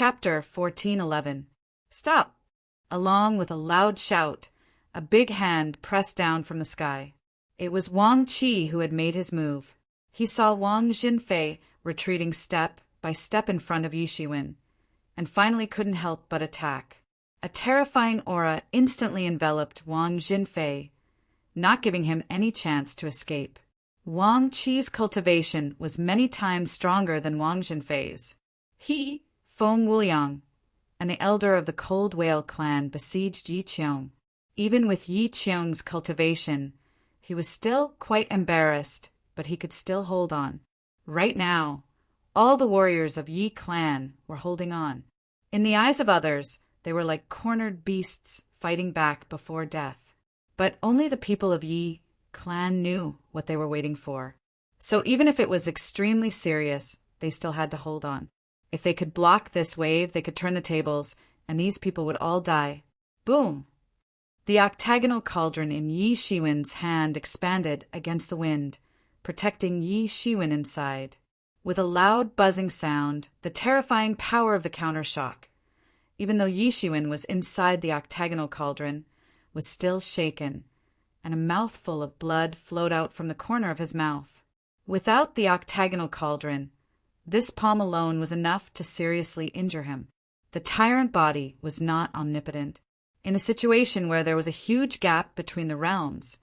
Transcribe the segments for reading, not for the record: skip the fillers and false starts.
Chapter 14:11. Stop! Along with a loud shout, a big hand pressed down from the sky. It was Wang Qi who had made his move. He saw Wang Jinfei retreating step by step in front of Yi Shiwen, and finally couldn't help but attack. A terrifying aura instantly enveloped Wang Jinfei, not giving him any chance to escape. Wang Qi's cultivation was many times stronger than Wang Jinfei's. He, Feng Wuliang, and the elder of the Cold Whale clan besieged Yi Qiong. Even with Yi Qiong's cultivation, he was still quite embarrassed, but he could still hold on. Right now, all the warriors of Yi clan were holding on. In the eyes of others, they were like cornered beasts fighting back before death. But only the people of Yi clan knew what they were waiting for. So even if it was extremely serious, they still had to hold on. If they could block this wave, they could turn the tables, and these people would all die. Boom! The octagonal cauldron in Yi Shiwen's hand expanded against the wind, protecting Yi Shiwen inside. With a loud buzzing sound, the terrifying power of the countershock, even though Yi Shiwen was inside the octagonal cauldron, was still shaken, and a mouthful of blood flowed out from the corner of his mouth. Without the octagonal cauldron, this palm alone was enough to seriously injure him. The tyrant body was not omnipotent. In a situation where there was a huge gap between the realms,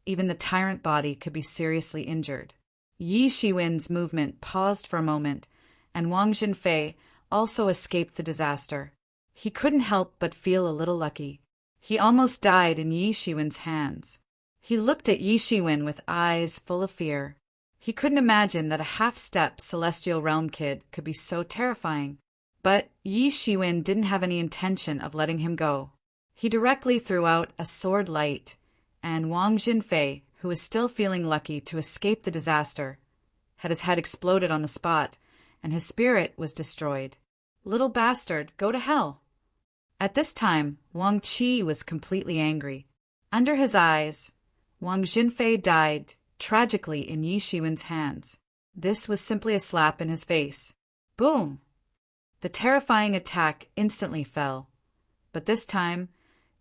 even the tyrant body could be seriously injured. Yi Shiwen's movement paused for a moment, and Wang Jinfei also escaped the disaster. He couldn't help but feel a little lucky. He almost died in Yi Shiwen's hands. He looked at Yi Shiwen with eyes full of fear. He couldn't imagine that a half-step Celestial Realm kid could be so terrifying. But Yi Shiwen didn't have any intention of letting him go. He directly threw out a sword light, and Wang Jinfei, who was still feeling lucky to escape the disaster, had his head exploded on the spot, and his spirit was destroyed. Little bastard, go to hell! At this time, Wang Qi was completely angry. Under his eyes, Wang Jinfei died tragically in Yi Shiwen's hands. This was simply a slap in his face. Boom! The terrifying attack instantly fell. But this time,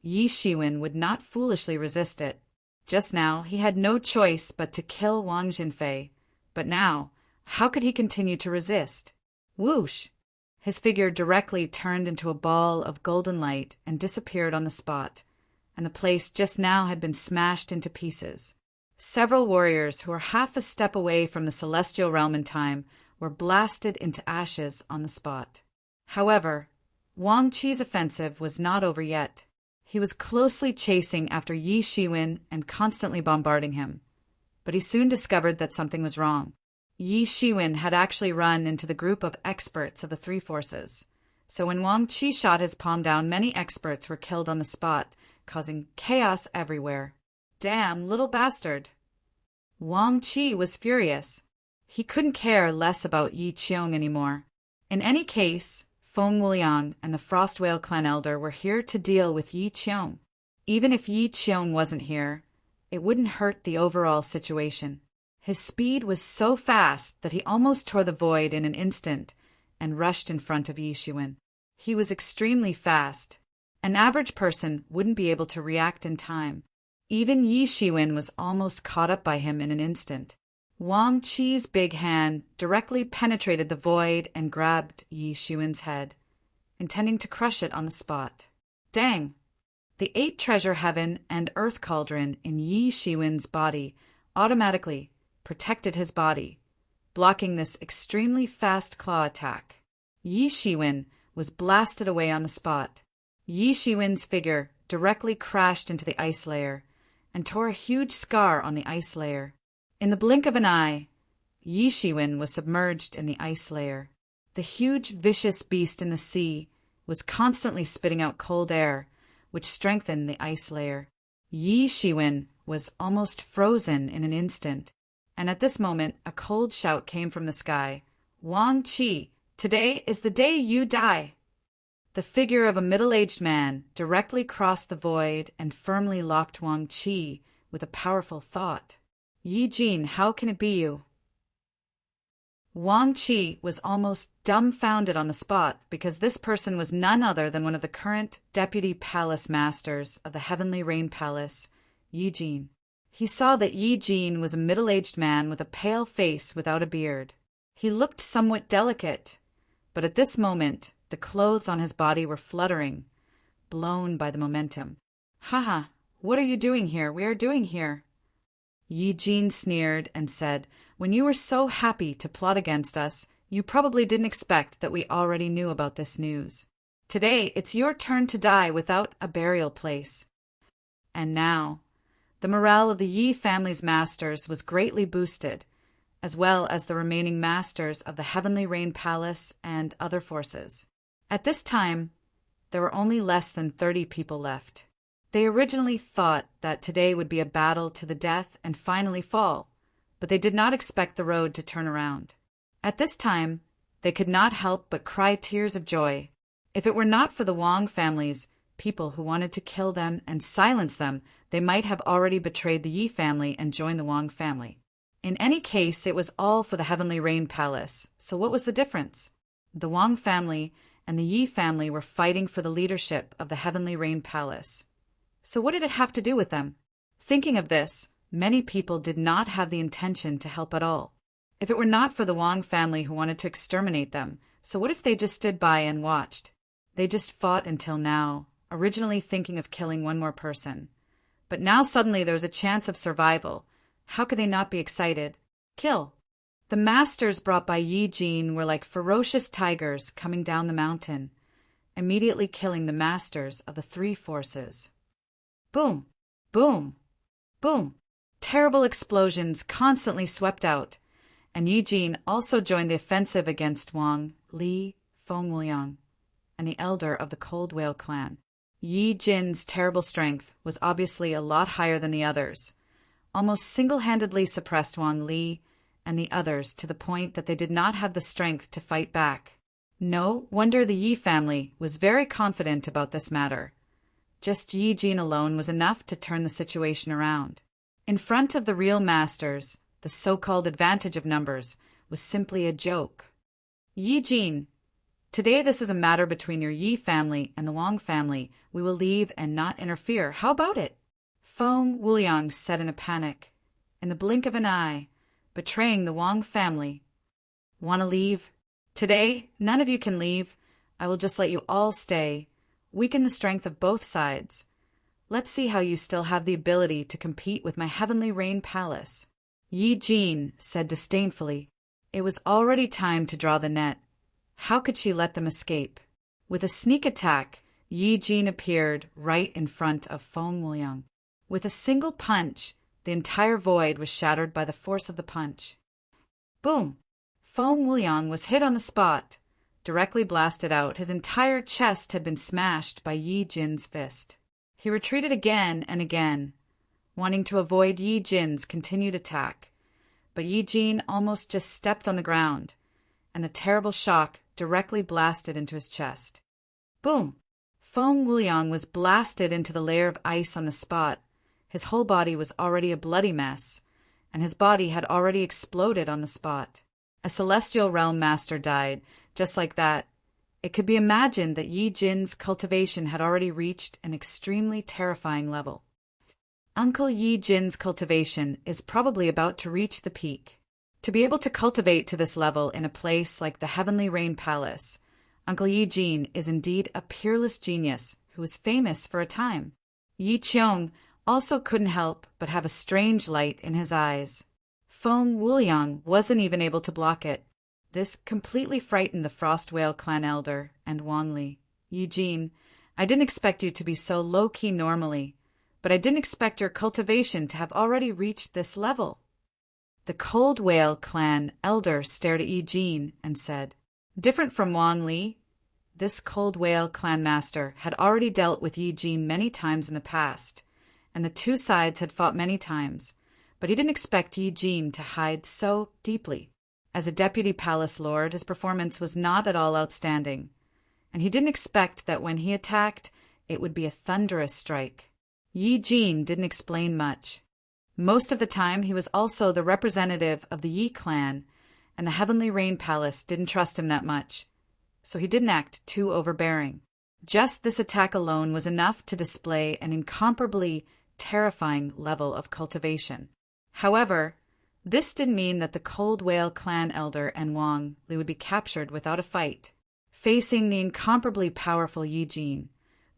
Yi Shiwen would not foolishly resist it. Just now, he had no choice but to kill Wang Jinfei. But now, how could he continue to resist? Whoosh! His figure directly turned into a ball of golden light and disappeared on the spot, and the place just now had been smashed into pieces. Several warriors who were half a step away from the celestial realm in time were blasted into ashes on the spot. However, Wang Qi's offensive was not over yet. He was closely chasing after Yi Shiwen and constantly bombarding him. But he soon discovered that something was wrong. Yi Shiwen had actually run into the group of experts of the three forces. So when Wang Qi shot his palm down, many experts were killed on the spot, causing chaos everywhere. Damn little bastard! Wang Qi was furious. He couldn't care less about Yi Qiong anymore. In any case, Feng Wuliang and the Frost Whale clan elder were here to deal with Yi Qiong. Even if Yi Qiong wasn't here, it wouldn't hurt the overall situation. His speed was so fast that he almost tore the void in an instant and rushed in front of Yi Shiwen. He was extremely fast. An average person wouldn't be able to react in time. Even Yi Shiwen was almost caught up by him in an instant. Wang Qi's big hand directly penetrated the void and grabbed Yi Shiwen's head, intending to crush it on the spot. Dang! The 8 treasure heaven and earth cauldron in Yi Shiwen's body automatically protected his body, blocking this extremely fast claw attack. Yi Shiwen was blasted away on the spot. Yi Shiwen's figure directly crashed into the ice layer and tore a huge scar on the ice layer. In the blink of an eye, Yi Shiwen was submerged in the ice layer. The huge, vicious beast in the sea was constantly spitting out cold air, which strengthened the ice layer. Yi Shiwen was almost frozen in an instant, and at this moment a cold shout came from the sky. Wang Qi, today is the day you die! The figure of a middle-aged man directly crossed the void and firmly locked Wang Qi with a powerful thought. Yi Jin, how can it be you? Wang Qi was almost dumbfounded on the spot because this person was none other than one of the current deputy palace masters of the Heavenly Rain Palace, Yi Jin. He saw that Yi Jin was a middle-aged man with a pale face without a beard. He looked somewhat delicate, but at this moment the clothes on his body were fluttering, blown by the momentum. "Haha, what are you doing here? We are doing here." Yi Jin sneered and said, "When you were so happy to plot against us, you probably didn't expect that we already knew about this news. Today, it's your turn to die without a burial place." And now, the morale of the Yi family's masters was greatly boosted, as well as the remaining masters of the Heavenly Rain Palace and other forces. At this time, there were only less than 30 people left. They originally thought that today would be a battle to the death and finally fall, but they did not expect the road to turn around. At this time, they could not help but cry tears of joy. If it were not for the Wang families, people who wanted to kill them and silence them, they might have already betrayed the Yi family and joined the Wang family. In any case, it was all for the Heavenly Rain Palace, so what was the difference? The Wang family and the Yi family were fighting for the leadership of the Heavenly Rain Palace. So what did it have to do with them? Thinking of this, many people did not have the intention to help at all. If it were not for the Wang family who wanted to exterminate them, so what if they just stood by and watched? They just fought until now, originally thinking of killing one more person. But now suddenly there was a chance of survival. How could they not be excited? Kill. The masters brought by Yi Jin were like ferocious tigers coming down the mountain, immediately killing the masters of the three forces. Boom! Boom! Boom! Terrible explosions constantly swept out, and Yi Jin also joined the offensive against Wang, Li, Feng Wuliang, and the elder of the Cold Whale clan. Yi Jin's terrible strength was obviously a lot higher than the others, almost single-handedly suppressed Wang Li and the others to the point that they did not have the strength to fight back. No wonder the Yi family was very confident about this matter. Just Yi Jin alone was enough to turn the situation around. In front of the real masters, the so-called advantage of numbers was simply a joke. Yi Jin, today this is a matter between your Yi family and the Wang family. We will leave and not interfere. How about it? Feng Wuliang said in a panic, in the blink of an eye, betraying the Wang family. "Want to leave? Today, none of you can leave. I will just let you all stay. Weaken the strength of both sides. Let's see how you still have the ability to compete with my Heavenly Rain Palace." Yi Jin said disdainfully. It was already time to draw the net. How could she let them escape? With a sneak attack, Yi Jin appeared right in front of Feng Wuliang. With a single punch, the entire void was shattered by the force of the punch. Boom! Feng Wuliang was hit on the spot. Directly blasted out, his entire chest had been smashed by Yi Jin's fist. He retreated again and again, wanting to avoid Yi Jin's continued attack. But Yi Jin almost just stepped on the ground, and the terrible shock directly blasted into his chest. Boom! Feng Wuliang was blasted into the layer of ice on the spot. His whole body was already a bloody mess, and his body had already exploded on the spot. A celestial realm master died, just like that. It could be imagined that Yi Jin's cultivation had already reached an extremely terrifying level. Uncle Yi Jin's cultivation is probably about to reach the peak. To be able to cultivate to this level in a place like the Heavenly Rain Palace, Uncle Yi Jin is indeed a peerless genius who was famous for a time. Yi Qiong also couldn't help but have a strange light in his eyes. Feng Wuliang wasn't even able to block it. This completely frightened the Frost Whale clan elder and Wang Li. "Yi Jin, I didn't expect you to be so low-key normally, but I didn't expect your cultivation to have already reached this level." The Cold Whale clan elder stared at Yi Jin and said, different from Wang Li, this Cold Whale clan master had already dealt with Yi Jin many times in the past, and the two sides had fought many times, but he didn't expect Yi Jin to hide so deeply. As a deputy palace lord, his performance was not at all outstanding, and he didn't expect that when he attacked, it would be a thunderous strike. Yi Jin didn't explain much. Most of the time, he was also the representative of the Yi clan, and the Heavenly Rain Palace didn't trust him that much, so he didn't act too overbearing. Just this attack alone was enough to display an incomparably terrifying level of cultivation. However, this didn't mean that the Cold Whale clan elder and Wang Li would be captured without a fight. Facing the incomparably powerful Yi Jin,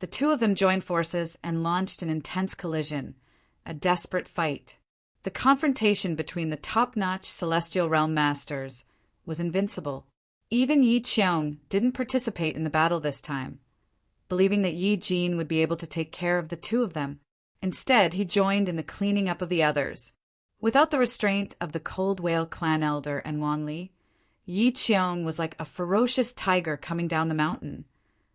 the two of them joined forces and launched an intense collision, a desperate fight. The confrontation between the top-notch Celestial Realm Masters was invincible. Even Yi Qiong didn't participate in the battle this time, believing that Yi Jin would be able to take care of the two of them. Instead, he joined in the cleaning up of the others. Without the restraint of the Cold Whale clan elder and Wang Li, Yi Qiong was like a ferocious tiger coming down the mountain,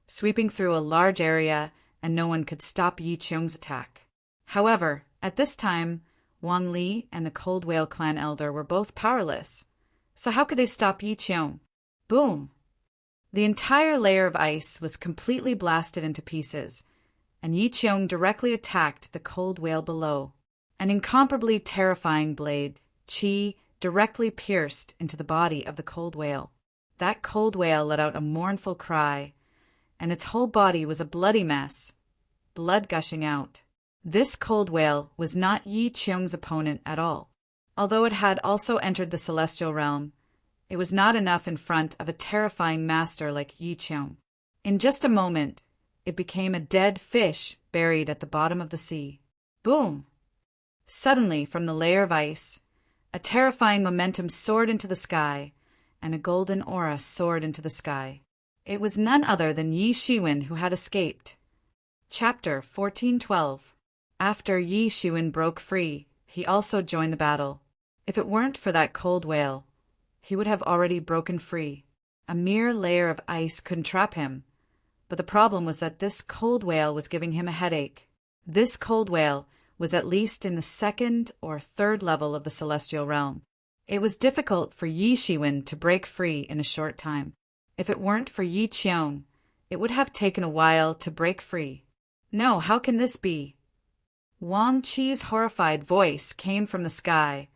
sweeping through a large area, and no one could stop Yi Qiong's attack. However, at this time, Wang Li and the Cold Whale clan elder were both powerless. So how could they stop Yi Qiong? Boom! The entire layer of ice was completely blasted into pieces, and Yi Qiong directly attacked the Cold Whale below. An incomparably terrifying blade, Qi, directly pierced into the body of the Cold Whale. That Cold Whale let out a mournful cry, and its whole body was a bloody mess, blood gushing out. This Cold Whale was not Yi Qiong's opponent at all. Although it had also entered the Celestial Realm, it was not enough in front of a terrifying master like Yi Qiong. In just a moment, it became a dead fish buried at the bottom of the sea. Boom! Suddenly, from the layer of ice, a terrifying momentum soared into the sky, and a golden aura soared into the sky. It was none other than Yi Shiwen who had escaped. Chapter 1412. After Yi Shiwen broke free, he also joined the battle. If it weren't for that Cold Whale, he would have already broken free. A mere layer of ice couldn't trap him. But the problem was that this Cold Whale was giving him a headache. This Cold Whale was at least in the second or third level of the Celestial Realm. It was difficult for Yi Shiwen to break free in a short time. If it weren't for Yi Qiong, it would have taken a while to break free. No, how can this be? Wang Qi's horrified voice came from the sky,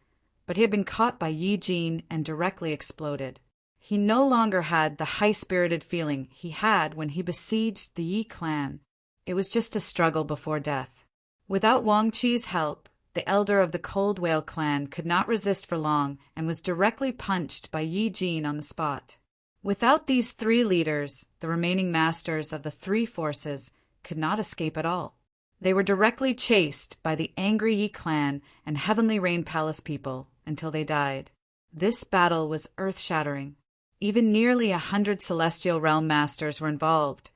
but he had been caught by Yi Jin and directly exploded. He no longer had the high-spirited feeling he had when he besieged the Yi clan. It was just a struggle before death. Without Wang Qi's help, the elder of the Cold Whale clan could not resist for long and was directly punched by Yi Jin on the spot. Without these three leaders, the remaining masters of the three forces could not escape at all. They were directly chased by the angry Yi clan and Heavenly Rain Palace people until they died. This battle was earth-shattering. Even nearly 100 Celestial Realm Masters were involved,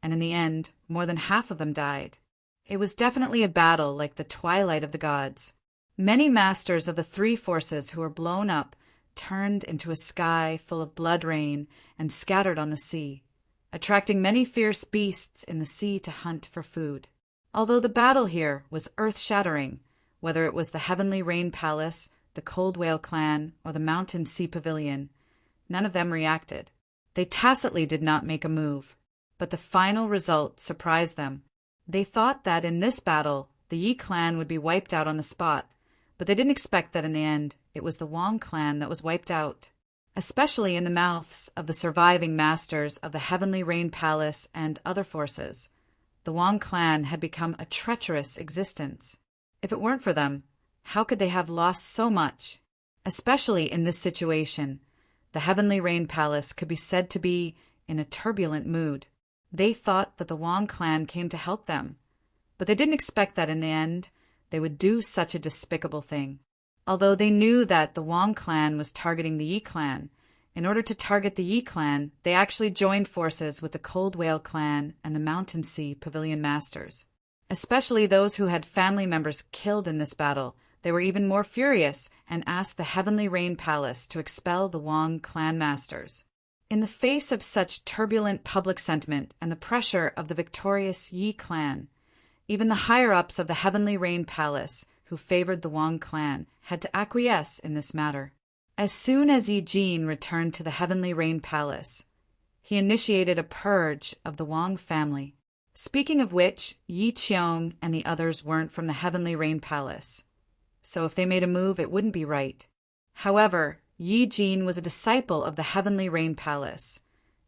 and in the end, more than half of them died. It was definitely a battle like the twilight of the gods. Many masters of the three forces who were blown up turned into a sky full of blood rain and scattered on the sea, attracting many fierce beasts in the sea to hunt for food. Although the battle here was earth-shattering, whether it was the Heavenly Rain Palace, the Cold Whale clan, or the Mountain Sea Pavilion, none of them reacted. They tacitly did not make a move, but the final result surprised them. They thought that in this battle, the Yi clan would be wiped out on the spot, but they didn't expect that in the end, it was the Wang clan that was wiped out. Especially in the mouths of the surviving masters of the Heavenly Rain Palace and other forces, the Wang clan had become a treacherous existence. If it weren't for them, how could they have lost so much? Especially in this situation, the Heavenly Rain Palace could be said to be in a turbulent mood. They thought that the Wang clan came to help them, but they didn't expect that in the end they would do such a despicable thing. Although they knew that the Wang clan was targeting the Yi clan, in order to target the Yi clan, they actually joined forces with the Cold Whale clan and the Mountain Sea Pavilion Masters. Especially those who had family members killed in this battle, they were even more furious and asked the Heavenly Rain Palace to expel the Wang clan masters. In the face of such turbulent public sentiment and the pressure of the victorious Yi clan, even the higher-ups of the Heavenly Rain Palace, who favored the Wang clan, had to acquiesce in this matter. As soon as Yi Jin returned to the Heavenly Rain Palace, he initiated a purge of the Wang family. Speaking of which, Yi Qiong and the others weren't from the Heavenly Rain Palace, so if they made a move, it wouldn't be right. However, Yi Jin was a disciple of the Heavenly Rain Palace,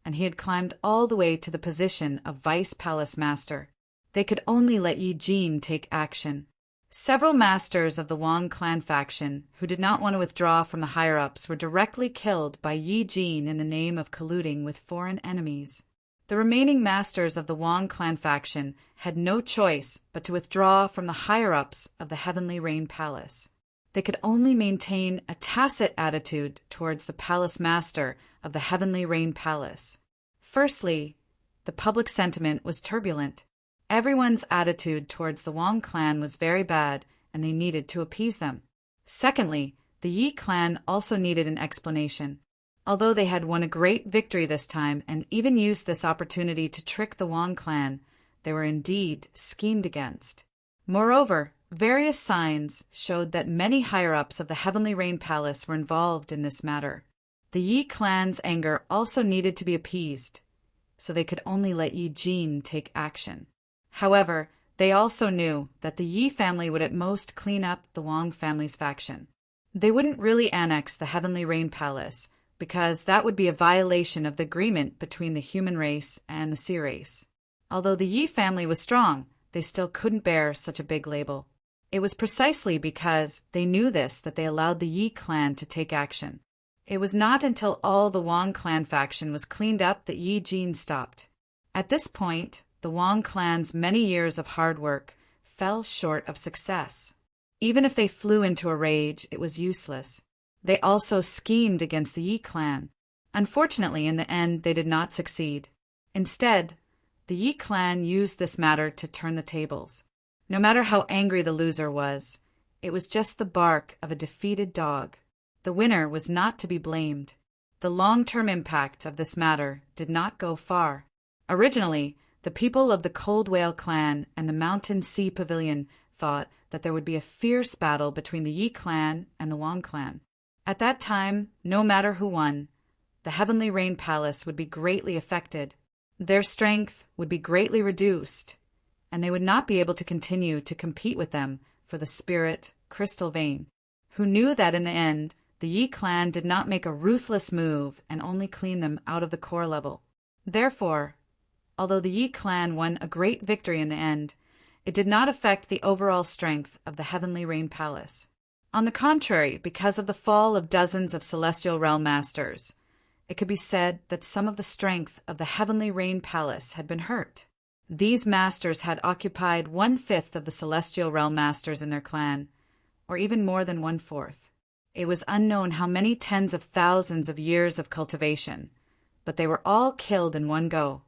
and he had climbed all the way to the position of Vice Palace Master. They could only let Yi Jin take action. Several masters of the Wang clan faction who did not want to withdraw from the higher-ups were directly killed by Yi Jin in the name of colluding with foreign enemies. The remaining masters of the Wang clan faction had no choice but to withdraw from the higher-ups of the Heavenly Rain Palace. They could only maintain a tacit attitude towards the palace master of the Heavenly Rain Palace. Firstly, the public sentiment was turbulent. Everyone's attitude towards the Wang clan was very bad, and they needed to appease them. Secondly, the Yi clan also needed an explanation. Although they had won a great victory this time and even used this opportunity to trick the Wang clan, they were indeed schemed against. Moreover, various signs showed that many higher-ups of the Heavenly Rain Palace were involved in this matter. The Yi clan's anger also needed to be appeased, so they could only let Yi Jin take action. However, they also knew that the Yi family would at most clean up the Wang family's faction. They wouldn't really annex the Heavenly Rain Palace, because that would be a violation of the agreement between the human race and the sea race. Although the Yi family was strong, they still couldn't bear such a big label. It was precisely because they knew this that they allowed the Yi clan to take action. It was not until all the Wang clan faction was cleaned up that Yi Jin stopped. At this point, the Wang clan's many years of hard work fell short of success. Even if they flew into a rage, it was useless. They also schemed against the Yi clan. Unfortunately, in the end, they did not succeed. Instead, the Yi clan used this matter to turn the tables. No matter how angry the loser was, it was just the bark of a defeated dog. The winner was not to be blamed. The long-term impact of this matter did not go far. Originally, the people of the Cold Whale clan and the Mountain Sea Pavilion thought that there would be a fierce battle between the Yi clan and the Wang clan. At that time, no matter who won, the Heavenly Rain Palace would be greatly affected. Their strength would be greatly reduced, and they would not be able to continue to compete with them for the spirit crystal vein. Who knew that in the end, the Yi clan did not make a ruthless move and only clean them out of the core level. Therefore, although the Yi clan won a great victory in the end, it did not affect the overall strength of the Heavenly Rain Palace. On the contrary, because of the fall of dozens of Celestial Realm Masters, it could be said that some of the strength of the Heavenly Rain Palace had been hurt. These masters had occupied 1/5 of the Celestial Realm Masters in their clan, or even more than 1/4. It was unknown how many tens of thousands of years of cultivation, but they were all killed in one go.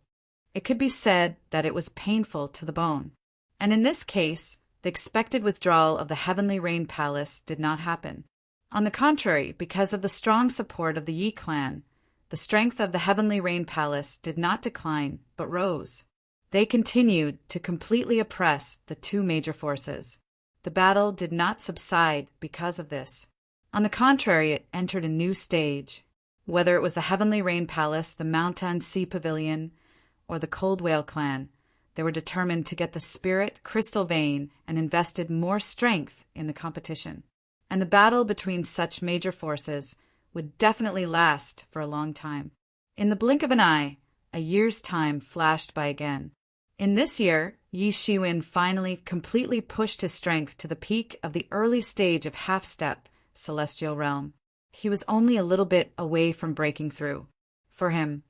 It could be said that it was painful to the bone. And in this case, the expected withdrawal of the Heavenly Rain Palace did not happen. On the contrary, because of the strong support of the Yi clan, the strength of the Heavenly Rain Palace did not decline, but rose. They continued to completely oppress the two major forces. The battle did not subside because of this. On the contrary, it entered a new stage. Whether it was the Heavenly Rain Palace, the Mountain Sea Pavilion, or the Cold Whale clan, they were determined to get the spirit crystal vein and invested more strength in the competition. And the battle between such major forces would definitely last for a long time. In the blink of an eye, a year's time flashed by again. In this year, Yi Shiwen finally completely pushed his strength to the peak of the early stage of half-step Celestial Realm. He was only a little bit away from breaking through. For him,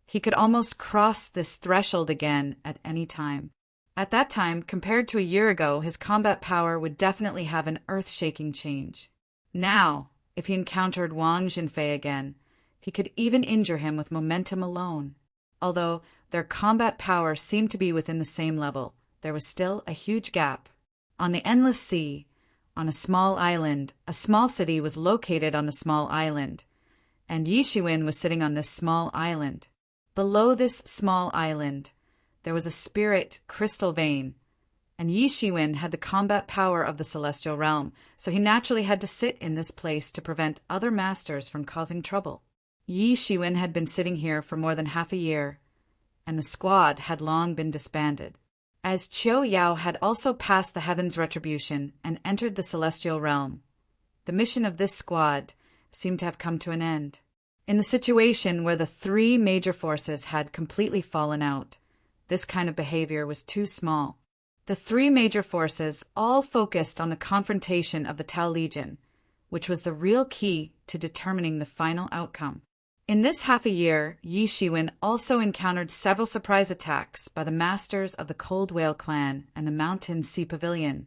he could almost cross this threshold again at any time. At that time, compared to a year ago, his combat power would definitely have an earth-shaking change. Now, if he encountered Wang Jinfei again, he could even injure him with momentum alone. Although their combat power seemed to be within the same level, there was still a huge gap. On the endless sea, on a small island, a small city was located on the small island, and Yi Shiwen was sitting on this small island. Below this small island, there was a spirit crystal vein, and Yi Shiwen had the combat power of the Celestial Realm, so he naturally had to sit in this place to prevent other masters from causing trouble. Yi Shiwen had been sitting here for more than half a year, and the squad had long been disbanded. As Qiu Yao had also passed the Heaven's Retribution and entered the Celestial Realm, the mission of this squad seemed to have come to an end. In the situation where the three major forces had completely fallen out, this kind of behavior was too small. The three major forces all focused on the confrontation of the Tao Legion, which was the real key to determining the final outcome. In this half a year, Yi Shiwen also encountered several surprise attacks by the masters of the Cold Whale clan and the Mountain Sea Pavilion,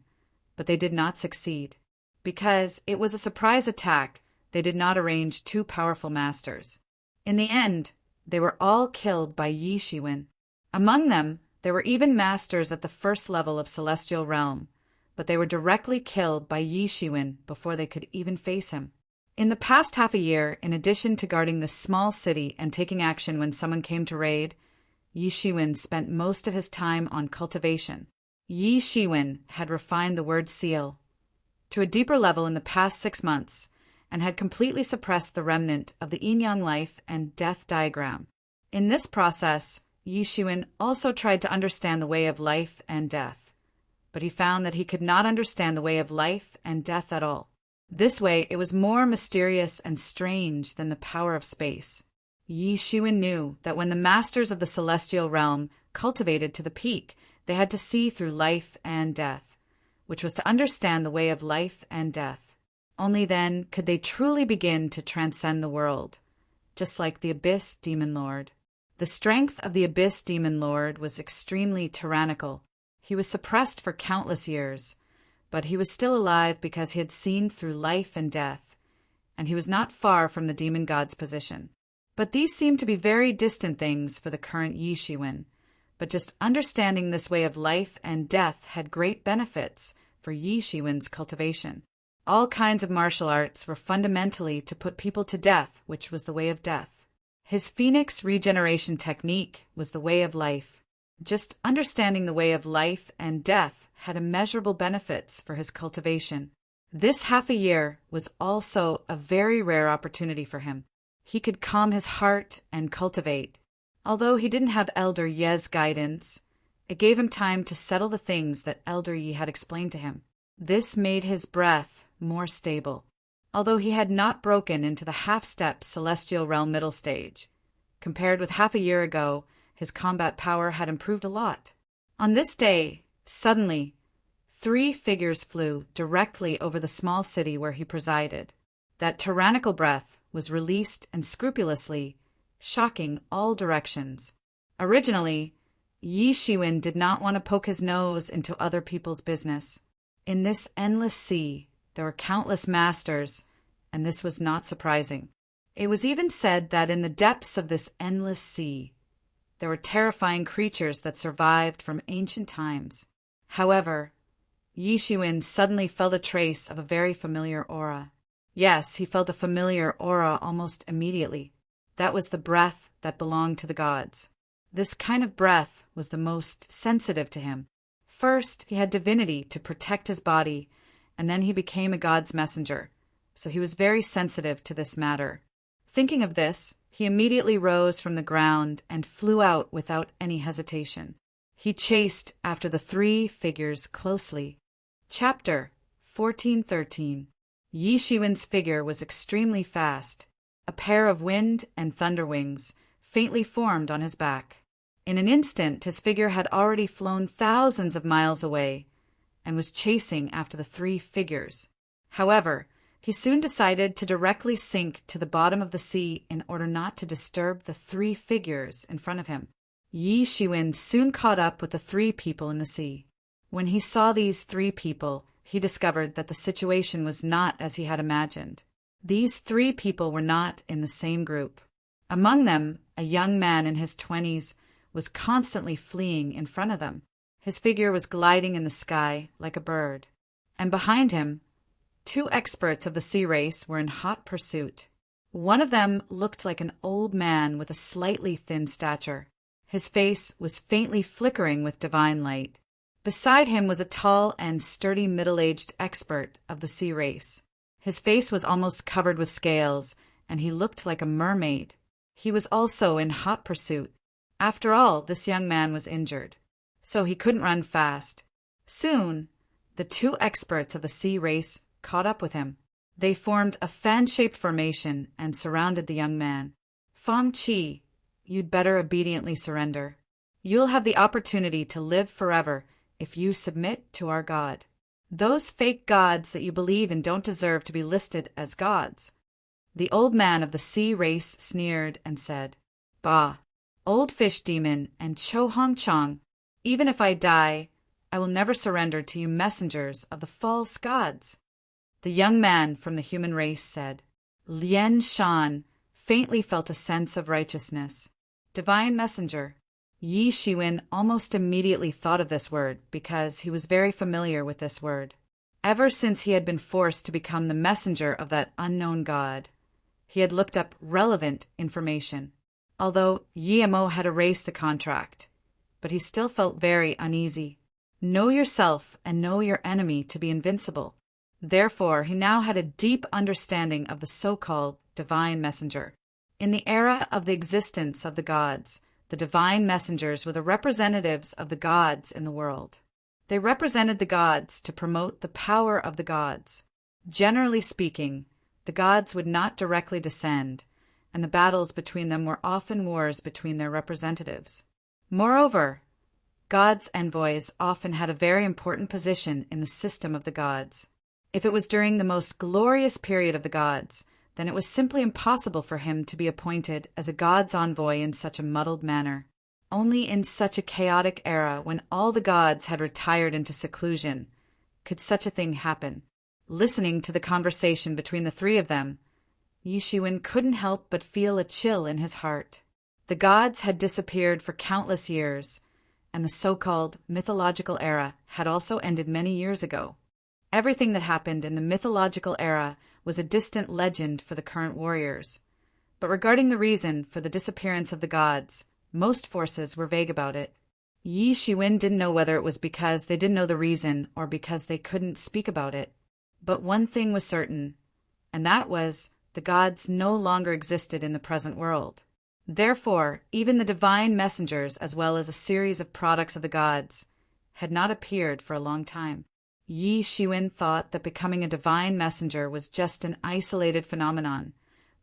but they did not succeed. Because it was a surprise attack, they did not arrange two powerful masters. In the end, they were all killed by Yi Shiwen. Among them, there were even masters at the first level of Celestial Realm, but they were directly killed by Yi Shiwen before they could even face him. In the past half a year, in addition to guarding this small city and taking action when someone came to raid, Yi Shiwen spent most of his time on cultivation. Yi Shiwen had refined the word seal to a deeper level in the past 6 months and had completely suppressed the remnant of the yin-yang life and death diagram. In this process, Yi Shiwen also tried to understand the way of life and death, but he found that he could not understand the way of life and death at all. This way, it was more mysterious and strange than the power of space. Yi Shiwen knew that when the masters of the celestial realm cultivated to the peak, they had to see through life and death, which was to understand the way of life and death. Only then could they truly begin to transcend the world, just like the Abyss Demon Lord. The strength of the Abyss Demon Lord was extremely tyrannical. He was suppressed for countless years, but he was still alive because he had seen through life and death, and he was not far from the demon god's position. But these seemed to be very distant things for the current Yi Shiwen, but just understanding this way of life and death had great benefits for Yi Shiwen's cultivation. All kinds of martial arts were fundamentally to put people to death, which was the way of death. His phoenix regeneration technique was the way of life. Just understanding the way of life and death had immeasurable benefits for his cultivation. This half a year was also a very rare opportunity for him. He could calm his heart and cultivate. Although he didn't have Elder Ye's guidance, it gave him time to settle the things that Elder Yi had explained to him. This made his breath more stable. Although he had not broken into the half-step Celestial Realm middle stage, compared with half a year ago, his combat power had improved a lot. On this day, suddenly, 3 figures flew directly over the small city where he presided. That tyrannical breath was released and scrupulously, shocking all directions. Originally, Yi Shiwen did not want to poke his nose into other people's business. In this endless sea, there were countless masters, and this was not surprising. It was even said that in the depths of this endless sea, there were terrifying creatures that survived from ancient times. However, Yi Shiwen suddenly felt a trace of a very familiar aura. Yes, he felt a familiar aura almost immediately. That was the breath that belonged to the gods. This kind of breath was the most sensitive to him. First, he had divinity to protect his body, and then he became a god's messenger, so he was very sensitive to this matter. Thinking of this, he immediately rose from the ground and flew out without any hesitation. He chased after the 3 figures closely. Chapter 1413. Yi Shiwen's figure was extremely fast. A pair of wind and thunder wings faintly formed on his back. In an instant, his figure had already flown thousands of miles away and was chasing after the 3 figures. However, he soon decided to directly sink to the bottom of the sea in order not to disturb the 3 figures in front of him. Yi Shiwen soon caught up with the 3 people in the sea. When he saw these 3 people, he discovered that the situation was not as he had imagined. These 3 people were not in the same group. Among them, a young man in his 20s was constantly fleeing in front of them. His figure was gliding in the sky like a bird. And behind him, 2 experts of the sea race were in hot pursuit. One of them looked like an old man with a slightly thin stature. His face was faintly flickering with divine light. Beside him was a tall and sturdy middle-aged expert of the sea race. His face was almost covered with scales, and he looked like a mermaid. He was also in hot pursuit. After all, this young man was injured, so he couldn't run fast. Soon, the 2 experts of the sea race caught up with him. They formed a fan-shaped formation and surrounded the young man. Fang Qi, you'd better obediently surrender. You'll have the opportunity to live forever if you submit to our God. Those fake gods that you believe in don't deserve to be listed as gods. The old man of the sea race sneered and said, Bah, old fish demon and Cho Hong Chong, even if I die, I will never surrender to you messengers of the false gods. The young man from the human race said, Lien Shan faintly felt a sense of righteousness. Divine messenger. Yi Shiwen almost immediately thought of this word because he was very familiar with this word. Ever since he had been forced to become the messenger of that unknown god, he had looked up relevant information. Although Yi Mo had erased the contract, but he still felt very uneasy. Know yourself and know your enemy to be invincible. Therefore, he now had a deep understanding of the so-called divine messenger. In the era of the existence of the gods, the divine messengers were the representatives of the gods in the world. They represented the gods to promote the power of the gods. Generally speaking, the gods would not directly descend, and the battles between them were often wars between their representatives. Moreover, gods' envoys often had a very important position in the system of the gods. If it was during the most glorious period of the gods, then it was simply impossible for him to be appointed as a god's envoy in such a muddled manner. Only in such a chaotic era, when all the gods had retired into seclusion, could such a thing happen. Listening to the conversation between the three of them, Yi Shiwen couldn't help but feel a chill in his heart. The gods had disappeared for countless years, and the so-called mythological era had also ended many years ago. Everything that happened in the mythological era was a distant legend for the current warriors. But regarding the reason for the disappearance of the gods, most forces were vague about it. Yi Shiwen didn't know whether it was because they didn't know the reason or because they couldn't speak about it. But one thing was certain, and that was the gods no longer existed in the present world. Therefore, even the divine messengers, as well as a series of products of the gods, had not appeared for a long time. Yi Shiwen thought that becoming a divine messenger was just an isolated phenomenon,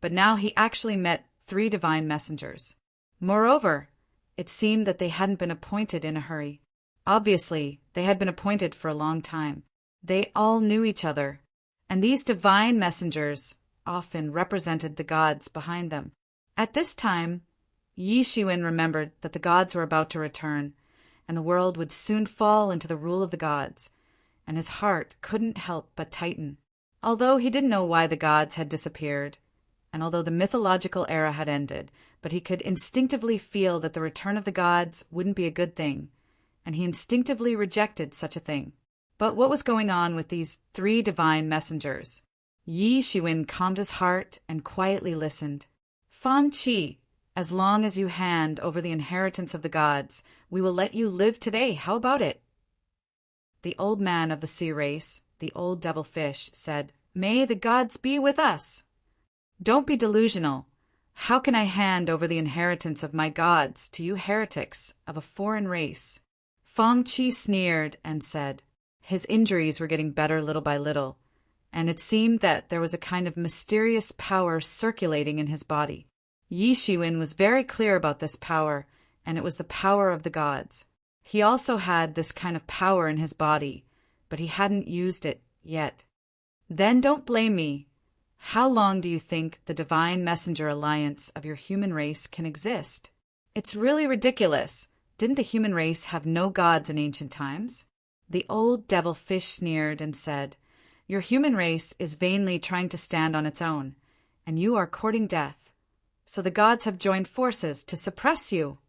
but now he actually met 3 divine messengers. Moreover, it seemed that they hadn't been appointed in a hurry. Obviously, they had been appointed for a long time. They all knew each other, and these divine messengers often represented the gods behind them. At this time, Yi Shiwen remembered that the gods were about to return, and the world would soon fall into the rule of the gods, and his heart couldn't help but tighten. Although he didn't know why the gods had disappeared, and although the mythological era had ended, but he could instinctively feel that the return of the gods wouldn't be a good thing, and he instinctively rejected such a thing. But what was going on with these 3 divine messengers? Yi Shiwen calmed his heart and quietly listened. Fan Qi, as long as you hand over the inheritance of the gods, we will let you live today. How about it? The old man of the sea race, the old devil fish, said, May the gods be with us. Don't be delusional. How can I hand over the inheritance of my gods to you heretics of a foreign race? Fang Qi sneered and said, his injuries were getting better little by little, and it seemed that there was a kind of mysterious power circulating in his body. Yi Shiwen was very clear about this power, and it was the power of the gods. He also had this kind of power in his body, but he hadn't used it yet. Then don't blame me. How long do you think the Divine Messenger Alliance of your human race can exist? It's really ridiculous. Didn't the human race have no gods in ancient times? The old devil fish sneered and said, Your human race is vainly trying to stand on its own, and you are courting death. So the gods have joined forces to suppress you.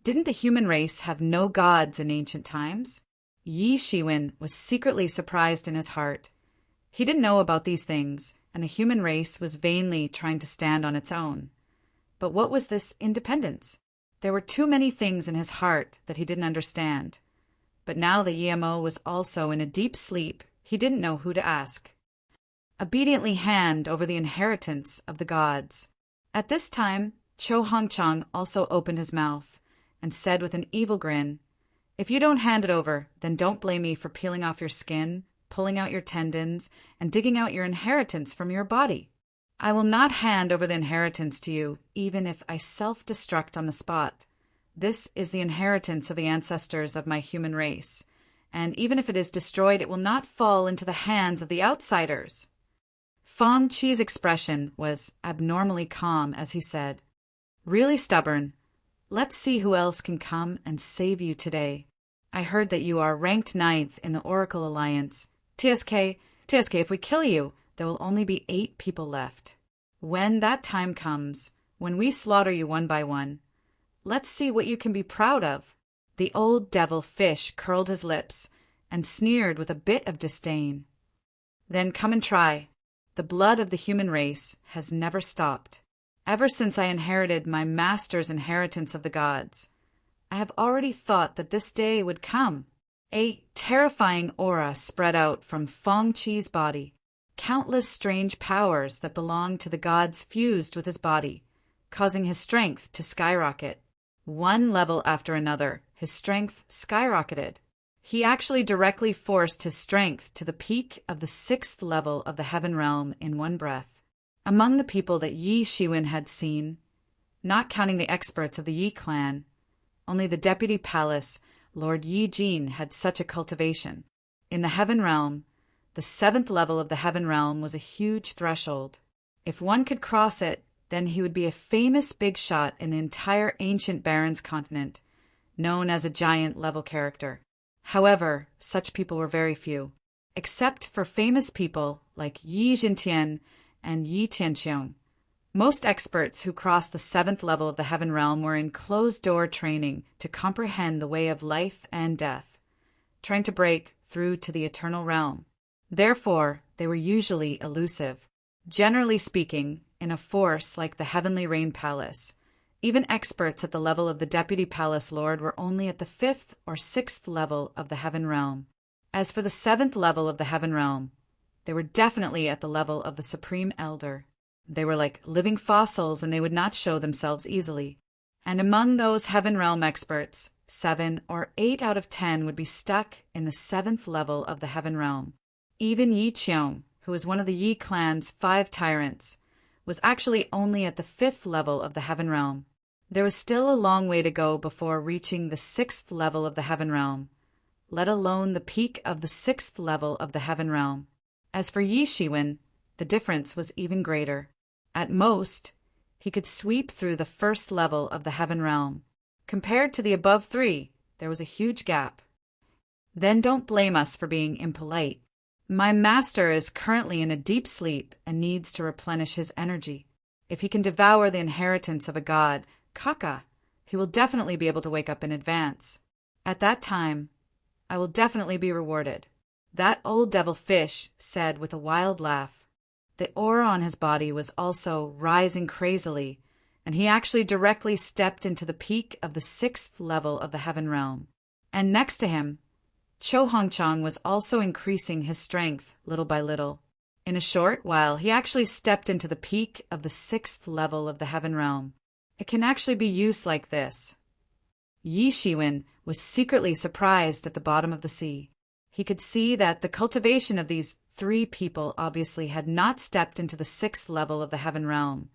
Didn't the human race have no gods in ancient times? Yi Shiwen was secretly surprised in his heart. He didn't know about these things, and the human race was vainly trying to stand on its own. But what was this independence? There were too many things in his heart that he didn't understand. But now that Yemo was also in a deep sleep, he didn't know who to ask. Obediently hand over the inheritance of the gods. At this time, Cho Hongchang also opened his mouth and said with an evil grin, If you don't hand it over, then don't blame me for peeling off your skin, pulling out your tendons, and digging out your inheritance from your body. I will not hand over the inheritance to you, even if I self-destruct on the spot. This is the inheritance of the ancestors of my human race, and even if it is destroyed, it will not fall into the hands of the outsiders." Fang Qi's expression was abnormally calm as he said, "Really stubborn. Let's see who else can come and save you today. I heard that you are ranked 9th in the Oracle Alliance. TSK, if we kill you, there will only be 8 people left. When that time comes, when we slaughter you one by one, let's see what you can be proud of." The old devil fish curled his lips and sneered with a bit of disdain. "Then come and try. The blood of the human race has never stopped. Ever since I inherited my master's inheritance of the gods, I have already thought that this day would come." A terrifying aura spread out from Fang Qi's body. Countless strange powers that belonged to the gods fused with his body, causing his strength to skyrocket. One level after another, his strength skyrocketed. He actually directly forced his strength to the peak of the 6th level of the heaven realm in one breath. Among the people that Yi Shiwen had seen, not counting the experts of the Yi clan, only the deputy palace, Lord Yi Jin, had such a cultivation. In the heaven realm, the 7th level of the heaven realm was a huge threshold. If one could cross it, then he would be a famous big shot in the entire ancient Barons continent, known as a giant level character. However, such people were very few, except for famous people like Yi Jintian and Yi Tianqiong. Most experts who crossed the 7th level of the heaven realm were in closed-door training to comprehend the way of life and death, trying to break through to the eternal realm. Therefore, they were usually elusive. Generally speaking, in a force like the Heavenly Rain Palace, even experts at the level of the Deputy Palace Lord were only at the 5th or 6th level of the Heaven Realm. As for the 7th level of the Heaven Realm, they were definitely at the level of the Supreme Elder. They were like living fossils, and they would not show themselves easily. And among those Heaven Realm experts, 7 or 8 out of 10 would be stuck in the 7th level of the Heaven Realm. Even Yi Qiong, who was one of the Yi clan's 5 tyrants, was actually only at the 5th level of the Heaven Realm. There was still a long way to go before reaching the 6th level of the Heaven Realm, let alone the peak of the 6th level of the Heaven Realm. As for Yi Shiwen, the difference was even greater. At most, he could sweep through the 1st level of the Heaven Realm. Compared to the above 3, there was a huge gap. Then don't blame us for being impolite. My master is currently in a deep sleep and needs to replenish his energy. If he can devour the inheritance of a god, Kaka, he will definitely be able to wake up in advance. At that time, I will definitely be rewarded." That old devil fish said with a wild laugh. The aura on his body was also rising crazily, and he actually directly stepped into the peak of the 6th level of the Heaven Realm. And next to him, Cho Hongchang was also increasing his strength little by little. In a short while, he actually stepped into the peak of the 6th level of the Heaven Realm. It can actually be used like this. Yi Shiwen was secretly surprised at the bottom of the sea. He could see that the cultivation of these 3 people obviously had not stepped into the 6th level of the Heaven Realm,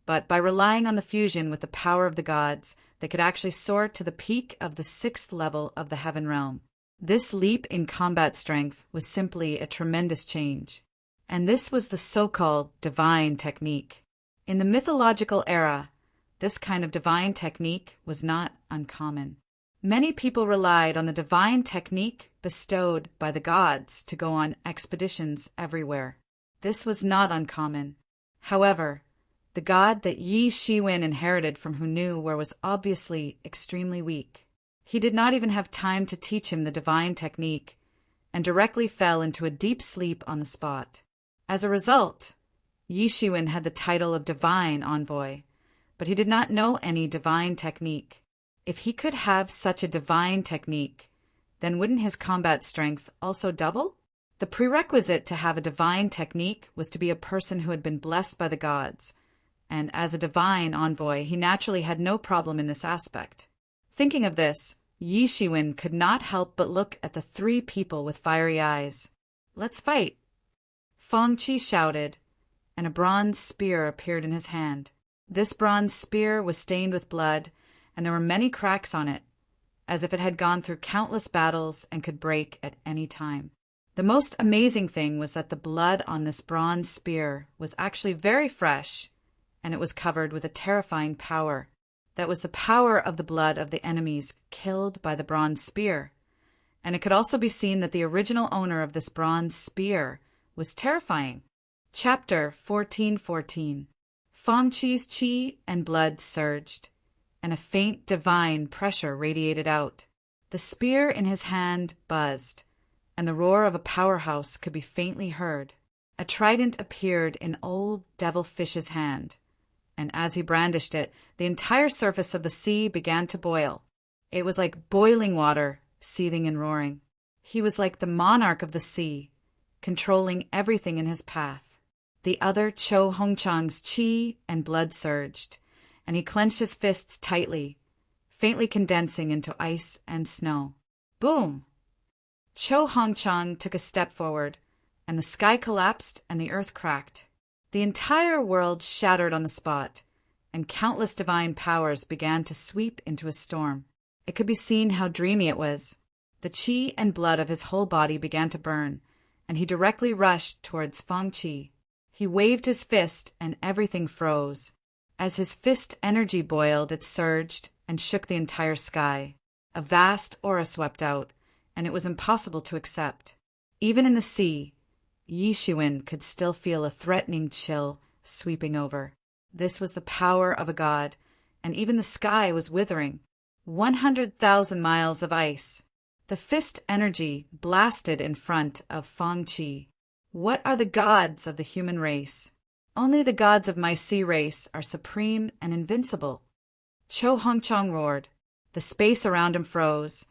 but by relying on the fusion with the power of the gods, they could actually soar to the peak of the 6th level of the Heaven Realm. This leap in combat strength was simply a tremendous change, and this was the so-called divine technique. In the mythological era, this kind of divine technique was not uncommon. Many people relied on the divine technique bestowed by the gods to go on expeditions everywhere. This was not uncommon. However, the god that Yi Shiwen inherited from Hunu was obviously extremely weak. He did not even have time to teach him the divine technique, and directly fell into a deep sleep on the spot. As a result, Yi Shiwen had the title of Divine Envoy, but he did not know any divine technique. If he could have such a divine technique, then wouldn't his combat strength also double? The prerequisite to have a divine technique was to be a person who had been blessed by the gods, and as a divine envoy, he naturally had no problem in this aspect. Thinking of this, Yi Shiwen could not help but look at the 3 people with fiery eyes. Let's fight." Fang Qi shouted, and a bronze spear appeared in his hand. This bronze spear was stained with blood, and there were many cracks on it, as if it had gone through countless battles and could break at any time. The most amazing thing was that the blood on this bronze spear was actually very fresh, and it was covered with a terrifying power. That was the power of the blood of the enemies killed by the bronze spear. And it could also be seen that the original owner of this bronze spear was terrifying. Chapter 14:14. Fang Qi's qi and blood surged, and a faint divine pressure radiated out. The spear in his hand buzzed, and the roar of a powerhouse could be faintly heard. A trident appeared in old Devilfish's hand, and as he brandished it, the entire surface of the sea began to boil. It was like boiling water, seething and roaring. He was like the monarch of the sea, controlling everything in his path. The other Cho Hongchang's qi and blood surged, and he clenched his fists tightly, faintly condensing into ice and snow. Boom! Cho Hongchang took a step forward, and the sky collapsed and the earth cracked. The entire world shattered on the spot, and countless divine powers began to sweep into a storm. It could be seen how dreamy it was. The qi and blood of his whole body began to burn, and he directly rushed towards Fang Qi. He waved his fist, and everything froze. As his fist energy boiled, it surged and shook the entire sky. A vast aura swept out, and it was impossible to accept. Even in the sea, Yixuan could still feel a threatening chill sweeping over. This was the power of a god, and even the sky was withering. 100,000 miles of ice. The fist energy blasted in front of Fang Qi. What are the gods of the human race? Only the gods of my sea race are supreme and invincible. Cho Hongchang roared. The space around him froze,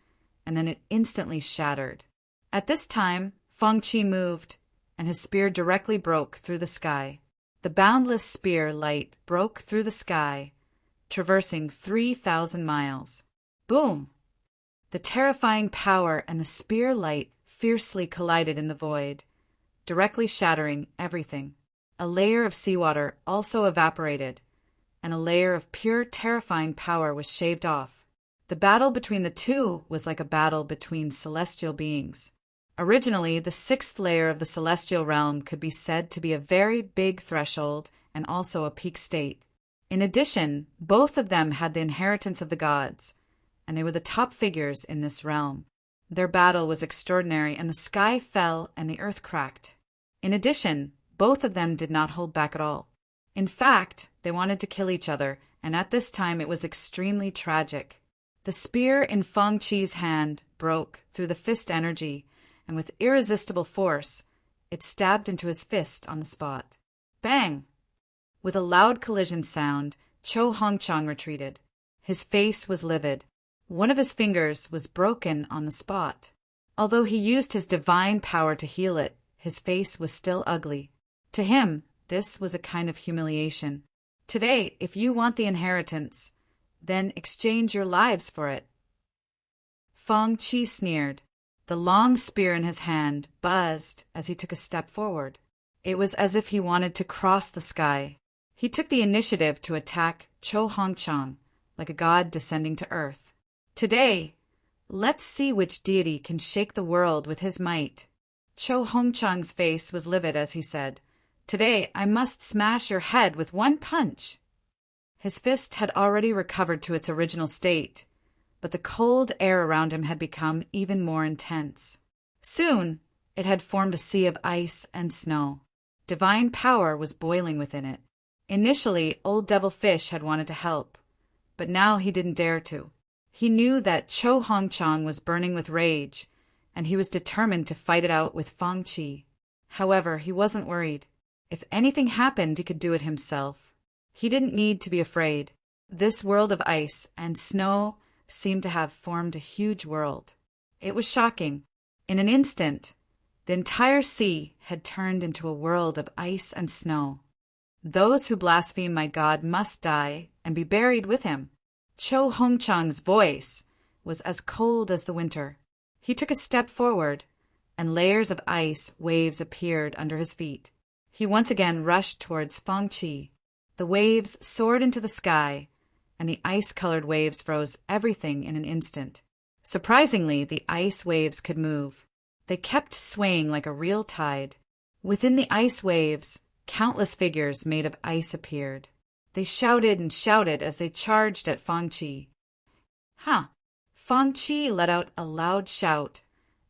and then it instantly shattered. At this time, Fang Qi moved, and his spear directly broke through the sky. The boundless spear light broke through the sky, traversing 3,000 miles. Boom! The terrifying power and the spear light fiercely collided in the void, directly shattering everything. A layer of seawater also evaporated, and a layer of pure terrifying power was shaved off. The battle between the two was like a battle between celestial beings. Originally, the sixth layer of the celestial realm could be said to be a very big threshold and also a peak state. In addition, both of them had the inheritance of the gods, and they were the top figures in this realm. Their battle was extraordinary, and the sky fell and the earth cracked. In addition, both of them did not hold back at all. In fact, they wanted to kill each other, and at this time it was extremely tragic. The spear in Fang Qi's hand broke through the fist energy, and with irresistible force, it stabbed into his fist on the spot. Bang! With a loud collision sound, Cho Hongchang retreated. His face was livid. One of his fingers was broken on the spot. Although he used his divine power to heal it, his face was still ugly. To him, this was a kind of humiliation. Today, if you want the inheritance, then exchange your lives for it. Fang Qi sneered. The long spear in his hand buzzed as he took a step forward. It was as if he wanted to cross the sky. He took the initiative to attack Cho Hongchang, like a god descending to earth. Today, let's see which deity can shake the world with his might. Cho Hongchang's face was livid as he said, "Today I must smash your head with one punch." His fist had already recovered to its original state, but the cold air around him had become even more intense. Soon, it had formed a sea of ice and snow. Divine power was boiling within it. Initially, old Devilfish had wanted to help, but now he didn't dare to. He knew that Cho Hongchang was burning with rage, and he was determined to fight it out with Fang Qi. However, he wasn't worried. If anything happened, he could do it himself. He didn't need to be afraid. This world of ice and snow seemed to have formed a huge world. It was shocking. In an instant, the entire sea had turned into a world of ice and snow. Those who blaspheme my God must die and be buried with him. Cho Hongchang's voice was as cold as the winter. He took a step forward, and layers of ice waves appeared under his feet. He once again rushed towards Fang Qi. The waves soared into the sky, and the ice-colored waves froze everything in an instant. Surprisingly, the ice waves could move. They kept swaying like a real tide. Within the ice waves, countless figures made of ice appeared. They shouted and shouted as they charged at Fang Qi. Ha! Fang Qi let out a loud shout,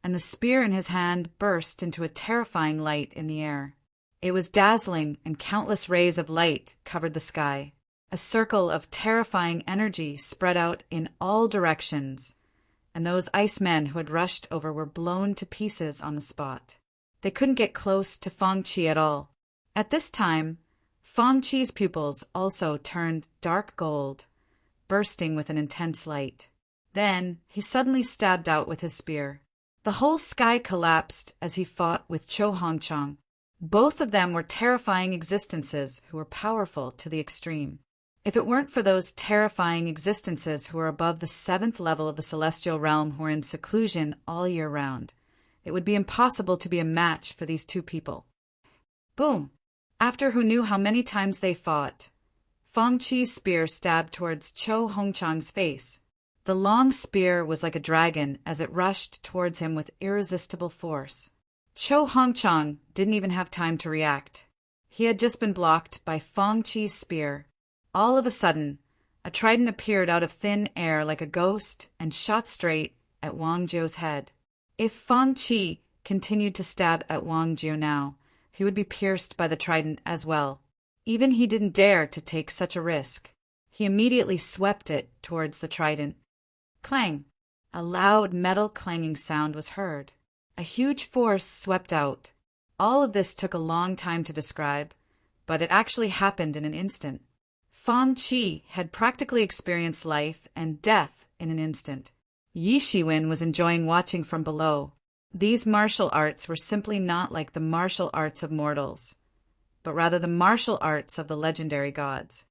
and the spear in his hand burst into a terrifying light in the air. It was dazzling, and countless rays of light covered the sky. A circle of terrifying energy spread out in all directions, and those ice men who had rushed over were blown to pieces on the spot. They couldn't get close to Fang Qi at all. At this time, Fang Qi's pupils also turned dark gold, bursting with an intense light. Then he suddenly stabbed out with his spear. The whole sky collapsed as he fought with Cho Hongchang. Both of them were terrifying existences who were powerful to the extreme. If it weren't for those terrifying existences who were above the 7th level of the celestial realm who were in seclusion all year round, it would be impossible to be a match for these two people. Boom! After who knew how many times they fought, Fang Qi's spear stabbed towards Cho Hongchang's face. The long spear was like a dragon as it rushed towards him with irresistible force. Cho Hongchang didn't even have time to react. He had just been blocked by Fang Qi's spear. All of a sudden, a trident appeared out of thin air like a ghost and shot straight at Wang Jiu's head. If Fang Qi continued to stab at Wang Jiu now, he would be pierced by the trident as well. Even he didn't dare to take such a risk. He immediately swept it towards the trident. Clang! A loud metal clanging sound was heard. A huge force swept out. All of this took a long time to describe, but it actually happened in an instant. Fang Qi had practically experienced life and death in an instant. Yi Shiwen was enjoying watching from below. These martial arts were simply not like the martial arts of mortals, but rather the martial arts of the legendary gods.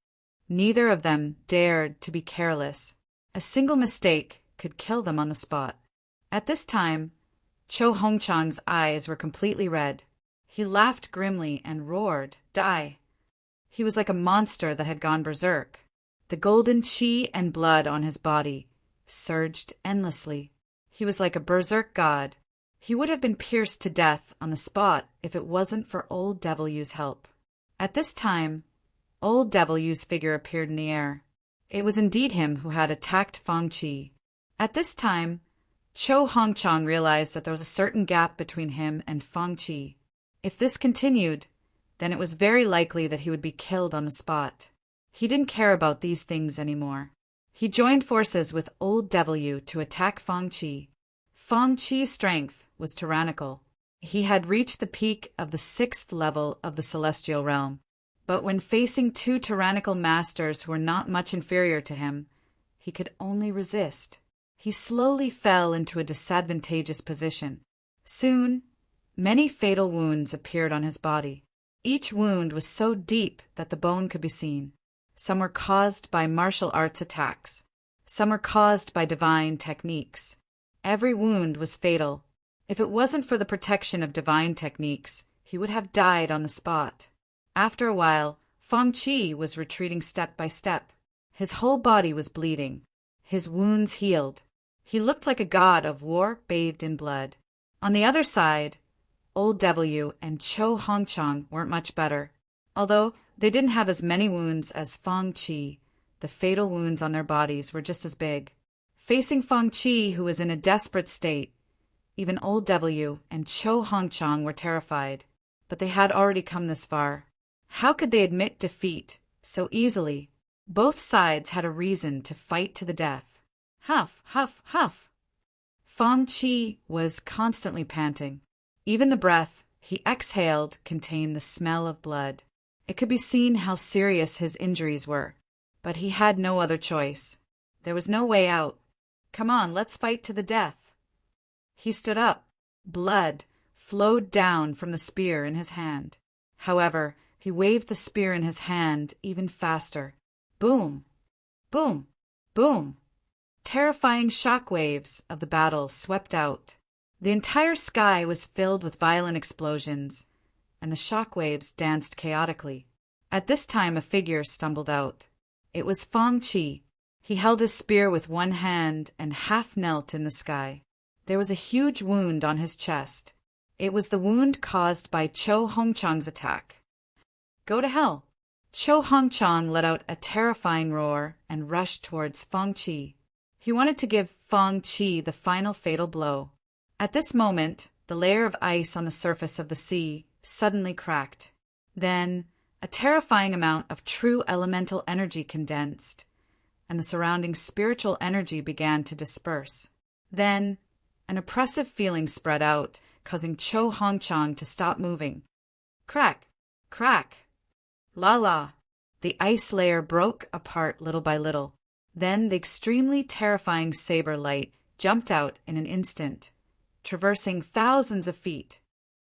Neither of them dared to be careless. A single mistake could kill them on the spot. At this time, Cho Hongchang's eyes were completely red. He laughed grimly and roared, "Die!" He was like a monster that had gone berserk. The golden qi and blood on his body surged endlessly. He was like a berserk god. He would have been pierced to death on the spot if it wasn't for Old Devil Yu's help. At this time, Old Devil Yu's figure appeared in the air. It was indeed him who had attacked Fang Qi. At this time, Cho Hongchang realized that there was a certain gap between him and Fang Qi. If this continued, then it was very likely that he would be killed on the spot. He didn't care about these things anymore. He joined forces with Old Devil Yu to attack Fang Qi. Fang Qi's strength was tyrannical. He had reached the peak of the 6th level of the celestial realm. But when facing two tyrannical masters who were not much inferior to him, he could only resist. He slowly fell into a disadvantageous position. Soon, many fatal wounds appeared on his body. Each wound was so deep that the bone could be seen. Some were caused by martial arts attacks. Some were caused by divine techniques. Every wound was fatal. If it wasn't for the protection of divine techniques, he would have died on the spot. After a while, Fang Qi was retreating step by step. His whole body was bleeding. His wounds healed. He looked like a god of war bathed in blood. On the other side, Old Devil Yu and Cho Hongchang weren't much better. Although they didn't have as many wounds as Fang Qi, the fatal wounds on their bodies were just as big. Facing Fang Qi, who was in a desperate state, even Old Devil Yu and Cho Hongchang were terrified, but they had already come this far. How could they admit defeat so easily? Both sides had a reason to fight to the death. Huff, huff, huff. Fang Qi was constantly panting. Even the breath he exhaled contained the smell of blood. It could be seen how serious his injuries were, but he had no other choice. There was no way out. Come on, let's fight to the death. He stood up. Blood flowed down from the spear in his hand. However, he waved the spear in his hand even faster. Boom! Boom! Boom! Terrifying shock waves of the battle swept out. The entire sky was filled with violent explosions, and the shock waves danced chaotically. At this time a figure stumbled out. It was Fang Qi. He held his spear with one hand and half knelt in the sky. There was a huge wound on his chest. It was the wound caused by Cho Hongchang's attack. Go to hell! Cho Hongchang let out a terrifying roar and rushed towards Fang Qi. He wanted to give Fang Qi the final fatal blow. At this moment, the layer of ice on the surface of the sea suddenly cracked. Then, a terrifying amount of true elemental energy condensed, and the surrounding spiritual energy began to disperse. Then, an oppressive feeling spread out, causing Cho Hongchang to stop moving. Crack! Crack! La la! The ice layer broke apart little by little. Then the extremely terrifying saber light jumped out in an instant, traversing thousands of feet.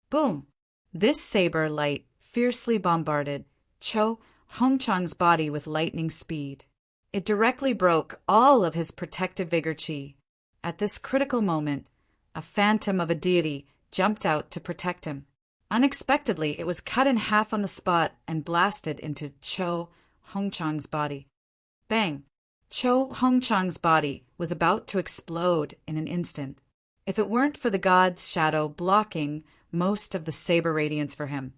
Boom! This saber light fiercely bombarded Cho Hongchang's body with lightning speed. It directly broke all of his protective vigor chi. At this critical moment, a phantom of a deity jumped out to protect him. Unexpectedly, it was cut in half on the spot and blasted into Cho Hongchang's body. Bang! Cho Hongchang's body was about to explode in an instant. If it weren't for the god's shadow blocking most of the saber radiance for him,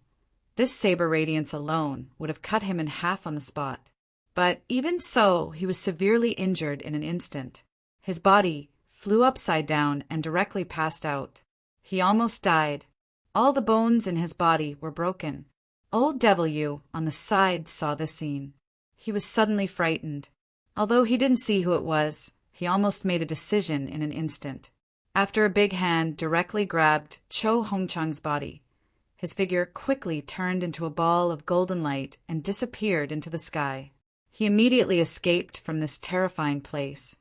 this saber radiance alone would have cut him in half on the spot. But even so, he was severely injured in an instant. His body flew upside down and directly passed out. He almost died. All the bones in his body were broken. Old Devil Yu on the side saw this scene. He was suddenly frightened. Although he didn't see who it was, he almost made a decision in an instant. After a big hand directly grabbed Cho Hongchang's body, his figure quickly turned into a ball of golden light and disappeared into the sky. He immediately escaped from this terrifying place.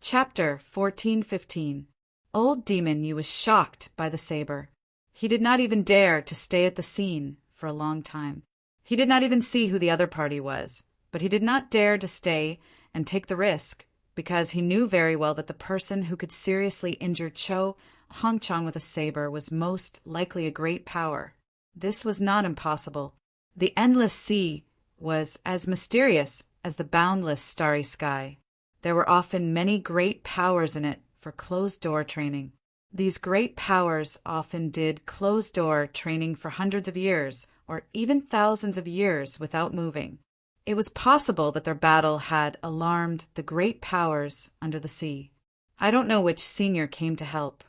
Chapter 14:15. Old Demon Yu was shocked by the saber. He did not even dare to stay at the scene for a long time. He did not even see who the other party was, but he did not dare to stay and take the risk, because he knew very well that the person who could seriously injure Cho Hongchang with a saber was most likely a great power. This was not impossible. The endless sea was as mysterious as the boundless starry sky. There were often many great powers in it for closed-door training. These great powers often did closed-door training for hundreds of years, or even thousands of years without moving. It was possible that their battle had alarmed the great powers under the sea. I don't know which senior came to help.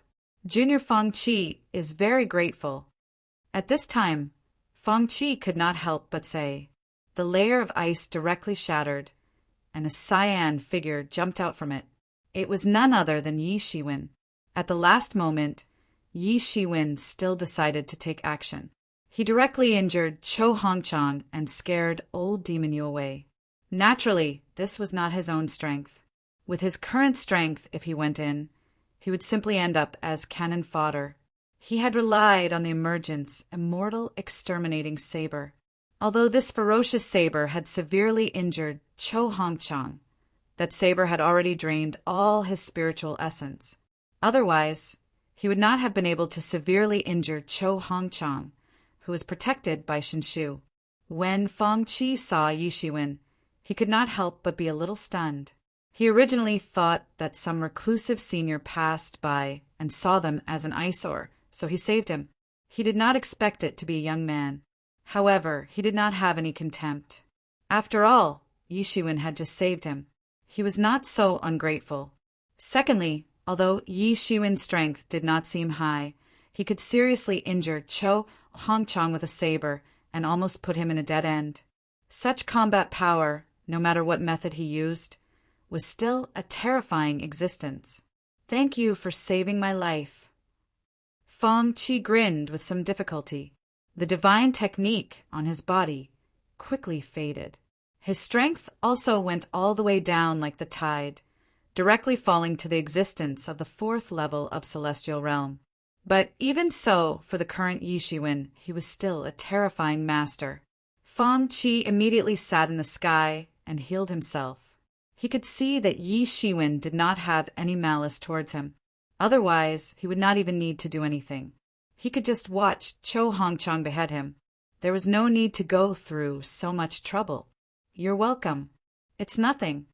Junior Fang Qi is very grateful. At this time, Fang Qi could not help but say. The layer of ice directly shattered, and a cyan figure jumped out from it. It was none other than Yi Shiwen. At the last moment, Yi Shiwen still decided to take action. He directly injured Cho Hongchang and scared Old Demon Yu away. Naturally, this was not his own strength. With his current strength, if he went in, he would simply end up as cannon fodder. He had relied on the emergence, immortal, exterminating saber. Although this ferocious saber had severely injured Cho Hongchang, that saber had already drained all his spiritual essence. Otherwise, he would not have been able to severely injure Cho Hongchang, who was protected by Shinshu. When Fang Qi saw Yi Shiwen, he could not help but be a little stunned. He originally thought that some reclusive senior passed by and saw them as an eyesore, so he saved him. He did not expect it to be a young man. However, he did not have any contempt. After all, Yi Shiwen had just saved him. He was not so ungrateful. Secondly, although Yi Shiwen's strength did not seem high, he could seriously injure Cho Hongchang with a saber and almost put him in a dead end. Such combat power, no matter what method he used, was still a terrifying existence. Thank you for saving my life. Fang Qi grinned with some difficulty. The divine technique on his body quickly faded. His strength also went all the way down like the tide, directly falling to the existence of the fourth level of celestial realm. But even so, for the current Yi Shiwen, he was still a terrifying master. Fang Qi immediately sat in the sky and healed himself. He could see that Yi Shiwen did not have any malice towards him. Otherwise, he would not even need to do anything. He could just watch Cho Hongchang behead him. There was no need to go through so much trouble. You're welcome. It's nothing,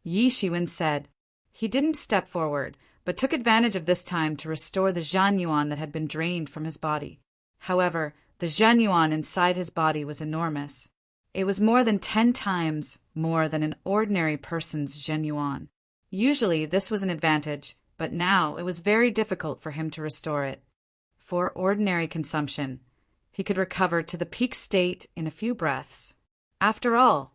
Yi Shiwen said. He didn't step forward, but took advantage of this time to restore the Zhanyuan that had been drained from his body. However, the Zhanyuan inside his body was enormous. It was more than 10 times more than an ordinary person's Zhenyuan. Usually this was an advantage, but now it was very difficult for him to restore it. For ordinary consumption, he could recover to the peak state in a few breaths. After all,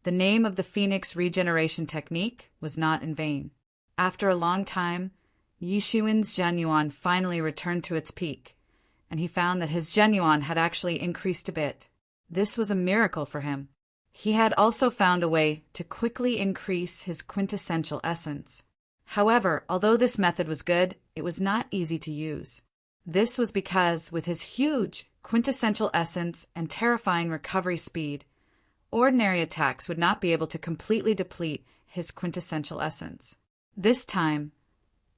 the name of the Phoenix regeneration technique was not in vain. After a long time, Yi Shiwen's Zhenyuan finally returned to its peak, and he found that his Zhenyuan had actually increased a bit. This was a miracle for him. He had also found a way to quickly increase his quintessential essence. However, although this method was good, it was not easy to use. This was because, with his huge quintessential essence and terrifying recovery speed, ordinary attacks would not be able to completely deplete his quintessential essence. This time,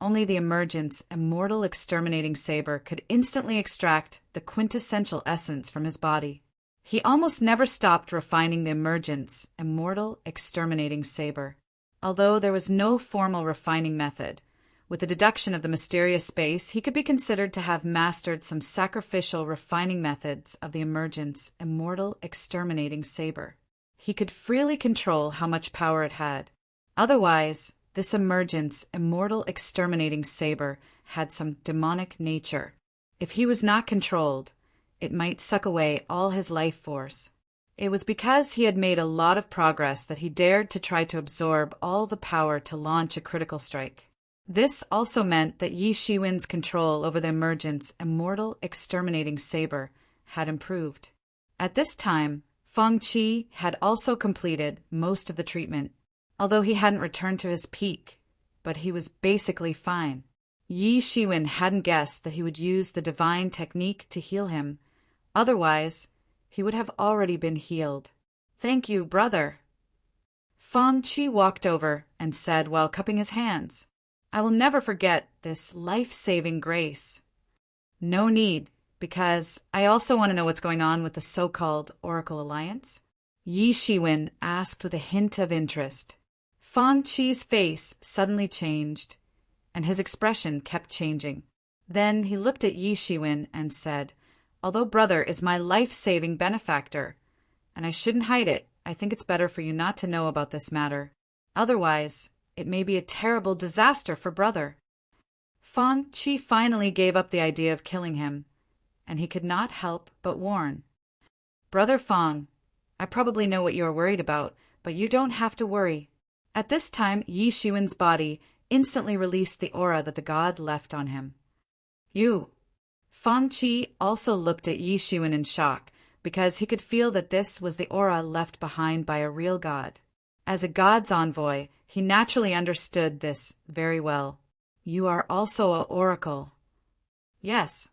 only the Emergence Immortal Exterminating Saber could instantly extract the quintessential essence from his body. He almost never stopped refining the Emergence Immortal Exterminating Saber. Although there was no formal refining method, with the deduction of the mysterious space, he could be considered to have mastered some sacrificial refining methods of the Emergence Immortal Exterminating Saber. He could freely control how much power it had. Otherwise, this Emergence Immortal Exterminating Saber had some demonic nature. If he was not controlled, it might suck away all his life force. It was because he had made a lot of progress that he dared to try to absorb all the power to launch a critical strike. This also meant that Yi Shiwen's control over the Emergence Immortal Exterminating Saber had improved. At this time, Feng Qi had also completed most of the treatment, although he hadn't returned to his peak, but he was basically fine. Yi Shiwen hadn't guessed that he would use the divine technique to heal him. Otherwise, he would have already been healed. Thank you, brother. Feng Qi walked over and said while cupping his hands, I will never forget this life-saving grace. No need, because I also want to know what's going on with the so-called Oracle Alliance. Yi Shiwen asked with a hint of interest. Feng Qi's face suddenly changed, and his expression kept changing. Then he looked at Yi Shiwen and said, Although brother is my life-saving benefactor, and I shouldn't hide it, I think it's better for you not to know about this matter. Otherwise, it may be a terrible disaster for brother. Feng Qi finally gave up the idea of killing him, and he could not help but warn. Brother Feng, I probably know what you are worried about, but you don't have to worry. At this time, Yi Shiwen's body instantly released the aura that the god left on him. You. Feng Qi also looked at Yi Shiwen in shock, because he could feel that this was the aura left behind by a real god. As a god's envoy, he naturally understood this very well. You are also an oracle. Yes.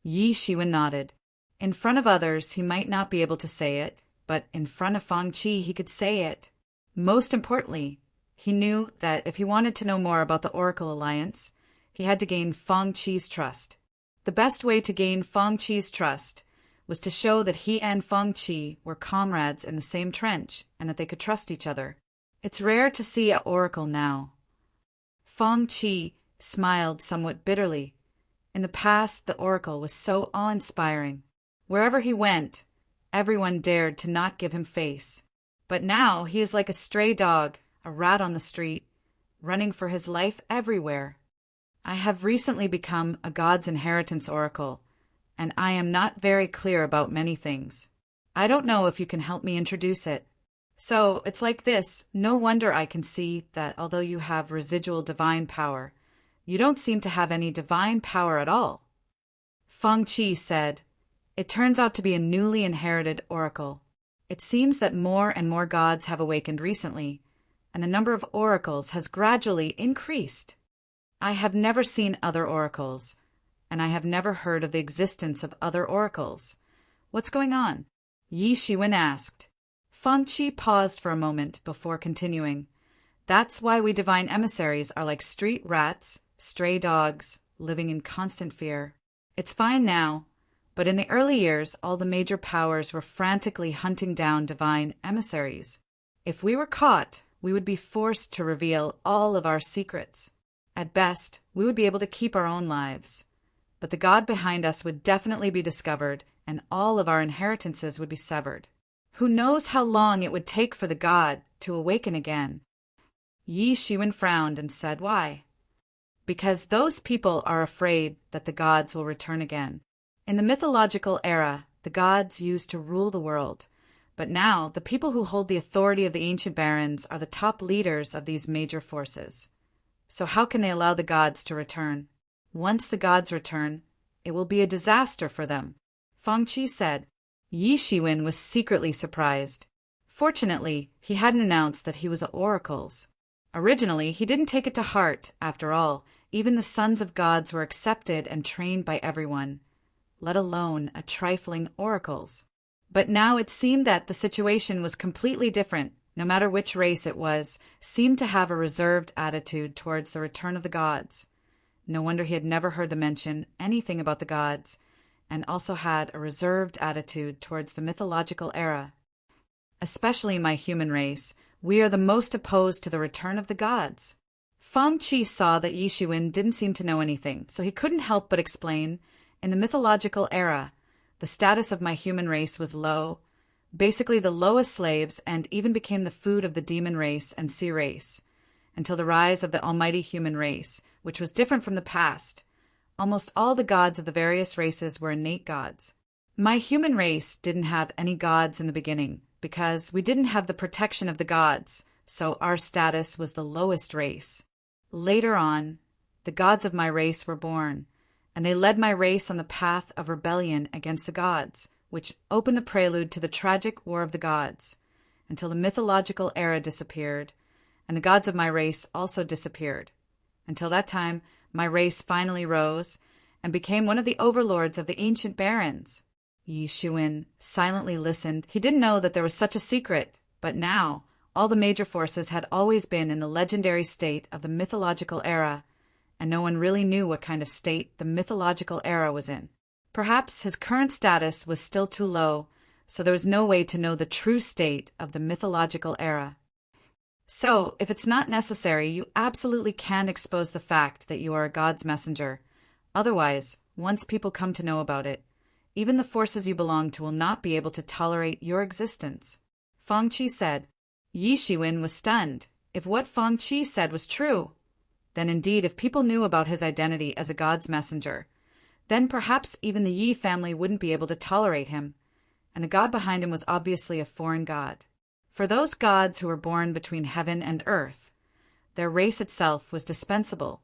Yi Shiwen nodded. In front of others, he might not be able to say it, but in front of Feng Qi, he could say it. Most importantly, he knew that if he wanted to know more about the Oracle Alliance, he had to gain Feng Qi's trust. The best way to gain Feng Qi's trust was to show that he and Feng Qi were comrades in the same trench and that they could trust each other. It's rare to see an oracle now. Feng Qi smiled somewhat bitterly. In the past, the oracle was so awe-inspiring. Wherever he went, everyone dared to not give him face. But now he is like a stray dog, a rat on the street, running for his life everywhere. I have recently become a god's inheritance oracle, and I am not very clear about many things. I don't know if you can help me introduce it. So, it's like this. No wonder I can see that although you have residual divine power, you don't seem to have any divine power at all. Feng Qi said, It turns out to be a newly inherited oracle. It seems that more and more gods have awakened recently, and the number of oracles has gradually increased. I have never seen other oracles, and I have never heard of the existence of other oracles. What's going on? Yi Shiwen asked. Feng Qi paused for a moment before continuing. That's why we divine emissaries are like street rats, stray dogs, living in constant fear. It's fine now, but in the early years, all the major powers were frantically hunting down divine emissaries. If we were caught, we would be forced to reveal all of our secrets. At best, we would be able to keep our own lives. But the god behind us would definitely be discovered, and all of our inheritances would be severed. Who knows how long it would take for the god to awaken again? Yi Shiwen frowned and said, "Why?" "Because those people are afraid that the gods will return again. In the mythological era, the gods used to rule the world. But now, the people who hold the authority of the ancient barons are the top leaders of these major forces. So how can they allow the gods to return? Once the gods return, it will be a disaster for them." Feng Qi said. Yi Shiwen was secretly surprised. Fortunately, he hadn't announced that he was oracles. Originally, he didn't take it to heart. After all, even the sons of gods were accepted and trained by everyone, let alone a trifling oracles. But now it seemed that the situation was completely different. No matter which race it was, seemed to have a reserved attitude towards the return of the gods. No wonder he had never heard them mention anything about the gods, and also had a reserved attitude towards the mythological era. "Especially my human race, we are the most opposed to the return of the gods." Feng Qi saw that Yi Shiwen didn't seem to know anything, so he couldn't help but explain, "In the mythological era, the status of my human race was low, basically the lowest slaves, and even became the food of the demon race and sea race, until the rise of the almighty human race, which was different from the past. Almost all the gods of the various races were innate gods. My human race didn't have any gods in the beginning, because we didn't have the protection of the gods, so our status was the lowest race. Later on, the gods of my race were born, and they led my race on the path of rebellion against the gods, which opened the prelude to the tragic War of the Gods, until the mythological era disappeared, and the gods of my race also disappeared. Until that time, my race finally rose and became one of the overlords of the ancient barons." Yi Shiwen silently listened. He didn't know that there was such a secret, but now all the major forces had always been in the legendary state of the mythological era, and no one really knew what kind of state the mythological era was in. Perhaps his current status was still too low, so there was no way to know the true state of the mythological era. "So, if it's not necessary, you absolutely can expose the fact that you are a god's messenger. Otherwise, once people come to know about it, even the forces you belong to will not be able to tolerate your existence." Feng Qi said. Yi Shiwen was stunned. If what Feng Qi said was true, then indeed if people knew about his identity as a god's messenger, then perhaps even the Yi family wouldn't be able to tolerate him, and the god behind him was obviously a foreign god. For those gods who were born between heaven and earth, their race itself was dispensable,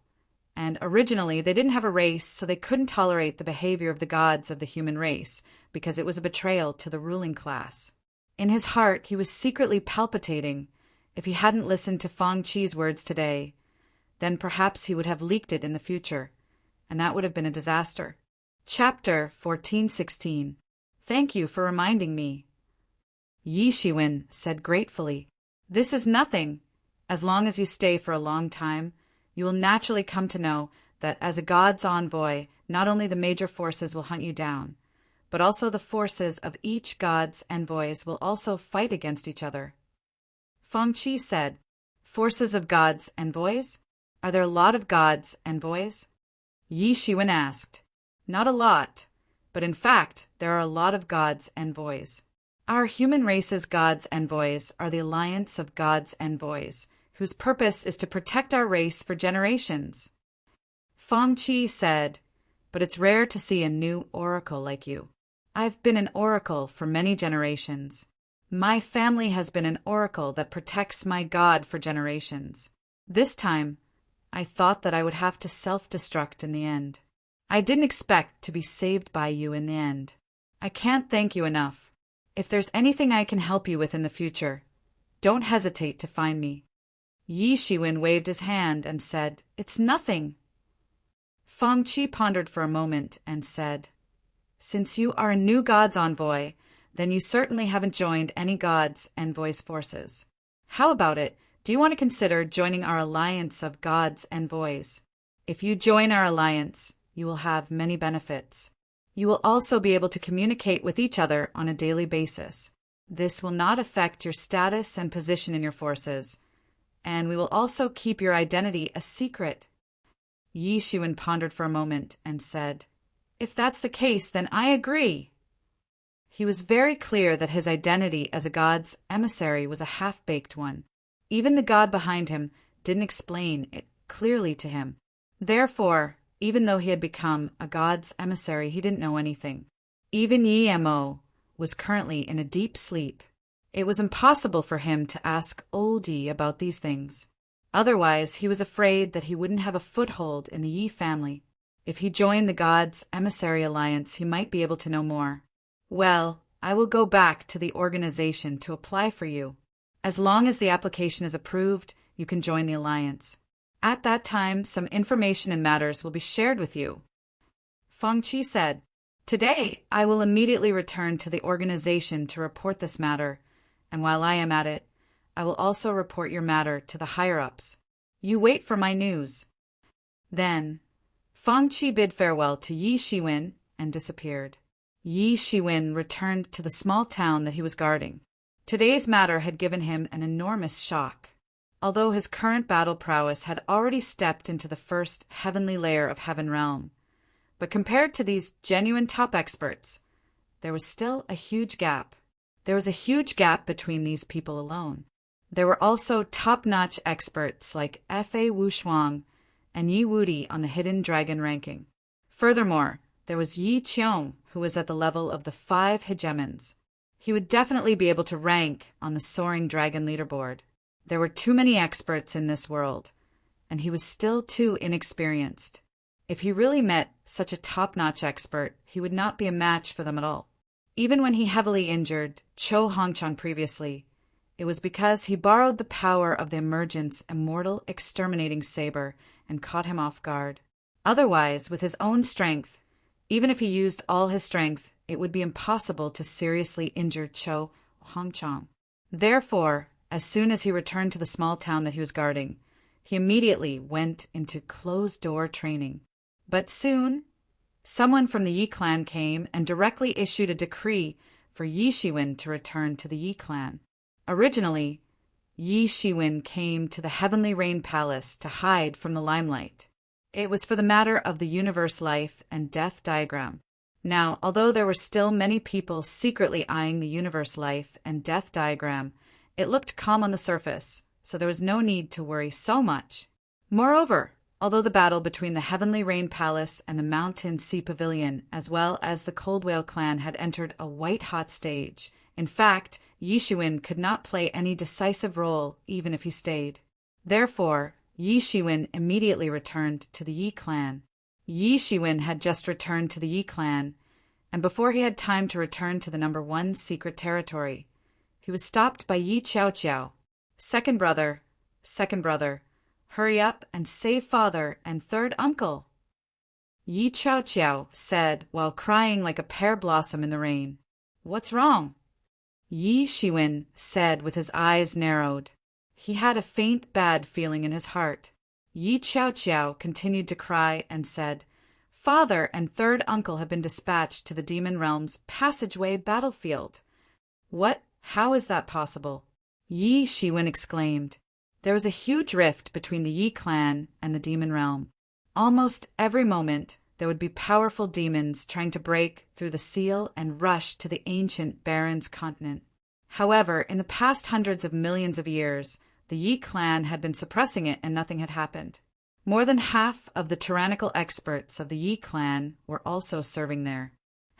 and originally they didn't have a race, so they couldn't tolerate the behavior of the gods of the human race, because it was a betrayal to the ruling class. In his heart, he was secretly palpitating. If he hadn't listened to Feng Qi's words today, then perhaps he would have leaked it in the future, and that would have been a disaster. Chapter 1416. Thank you for reminding me. Yi Shiwen said gratefully, "This is nothing. As long as you stay for a long time, you will naturally come to know that as a god's envoy, not only the major forces will hunt you down, but also the forces of each god's envoys will also fight against each other." Feng Qi said, "Forces of gods' envoys? Are there a lot of gods' envoys?" Yi Shiwen asked. "Not a lot, but in fact, there are a lot of gods' envoys. Our human race's gods' envoys are the alliance of gods' envoys, whose purpose is to protect our race for generations." Feng Qi said, "But it's rare to see a new oracle like you. I've been an oracle for many generations. My family has been an oracle that protects my god for generations. This time, I thought that I would have to self-destruct in the end. I didn't expect to be saved by you in the end. I can't thank you enough. If there's anything I can help you with in the future, don't hesitate to find me." Yi Shiwen waved his hand and said, "It's nothing." Feng Qi pondered for a moment and said, "Since you are a new god's envoy, then you certainly haven't joined any god's envoy's forces. How about it? Do you want to consider joining our alliance of gods' envoys? If you join our alliance, you will have many benefits. You will also be able to communicate with each other on a daily basis. This will not affect your status and position in your forces, and we will also keep your identity a secret. Yi Shiwen pondered for a moment and said, "If that's the case, then I agree." He was very clear that his identity as a god's emissary was a half-baked one. Even the god behind him didn't explain it clearly to him. Therefore, even though he had become a god's emissary, he didn't know anything. Even Yi Mo was currently in a deep sleep. It was impossible for him to ask old Yi about these things. Otherwise, he was afraid that he wouldn't have a foothold in the Yi family. If he joined the God's Emissary Alliance, he might be able to know more. "Well, I will go back to the organization to apply for you. As long as the application is approved, you can join the alliance. At that time, some information and matters will be shared with you." Feng Qi said, "Today, I will immediately return to the organization to report this matter, and while I am at it, I will also report your matter to the higher-ups. You wait for my news." Then, Feng Qi bid farewell to Yi Shiwen and disappeared. Yi Shiwen returned to the small town that he was guarding. Today's matter had given him an enormous shock. Although his current battle prowess had already stepped into the first heavenly layer of Heaven Realm, but compared to these genuine top experts, there was still a huge gap. There was a huge gap between these people alone. There were also top-notch experts like F.A. Wushuang and Yi Wudi on the Hidden Dragon ranking. Furthermore, there was Yi Qiong, who was at the level of the 5 hegemons. He would definitely be able to rank on the Soaring Dragon leaderboard. There were too many experts in this world, and he was still too inexperienced. If he really met such a top-notch expert, he would not be a match for them at all. Even when he heavily injured Cho Hongchang previously, it was because he borrowed the power of the Emergent's immortal exterminating saber and caught him off guard. Otherwise, with his own strength, even if he used all his strength, it would be impossible to seriously injure Cho Hongchang. Therefore, as soon as he returned to the small town that he was guarding, he immediately went into closed-door training. But soon, someone from the Yi clan came and directly issued a decree for Yi Shiwen to return to the Yi clan. Originally, Yi Shiwen came to the Heavenly Rain Palace to hide from the limelight. It was for the matter of the universe life and death diagram. Now, although there were still many people secretly eyeing the universe life and death diagram, it looked calm on the surface, so there was no need to worry so much. Moreover, although the battle between the Heavenly Rain Palace and the Mountain Sea Pavilion, as well as the Cold Whale clan, had entered a white-hot stage, in fact, Yi Shiwen could not play any decisive role even if he stayed. Therefore, Yi Shiwen immediately returned to the Yi clan. Yi Shiwen had just returned to the Yi clan, and before he had time to return to the number 1 secret territory, he was stopped by Yi Qiao. Second brother, hurry up and save father and third uncle." Yi Qiao said while crying like a pear blossom in the rain. "What's wrong?" Yi Shiwen said with his eyes narrowed. He had a faint bad feeling in his heart. Yi Qiao continued to cry and said, "Father and third uncle have been dispatched to the Demon Realm's passageway battlefield." "What? How is that possible?" Yi Shiwen exclaimed. There was a huge rift between the Yi clan and the Demon Realm. Almost every moment, there would be powerful demons trying to break through the seal and rush to the ancient Baron's continent. However, in the past hundreds of millions of years, the Yi clan had been suppressing it and nothing had happened. More than half of the tyrannical experts of the Yi clan were also serving there.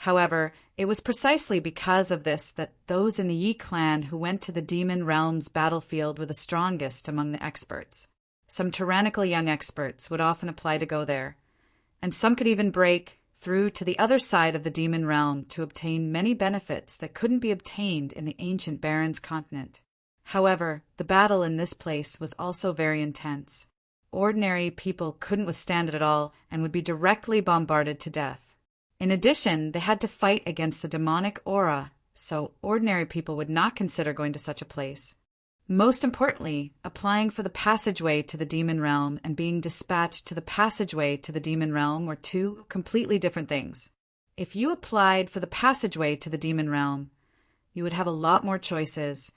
However, it was precisely because of this that those in the Yi clan who went to the Demon Realm's battlefield were the strongest among the experts. Some tyrannical young experts would often apply to go there, and some could even break through to the other side of the Demon Realm to obtain many benefits that couldn't be obtained in the ancient Baron's continent. However, the battle in this place was also very intense. Ordinary people couldn't withstand it at all and would be directly bombarded to death. In addition, they had to fight against the demonic aura, so ordinary people would not consider going to such a place. Most importantly, applying for the passageway to the demon realm and being dispatched to the passageway to the demon realm were two completely different things. If you applied for the passageway to the demon realm, you would have a lot more choices,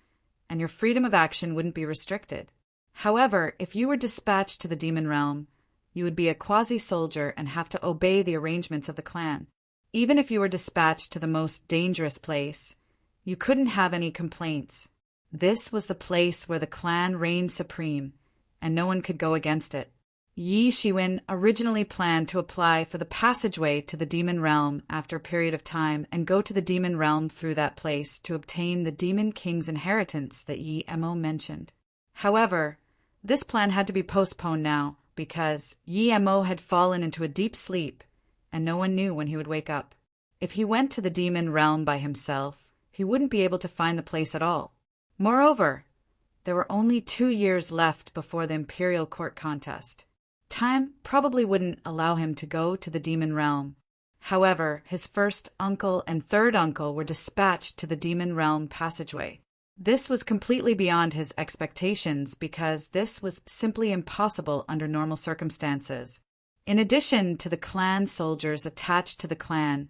and your freedom of action wouldn't be restricted. However, if you were dispatched to the demon realm, you would be a quasi-soldier and have to obey the arrangements of the clan. Even if you were dispatched to the most dangerous place, you couldn't have any complaints. This was the place where the clan reigned supreme, and no one could go against it. Yi Shiwen originally planned to apply for the passageway to the demon realm after a period of time and go to the demon realm through that place to obtain the demon king's inheritance that Yi Mo mentioned. However, this plan had to be postponed now because Yi Mo had fallen into a deep sleep and no one knew when he would wake up. If he went to the demon realm by himself, he wouldn't be able to find the place at all. Moreover, there were only 2 years left before the imperial court contest. Time probably wouldn't allow him to go to the demon realm. However, his first uncle and third uncle were dispatched to the demon realm passageway. This was completely beyond his expectations because this was simply impossible under normal circumstances. In addition to the clan soldiers attached to the clan,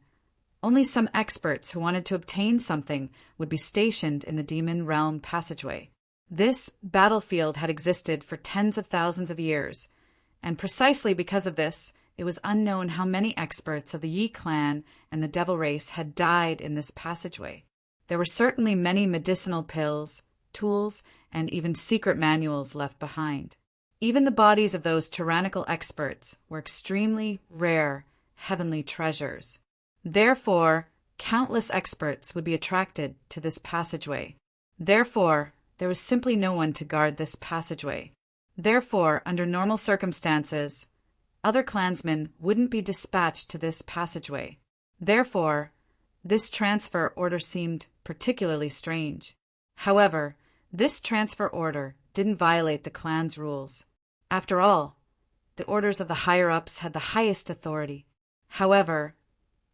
only some experts who wanted to obtain something would be stationed in the demon realm passageway. This battlefield had existed for tens of thousands of years, and precisely because of this, it was unknown how many experts of the Yi clan and the devil race had died in this passageway. There were certainly many medicinal pills, tools, and even secret manuals left behind. Even the bodies of those tyrannical experts were extremely rare, heavenly treasures. Therefore, countless experts would be attracted to this passageway. Therefore, there was simply no one to guard this passageway. Therefore, under normal circumstances, other clansmen wouldn't be dispatched to this passageway. Therefore, this transfer order seemed particularly strange. However, this transfer order didn't violate the clan's rules. After all, the orders of the higher-ups had the highest authority. However,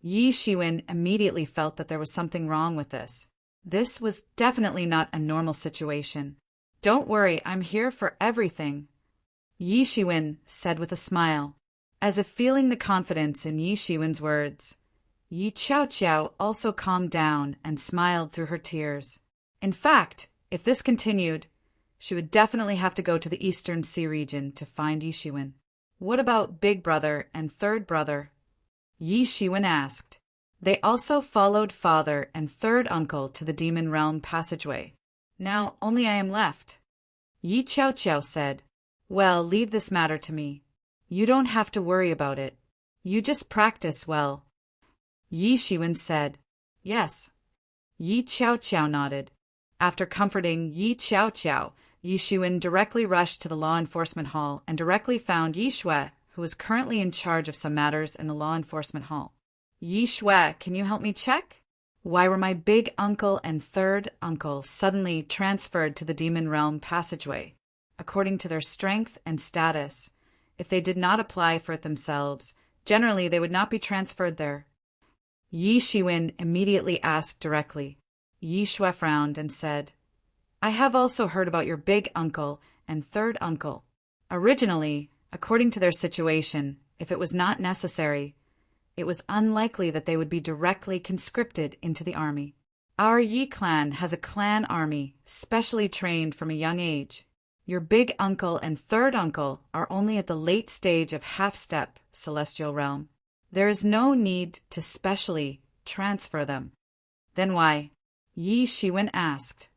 Yi Shiwen immediately felt that there was something wrong with this. This was definitely not a normal situation. "Don't worry, I'm here for everything," Yi Shiwen said with a smile. As if feeling the confidence in Yi Shiwen's words, Yi Qiao also calmed down and smiled through her tears. In fact, if this continued, she would definitely have to go to the Eastern Sea region to find Yi Shiwen. "What about Big Brother and Third Brother?" Yi Shiwen asked. They also followed father and third uncle to the demon realm passageway. "Now only I am left," Yi Qiao said. "Well, leave this matter to me. You don't have to worry about it. You just practice well," Yi Shiwen said. "Yes." Yi Qiao nodded. After comforting Yi Qiao, Yi Shiwen directly rushed to the law enforcement hall and directly found Yi Shui, who was currently in charge of some matters in the law enforcement hall. "Yi Shui, can you help me check? Why were my big uncle and third uncle suddenly transferred to the demon realm passageway? According to their strength and status, if they did not apply for it themselves, generally they would not be transferred there." Yi Shiwen immediately asked directly. Yi Shui frowned and said, "I have also heard about your big uncle and third uncle. Originally, according to their situation, if it was not necessary, it was unlikely that they would be directly conscripted into the army. Our Yi clan has a clan army, specially trained from a young age. Your big uncle and third uncle are only at the late stage of half-step celestial realm. There is no need to specially transfer them." "Then why?" Yi Shiwen asked.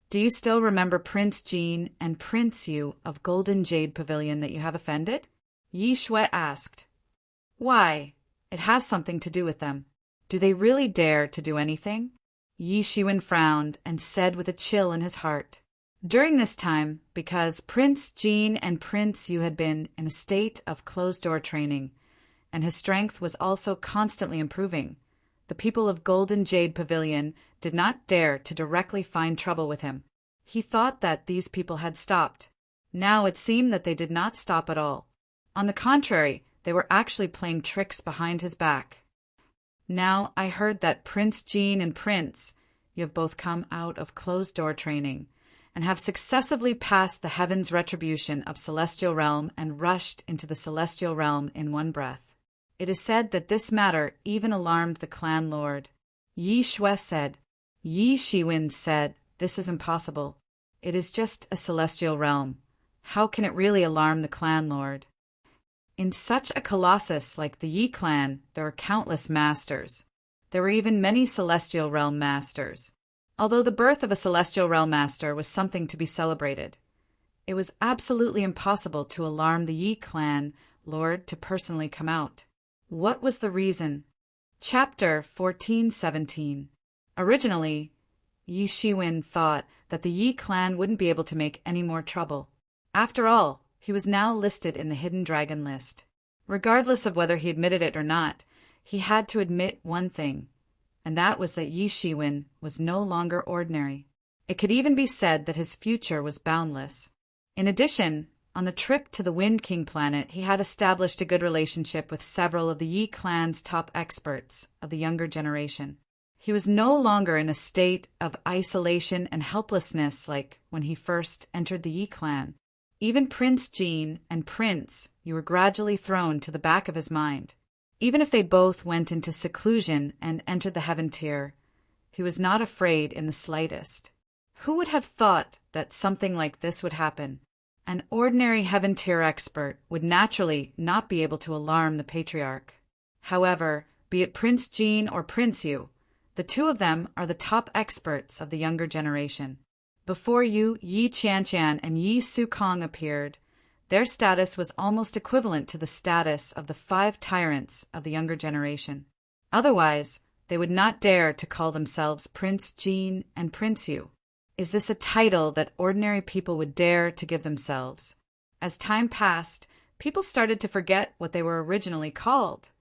"Do you still remember Prince Jean and Prince Yu of Golden Jade Pavilion that you have offended?" Yi Shui asked. "Why? It has something to do with them. Do they really dare to do anything?" Yi Shiwen frowned and said with a chill in his heart. During this time, because Prince Jean and Prince Yu had been in a state of closed-door training, and his strength was also constantly improving, the people of Golden Jade Pavilion did not dare to directly find trouble with him. He thought that these people had stopped. Now it seemed that they did not stop at all. On the contrary, they were actually playing tricks behind his back. "Now I heard that Prince Jean and Prince, you have both come out of closed-door training, and have successively passed the heavens' retribution of celestial realm and rushed into the celestial realm in one breath. It is said that this matter even alarmed the clan lord. Yi Shue said. Yi Shiwen said, "This is impossible. It is just a celestial realm. How can it really alarm the clan lord?" In such a colossus like the Yi clan, there are countless masters. There were even many celestial realm masters. Although the birth of a celestial realm master was something to be celebrated, it was absolutely impossible to alarm the Yi clan lord to personally come out. What was the reason? Chapter 14:17. Originally, Yi Shiwen thought that the Yi clan wouldn't be able to make any more trouble. After all, he was now listed in the Hidden Dragon list. Regardless of whether he admitted it or not, he had to admit one thing, and that was that Yi Shiwen was no longer ordinary. It could even be said that his future was boundless. In addition, on the trip to the Wind King planet, he had established a good relationship with several of the Yi clan's top experts of the younger generation. He was no longer in a state of isolation and helplessness like when he first entered the Yi clan. Even Prince Jean and Prince Yu were gradually thrown to the back of his mind. Even if they both went into seclusion and entered the Heaven Tier, he was not afraid in the slightest. Who would have thought that something like this would happen? An ordinary Heaven Tier expert would naturally not be able to alarm the Patriarch. However, be it Prince Jean or Prince Yu, the two of them are the top experts of the younger generation. Before Yu, Yi Qianqian and Yi Sukong appeared, their status was almost equivalent to the status of the 5 tyrants of the younger generation. Otherwise, they would not dare to call themselves Prince Jean and Prince Yu. Is this a title that ordinary people would dare to give themselves? As time passed, people started to forget what they were originally called.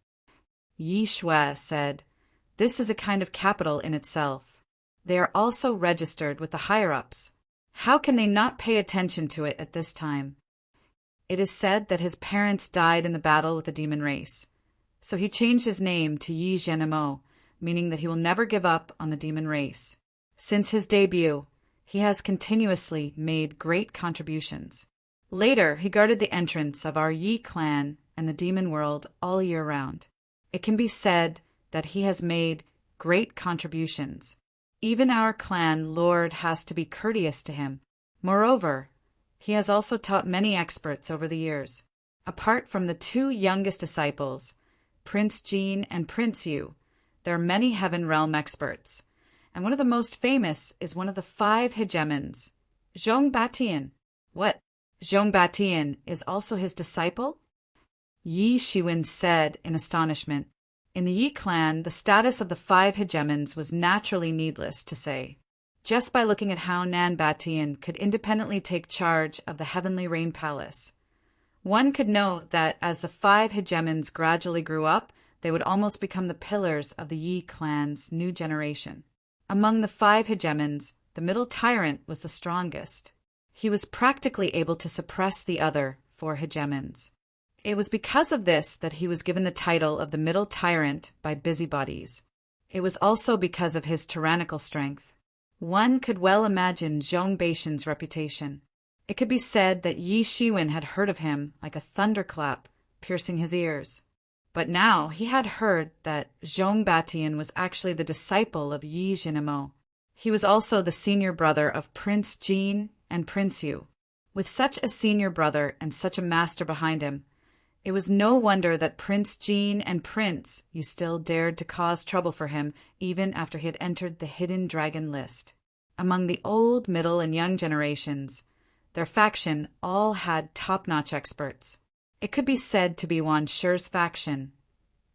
Yi Shue said, "This is a kind of capital in itself. They are also registered with the higher-ups. How can they not pay attention to it at this time?" It is said that his parents died in the battle with the demon race, so he changed his name to Yi Zhenemo, meaning that he will never give up on the demon race. Since his debut, he has continuously made great contributions. Later, he guarded the entrance of our Yi clan and the demon world all year round. It can be said that he has made great contributions. Even our clan lord has to be courteous to him. Moreover, he has also taught many experts over the years. Apart from the 2 youngest disciples, Prince Jean and Prince Yu, there are many Heaven Realm experts, and one of the most famous is one of the 5 hegemons, Zhong Batian. What? Zhong Batian is also his disciple? Yi Shiwen said in astonishment. In the Yi clan, the status of the 5 hegemons was naturally needless to say. Just by looking at how Nan Batian could independently take charge of the Heavenly Rain Palace, one could know that as the 5 hegemons gradually grew up, they would almost become the pillars of the Yi clan's new generation. Among the 5 hegemons, the middle tyrant was the strongest. He was practically able to suppress the other 4 hegemons. It was because of this that he was given the title of the middle tyrant by busybodies. It was also because of his tyrannical strength. One could well imagine Zhong Baishan's reputation. It could be said that Yi Shiwen had heard of him like a thunderclap, piercing his ears. But now he had heard that Zhong Batian was actually the disciple of Yi Zhenemo. He was also the senior brother of Prince Jean and Prince Yu. With such a senior brother and such a master behind him, it was no wonder that Prince Jean and Prince Yu still dared to cause trouble for him even after he had entered the Hidden Dragon list. Among the old, middle, and young generations, their faction all had top-notch experts. It could be said to be Wan Shi's faction,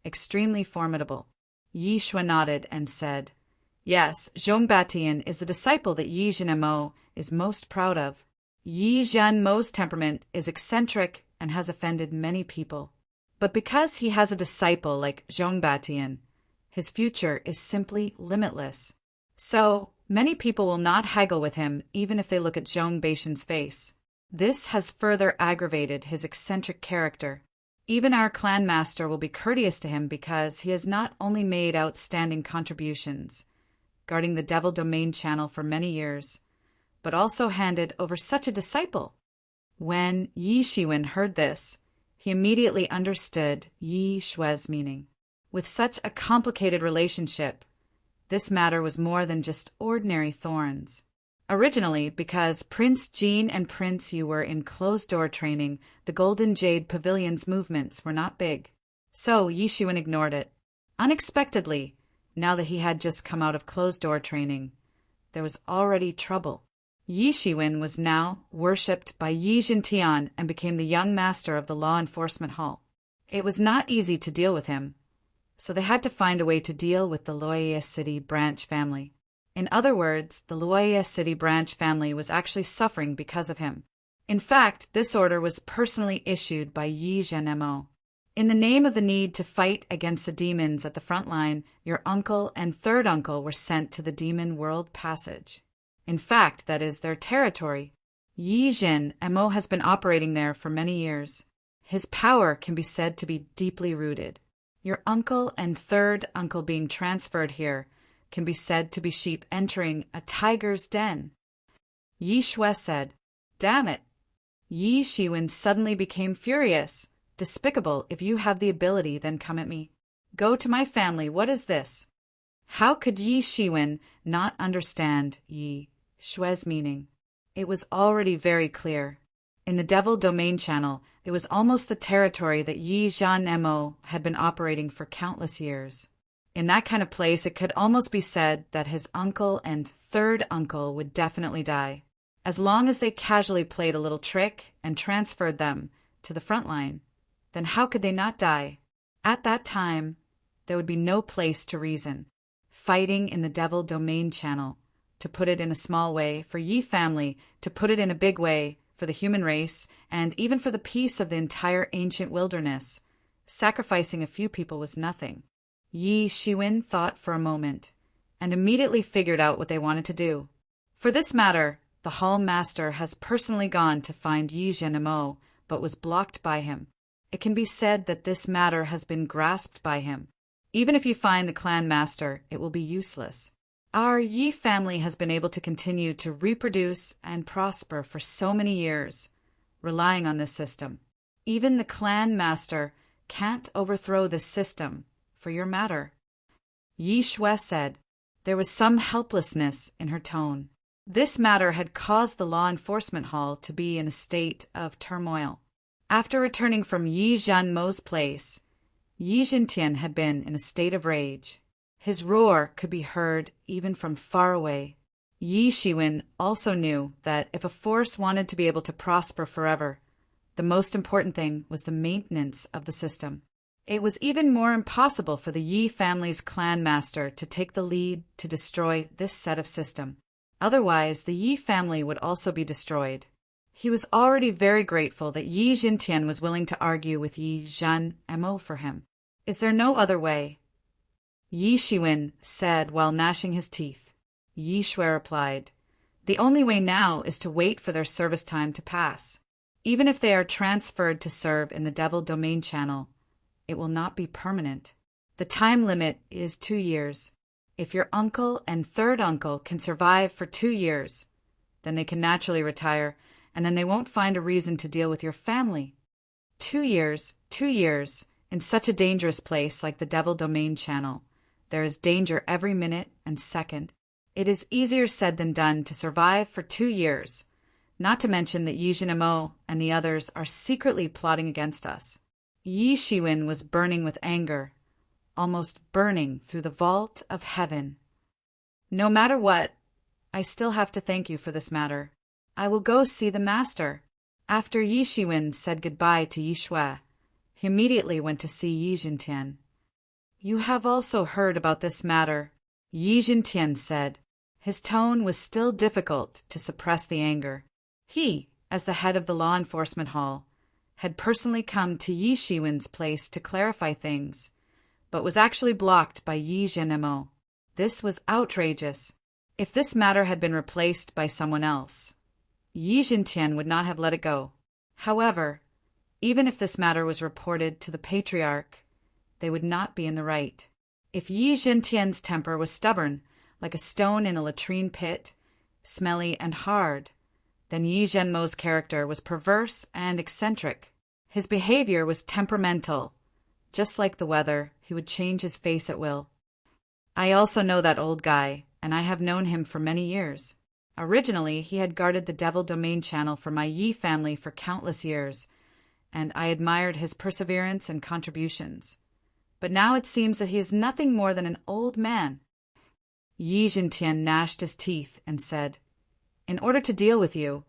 extremely formidable. Yi Shue nodded and said, "Yes, Zhong Batian is the disciple that Yi Zhenemo is most proud of. Yi Zhenmo's temperament is eccentric and has offended many people. But because he has a disciple like Zhong Batian, his future is simply limitless. So, many people will not haggle with him even if they look at Zhong Baishan's face. This has further aggravated his eccentric character. Even our clan master will be courteous to him because he has not only made outstanding contributions, guarding the Devil Domain channel for many years, but also handed over such a disciple. When Yi Shiwen heard this, he immediately understood Yi Shue's meaning. With such a complicated relationship, this matter was more than just ordinary thorns. Originally, because Prince Jean and Prince Yu were in closed-door training, the Golden Jade Pavilion's movements were not big. So Yi Shiwen ignored it. Unexpectedly, now that he had just come out of closed-door training, there was already trouble. Yi Shiwen was now worshipped by Yi Jintian and became the young master of the law enforcement hall. It was not easy to deal with him, so they had to find a way to deal with the Loyea City branch family. In other words, the Loyea City branch family was actually suffering because of him. In fact, this order was personally issued by Yi Zhenmo. In the name of the need to fight against the demons at the front line, your uncle and third uncle were sent to the Demon World Passage. In fact, that is their territory. Yi Zhenmo has been operating there for many years. His power can be said to be deeply rooted. Your uncle and third uncle being transferred here can be said to be sheep entering a tiger's den. Yi Shue said, "Damn it." Yi Shiwen suddenly became furious. "Despicable, if you have the ability, then come at me. Go to my family, what is this?" How could Yi Shiwen not understand Yi Shue's meaning? It was already very clear. In the Devil Domain Channel, it was almost the territory that Yi Zhenmo had been operating for countless years. In that kind of place, it could almost be said that his uncle and third uncle would definitely die. As long as they casually played a little trick and transferred them to the front line, then how could they not die? At that time, there would be no place to reason. Fighting in the Devil Domain Channel, to put it in a small way, for Yi family, to put it in a big way, for the human race, and even for the peace of the entire ancient wilderness, sacrificing a few people was nothing. Yi Shiwen thought for a moment, and immediately figured out what they wanted to do. For this matter, the Hall Master has personally gone to find Yi Zhenmo, but was blocked by him. It can be said that this matter has been grasped by him. Even if you find the clan master, it will be useless. Our Yi family has been able to continue to reproduce and prosper for so many years, relying on this system. Even the clan master can't overthrow this system, for your matter. Yi Shue said. There was some helplessness in her tone. This matter had caused the law enforcement hall to be in a state of turmoil. After returning from Yi Zhenmo's place, Yi Jintian had been in a state of rage. His roar could be heard even from far away. Yi Shiwen also knew that if a force wanted to be able to prosper forever, the most important thing was the maintenance of the system. It was even more impossible for the Yi family's clan master to take the lead to destroy this set of system. Otherwise, the Yi family would also be destroyed. He was already very grateful that Yi Jintian was willing to argue with Yi Zhenmo for him. Is there no other way? Yi Shiwen said while gnashing his teeth. Yi Shue replied, "The only way now is to wait for their service time to pass. Even if they are transferred to serve in the Devil Domain Channel, it will not be permanent. The time limit is 2 years. If your uncle and third uncle can survive for 2 years, then they can naturally retire, and then they won't find a reason to deal with your family. 2 years, 2 years, in such a dangerous place like the Devil Domain Channel. There is danger every minute and second. It is easier said than done to survive for 2 years, not to mention that Yi Zhenmo and the others are secretly plotting against us." Yi Shiwen was burning with anger, almost burning through the vault of heaven. "No matter what, I still have to thank you for this matter. I will go see the master." After Yi Shiwen said goodbye to Yi Shue, he immediately went to see Yi Jintian. "You have also heard about this matter," Yi Jintian said. His tone was still difficult to suppress the anger. He, as the head of the law enforcement hall, had personally come to Yi Shiwen's place to clarify things, but was actually blocked by Yi Zhenmo. This was outrageous. If this matter had been replaced by someone else, Yi Jintian would not have let it go. However, even if this matter was reported to the patriarch, they would not be in the right. If Yi Jintian's temper was stubborn, like a stone in a latrine pit, smelly, and hard, then Yi Zhenmo's character was perverse and eccentric. His behavior was temperamental. Just like the weather, he would change his face at will. I also know that old guy, and I have known him for many years. Originally, he had guarded the Devil Domain channel for my Yi family for countless years, and I admired his perseverance and contributions. But now it seems that he is nothing more than an old man. Yi Zhentian gnashed his teeth and said, "In order to deal with you,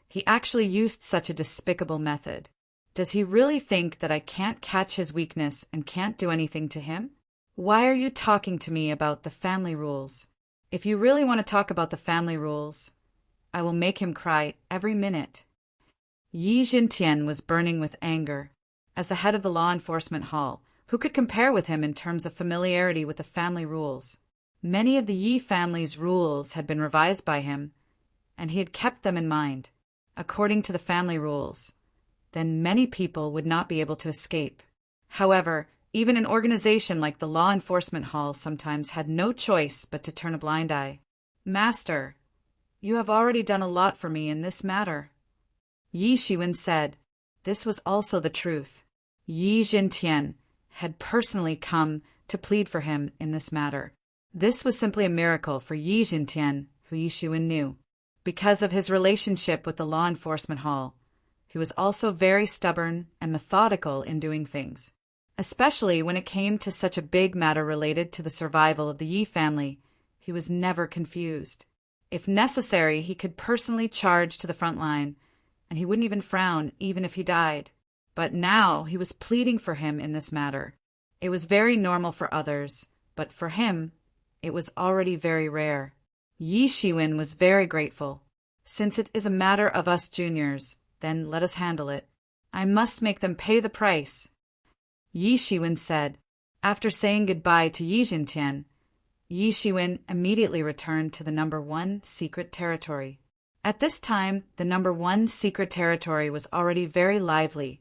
he actually used such a despicable method. Does he really think that I can't catch his weakness and can't do anything to him? Why are you talking to me about the family rules? If you really want to talk about the family rules, I will make him cry every minute." Yi Zhentian was burning with anger. As the head of the law enforcement hall, who could compare with him in terms of familiarity with the family rules? Many of the Yi family's rules had been revised by him, and he had kept them in mind. According to the family rules, then many people would not be able to escape. However, even an organization like the Law Enforcement Hall sometimes had no choice but to turn a blind eye. "Master, you have already done a lot for me in this matter," Yi Shiwen said. This was also the truth. Yi Zhentian had personally come to plead for him in this matter. This was simply a miracle for Yi Zhentian, who Yi Shiwen knew. Because of his relationship with the Law Enforcement Hall, he was also very stubborn and methodical in doing things. Especially when it came to such a big matter related to the survival of the Yi family, he was never confused. If necessary, he could personally charge to the front line, and he wouldn't even frown even if he died. But now he was pleading for him in this matter. It was very normal for others, but for him, it was already very rare. Yi Shiwen was very grateful. "Since it is a matter of us juniors, then let us handle it. I must make them pay the price," Yi Shiwen said. After saying goodbye to Yi Zhentian, Yi Shiwen immediately returned to the No. 1 secret territory. At this time, the No. 1 secret territory was already very lively,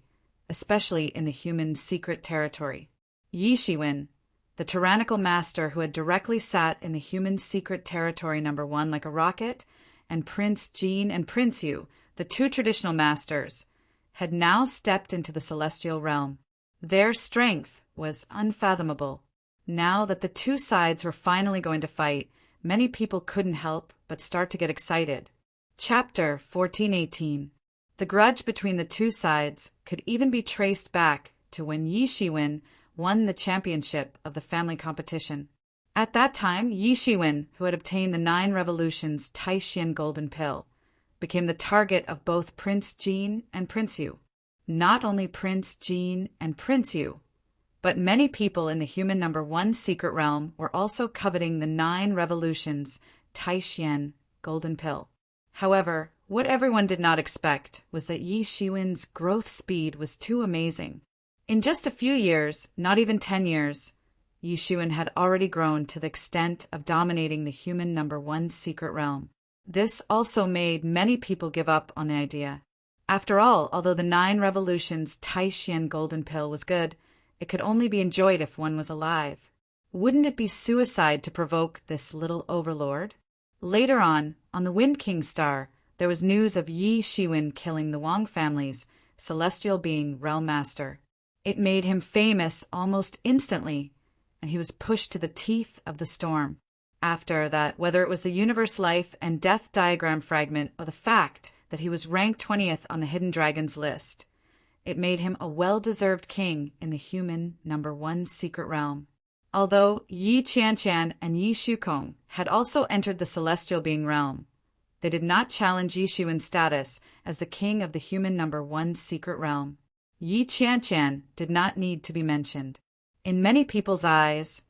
especially in the human secret territory. Yi Shiwen, the tyrannical master who had directly sat in the human secret territory No. 1 like a rocket, and Prince Jean and Prince Yu, the two traditional masters, had now stepped into the celestial realm. Their strength was unfathomable. Now that the two sides were finally going to fight, many people couldn't help but start to get excited. Chapter 1418. The grudge between the two sides could even be traced back to when Yi Shiwen won the championship of the family competition. At that time, Yi Shiwen, who had obtained the 9 revolutions Taishan golden pill, became the target of both Prince Jean and Prince Yu. Not only Prince Jean and Prince Yu, but many people in the human No. 1 secret realm were also coveting the 9 revolutions Taishan golden pill. However, what everyone did not expect was that Yi Shiwen's growth speed was too amazing. In just a few years, not even 10 years, Yi Shiwen had already grown to the extent of dominating the human No. 1 secret realm. This also made many people give up on the idea. After all, although the 9 revolutions Taishan golden pill was good, it could only be enjoyed if one was alive. Wouldn't it be suicide to provoke this little overlord? Later on the Wind King star, there was news of Yi Shiwen killing the Wang family's celestial being realm master. It made him famous almost instantly, and he was pushed to the teeth of the storm. After that, whether it was the universe life and death diagram fragment or the fact that he was ranked 20th on the Hidden Dragons list, it made him a well-deserved king in the human No. 1 secret realm. Although Yi Qianshan and Yi Shukong had also entered the celestial being realm, they did not challenge Yi Shiwen's status as the king of the human No. 1 secret realm. Yi Qianshan did not need to be mentioned. In many people's eyes,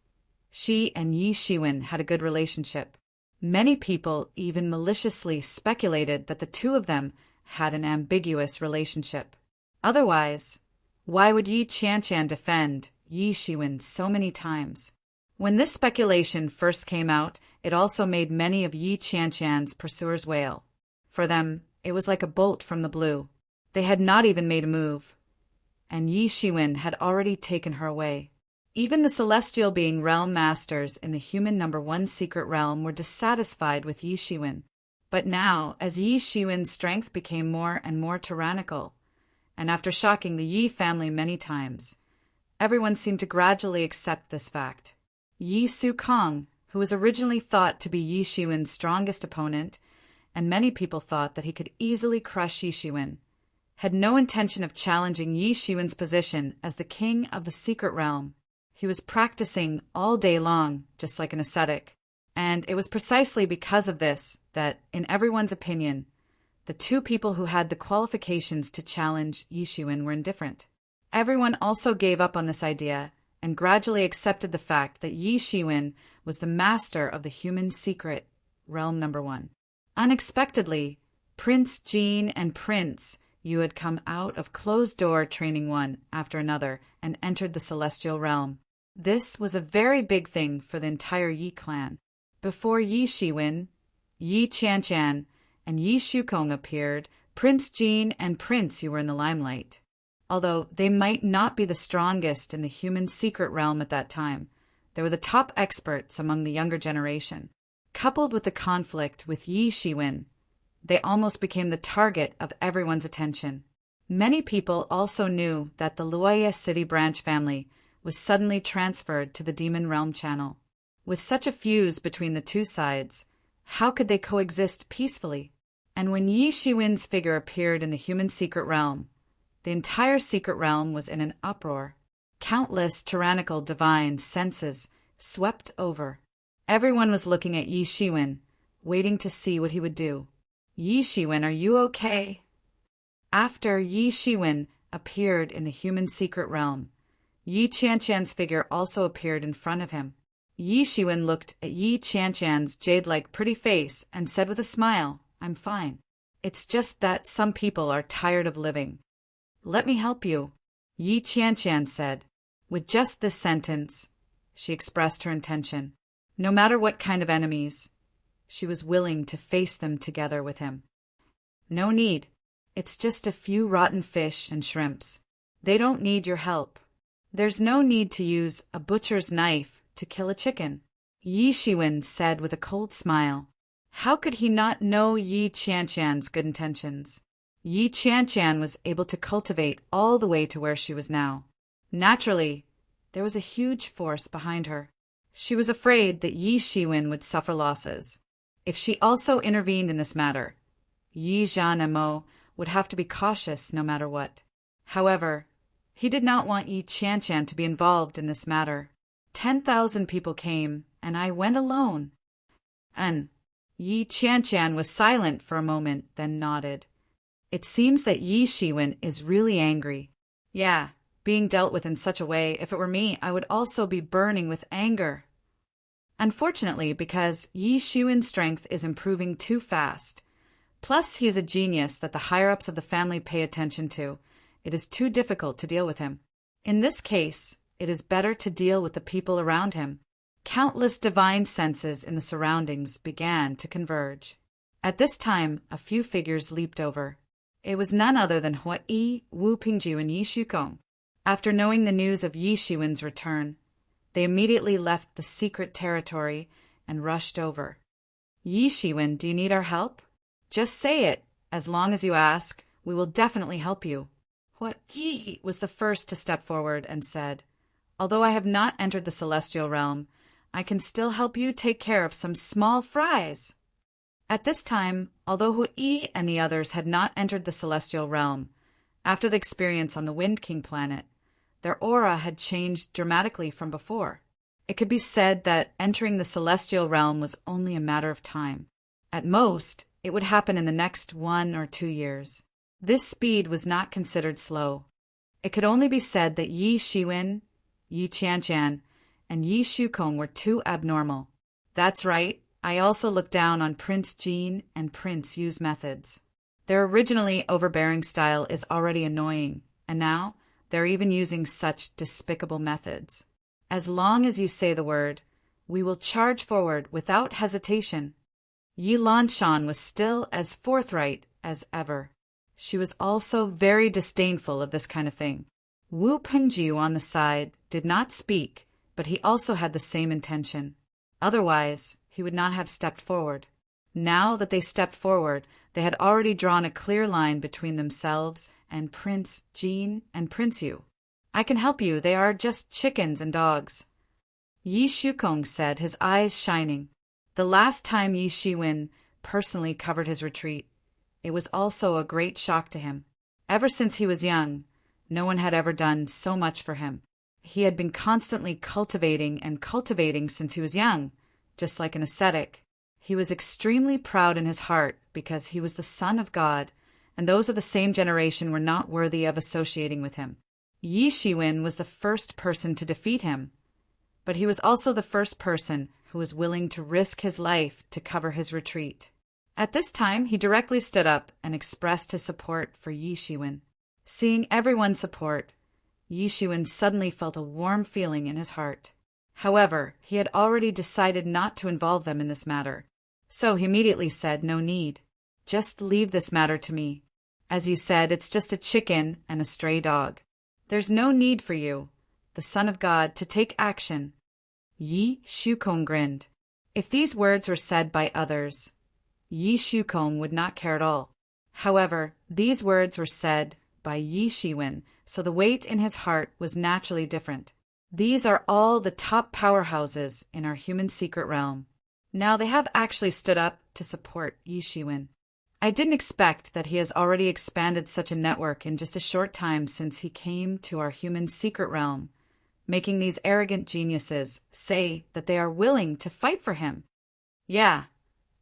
she and Yi Shiwen had a good relationship. Many people even maliciously speculated that the two of them had an ambiguous relationship. Otherwise, why would Yi Qianshan defend Yi Shiwen so many times? When this speculation first came out, it also made many of Yi Qianshan's pursuers wail. For them, it was like a bolt from the blue. They had not even made a move, and Yi Shiwen had already taken her away. Even the celestial being realm masters in the human No. 1 secret realm were dissatisfied with Yi Shiwen. But now, as Yi Shiwen's strength became more and more tyrannical, and after shocking the Yi family many times, everyone seemed to gradually accept this fact. Yi Su-kong, who was originally thought to be Yi Shiwen's strongest opponent, and many people thought that he could easily crush Yi Shiwen, had no intention of challenging Yi Shiwen's position as the king of the secret realm. He was practicing all day long, just like an ascetic. And it was precisely because of this that, in everyone's opinion, the two people who had the qualifications to challenge Yi Shiwen were indifferent. Everyone also gave up on this idea and gradually accepted the fact that Yi Shiwen was the master of the human secret, realm number 1. Unexpectedly, Prince Jean and Prince Yu had come out of closed-door training one after another and entered the celestial realm. This was a very big thing for the entire Yi clan. Before Yi Shiwen, Yi Qianshan, and Yi Shukong appeared, Prince Jean and Prince Yu were in the limelight. Although they might not be the strongest in the human secret realm at that time, they were the top experts among the younger generation. Coupled with the conflict with Yi Shiwen, they almost became the target of everyone's attention. Many people also knew that the Luoya City branch family was suddenly transferred to the Demon Realm channel. With such a fuse between the two sides, how could they coexist peacefully? And when Yi Shiwen's figure appeared in the human secret realm, the entire secret realm was in an uproar. Countless tyrannical divine senses swept over. Everyone was looking at Yi Shiwen, waiting to see what he would do. Yi Shiwen, are you okay? After Yi Shiwen appeared in the human secret realm, Yi Qianshan's figure also appeared in front of him. Yi Shiwen looked at Yi Qianshan's jade-like pretty face and said with a smile, "I'm fine. It's just that some people are tired of living. Let me help you," Yi Qianshan said. With just this sentence, she expressed her intention. No matter what kind of enemies, she was willing to face them together with him. "No need. It's just a few rotten fish and shrimps. They don't need your help. There's no need to use a butcher's knife to kill a chicken," Yi Shiwen said with a cold smile. How could he not know Yi Qianshan's good intentions? Yi Qianshan was able to cultivate all the way to where she was now. Naturally, there was a huge force behind her. She was afraid that Yi Shiwen would suffer losses. If she also intervened in this matter, Yi Zhan and Mo would have to be cautious no matter what. However, he did not want Yi Qianshan to be involved in this matter. 10,000 people came, and I went alone. And Yi Qianshan was silent for a moment, then nodded. It seems that Yi Shiwen is really angry. Yeah, being dealt with in such a way, if it were me, I would also be burning with anger. Unfortunately, because Yi Shiwen's strength is improving too fast, plus he is a genius that the higher-ups of the family pay attention to, it is too difficult to deal with him. In this case, it is better to deal with the people around him. Countless divine senses in the surroundings began to converge. At this time, a few figures leaped over. It was none other than Huai, Wu Pingju, and Yi Shukong. After knowing the news of Yi Shiwen's return, they immediately left the secret territory and rushed over. "Yi Shiwen, do you need our help? Just say it. As long as you ask, we will definitely help you." Huai was the first to step forward and said, "Although I have not entered the celestial realm, I can still help you take care of some small fries." At this time, although Hui and the others had not entered the celestial realm, after the experience on the Wind King planet, their aura had changed dramatically from before. It could be said that entering the celestial realm was only a matter of time. At most, it would happen in the next 1 or 2 years. This speed was not considered slow. It could only be said that Yi Shiwen, Yi Qianshan, and Yi Shukong were too abnormal. That's right, I also looked down on Prince Jean and Prince Yu's methods. Their originally overbearing style is already annoying, and now they're even using such despicable methods. As long as you say the word, we will charge forward without hesitation. Yi Lanshan was still as forthright as ever. She was also very disdainful of this kind of thing. Wu Pengjiu on the side did not speak, but he also had the same intention. Otherwise, he would not have stepped forward. Now that they stepped forward, they had already drawn a clear line between themselves and Prince Jean and Prince Yu. I can help you, they are just chickens and dogs. Yi Shukong said, his eyes shining. The last time Yi Shiwen personally covered his retreat, it was also a great shock to him. Ever since he was young, no one had ever done so much for him. He had been constantly cultivating since he was young, just like an ascetic. He was extremely proud in his heart because he was the son of God, and those of the same generation were not worthy of associating with him. Yi Shiwen was the first person to defeat him, but he was also the first person who was willing to risk his life to cover his retreat. At this time, he directly stood up and expressed his support for Yi Shiwen. Seeing everyone's support, Yi Shiwen suddenly felt a warm feeling in his heart. However, he had already decided not to involve them in this matter, so he immediately said, "No need. Just leave this matter to me. As you said, it's just a chicken and a stray dog. There's no need for you, the Son of God, to take action." Yi Shukong grinned. If these words were said by others, Yi Shukong would not care at all. However, these words were said by Yi Shiwen, so the weight in his heart was naturally different. These are all the top powerhouses in our human secret realm. Now they have actually stood up to support Yi Shiwen. I didn't expect that he has already expanded such a network in just a short time since he came to our human secret realm, making these arrogant geniuses say that they are willing to fight for him. Yeah,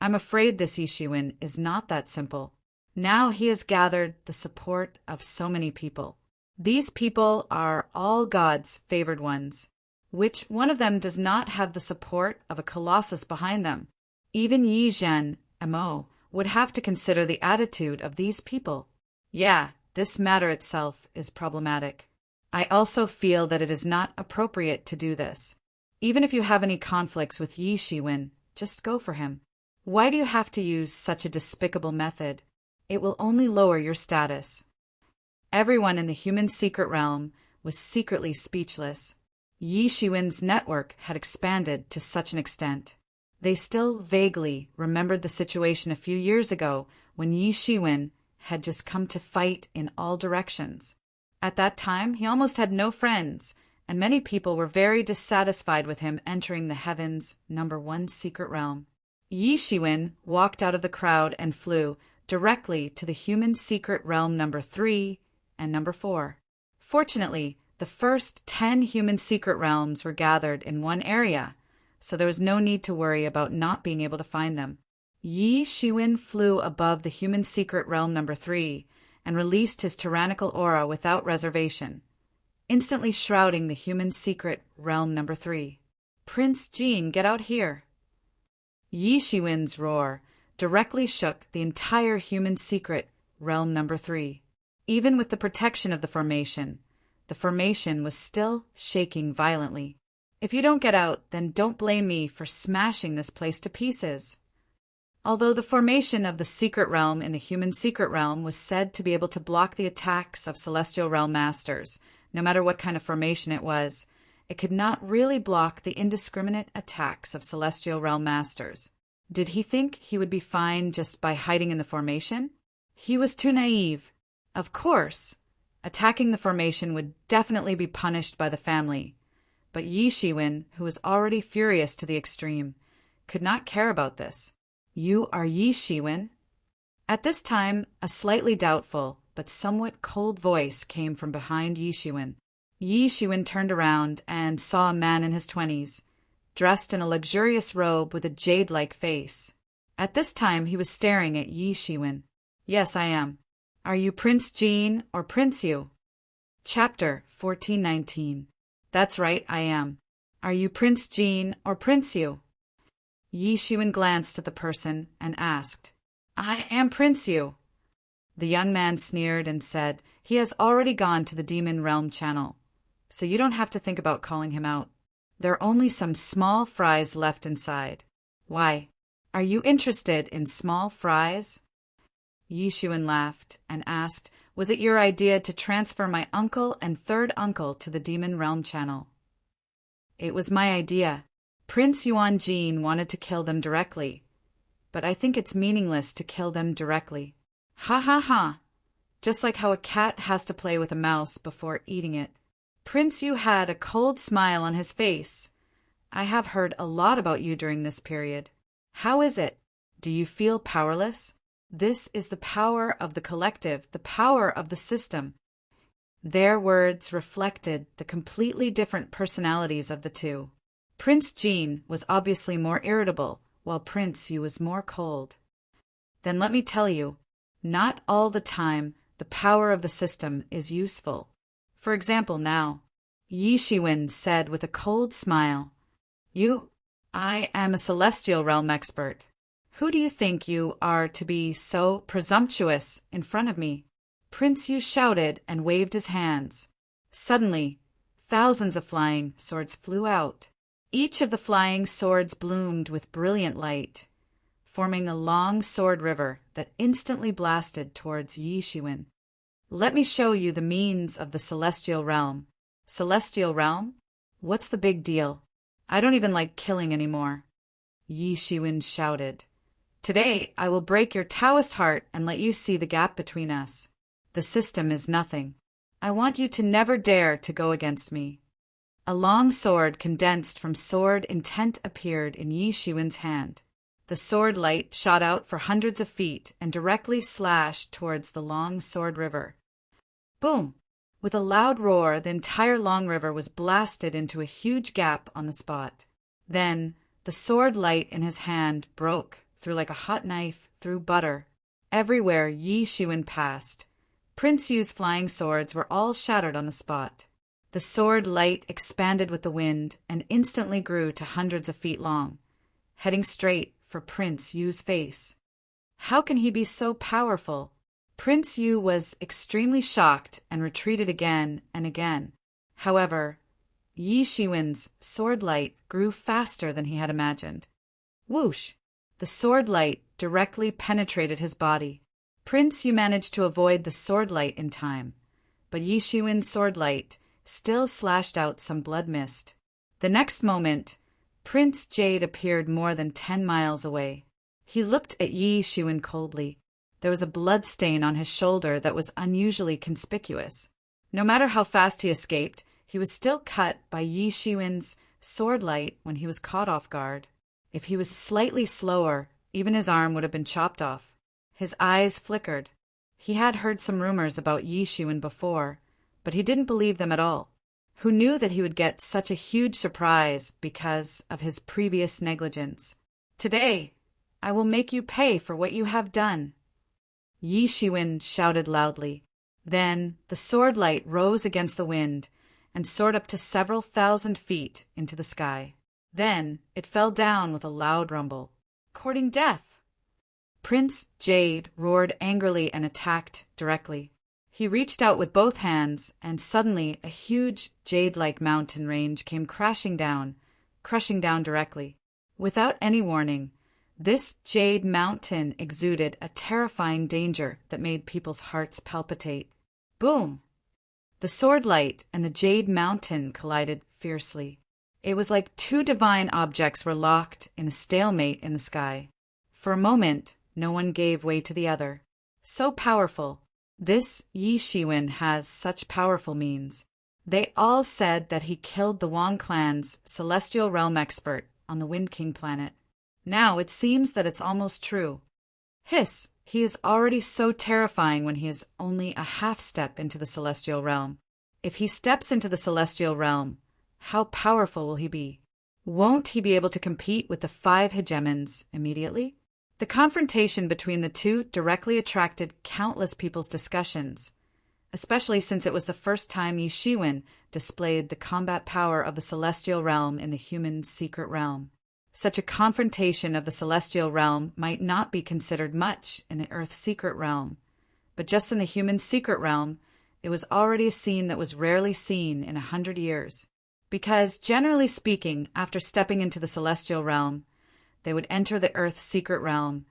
I'm afraid this Yi Shiwen is not that simple. Now he has gathered the support of so many people. These people are all God's favored ones. Which one of them does not have the support of a colossus behind them? Even Yi Zhen Mo would have to consider the attitude of these people. Yeah, this matter itself is problematic. I also feel that it is not appropriate to do this. Even if you have any conflicts with Yi Shiwen, just go for him. Why do you have to use such a despicable method? It will only lower your status. Everyone in the human secret realm was secretly speechless. Yi Shiwen's network had expanded to such an extent. They still vaguely remembered the situation a few years ago when Yi Shiwen had just come to fight in all directions. At that time, he almost had no friends, and many people were very dissatisfied with him entering the heavens' #1 secret realm. Yi Shiwen walked out of the crowd and flew directly to the human secret realm #3 and #4. Fortunately, the first 10 human secret realms were gathered in one area, so there was no need to worry about not being able to find them. Yi Shiwen flew above the human secret realm #3 and released his tyrannical aura without reservation, instantly shrouding the human secret realm #3. "Prince Jean, get out here!" Yi Shiwen's roar directly shook the entire human secret realm #3. Even with the protection of the formation was still shaking violently. "If you don't get out, then don't blame me for smashing this place to pieces." Although the formation of the secret realm in the human secret realm was said to be able to block the attacks of celestial realm masters, no matter what kind of formation it was, it could not really block the indiscriminate attacks of celestial realm masters. Did he think he would be fine just by hiding in the formation? He was too naive. Of course, attacking the formation would definitely be punished by the family, but Yi Shiwen, who was already furious to the extreme, could not care about this. "You are Yi Shiwen?" At this time, a slightly doubtful but somewhat cold voice came from behind Yi Shiwen. Yi Shiwen turned around and saw a man in his 20s, dressed in a luxurious robe with a jade-like face. At this time, he was staring at Yi Shiwen. "Yes, I am. Are you Prince Jean or Prince Yu?" Chapter 1419. "That's right, I am. Are you Prince Jean or Prince Yu?" Yi Shiwen glanced at the person and asked, "I am Prince Yu." The young man sneered and said, "He has already gone to the demon realm channel, so you don't have to think about calling him out. There are only some small fries left inside." "Why, are you interested in small fries?" Yi Shiwen laughed and asked, "Was it your idea to transfer my uncle and third uncle to the demon realm channel?" "It was my idea. Prince Yuan Jin wanted to kill them directly. but I think it's meaningless to kill them directly. Ha ha ha! Just like how a cat has to play with a mouse before eating it. Prince Yu had a cold smile on his face. I have heard a lot about you during this period. How is it? Do you feel powerless? This is the power of the collective, the power of the system. Their words reflected the completely different personalities of the two. Prince Jean was obviously more irritable, while Prince Yu was more cold. Then let me tell you, not all the time the power of the system is useful. For example now, Yi Shiwen said with a cold smile, I am a celestial realm expert. Who do you think you are to be so presumptuous in front of me? Prince Yu shouted and waved his hands. Suddenly, thousands of flying swords flew out. Each of the flying swords bloomed with brilliant light, forming a long sword river that instantly blasted towards Yi Shiwen. Let me show you the means of the celestial realm. Celestial realm? What's the big deal? I don't even like killing anymore. Yi Shiwen shouted. Today I will break your Taoist heart and let you see the gap between us. The system is nothing. I want you to never dare to go against me. A long sword condensed from sword intent appeared in Yi Shiwen's hand. The sword light shot out for hundreds of feet and directly slashed towards the long sword river. Boom! With a loud roar, the entire long river was blasted into a huge gap on the spot. Then, the sword light in his hand broke through like a hot knife through butter. Everywhere Yi Shiwen passed, Prince Yu's flying swords were all shattered on the spot. The sword light expanded with the wind and instantly grew to hundreds of feet long, heading straight for Prince Yu's face. How can he be so powerful? Prince Yu was extremely shocked and retreated again and again. However, Yi Shiwen's sword light grew faster than he had imagined. Whoosh! The sword light directly penetrated his body. Prince Yu managed to avoid the sword light in time, but Yi Shiwen's sword light still slashed out some blood mist. The next moment, Prince Jade appeared more than 10 miles away. He looked at Yi Shiwen coldly. There was a blood stain on his shoulder that was unusually conspicuous. No matter how fast he escaped, he was still cut by Yi Shiwen's sword light when he was caught off guard. If he was slightly slower, even his arm would have been chopped off. His eyes flickered. He had heard some rumors about Yi Shiwen before, but he didn't believe them at all. Who knew that he would get such a huge surprise because of his previous negligence? Today, I will make you pay for what you have done. Yi Shiwen shouted loudly. Then the sword light rose against the wind and soared up to several thousand feet into the sky. Then it fell down with a loud rumble. Courting death! Prince Jade roared angrily and attacked directly. He reached out with both hands, and suddenly a huge jade-like mountain range came crashing down, crushing down directly. Without any warning, this jade mountain exuded a terrifying danger that made people's hearts palpitate. Boom! The sword light and the jade mountain collided fiercely. It was like two divine objects were locked in a stalemate in the sky. For a moment, no one gave way to the other. So powerful. This Yi Shiwen has such powerful means. They all said that he killed the Wang clan's celestial realm expert on the Wind King planet. Now it seems that it's almost true. Hiss, he is already so terrifying when he is only a half step into the celestial realm. If he steps into the celestial realm, how powerful will he be? Won't he be able to compete with the 5 hegemons immediately? The confrontation between the two directly attracted countless people's discussions, especially since it was the first time Yi Shiwen displayed the combat power of the celestial realm in the human secret realm. Such a confrontation of the celestial realm might not be considered much in the Earth secret realm, but just in the human secret realm, it was already a scene that was rarely seen in 100 years. Because, generally speaking, after stepping into the celestial realm, they would enter the Earth secret realm,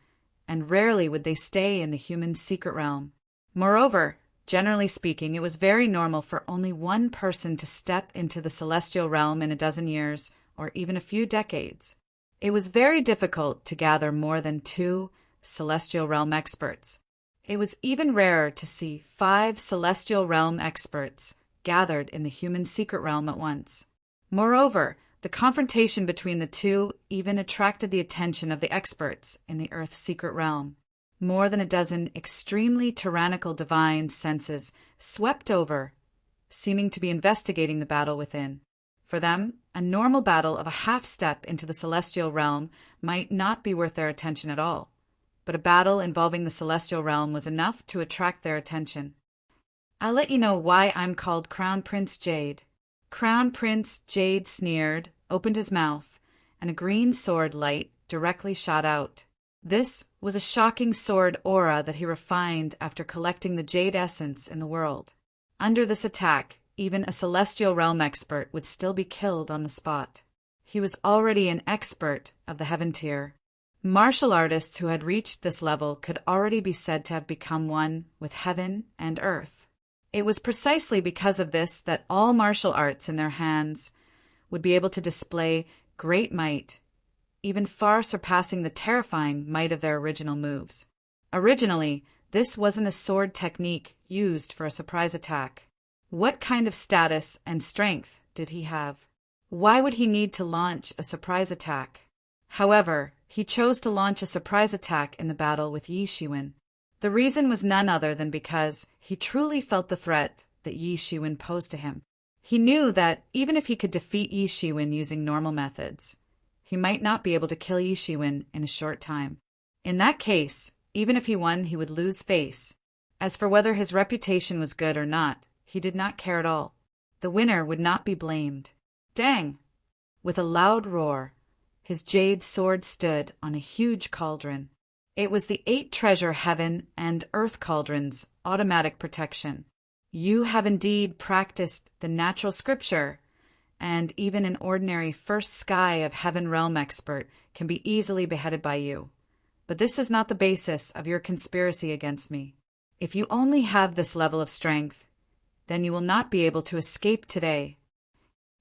and rarely would they stay in the human secret realm. Moreover, generally speaking, it was very normal for only one person to step into the celestial realm in a dozen years, or even a few decades. It was very difficult to gather more than 2 Celestial Realm experts. It was even rarer to see 5 Celestial Realm experts gathered in the human secret realm at once. Moreover, the confrontation between the two even attracted the attention of the experts in the Earth's secret realm. More than a dozen extremely tyrannical divine senses swept over, seeming to be investigating the battle within. For them, a normal battle of a half step into the celestial realm might not be worth their attention at all, but a battle involving the celestial realm was enough to attract their attention. I'll let you know why I'm called Crown Prince Jade. Crown Prince Jade sneered, opened his mouth, and a green sword light directly shot out. This was a shocking sword aura that he refined after collecting the jade essence in the world. Under this attack, even a celestial realm expert would still be killed on the spot. He was already an expert of the heaven tier. Martial artists who had reached this level could already be said to have become one with heaven and earth. It was precisely because of this that all martial arts in their hands would be able to display great might, even far surpassing the terrifying might of their original moves. Originally, this wasn't a sword technique used for a surprise attack. What kind of status and strength did he have? Why would he need to launch a surprise attack? However, he chose to launch a surprise attack in the battle with Yi Shiwen. The reason was none other than because he truly felt the threat that Yi Shiwen posed to him. He knew that even if he could defeat Yi Shiwen using normal methods, he might not be able to kill Yi Shiwen in a short time. In that case, even if he won, he would lose face. As for whether his reputation was good or not, he did not care at all. The winner would not be blamed. Dang! With a loud roar, his jade sword stood on a huge cauldron. It was the 8 treasure heaven and earth cauldrons' automatic protection. You have indeed practiced the natural scripture, and even an ordinary first sky of heaven realm expert can be easily beheaded by you. But this is not the basis of your conspiracy against me. If you only have this level of strength, then you will not be able to escape today.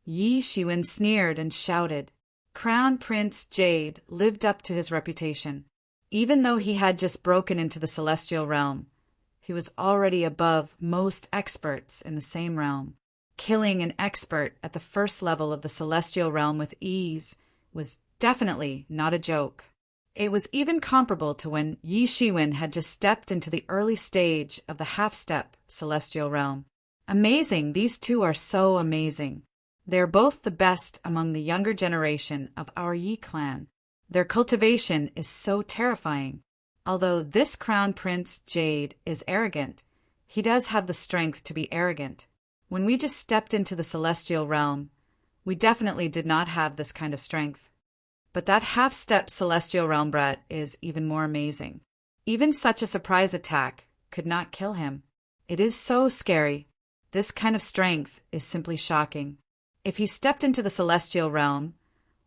Yi Shiwen sneered and shouted. Crown Prince Jade lived up to his reputation. Even though he had just broken into the celestial realm, he was already above most experts in the same realm. Killing an expert at the first level of the celestial realm with ease was definitely not a joke. It was even comparable to when Yi Shiwen had just stepped into the early stage of the half-step celestial realm. Amazing, these two are so amazing. They are both the best among the younger generation of our Yi clan. Their cultivation is so terrifying. Although this Crown Prince Jade is arrogant, he does have the strength to be arrogant. When we just stepped into the celestial realm, we definitely did not have this kind of strength. But that half-step celestial realm brat is even more amazing. Even such a surprise attack could not kill him. It is so scary. This kind of strength is simply shocking. If he stepped into the celestial realm,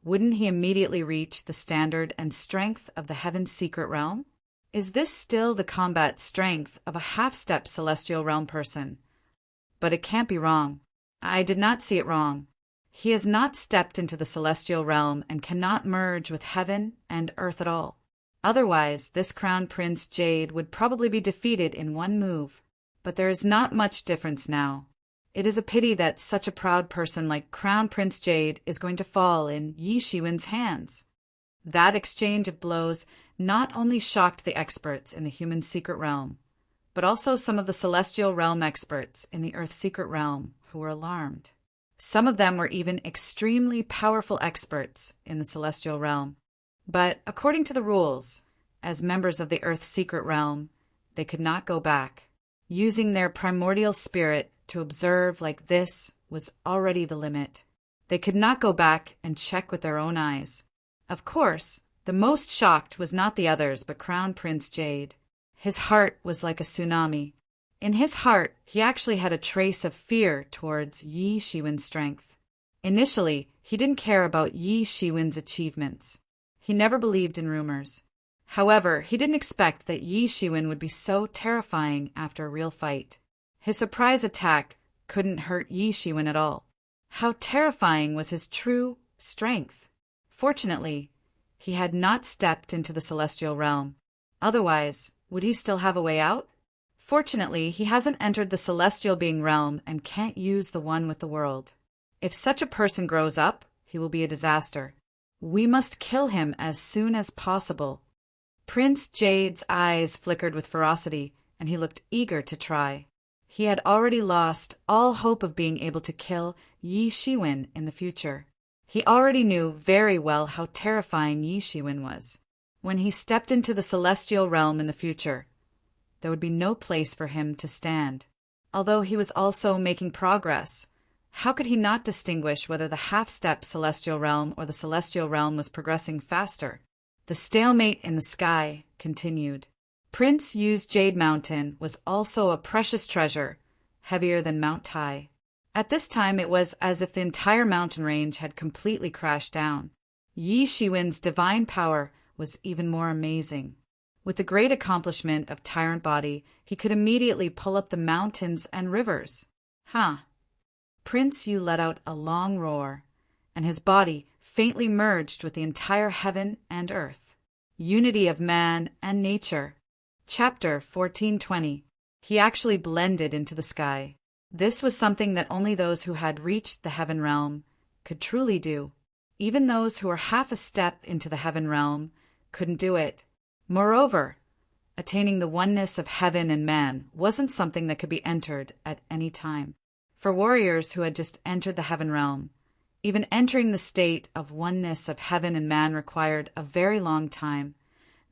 wouldn't he immediately reach the standard and strength of the heaven's secret realm? Is this still the combat strength of a half-step celestial realm person? But it can't be wrong. I did not see it wrong. He has not stepped into the celestial realm and cannot merge with heaven and earth at all. Otherwise, this Crown Prince Jade would probably be defeated in one move. But there is not much difference now. It is a pity that such a proud person like Crown Prince Jade is going to fall in Yi Shiwen's hands. That exchange of blows not only shocked the experts in the human secret realm, but also some of the celestial realm experts in the earth secret realm who were alarmed. Some of them were even extremely powerful experts in the celestial realm. But according to the rules, as members of the earth secret realm, they could not go back. Using their primordial spirit to observe like this was already the limit. They could not go back and check with their own eyes. Of course, the most shocked was not the others but Crown Prince Jade. His heart was like a tsunami. In his heart, he actually had a trace of fear towards Yi Shiwen's strength. Initially, he didn't care about Yi Shiwen's achievements. He never believed in rumors. However, he didn't expect that Yi Shiwen would be so terrifying after a real fight. His surprise attack couldn't hurt Yi Shiwen at all. How terrifying was his true strength! Fortunately, He had not stepped into the celestial realm. Otherwise, would he still have a way out? Fortunately, he hasn't entered the celestial being realm and can't use the one with the world. If such a person grows up, he will be a disaster. We must kill him as soon as possible. Prince Jade's eyes flickered with ferocity, and he looked eager to try. He had already lost all hope of being able to kill Yi Shiwen in the future. He already knew very well how terrifying Yi Shiwen was. When he stepped into the celestial realm in the future, there would be no place for him to stand. Although he was also making progress, how could he not distinguish whether the half-step celestial realm or the celestial realm was progressing faster? The stalemate in the sky continued. Prince Yu's Jade Mountain was also a precious treasure, heavier than Mount Tai. At this time it was as if the entire mountain range had completely crashed down. Yi Shiwen's divine power was even more amazing. With the great accomplishment of Tyrant Body, he could immediately pull up the mountains and rivers. Prince Yu let out a long roar, and his body faintly merged with the entire heaven and earth. Unity of man and nature. Chapter 1420. He actually blended into the sky. This was something that only those who had reached the heaven realm could truly do. Even those who were half a step into the heaven realm couldn't do it. Moreover, attaining the oneness of heaven and man wasn't something that could be entered at any time. For warriors who had just entered the heaven realm, even entering the state of oneness of heaven and man required a very long time,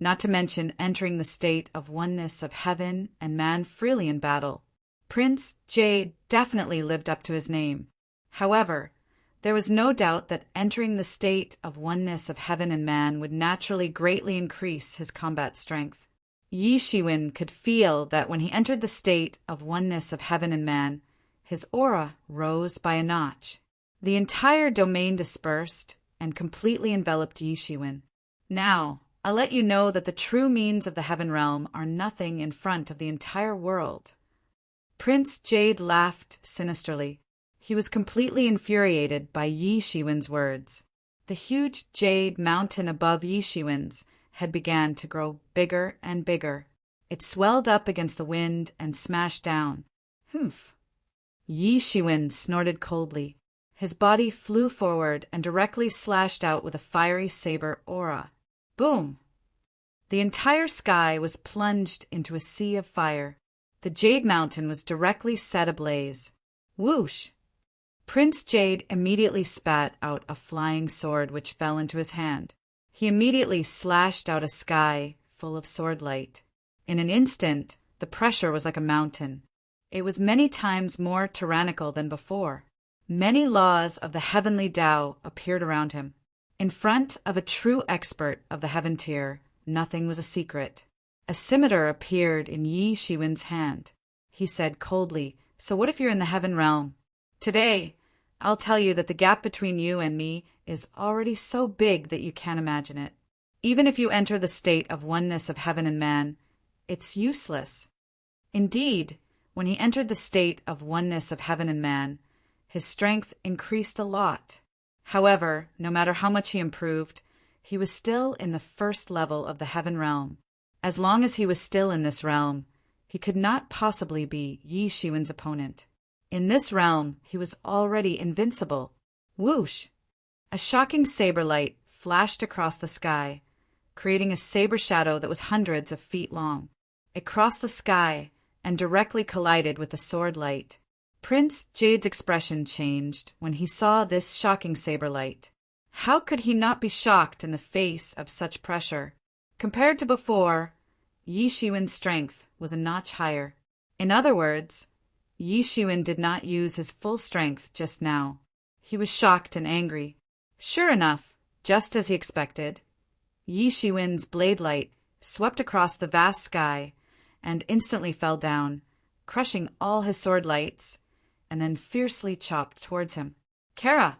not to mention entering the state of oneness of heaven and man freely in battle. Prince Jade definitely lived up to his name. However, there was no doubt that entering the state of oneness of heaven and man would naturally greatly increase his combat strength. Yi Shiwen could feel that when he entered the state of oneness of heaven and man, his aura rose by a notch. The entire domain dispersed and completely enveloped Yi Shiwen. Now, I'll let you know that the true means of the heaven realm are nothing in front of the entire world. Prince Jade laughed sinisterly. He was completely infuriated by Yi Shiwen's words. The huge jade mountain above Yi Shiwen's had began to grow bigger and bigger. It swelled up against the wind and smashed down. Humph! Yi Shiwen snorted coldly. His body flew forward and directly slashed out with a fiery saber aura. Boom! The entire sky was plunged into a sea of fire. The Jade Mountain was directly set ablaze. Whoosh! Prince Jade immediately spat out a flying sword which fell into his hand. He immediately slashed out a sky full of sword light. In an instant, the pressure was like a mountain. It was many times more tyrannical than before. Many laws of the heavenly Tao appeared around him. In front of a true expert of the heaven tier, nothing was a secret. A scimitar appeared in Yi Shiwen's hand. He said coldly, "So what if you're in the heaven realm? Today, I'll tell you that the gap between you and me is already so big that you can't imagine it. Even if you enter the state of oneness of heaven and man, it's useless." Indeed, when he entered the state of oneness of heaven and man, his strength increased a lot. However, no matter how much he improved, he was still in the first level of the heaven realm. As long as he was still in this realm, he could not possibly be Yi Shiwen's opponent. In this realm, he was already invincible. Whoosh! A shocking saber light flashed across the sky, creating a saber shadow that was hundreds of feet long. It crossed the sky and directly collided with the sword light. Prince Jade's expression changed when he saw this shocking saber light. How could he not be shocked in the face of such pressure? Compared to before, Yi Shiwen's strength was a notch higher. In other words, Yi Shiwen did not use his full strength just now. He was shocked and angry. Sure enough, just as he expected, Yi Shiwen's blade light swept across the vast sky and instantly fell down, crushing all his sword lights, and then fiercely chopped towards him. Kara!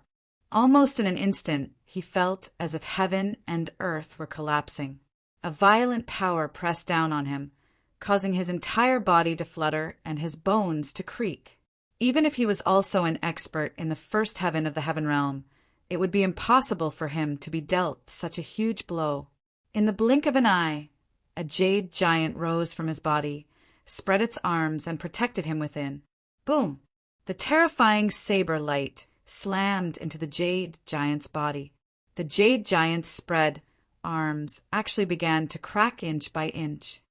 Almost in an instant, he felt as if heaven and earth were collapsing. A violent power pressed down on him, causing his entire body to flutter and his bones to creak. Even if he was also an expert in the first heaven of the heaven realm, It would be impossible for him to be dealt such a huge blow. In the blink of an eye, a jade giant rose from his body, spread its arms, and protected him within. Boom! The terrifying saber light slammed into the jade giant's body. The jade giant's spread arms actually began to crack inch by inch.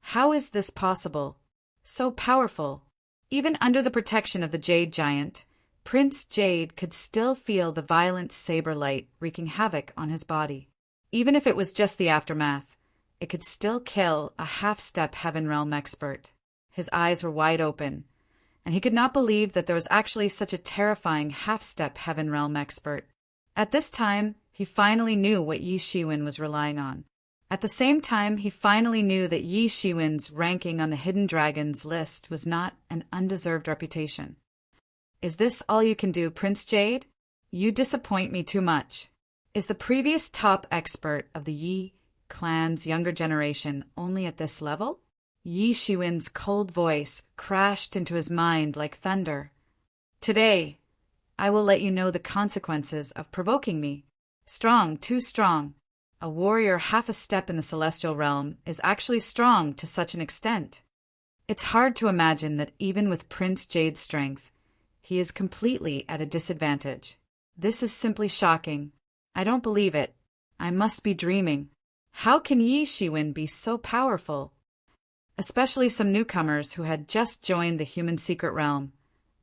How is this possible? So powerful. Even under the protection of the jade giant, Prince Jade could still feel the violent saber light wreaking havoc on his body. Even if it was just the aftermath, it could still kill a half-step Heaven Realm expert. His eyes were wide open, and he could not believe that there was actually such a terrifying half-step Heaven Realm expert. At this time, he finally knew what Yi Shiwen was relying on. At the same time, he finally knew that Yi Shiwen's ranking on the Hidden Dragons list was not an undeserved reputation. Is this all you can do, Prince Jade? You disappoint me too much. Is the previous top expert of the Yi clan's younger generation only at this level? Yi Shiwen's cold voice crashed into his mind like thunder. Today, I will let you know the consequences of provoking me. Strong, too strong. A warrior half a step in the celestial realm is actually strong to such an extent. It's hard to imagine that even with Prince Jade's strength, he is completely at a disadvantage. This is simply shocking. I don't believe it. I must be dreaming. How can Yi Shiwen be so powerful? Especially some newcomers who had just joined the human secret realm.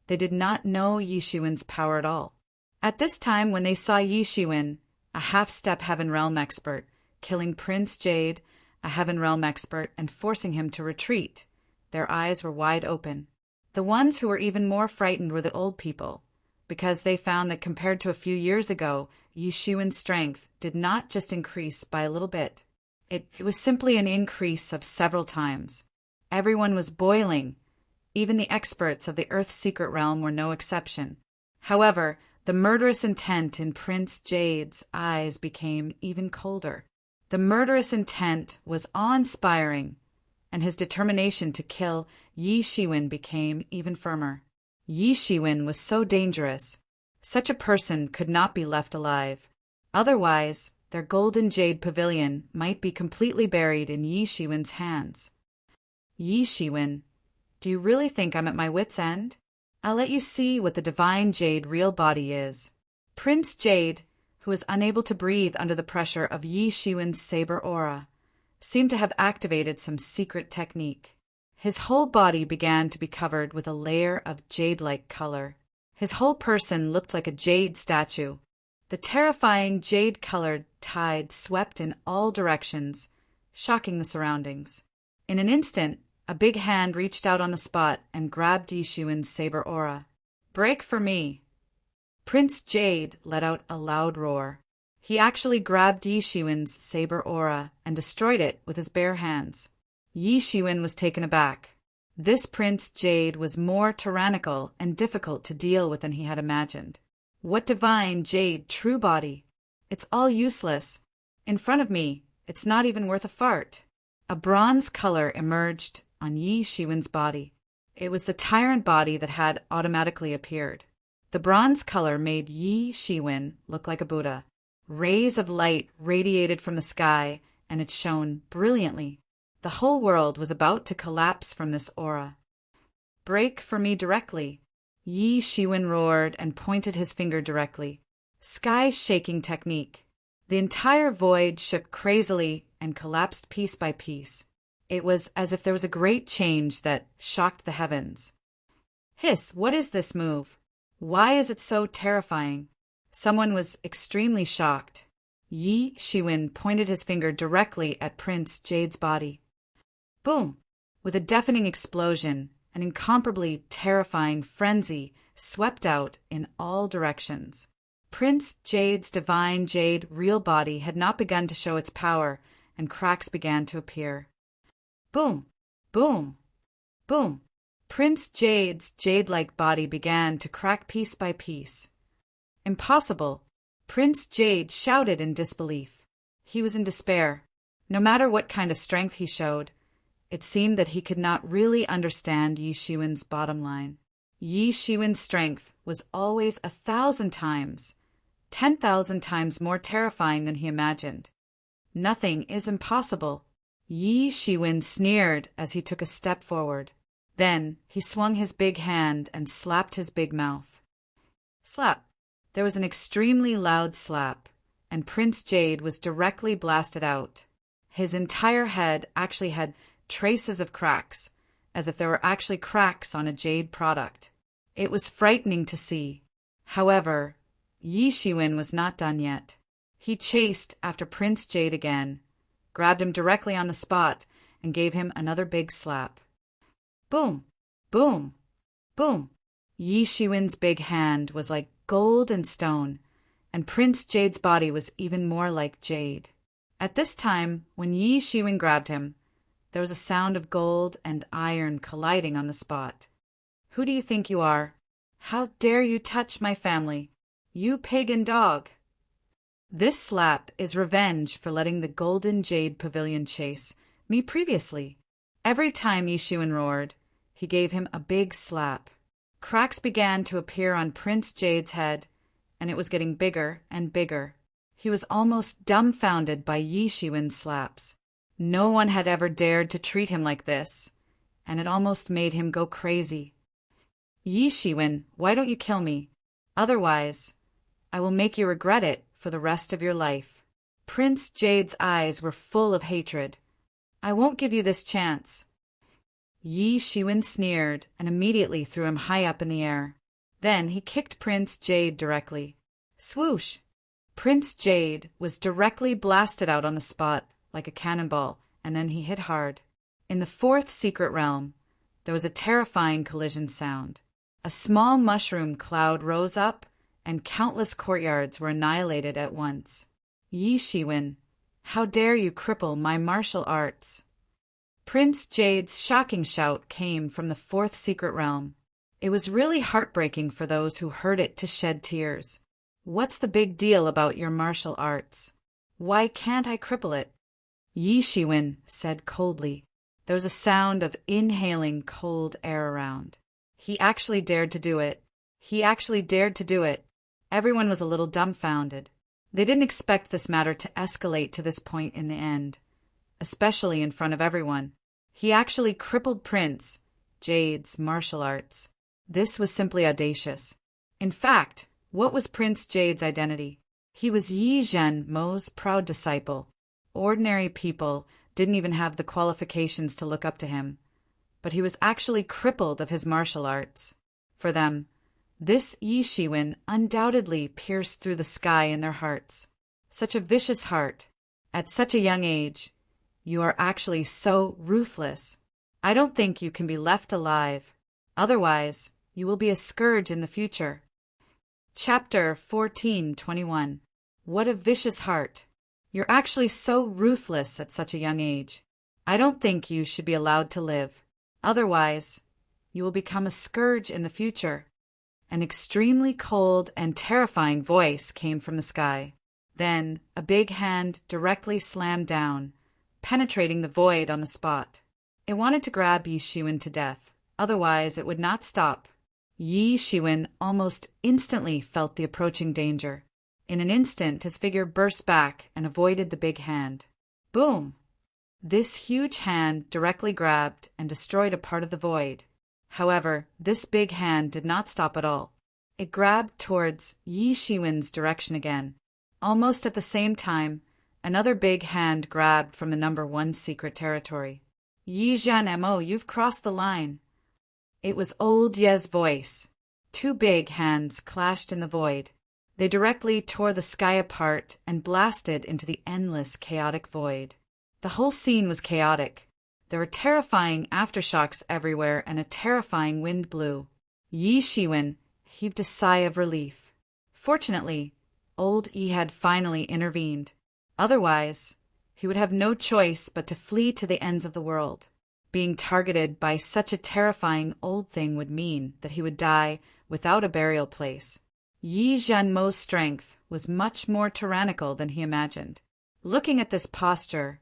They did not know Yi Shiwen's power at all. At this time, when they saw Yi Shiwen, a half-step Heaven Realm expert, killing Prince Jade, a Heaven Realm expert, and forcing him to retreat, their eyes were wide open. The ones who were even more frightened were the old people, because they found that compared to a few years ago, Yi Shiwen's strength did not just increase by a little bit. It was simply an increase of several times. Everyone was boiling. Even the experts of the Earth's secret realm were no exception. However, the murderous intent in Prince Jade's eyes became even colder. The murderous intent was awe-inspiring, and his determination to kill Yi Shiwen became even firmer. Yi Shiwen was so dangerous. Such a person could not be left alive. Otherwise, their golden jade pavilion might be completely buried in Yi Shiwen's hands. Yi Shiwen, do you really think I'm at my wit's end? I'll let you see what the divine jade real body is. Prince Jade, who was unable to breathe under the pressure of Yi Shiwen's saber aura, seemed to have activated some secret technique. His whole body began to be covered with a layer of jade-like color. His whole person looked like a jade statue. The terrifying jade-colored tide swept in all directions, shocking the surroundings. In an instant, a big hand reached out on the spot and grabbed Yi Shiwen's saber aura. Break for me! Prince Jade let out a loud roar. He actually grabbed Yi Shiwen's saber aura and destroyed it with his bare hands. Yi Shiwen was taken aback. This Prince Jade was more tyrannical and difficult to deal with than he had imagined. What divine jade true body? It's all useless. In front of me, it's not even worth a fart. A bronze color emerged on Yi Shiwen's body. It was the tyrant body that had automatically appeared. The bronze color made Yi Shiwen look like a Buddha. Rays of light radiated from the sky, and it shone brilliantly. The whole world was about to collapse from this aura. Break for me directly. Yi Shiwen roared and pointed his finger directly. Sky-shaking technique. The entire void shook crazily and collapsed piece by piece. It was as if there was a great change that shocked the heavens. Hiss, what is this move? Why is it so terrifying? Someone was extremely shocked. Yi Shiwen pointed his finger directly at Prince Jade's body. Boom! With a deafening explosion, an incomparably terrifying frenzy swept out in all directions. Prince Jade's divine jade real body had not begun to show its power, and cracks began to appear. Boom! Boom! Boom! Prince Jade's jade-like body began to crack piece by piece. Impossible! Prince Jade shouted in disbelief. He was in despair. No matter what kind of strength he showed, it seemed that he could not really understand Yi Shiwen's bottom line. Yi Shiwen's strength was always 1,000 times, 10,000 times more terrifying than he imagined. Nothing is impossible. Yi Shiwen sneered as he took a step forward. Then he swung his big hand and slapped his big mouth. Slap! There was an extremely loud slap, and Prince Jade was directly blasted out. His entire head actually had traces of cracks, as if there were actually cracks on a jade product. It was frightening to see. However, Yi Shiwen was not done yet. He chased after Prince Jade again, grabbed him directly on the spot, and gave him another big slap. Boom! Boom! Boom! Yi Shiwen's big hand was like gold and stone, and Prince Jade's body was even more like jade. At this time, when Yi Shiwen grabbed him, there was a sound of gold and iron colliding on the spot. Who do you think you are? How dare you touch my family? You pagan dog! This slap is revenge for letting the golden jade pavilion chase me previously. Every time Yi Shiwen roared, he gave him a big slap. Cracks began to appear on Prince Jade's head, and it was getting bigger and bigger. He was almost dumbfounded by Yi Shiwen's slaps. No one had ever dared to treat him like this, and it almost made him go crazy. Yi Shiwen, why don't you kill me? Otherwise, I will make you regret it for the rest of your life. Prince Jade's eyes were full of hatred. I won't give you this chance. Yi Shiwen sneered and immediately threw him high up in the air. Then he kicked Prince Jade directly. Swoosh! Prince Jade was directly blasted out on the spot like a cannonball, and then he hit hard. In the fourth secret realm, there was a terrifying collision sound. A small mushroom cloud rose up, and countless courtyards were annihilated at once. Yi Shiwen, how dare you cripple my martial arts? Prince Jade's shocking shout came from the fourth secret realm. It was really heartbreaking for those who heard it to shed tears. What's the big deal about your martial arts? Why can't I cripple it? Yi Shiwen said coldly. There was a sound of inhaling cold air around. He actually dared to do it. He actually dared to do it. Everyone was a little dumbfounded. They didn't expect this matter to escalate to this point in the end, especially in front of everyone. He actually crippled Prince Jade's martial arts. This was simply audacious. In fact, what was Prince Jade's identity? He was Yi Zhenmo's proud disciple. Ordinary people didn't even have the qualifications to look up to him, but he was actually crippled of his martial arts. For them, this Yi Shiwen undoubtedly pierced through the sky in their hearts. Such a vicious heart. At such a young age, you are actually so ruthless. I don't think you can be left alive. Otherwise, you will be a scourge in the future. Chapter 14:21. What a vicious heart. You're actually so ruthless at such a young age. I don't think you should be allowed to live. Otherwise, you will become a scourge in the future. An extremely cold and terrifying voice came from the sky. Then a big hand directly slammed down, penetrating the void on the spot. It wanted to grab Yi Shiwen to death. Otherwise, it would not stop. Yi Shiwen almost instantly felt the approaching danger. In an instant, his figure burst back and avoided the big hand. Boom! This huge hand directly grabbed and destroyed a part of the void. However, this big hand did not stop at all. It grabbed towards Yi Shiwen's direction again. Almost at the same time, another big hand grabbed from the number 1 secret territory. Yi Zhenmo, you've crossed the line. It was old Ye's voice. 2 big hands clashed in the void. They directly tore the sky apart and blasted into the endless chaotic void. The whole scene was chaotic. There were terrifying aftershocks everywhere and a terrifying wind blew. Yi Shiwen heaved a sigh of relief. Fortunately, old Yi had finally intervened. Otherwise, he would have no choice but to flee to the ends of the world. Being targeted by such a terrifying old thing would mean that he would die without a burial place. Yi Zhenmo's strength was much more tyrannical than he imagined. Looking at this posture,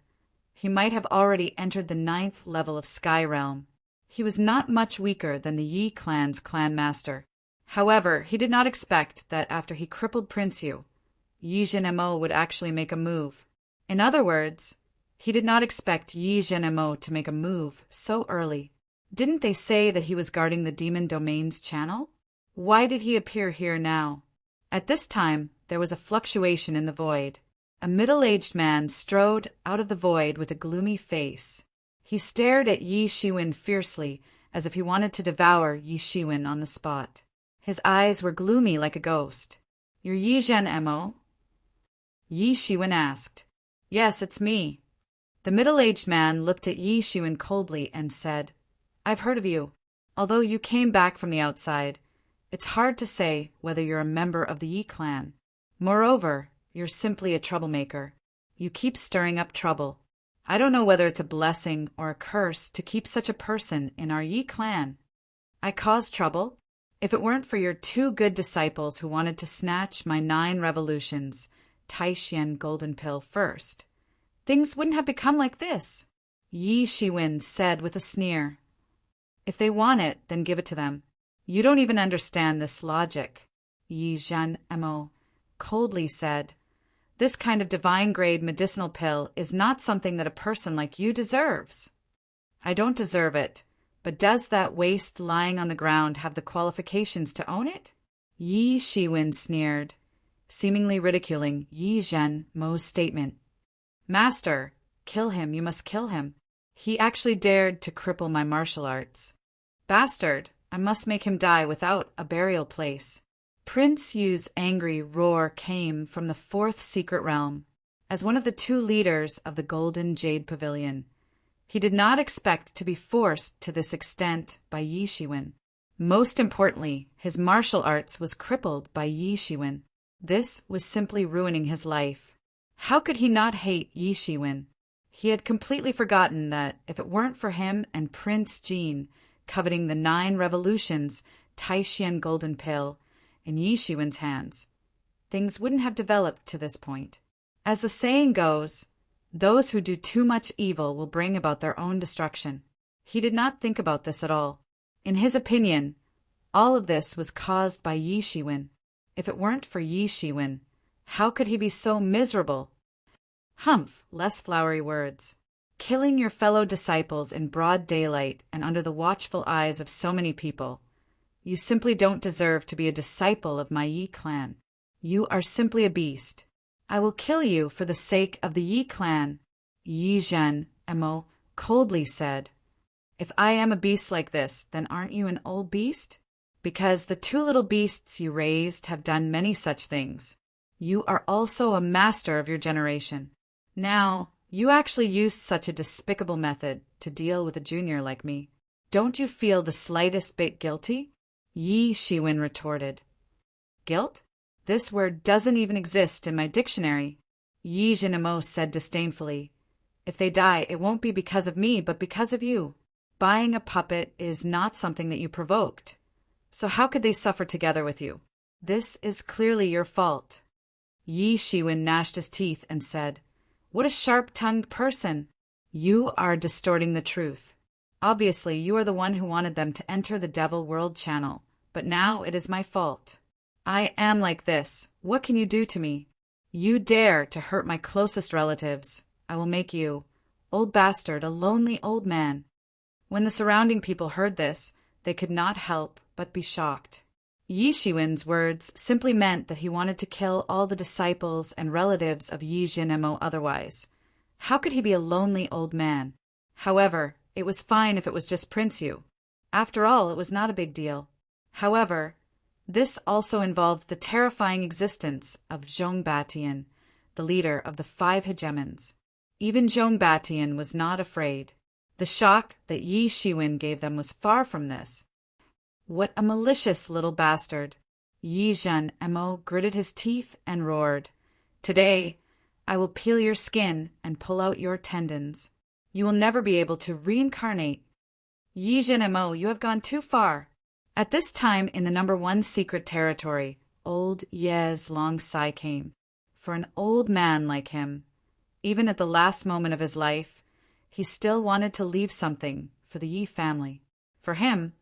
he might have already entered the 9th level of Sky Realm. He was not much weaker than the Yi clan's clan master. However, he did not expect that after he crippled Prince Yu, Yi Zhenmo would actually make a move. In other words, he did not expect Yi Zhenmo to make a move so early. Didn't they say that he was guarding the demon domain's channel? Why did he appear here now? At this time, there was a fluctuation in the void. A middle-aged man strode out of the void with a gloomy face. He stared at Yi Shiwen fiercely, as if he wanted to devour Yi Shiwen on the spot. His eyes were gloomy like a ghost. "You're Yi Zhenmo?" Yi Shiwen asked. "Yes, it's me." The middle-aged man looked at Yi Shiwen coldly and said, "I've heard of you. Although you came back from the outside, it's hard to say whether you're a member of the Yi clan. Moreover, you're simply a troublemaker. You keep stirring up trouble. I don't know whether it's a blessing or a curse to keep such a person in our Yi clan." "I cause trouble? If it weren't for your 2 good disciples who wanted to snatch my 9 revolutions, Taishan Golden Pill first, things wouldn't have become like this," Yi Shiwen said with a sneer. "If they want it, then give it to them. You don't even understand this logic," Yi Zhenmo coldly said. "This kind of divine-grade medicinal pill is not something that a person like you deserves." "I don't deserve it, but does that waste lying on the ground have the qualifications to own it?" Yi Shiwen sneered, seemingly ridiculing Yi Zhenmo's statement. "Master, kill him, you must kill him. He actually dared to cripple my martial arts. Bastard, I must make him die without a burial place." Prince Yu's angry roar came from the 4th secret realm. As one of the 2 leaders of the Golden Jade Pavilion, he did not expect to be forced to this extent by Yi Shiwen. Most importantly, his martial arts was crippled by Yi Shiwen. This was simply ruining his life. How could he not hate Yi Shiwen? He had completely forgotten that if it weren't for him and Prince Jin coveting the 9 revolutions Taishan Golden Pill in Yi Shiwen's hands, things wouldn't have developed to this point. As the saying goes, those who do too much evil will bring about their own destruction. He did not think about this at all. In his opinion, all of this was caused by Yi Shiwen. If it weren't for Yi Shiwen, how could he be so miserable? Humph, less flowery words. Killing your fellow disciples in broad daylight and under the watchful eyes of so many people. You simply don't deserve to be a disciple of my Yi clan. You are simply a beast. I will kill you for the sake of the Yi clan, Yi Zhenmo coldly said. "If I am a beast like this, then aren't you an old beast? Because the 2 little beasts you raised have done many such things. You are also a master of your generation. Now, you actually used such a despicable method to deal with a junior like me. Don't you feel the slightest bit guilty?" Yi Shiwen retorted. "Guilt? This word doesn't even exist in my dictionary," Yi Zhenmo said disdainfully. "If they die, it won't be because of me, but because of you. Buying a puppet is not something that you provoked. So how could they suffer together with you? This is clearly your fault." Yi Shiwen gnashed his teeth and said, "What a sharp-tongued person! You are distorting the truth. Obviously, you are the one who wanted them to enter the Devil World channel, but now it is my fault. I am like this. What can you do to me? You dare to hurt my closest relatives. I will make you, old bastard, a lonely old man." When the surrounding people heard this, they could not help but be shocked. Yi Shiwen's words simply meant that he wanted to kill all the disciples and relatives of Yi Zhenmo otherwise. How could he be a lonely old man? However, it was fine if it was just Prince Yu. After all, it was not a big deal. However, this also involved the terrifying existence of Zhong Batian, the leader of the 5 hegemons. Even Zhong Batian was not afraid. The shock that Yi Shiwen gave them was far from this. What a malicious little bastard! Yi Zhenmo gritted his teeth and roared. "Today, I will peel your skin and pull out your tendons. You will never be able to reincarnate. Yi Zhenmo, you have gone too far." At this time in the number 1 secret territory, old Ye's long sigh came. For an old man like him, even at the last moment of his life, he still wanted to leave something for the Yi family. For him,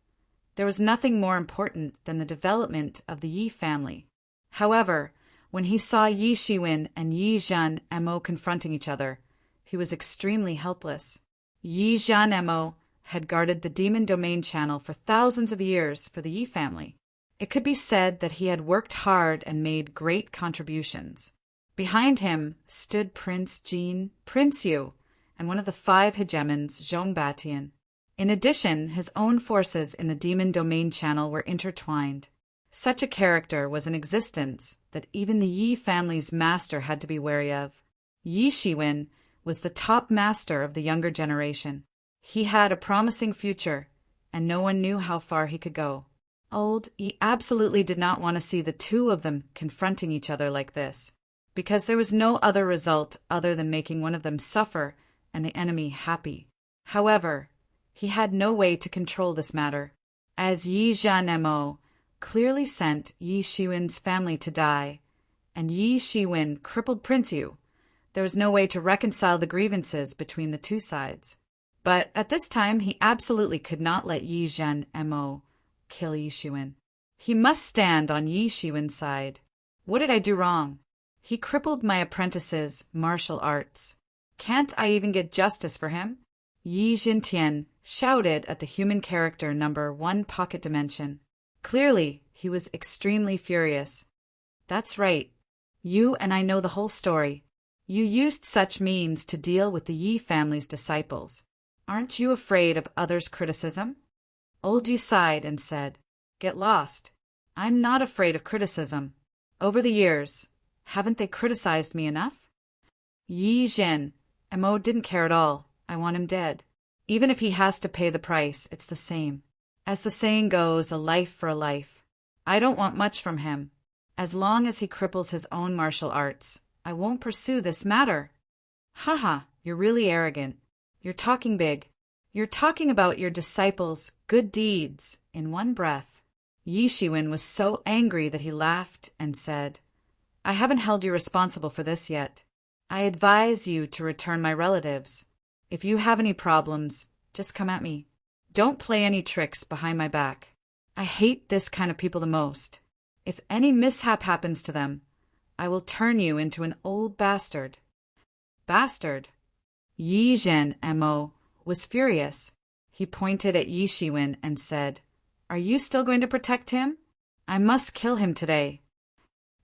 there was nothing more important than the development of the Yi family. However, When he saw Yi Shiwen and Yi Zhanmo confronting each other, he was extremely helpless. Yi Zhanmo had guarded the demon domain channel for thousands of years for the Yi family. It could be said that he had worked hard and made great contributions. Behind him stood Prince Jin, Prince Yu, and one of the 5 hegemons, Zhong Batian. In addition, his own forces in the demon domain channel were intertwined. Such a character was in existence that even the Yi family's master had to be wary of. Yi Shiwen was the top master of the younger generation. He had a promising future, and no one knew how far he could go. Old Yi absolutely did not want to see the two of them confronting each other like this, because there was no other result other than making one of them suffer and the enemy happy. However, he had no way to control this matter, as Yi Zhanmo clearly sent Yi Shiwen's family to die, and Yi Shiwen crippled Prince Yu. There was no way to reconcile the grievances between the two sides. But at this time, he absolutely could not let Yi Zhanmo kill Yi Shiwen. He must stand on Yi Shiwen's side. What did I do wrong? He crippled my apprentice's martial arts. Can't I even get justice for him? Yi Jintian shouted at the human character number 1 pocket dimension. Clearly, he was extremely furious. That's right. You and I know the whole story. You used such means to deal with the Yi family's disciples. Aren't you afraid of others' criticism? Old Yi sighed and said, "Get lost. I'm not afraid of criticism. Over the years, haven't they criticized me enough?" Yi Zhanmo didn't care at all. I want him dead. Even if he has to pay the price, it's the same. As the saying goes, a life for a life. I don't want much from him. As long as he cripples his own martial arts, I won't pursue this matter. Haha, you're really arrogant. You're talking big. You're talking about your disciples' good deeds in one breath. Yi Shiwen was so angry that he laughed and said, "I haven't held you responsible for this yet. I advise you to return my relatives. If you have any problems, just come at me. Don't play any tricks behind my back. I hate this kind of people the most. If any mishap happens to them, I will turn you into an old bastard." Bastard? Yi Zhanmo was furious. He pointed at Yi Shiwen and said, "Are you still going to protect him? I must kill him today."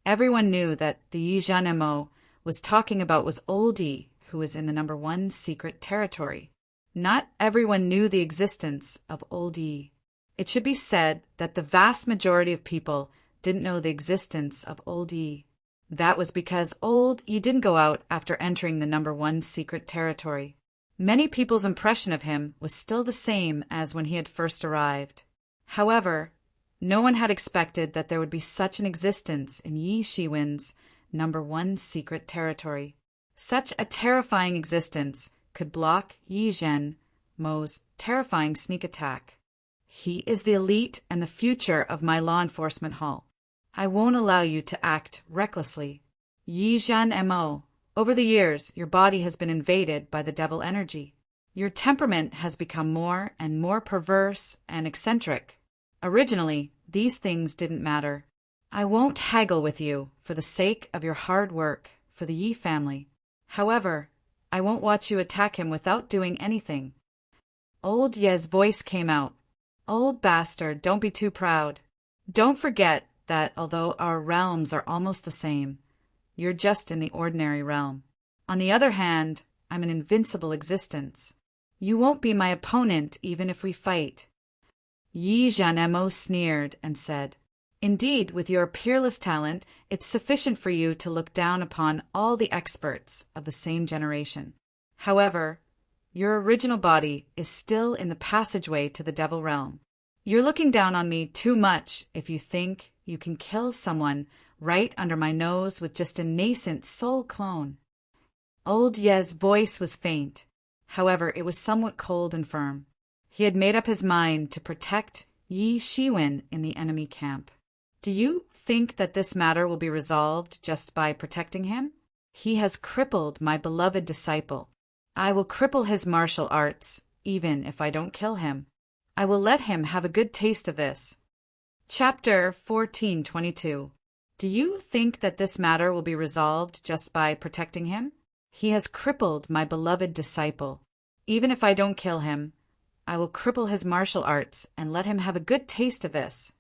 Everyone knew that the Yi Zhanmo was talking about was old Yi, who was in the number 1 secret territory. Not everyone knew the existence of old Yi. It should be said that the vast majority of people didn't know the existence of old Yi. That was because old Yi didn't go out after entering the number 1 secret territory. Many people's impression of him was still the same as when he had first arrived. However, no one had expected that there would be such an existence in Yi Shiwen's number 1 secret territory. Such a terrifying existence could block Yi Zhanmo's terrifying sneak attack. He is the elite and the future of my law enforcement hall. I won't allow you to act recklessly. Yi Zhanmo, over the years, your body has been invaded by the devil energy. Your temperament has become more and more perverse and eccentric. Originally, these things didn't matter. I won't haggle with you for the sake of your hard work for the Yi family. However, I won't watch you attack him without doing anything. Old Ye's voice came out. Old bastard, don't be too proud. Don't forget that although our realms are almost the same, you're just in the ordinary realm. On the other hand, I'm an invincible existence. You won't be my opponent even if we fight. Yi Zhanmo sneered and said, "Indeed, with your peerless talent, it's sufficient for you to look down upon all the experts of the same generation. However, your original body is still in the passageway to the devil realm. You're looking down on me too much if you think you can kill someone right under my nose with just a nascent soul clone." Old Ye's voice was faint. However, it was somewhat cold and firm. He had made up his mind to protect Yi Shiwen in the enemy camp. Do you think that this matter will be resolved just by protecting him? He has crippled my beloved disciple. I will cripple his martial arts, even if I don't kill him. I will let him have a good taste of this. Chapter 1422. Do you think that this matter will be resolved just by protecting him? He has crippled my beloved disciple. Even if I don't kill him, I will cripple his martial arts and let him have a good taste of this."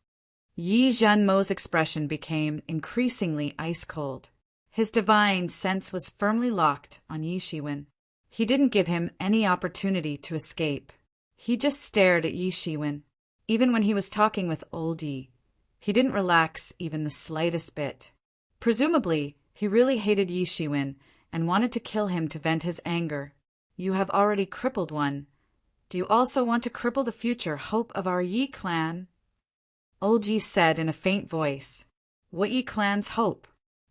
Yi Zhanmo's expression became increasingly ice-cold. His divine sense was firmly locked on Yi Shiwen. He didn't give him any opportunity to escape. He just stared at Yi Shiwen. Even when he was talking with old Yi, he didn't relax even the slightest bit. Presumably, he really hated Yi Shiwen and wanted to kill him to vent his anger. "You have already crippled one. Do you also want to cripple the future hope of our Yi clan?" Old Yi said in a faint voice. "What Yi clan's hope?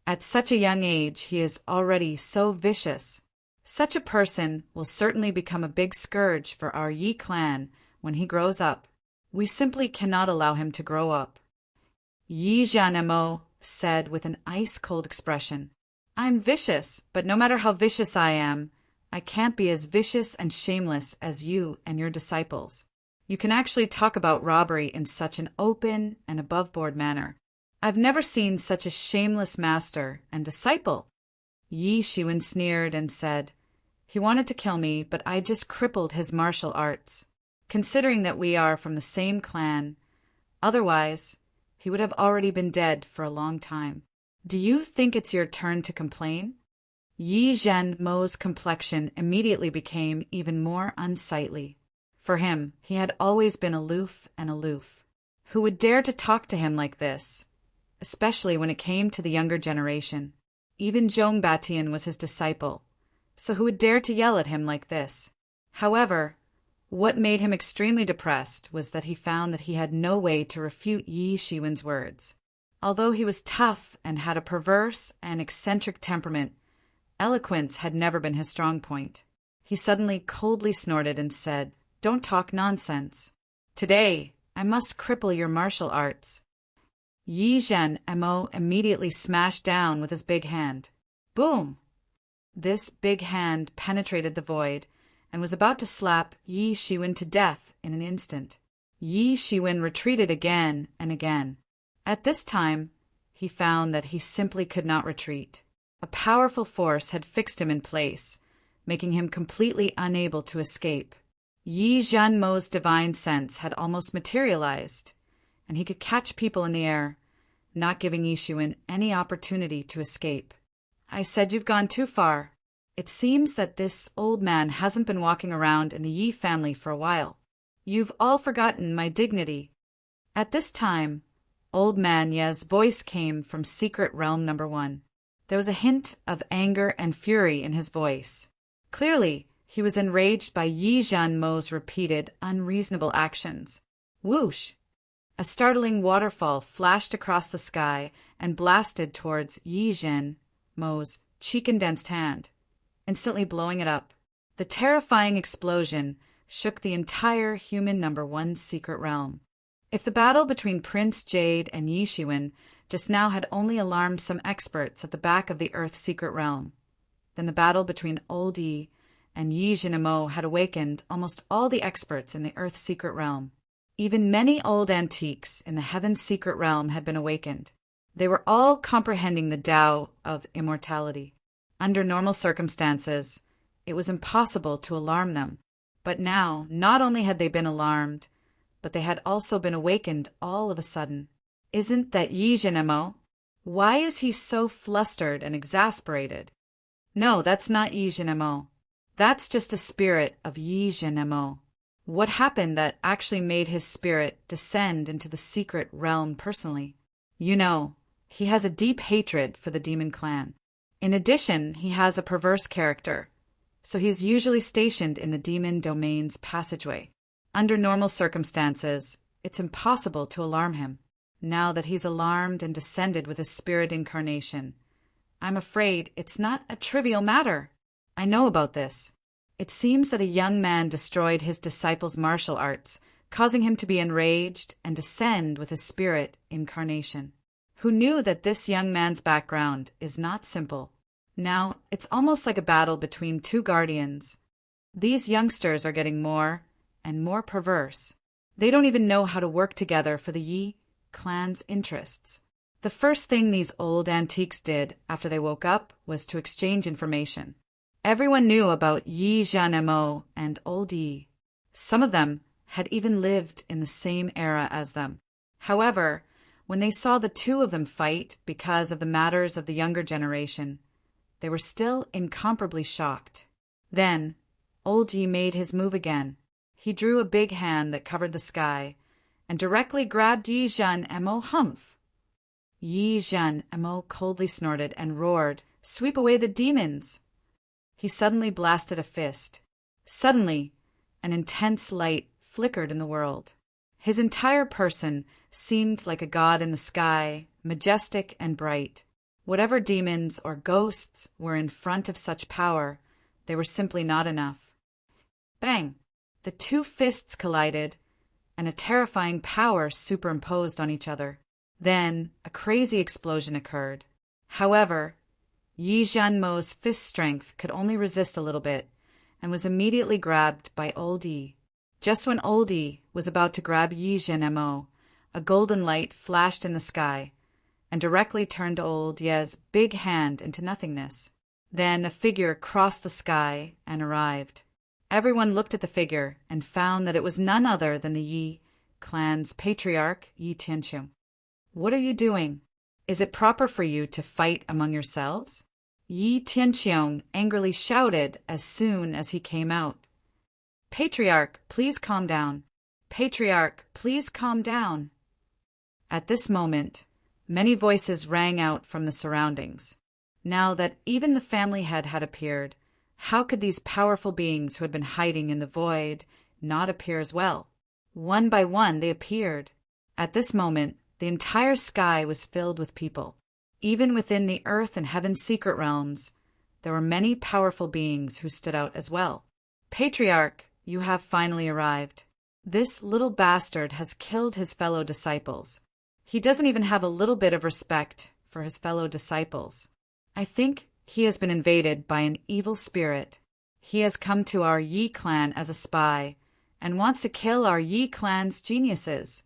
At such a young age he is already so vicious. Such a person will certainly become a big scourge for our Yi clan when he grows up. We simply cannot allow him to grow up." Yi Zhanmo said with an ice-cold expression. "I'm vicious, but no matter how vicious I am, I can't be as vicious and shameless as you and your disciples. You can actually talk about robbery in such an open and above-board manner. I've never seen such a shameless master and disciple." Yi Shiwen sneered and said, "He wanted to kill me, but I just crippled his martial arts. Considering that we are from the same clan, otherwise, he would have already been dead for a long time. Do you think it's your turn to complain?" Yi Zhanmo's complexion immediately became even more unsightly. For him, he had always been aloof and aloof. Who would dare to talk to him like this? Especially when it came to the younger generation. Even Zhong Batian was his disciple, so who would dare to yell at him like this? However, what made him extremely depressed was that he found that he had no way to refute Yi Shiwen's words. Although he was tough and had a perverse and eccentric temperament, eloquence had never been his strong point. He suddenly coldly snorted and said, "Don't talk nonsense. Today, I must cripple your martial arts." Yi Zhanmo immediately smashed down with his big hand. Boom! This big hand penetrated the void and was about to slap Yi Shiwen to death in an instant. Yi Shiwen retreated again and again. At this time, he found that he simply could not retreat. A powerful force had fixed him in place, making him completely unable to escape. Yi Zhanmo's divine sense had almost materialized, and he could catch people in the air, not giving Yi Shiwen any opportunity to escape. "I said you've gone too far. It seems that this old man hasn't been walking around in the Yi family for a while. You've all forgotten my dignity." At this time, Old Man Ye's voice came from Secret Realm Number 1. There was a hint of anger and fury in his voice. Clearly, he was enraged by Yi Zhanmo's repeated, unreasonable actions. Whoosh! A startling waterfall flashed across the sky and blasted towards Yi Zhanmo's cheek-condensed hand, instantly blowing it up. The terrifying explosion shook the entire human Number 1 secret realm. If the battle between Prince Jade and Yi Shiwen just now had only alarmed some experts at the back of the Earth secret realm, then the battle between Old Yi and Yi Zhanmo had awakened almost all the experts in the Earth secret realm. Even many old antiques in the Heaven secret realm had been awakened. They were all comprehending the Tao of immortality. Under normal circumstances, it was impossible to alarm them. But now, not only had they been alarmed, but they had also been awakened all of a sudden. Isn't that Yi Zhanmo? Why is he so flustered and exasperated? No, that's not Yi Zhanmo. That's just a spirit of Yi Zhanmo. What happened that actually made his spirit descend into the secret realm personally? You know, he has a deep hatred for the demon clan. In addition, he has a perverse character, so he's usually stationed in the demon domain's passageway. Under normal circumstances, it's impossible to alarm him. Now that he's alarmed and descended with his spirit incarnation, I'm afraid it's not a trivial matter. I know about this. It seems that a young man destroyed his disciple's martial arts, causing him to be enraged and descend with his spirit incarnation. Who knew that this young man's background is not simple? Now, it's almost like a battle between two guardians. These youngsters are getting more and more perverse. They don't even know how to work together for the Yi clan's interests. The first thing these old antiques did after they woke up was to exchange information. Everyone knew about Yi Jianmo and Old Yi. Some of them had even lived in the same era as them. However, when they saw the two of them fight because of the matters of the younger generation, they were still incomparably shocked. Then, Old Yi made his move again. He drew a big hand that covered the sky and directly grabbed Yi Jianmo humph. Yi Jianmo coldly snorted and roared, "Sweep away the demons!" He suddenly blasted a fist. Suddenly, an intense light flickered in the world. His entire person seemed like a god in the sky, majestic and bright. Whatever demons or ghosts were in front of such power, they were simply not enough. Bang! The two fists collided, and a terrifying power superimposed on each other. Then a crazy explosion occurred. However, Yi Jianmo's fist strength could only resist a little bit and was immediately grabbed by Old Yi. Just when Old Yi was about to grab Yi Jianmo, a golden light flashed in the sky and directly turned Old Yi's big hand into nothingness. Then a figure crossed the sky and arrived. Everyone looked at the figure and found that it was none other than the Yi clan's patriarch, Yi Tianqiong. "What are you doing? Is it proper for you to fight among yourselves?" Yi Tianqiong angrily shouted as soon as he came out. "Patriarch, please calm down. Patriarch, please calm down." At this moment, many voices rang out from the surroundings. Now that even the family head had appeared, how could these powerful beings who had been hiding in the void not appear as well? One by one they appeared. At this moment, the entire sky was filled with people. Even within the earth and heaven's secret realms, there were many powerful beings who stood out as well. "Patriarch, you have finally arrived. This little bastard has killed his fellow disciples. He doesn't even have a little bit of respect for his fellow disciples. I think he has been invaded by an evil spirit. He has come to our Yi clan as a spy and wants to kill our Yi clan's geniuses."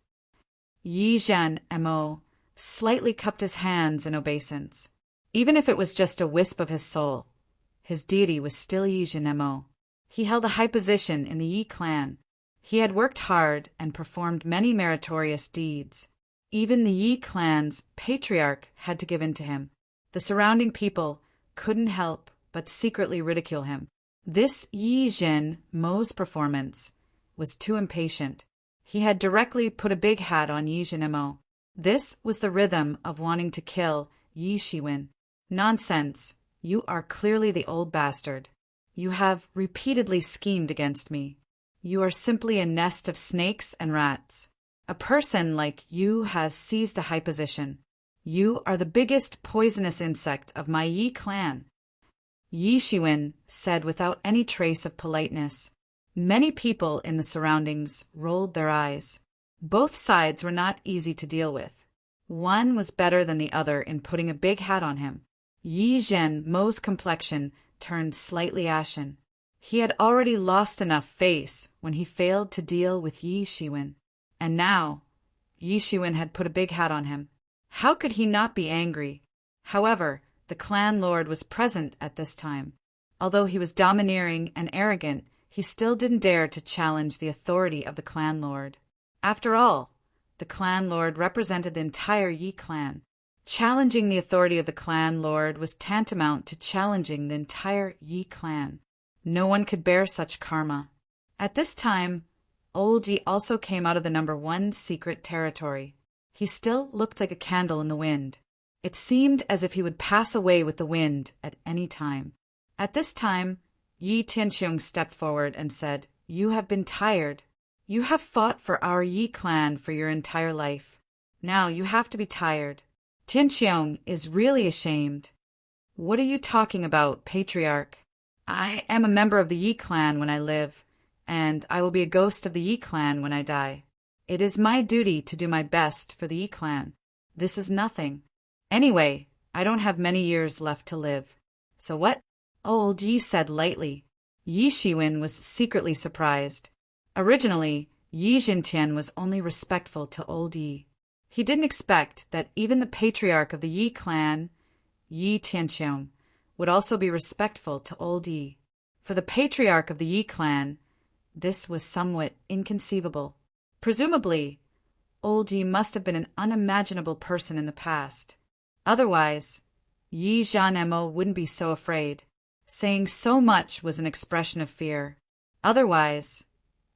Yi Jianmo slightly cupped his hands in obeisance. Even if it was just a wisp of his soul, his deity was still Yi Jianmo. He held a high position in the Yi clan. He had worked hard and performed many meritorious deeds. Even the Yi clan's patriarch had to give in to him. The surrounding people couldn't help but secretly ridicule him. This Yi Jianmo's performance was too impatient. He had directly put a big hat on Yi Jianmo. This was the rhythm of wanting to kill Yi Shiwen. "Nonsense! You are clearly the old bastard. You have repeatedly schemed against me. You are simply a nest of snakes and rats. A person like you has seized a high position. You are the biggest poisonous insect of my Yi clan." Yi Shiwen said without any trace of politeness. Many people in the surroundings rolled their eyes. Both sides were not easy to deal with. One was better than the other in putting a big hat on him. Yi Jianmo's complexion turned slightly ashen. He had already lost enough face when he failed to deal with Yi Shiwen. And now, Yi Shiwen had put a big hat on him. How could he not be angry? However, the clan lord was present at this time. Although he was domineering and arrogant, he still didn't dare to challenge the authority of the clan lord. After all, the clan lord represented the entire Yi clan. Challenging the authority of the clan lord was tantamount to challenging the entire Yi clan. No one could bear such karma. At this time, Old Yi also came out of the number 1 secret territory. He still looked like a candle in the wind. It seemed as if he would pass away with the wind at any time. At this time, Yi Tianqiong stepped forward and said, "You have been tired. You have fought for our Yi clan for your entire life. Now you have to be tired. Tianqiong is really ashamed." "What are you talking about, patriarch? I am a member of the Yi clan when I live, and I will be a ghost of the Yi clan when I die. It is my duty to do my best for the Yi clan. This is nothing. Anyway, I don't have many years left to live. So what?" Old Yi said lightly. Yi Shiwen was secretly surprised. Originally, Yi Jintian was only respectful to Old Yi. He didn't expect that even the patriarch of the Yi clan, Yi Tianqiong, would also be respectful to old Yi. For the patriarch of the Yi clan, this was somewhat inconceivable. Presumably, old Yi must have been an unimaginable person in the past. Otherwise, Yi Zhanmo wouldn't be so afraid. Saying so much was an expression of fear. Otherwise,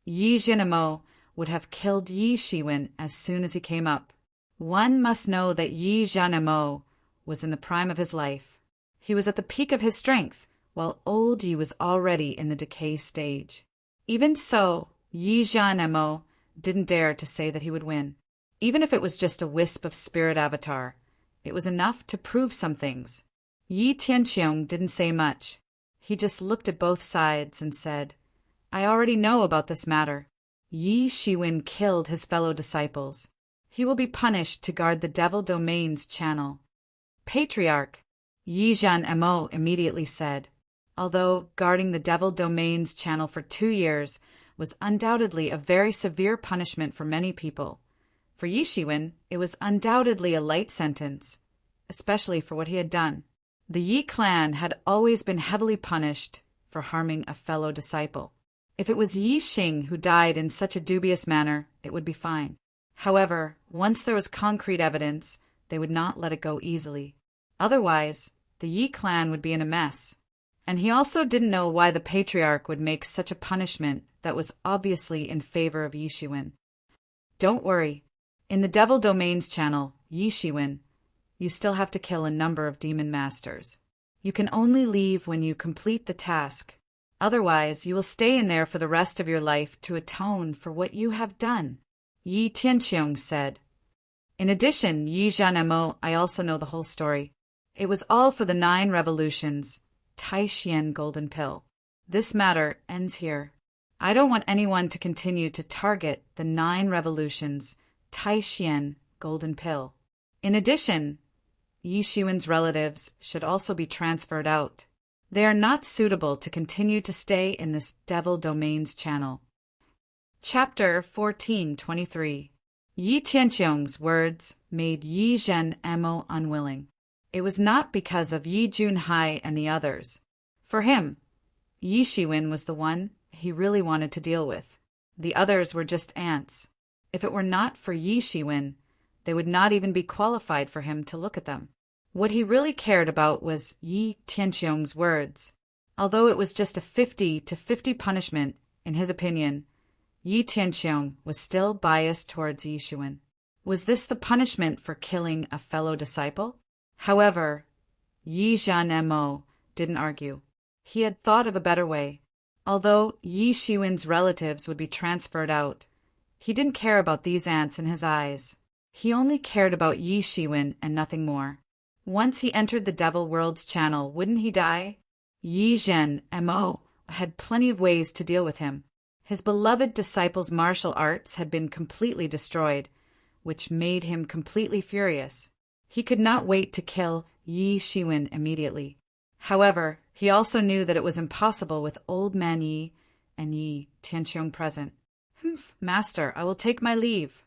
Yi Zhanmo would have killed Yi Shiwen as soon as he came up. One must know that Yi Zhanmo was in the prime of his life. He was at the peak of his strength, while old Yi was already in the decay stage. Even so, Yi Zhanmo didn't dare to say that he would win. Even if it was just a wisp of spirit avatar, it was enough to prove some things. Yi Tianqiong didn't say much. He just looked at both sides and said, I already know about this matter. Yi Shiwen killed his fellow disciples. He will be punished to guard the Devil Domain's channel. Patriarch Yi Zhanmo immediately said, although guarding the Devil Domain's channel for 2 years was undoubtedly a very severe punishment for many people, for Yi Shiwen it was undoubtedly a light sentence, especially for what he had done. The Yi clan had always been heavily punished for harming a fellow disciple. If it was Yi Xing who died in such a dubious manner, it would be fine. However, once there was concrete evidence, they would not let it go easily. Otherwise, the Yi clan would be in a mess. And he also didn't know why the patriarch would make such a punishment that was obviously in favor of Yi Shiwen. Don't worry. In the Devil Domain's channel, Yi Shiwen, you still have to kill a number of demon masters. You can only leave when you complete the task. Otherwise, you will stay in there for the rest of your life to atone for what you have done, Yi Tianqiong said. In addition, Yi Zhanmo, I also know the whole story. It was all for the 9 revolutions, Taishian Golden Pill. This matter ends here. I don't want anyone to continue to target the 9 revolutions, Taishian Golden Pill. In addition, Yi Shiwen's relatives should also be transferred out. They are not suitable to continue to stay in this Devil Domain's channel. Chapter 1423. Yi Tianqiong's words made Yi Zhanmo unwilling. It was not because of Yi Junhai and the others. For him, Yi Shiwen was the one he really wanted to deal with. The others were just ants. If it were not for Yi Shiwen, they would not even be qualified for him to look at them. What he really cared about was Yi Tianqiong's words. Although it was just a 50-50 punishment, in his opinion, Yi Tianqiong was still biased towards Yi Shiwen. Was this the punishment for killing a fellow disciple? However, Yi Zhanmo didn't argue. He had thought of a better way. Although Yi Shiwen's relatives would be transferred out, he didn't care about these ants in his eyes. He only cared about Yi Shiwen and nothing more. Once he entered the Devil World's channel, wouldn't he die? Yi Zhanmo had plenty of ways to deal with him. His beloved disciple's martial arts had been completely destroyed, which made him completely furious. He could not wait to kill Yi Shiwen immediately. However, he also knew that it was impossible with old man Yi and Yi Tianqiong present. Humph, master, I will take my leave.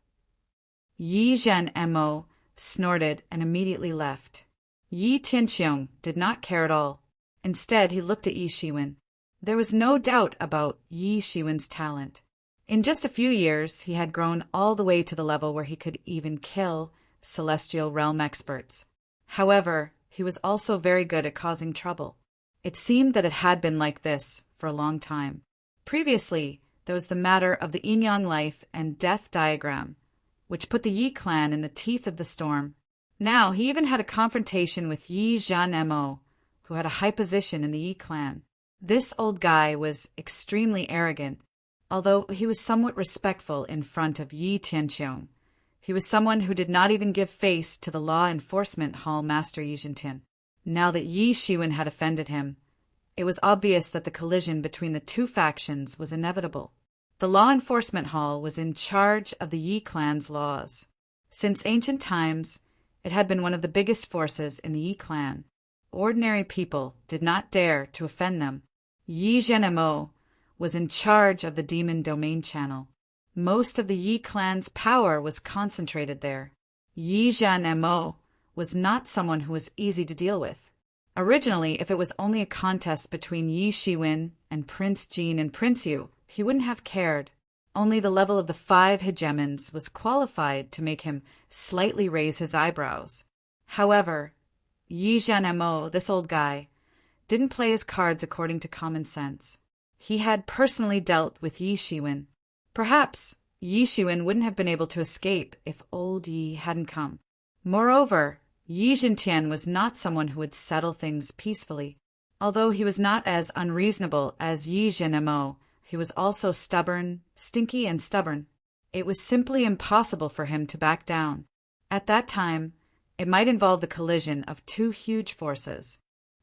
Yi Zhanmo snorted and immediately left. Yi Tianqiong did not care at all. Instead, he looked at Yi Shiwen. There was no doubt about Yi Shiwen's talent. In just a few years, he had grown all the way to the level where he could even kill Celestial Realm experts. However, he was also very good at causing trouble. It seemed that it had been like this for a long time. Previously, there was the matter of the yin-yang life and death diagram, which put the Yi clan in the teeth of the storm. Now he even had a confrontation with Yi Zhanmo, who had a high position in the Yi clan. This old guy was extremely arrogant, although he was somewhat respectful in front of Yi Tianqiong. He was someone who did not even give face to the law enforcement hall master Yi Zhantian. Now that Yi Shiwen had offended him, it was obvious that the collision between the two factions was inevitable. The law enforcement hall was in charge of the Yi clan's laws. Since ancient times, it had been one of the biggest forces in the Yi clan. Ordinary people did not dare to offend them. Yi Zhanmo was in charge of the Demon Domain channel. Most of the Yi clan's power was concentrated there. Yi Zhanmo was not someone who was easy to deal with. Originally, if it was only a contest between Yi Shiwen and Prince Jin and Prince Yu, he wouldn't have cared. Only the level of the 5 hegemons was qualified to make him slightly raise his eyebrows. However, Yi Zhanmo, this old guy, didn't play his cards according to common sense. He had personally dealt with Yi Shiwen. Perhaps Yi Shiwen wouldn't have been able to escape if old Yi hadn't come. Moreover, Yi Jintian was not someone who would settle things peacefully. Although he was not as unreasonable as Yi Zhanmo, he was also stubborn, stinky and stubborn. It was simply impossible for him to back down. At that time, it might involve the collision of 2 huge forces.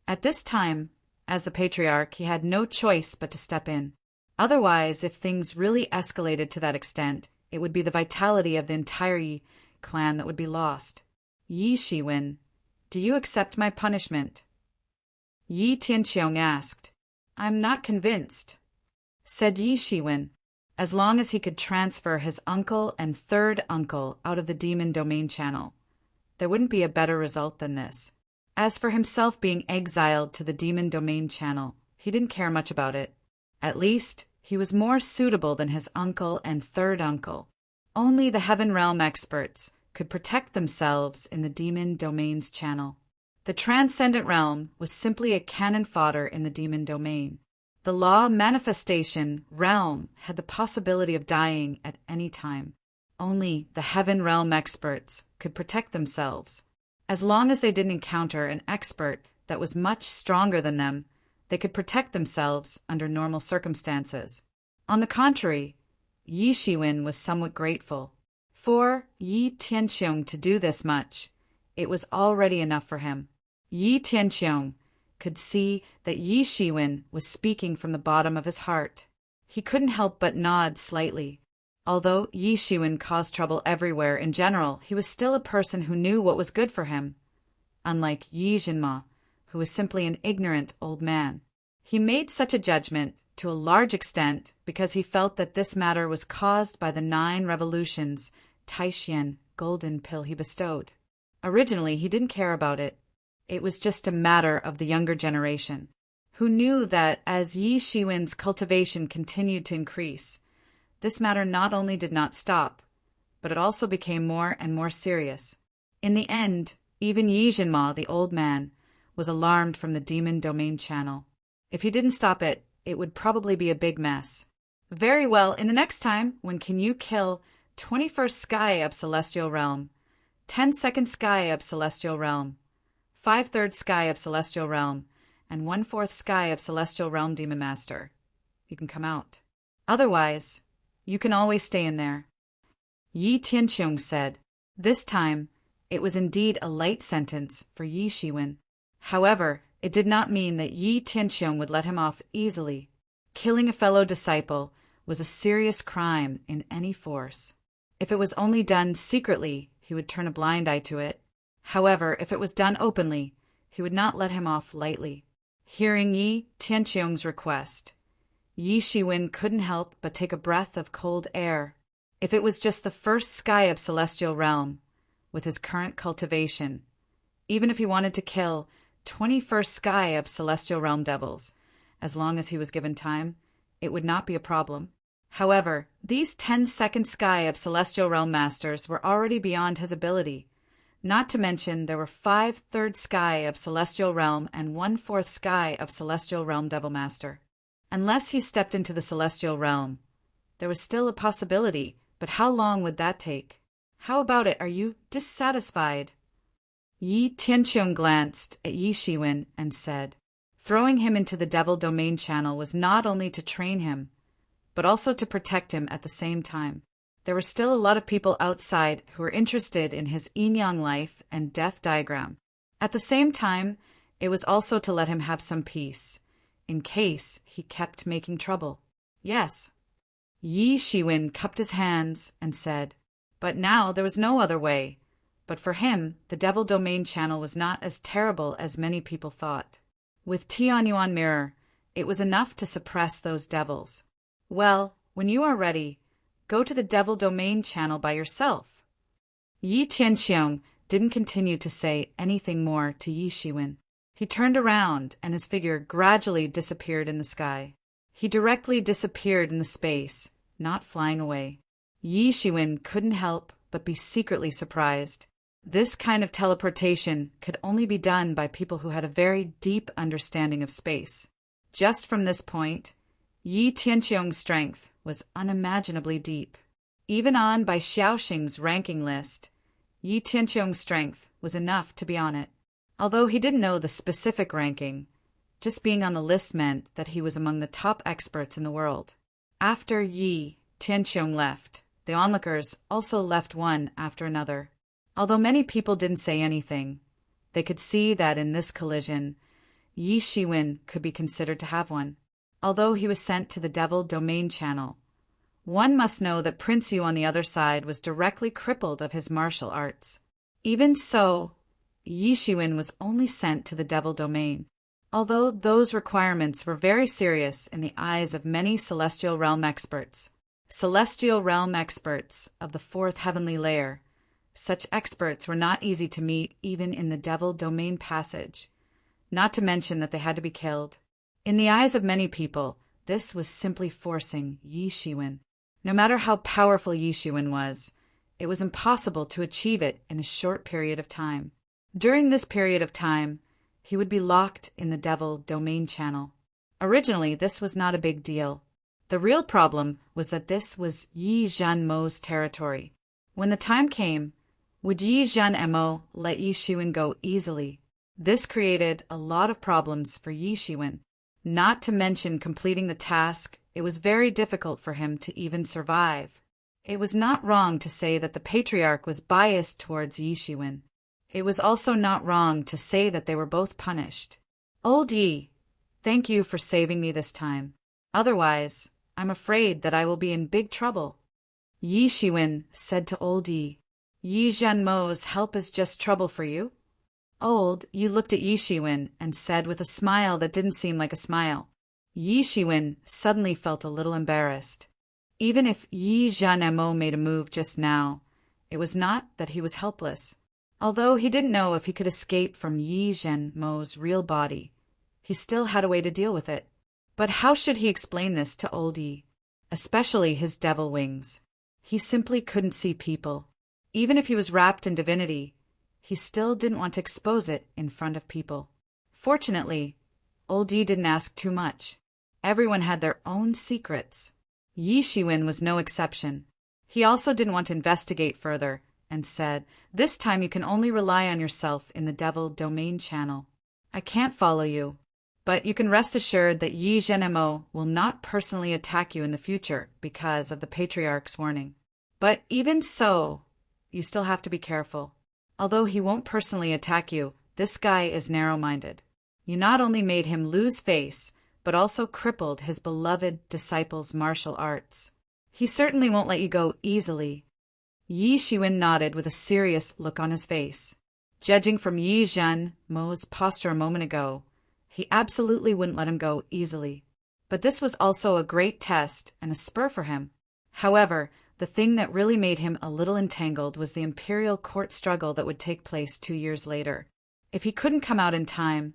At this time, as the patriarch, he had no choice but to step in. Otherwise, if things really escalated to that extent, it would be the vitality of the entire Yi clan that would be lost. Yi Shiwen, do you accept my punishment? Yi Tianqiong asked. I'm not convinced, said Yi Shiwen. As long as he could transfer his uncle and 3rd uncle out of the demon domain channel, there wouldn't be a better result than this. As for himself being exiled to the demon domain channel, he didn't care much about it. At least, he was more suitable than his uncle and 3rd uncle. Only the Heaven Realm experts could protect themselves in the demon domain's channel. The Transcendent Realm was simply a cannon fodder in the demon domain. The law manifestation realm had the possibility of dying at any time. Only the Heaven Realm experts could protect themselves. As long as they didn't encounter an expert that was much stronger than them, they could protect themselves under normal circumstances. On the contrary, Yi Shiwen was somewhat grateful. For Yi Tianqiong to do this much, it was already enough for him. Yi Tianqiong could see that Yi Shiwen was speaking from the bottom of his heart. He couldn't help but nod slightly. Although Yi Shiwen caused trouble everywhere in general, he was still a person who knew what was good for him. Unlike Yi Zhanmo, who was simply an ignorant old man. He made such a judgment to a large extent because he felt that this matter was caused by the 9 revolutions Taishian golden pill he bestowed. Originally, he didn't care about it. It was just a matter of the younger generation, who knew that as Yi Shiwen's cultivation continued to increase, this matter not only did not stop, but it also became more and more serious. In the end, even Yi Zhanmo, the old man, was alarmed from the demon domain channel. If he didn't stop it, it would probably be a big mess. Very well, in the next time, when can you kill 21st sky of celestial realm, 10-second sky of celestial realm, 5/3 sky of celestial realm, and 1/4 sky of celestial realm demon master, you can come out. Otherwise, you can always stay in there. Yi Tianqiong said. This time, it was indeed a light sentence for Yi Shiwen. However, it did not mean that Yi Tianqiong would let him off easily. Killing a fellow disciple was a serious crime in any force. If it was only done secretly, he would turn a blind eye to it. However, if it was done openly, he would not let him off lightly. Hearing Yi Tianqiong's request, Yi Shiwen couldn't help but take a breath of cold air. If it was just the 1st sky of celestial realm, with his current cultivation, even if he wanted to kill 21st sky of celestial realm devils, as long as he was given time, it would not be a problem. However, these 10-second sky of celestial realm masters were already beyond his ability. Not to mention there were 5/3 sky of celestial realm and 1/4 sky of celestial realm devil master. Unless he stepped into the celestial realm, there was still a possibility, but how long would that take? How about it? Are you dissatisfied? Yi Tianqiong glanced at Yi Shiwen and said, throwing him into the devil domain channel was not only to train him, but also to protect him at the same time. There were still a lot of people outside who were interested in his yin-yang life and death diagram. At the same time, it was also to let him have some peace, in case he kept making trouble. Yes. Yi Shiwen cupped his hands and said, but now there was no other way. But for him, the devil domain channel was not as terrible as many people thought. With Tianyuan mirror, it was enough to suppress those devils. Well, when you are ready, go to the devil domain channel by yourself. Yi Tianqiong didn't continue to say anything more to Yi Shiwen. He turned around, and his figure gradually disappeared in the sky. He directly disappeared in the space, not flying away. Yi Shiwen couldn't help but be secretly surprised. This kind of teleportation could only be done by people who had a very deep understanding of space. Just from this point, Yi Tianqiong's strength was unimaginably deep. Even on by Xiaoxing's ranking list, Yi Tianqiong's strength was enough to be on it. Although he didn't know the specific ranking, just being on the list meant that he was among the top experts in the world. After Yi Tianqiong left, the onlookers also left one after another. Although many people didn't say anything, they could see that in this collision, Yi Shiwen could be considered to have one. Although he was sent to the Devil Domain Channel, one must know that Prince Yu on the other side was directly crippled of his martial arts. Even so, Yi Shiwen was only sent to the Devil Domain. Although those requirements were very serious in the eyes of many Celestial Realm experts. Celestial Realm experts of the fourth heavenly layer. Such experts were not easy to meet even in the Devil Domain passage, not to mention that they had to be killed. In the eyes of many people, this was simply forcing Yi Shiwen. No matter how powerful Yi Shiwen was, it was impossible to achieve it in a short period of time. During this period of time, he would be locked in the Devil Domain Channel. Originally, this was not a big deal. The real problem was that this was Yi Zhanmo's territory. When the time came, would Yi Zhanmo let Yi Shiwen go easily? This created a lot of problems for Yi Shiwen. Not to mention completing the task, it was very difficult for him to even survive. It was not wrong to say that the Patriarch was biased towards Yi Shiwen. It was also not wrong to say that they were both punished. Old Yi, thank you for saving me this time. Otherwise, I'm afraid that I will be in big trouble. Yi Shiwen said to Old Yi. Yi Zhanmo's help is just trouble for you? Old Yi looked at Yi Shiwen and said with a smile that didn't seem like a smile. Yi Shiwen suddenly felt a little embarrassed. Even if Yi Zhanmo made a move just now, it was not that he was helpless. Although he didn't know if he could escape from Yi Zhanmo's real body, he still had a way to deal with it. But how should he explain this to Old Yi? Especially his devil wings. He simply couldn't see people. Even if he was wrapped in divinity, he still didn't want to expose it in front of people. Fortunately, Old Yi didn't ask too much. Everyone had their own secrets. Yi Shiwen was no exception. He also didn't want to investigate further, and said, "This time you can only rely on yourself in the Devil Domain Channel. I can't follow you, but you can rest assured that Yi Zhanmo will not personally attack you in the future because of the Patriarch's warning. But even so, you still have to be careful. Although he won't personally attack you, this guy is narrow-minded. You not only made him lose face, but also crippled his beloved disciple's martial arts. He certainly won't let you go easily." Yi Shiwen nodded with a serious look on his face. Judging from Yi Zhanmo's posture a moment ago, he absolutely wouldn't let him go easily. But this was also a great test and a spur for him. However, the thing that really made him a little entangled was the imperial court struggle that would take place 2 years later. If he couldn't come out in time,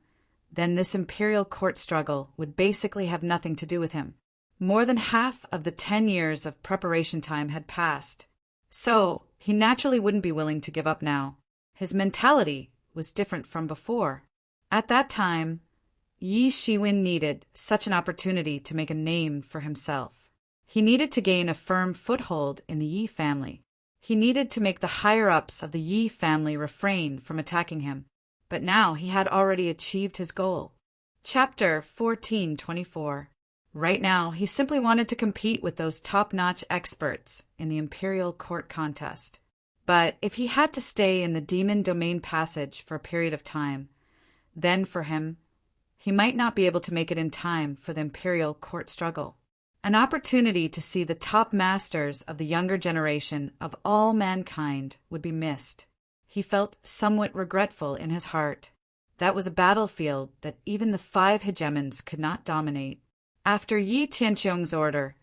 then this imperial court struggle would basically have nothing to do with him. More than half of the 10 years of preparation time had passed. So, he naturally wouldn't be willing to give up now. His mentality was different from before. At that time, Yi Shiwen needed such an opportunity to make a name for himself. He needed to gain a firm foothold in the Yi family. He needed to make the higher-ups of the Yi family refrain from attacking him. But now he had already achieved his goal. Chapter 1424. Right now, he simply wanted to compete with those top-notch experts in the Imperial Court contest. But if he had to stay in the Demon Domain Passage for a period of time, then for him, he might not be able to make it in time for the Imperial Court struggle. An opportunity to see the top masters of the younger generation of all mankind would be missed. He felt somewhat regretful in his heart. That was a battlefield that even the 5 hegemons could not dominate. After Yi Tianqiong's order,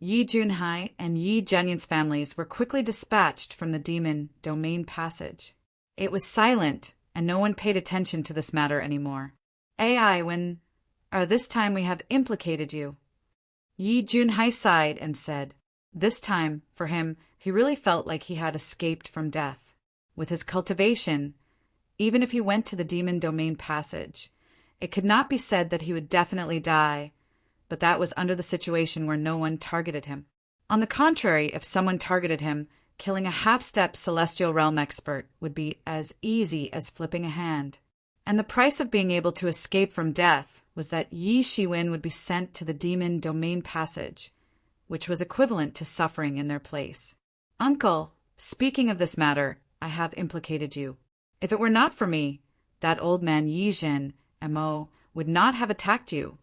Yi Junhai and Yi Zhenyan's families were quickly dispatched from the demon domain passage. It was silent, and no one paid attention to this matter anymore. This time we have implicated you. Yi Junhai sighed and said, this time, for him, he really felt like he had escaped from death. With his cultivation, even if he went to the demon domain passage, it could not be said that he would definitely die, but that was under the situation where no one targeted him. On the contrary, if someone targeted him, killing a half-step celestial realm expert would be as easy as flipping a hand. And the price of being able to escape from death was that Yi Shiwen would be sent to the demon domain passage, which was equivalent to suffering in their place. Uncle, speaking of this matter, I have implicated you. If it were not for me, that old man Yi Zhen, M.O., would not have attacked you.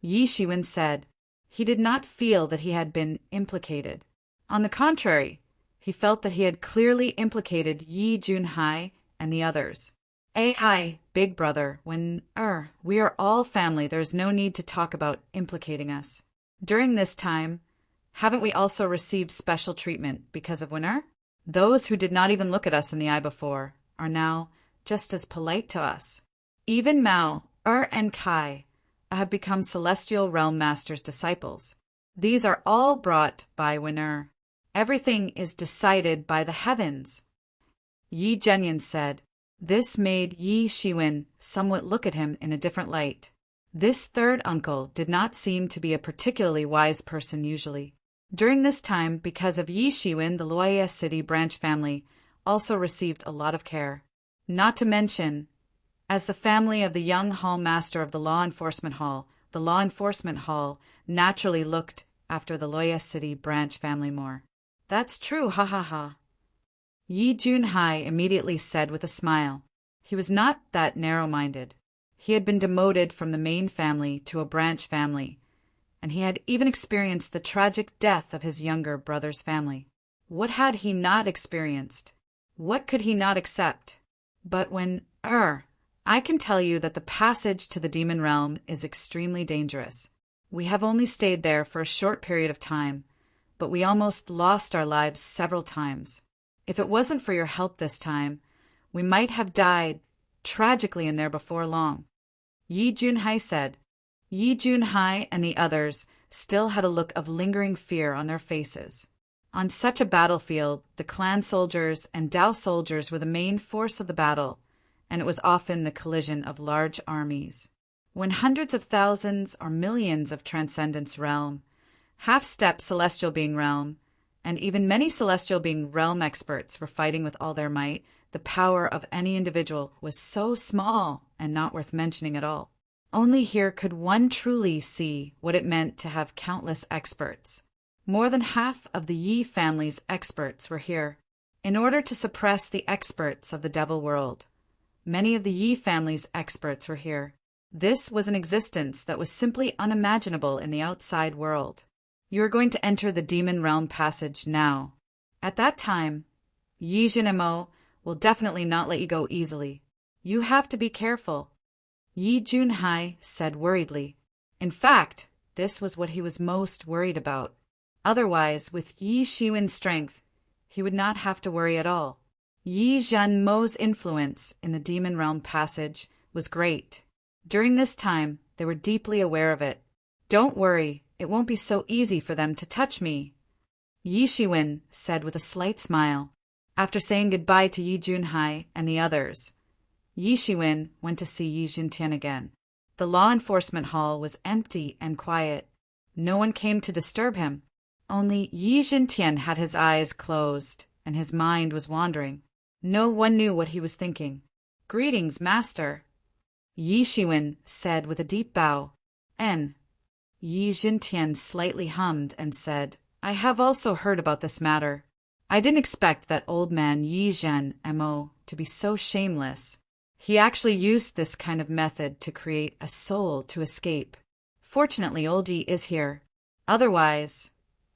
Yi Shiwen said. He did not feel that he had been implicated. On the contrary, he felt that he had clearly implicated Yi Junhai and the others. Hi, big brother, we are all family, there's no need to talk about implicating us. During this time, haven't we also received special treatment because of Winner? Those who did not even look at us in the eye before are now just as polite to us. Even Mao, and Kai have become Celestial Realm Master's disciples. These are all brought by Winner. Everything is decided by the heavens. Yi Zhenyan said. This made Yi Shiwen somewhat look at him in a different light. This third uncle did not seem to be a particularly wise person usually. During this time, because of Yi Shiwen, the Loya City branch family also received a lot of care. Not to mention, as the family of the young hall master of the law enforcement hall naturally looked after the Loya City branch family more. That's true, ha ha ha. Yi Junhai immediately said with a smile. He was not that narrow-minded. He had been demoted from the main family to a branch family, and he had even experienced the tragic death of his younger brother's family. What had he not experienced? What could he not accept? But I can tell you that the passage to the demon realm is extremely dangerous. We have only stayed there for a short period of time, but we almost lost our lives several times. If it wasn't for your help this time, we might have died tragically in there before long. Yi Junhai said. Yi Junhai and the others still had a look of lingering fear on their faces. On such a battlefield, the clan soldiers and Dao soldiers were the main force of the battle, and it was often the collision of large armies. When hundreds of thousands or millions of Transcendence realm, half-step celestial being realm, and even many celestial being realm experts were fighting with all their might, the power of any individual was so small and not worth mentioning at all. Only here could one truly see what it meant to have countless experts. More than half of the Yi family's experts were here. In order to suppress the experts of the devil world, many of the Yi family's experts were here. This was an existence that was simply unimaginable in the outside world. You are going to enter the demon realm passage now. At that time, Yi Zhenmo will definitely not let you go easily. You have to be careful. Yi Junhai said worriedly. In fact, this was what he was most worried about. Otherwise, with Yi Shiwen's strength, he would not have to worry at all. Yi Zhenmo's influence in the demon realm passage was great. During this time, they were deeply aware of it. Don't worry. It won't be so easy for them to touch me, Yi Shiwen said with a slight smile. After saying goodbye to Yi Junhai and the others, Yi Shiwen went to see Yi Zhentian again. The law enforcement hall was empty and quiet. No one came to disturb him. Only Yi Zhentian had his eyes closed, and his mind was wandering. No one knew what he was thinking. Greetings, master, Yi Shiwen said with a deep bow. Yi Zhentian slightly hummed and said, I have also heard about this matter. I didn't expect that old man Yi Zhenmo to be so shameless. He actually used this kind of method to create a soul to escape. Fortunately, old Yi is here. Otherwise,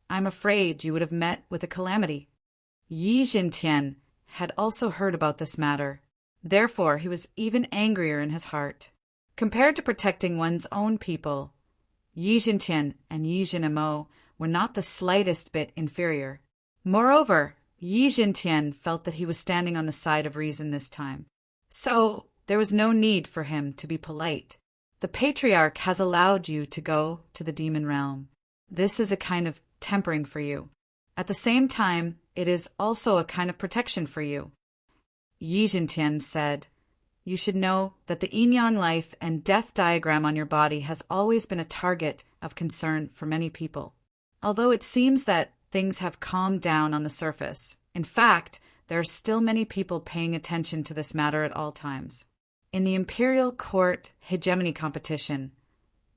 I'm afraid you would have met with a calamity. Yi Zhentian had also heard about this matter. Therefore, he was even angrier in his heart. Compared to protecting one's own people, Yi Zhentian and Yi Zhenmo were not the slightest bit inferior. Moreover, Yi Jintian felt that he was standing on the side of reason this time. So, there was no need for him to be polite. The patriarch has allowed you to go to the demon realm. This is a kind of tempering for you. At the same time, it is also a kind of protection for you. Yi Jintian said, "You should know that the yin-yang life and death diagram on your body has always been a target of concern for many people. Although it seems that things have calmed down on the surface, in fact, there are still many people paying attention to this matter at all times. In the imperial court hegemony competition,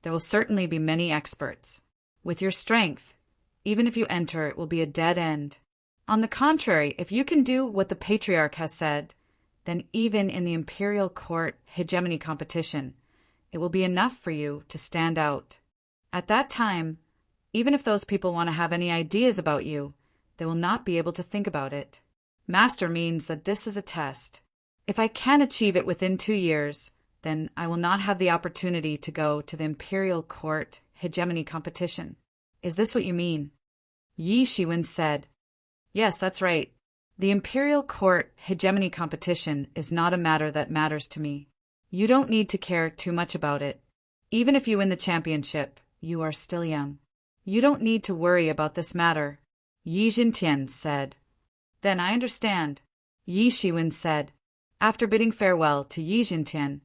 there will certainly be many experts. With your strength, even if you enter, it will be a dead end. On the contrary, if you can do what the patriarch has said, then even in the imperial court hegemony competition, it will be enough for you to stand out. At that time, even if those people want to have any ideas about you, they will not be able to think about it. Master means that this is a test. If I can achieve it within 2 years, then I will not have the opportunity to go to the imperial court hegemony competition. Is this what you mean?" Yi Shiwen said, "Yes, that's right. The imperial court hegemony competition is not a matter that matters to me. You don't need to care too much about it. Even if you win the championship, you are still young. You don't need to worry about this matter," Yi Jintian said. "Then I understand," Yi Shiwen said. After bidding farewell to Yi Jintian,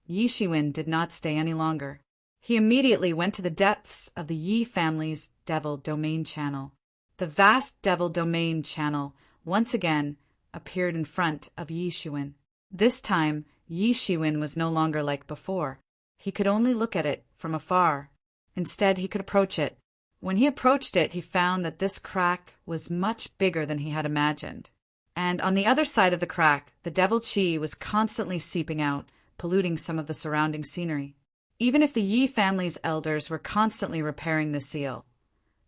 Yi Shiwen did not stay any longer. He immediately went to the depths of the Yi family's Devil Domain Channel. The vast Devil Domain Channel once again appeared in front of Yi Shiwen. This time, Yi Shiwen was no longer like before. He could only look at it from afar. Instead, he could approach it. When he approached it, he found that this crack was much bigger than he had imagined. And on the other side of the crack, the devil chi was constantly seeping out, polluting some of the surrounding scenery. Even if the Yi family's elders were constantly repairing the seal,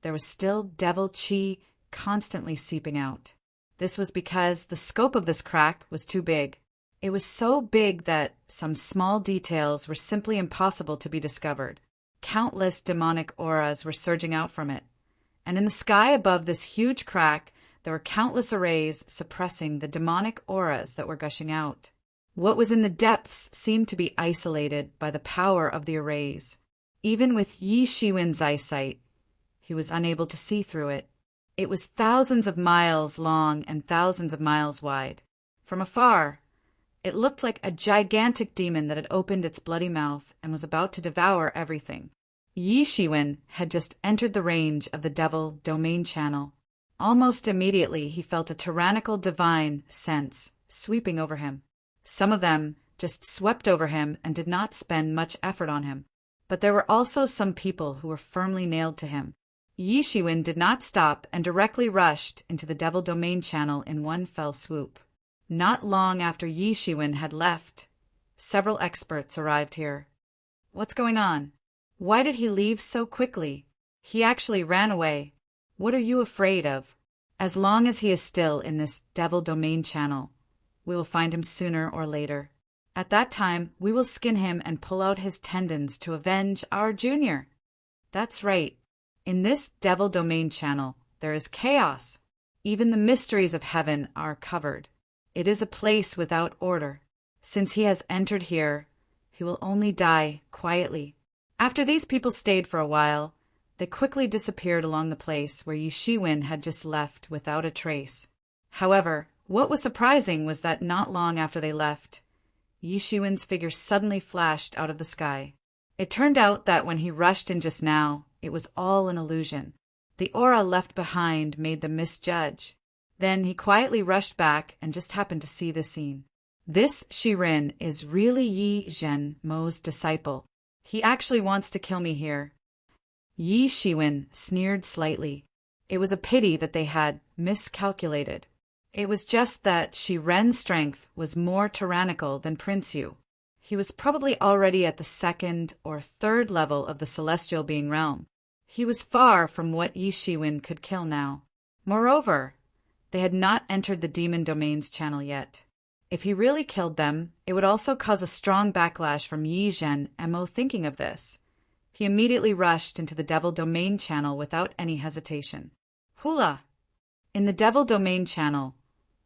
there was still devil chi constantly seeping out. This was because the scope of this crack was too big. It was so big that some small details were simply impossible to be discovered. Countless demonic auras were surging out from it, and in the sky above this huge crack, there were countless arrays suppressing the demonic auras that were gushing out. What was in the depths seemed to be isolated by the power of the arrays. Even with Yi Shiwen's eyesight, he was unable to see through it. It was thousands of miles long and thousands of miles wide. From afar, it looked like a gigantic demon that had opened its bloody mouth and was about to devour everything. Yi Shiwen had just entered the range of the Devil Domain Channel. Almost immediately, he felt a tyrannical divine sense sweeping over him. Some of them just swept over him and did not spend much effort on him. But there were also some people who were firmly nailed to him. Yi Shiwen did not stop and directly rushed into the Devil Domain Channel in one fell swoop. Not long after Yi Shiwen had left, several experts arrived here. "What's going on? Why did he leave so quickly? He actually ran away. What are you afraid of? As long as he is still in this Devil Domain Channel, we will find him sooner or later. At that time, we will skin him and pull out his tendons to avenge our junior." That's right. In this Devil Domain Channel, there is chaos. Even the mysteries of heaven are covered. It is a place without order. Since he has entered here, he will only die quietly. After these people stayed for a while, they quickly disappeared along the place where Yi Shiwen had just left without a trace. However, what was surprising was that not long after they left, Yi Shiwen's figure suddenly flashed out of the sky. It turned out that when he rushed in just now, it was all an illusion. The aura left behind made them misjudge. Then he quietly rushed back and just happened to see the scene. This Shirin is really Yi Zhen Mo's disciple. He actually wants to kill me here. Yi Shiwen sneered slightly. It was a pity that they had miscalculated. It was just that Shi Ren's strength was more tyrannical than Prince Yu. He was probably already at the 2nd or 3rd level of the celestial being realm. He was far from what Yi Shiwen could kill now. Moreover, they had not entered the Demon Domains channel yet. If he really killed them, it would also cause a strong backlash from Yi Zhen Mo thinking of this. He immediately rushed into the Devil Domain channel without any hesitation. Hula! In the Devil Domain channel,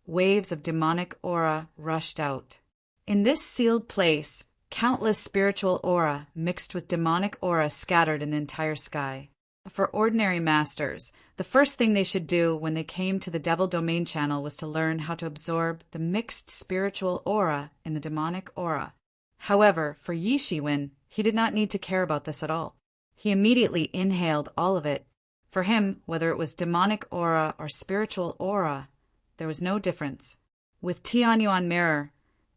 waves of demonic aura rushed out. In this sealed place, countless spiritual aura mixed with demonic aura scattered in the entire sky. For ordinary masters, the first thing they should do when they came to the Devil Domain channel was to learn how to absorb the mixed spiritual aura in the demonic aura. However, for Yi Shiwen, he did not need to care about this at all. He immediately inhaled all of it. For him, whether it was demonic aura or spiritual aura, there was no difference. With Tianyuan Mirror,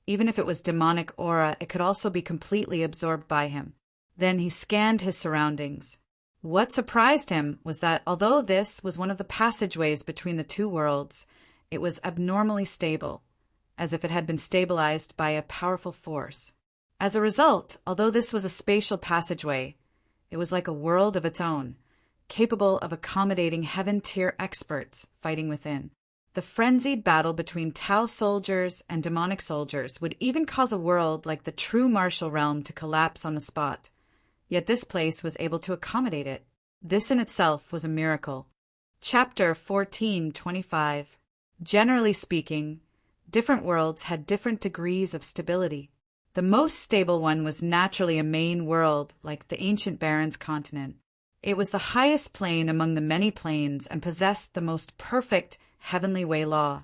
even if it was demonic aura, it could also be completely absorbed by him. Then he scanned his surroundings. What surprised him was that although this was one of the passageways between the two worlds, it was abnormally stable, as if it had been stabilized by a powerful force. As a result, although this was a spatial passageway, it was like a world of its own, capable of accommodating heaven-tier experts fighting within. The frenzied battle between Tao soldiers and demonic soldiers would even cause a world like the true martial realm to collapse on the spot. Yet this place was able to accommodate it. This in itself was a miracle. Chapter 14:25. Generally speaking, different worlds had different degrees of stability. The most stable one was naturally a main world, like the ancient Barrens continent. It was the highest plane among the many planes and possessed the most perfect heavenly way law.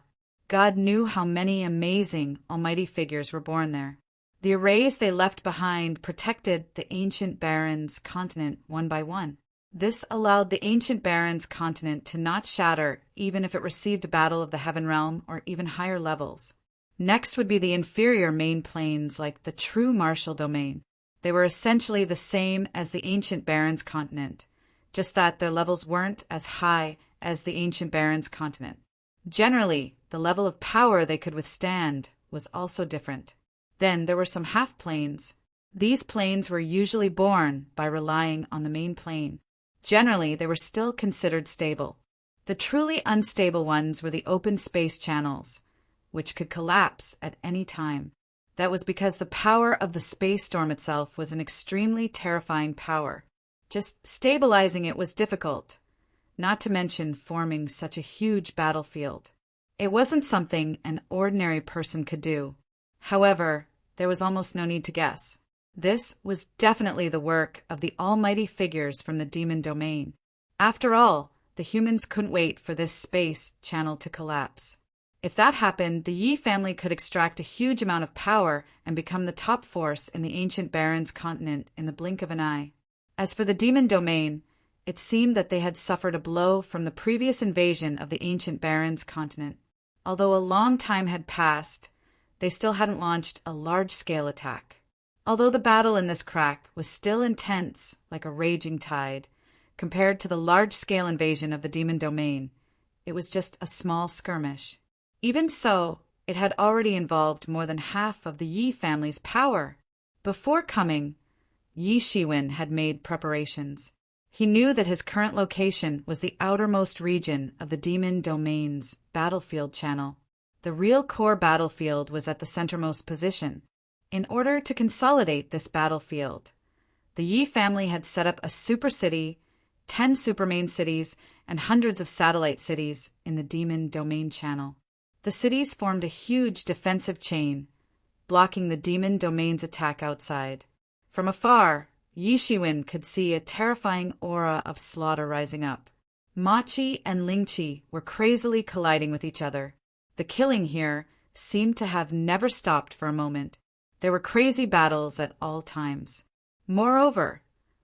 God knew how many amazing, almighty figures were born there. The arrays they left behind protected the ancient Barrens continent one by one. This allowed the ancient Barrens continent to not shatter even if it received a battle of the heaven realm or even higher levels. Next would be the inferior main planes like the true martial domain. They were essentially the same as the ancient Barrens continent, just that their levels weren't as high as the ancient Barrens continent. Generally, the level of power they could withstand was also different. Then there were some half-planes. These planes were usually born by relying on the main plane. Generally, they were still considered stable. The truly unstable ones were the open space channels, which could collapse at any time. That was because the power of the space storm itself was an extremely terrifying power. Just stabilizing it was difficult, not to mention forming such a huge battlefield. It wasn't something an ordinary person could do. However, there was almost no need to guess. This was definitely the work of the almighty figures from the demon domain. After all, the humans couldn't wait for this space channel to collapse. If that happened, the Yi family could extract a huge amount of power and become the top force in the ancient Barrens continent in the blink of an eye. As for the demon domain, it seemed that they had suffered a blow from the previous invasion of the ancient Barrens continent. Although a long time had passed, they still hadn't launched a large-scale attack. Although the battle in this crack was still intense, like a raging tide, compared to the large-scale invasion of the demon domain, it was just a small skirmish. Even so, it had already involved more than half of the Yi family's power. Before coming, Yi Shiwen had made preparations. He knew that his current location was the outermost region of the demon domain's battlefield channel. The real core battlefield was at the centermost position. In order to consolidate this battlefield, the Yi family had set up a super city, 10 supermain cities, and hundreds of satellite cities in the demon domain channel. The cities formed a huge defensive chain, blocking the demon domain's attack outside. From afar, Yi Shiwen could see a terrifying aura of slaughter rising up. Machi and Lingqi were crazily colliding with each other. The killing here seemed to have never stopped for a moment. There were crazy battles at all times. Moreover,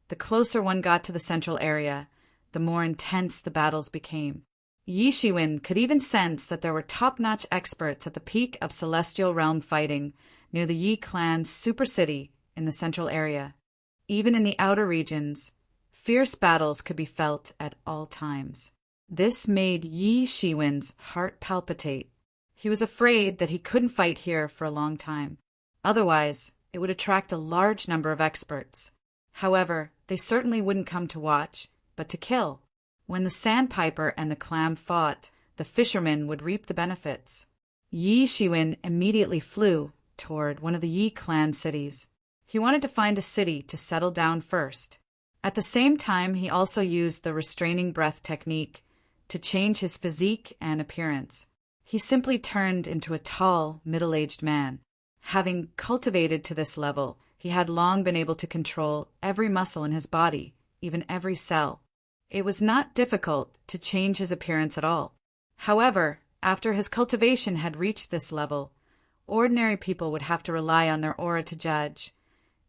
the closer one got to the central area, the more intense the battles became. Yi Shiwen could even sense that there were top-notch experts at the peak of celestial realm fighting near the Yi clan's super city in the central area. Even in the outer regions, fierce battles could be felt at all times. This made Yi Shiwen's heart palpitate. He was afraid that he couldn't fight here for a long time. Otherwise, it would attract a large number of experts. However, they certainly wouldn't come to watch, but to kill. When the sandpiper and the clam fought, the fishermen would reap the benefits. Yi Shiwen immediately flew toward one of the Yi clan cities. He wanted to find a city to settle down first. At the same time, he also used the restraining breath technique to change his physique and appearance. He simply turned into a tall, middle-aged man. Having cultivated to this level, he had long been able to control every muscle in his body, even every cell. It was not difficult to change his appearance at all. However, after his cultivation had reached this level, ordinary people would have to rely on their aura to judge,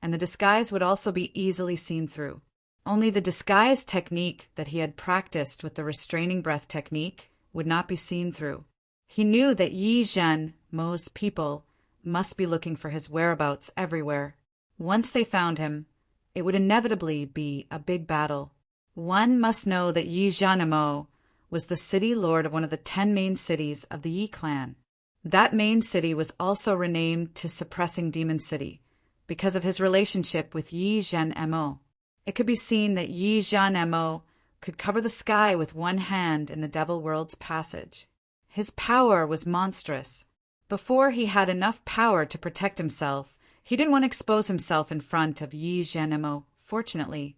and the disguise would also be easily seen through. Only the disguise technique that he had practiced with the restraining breath technique would not be seen through. He knew that Yi Zhen Mo's people must be looking for his whereabouts everywhere. Once they found him, it would inevitably be a big battle. One must know that Yi Zhen Mo was the city lord of one of the 10 main cities of the Yi clan. That main city was also renamed to Suppressing Demon City because of his relationship with Yi Zhen Mo. It could be seen that Yi Zhen Mo could cover the sky with one hand in the Devil World's passage. His power was monstrous. Before he had enough power to protect himself, he didn't want to expose himself in front of Yi Zhen Mo. Fortunately,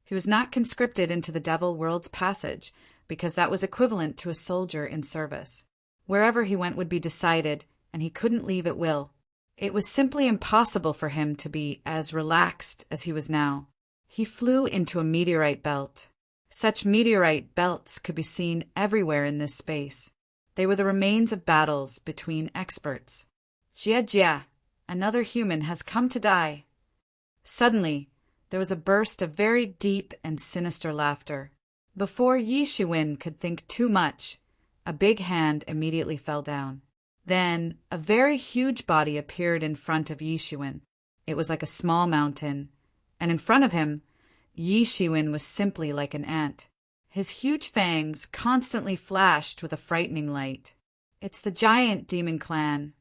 he was not conscripted into the Devil World's passage because that was equivalent to a soldier in service. Wherever he went would be decided, and he couldn't leave at will. It was simply impossible for him to be as relaxed as he was now. He flew into a meteorite belt. Such meteorite belts could be seen everywhere in this space. They were the remains of battles between experts. Jia Jia, another human has come to die. Suddenly, there was a burst of very deep and sinister laughter. Before Yi Shiwen could think too much, a big hand immediately fell down. Then, a very huge body appeared in front of Yi Shiwen. It was like a small mountain, and in front of him, Yi Shiwen was simply like an ant. His huge fangs constantly flashed with a frightening light. It's the giant demon clan.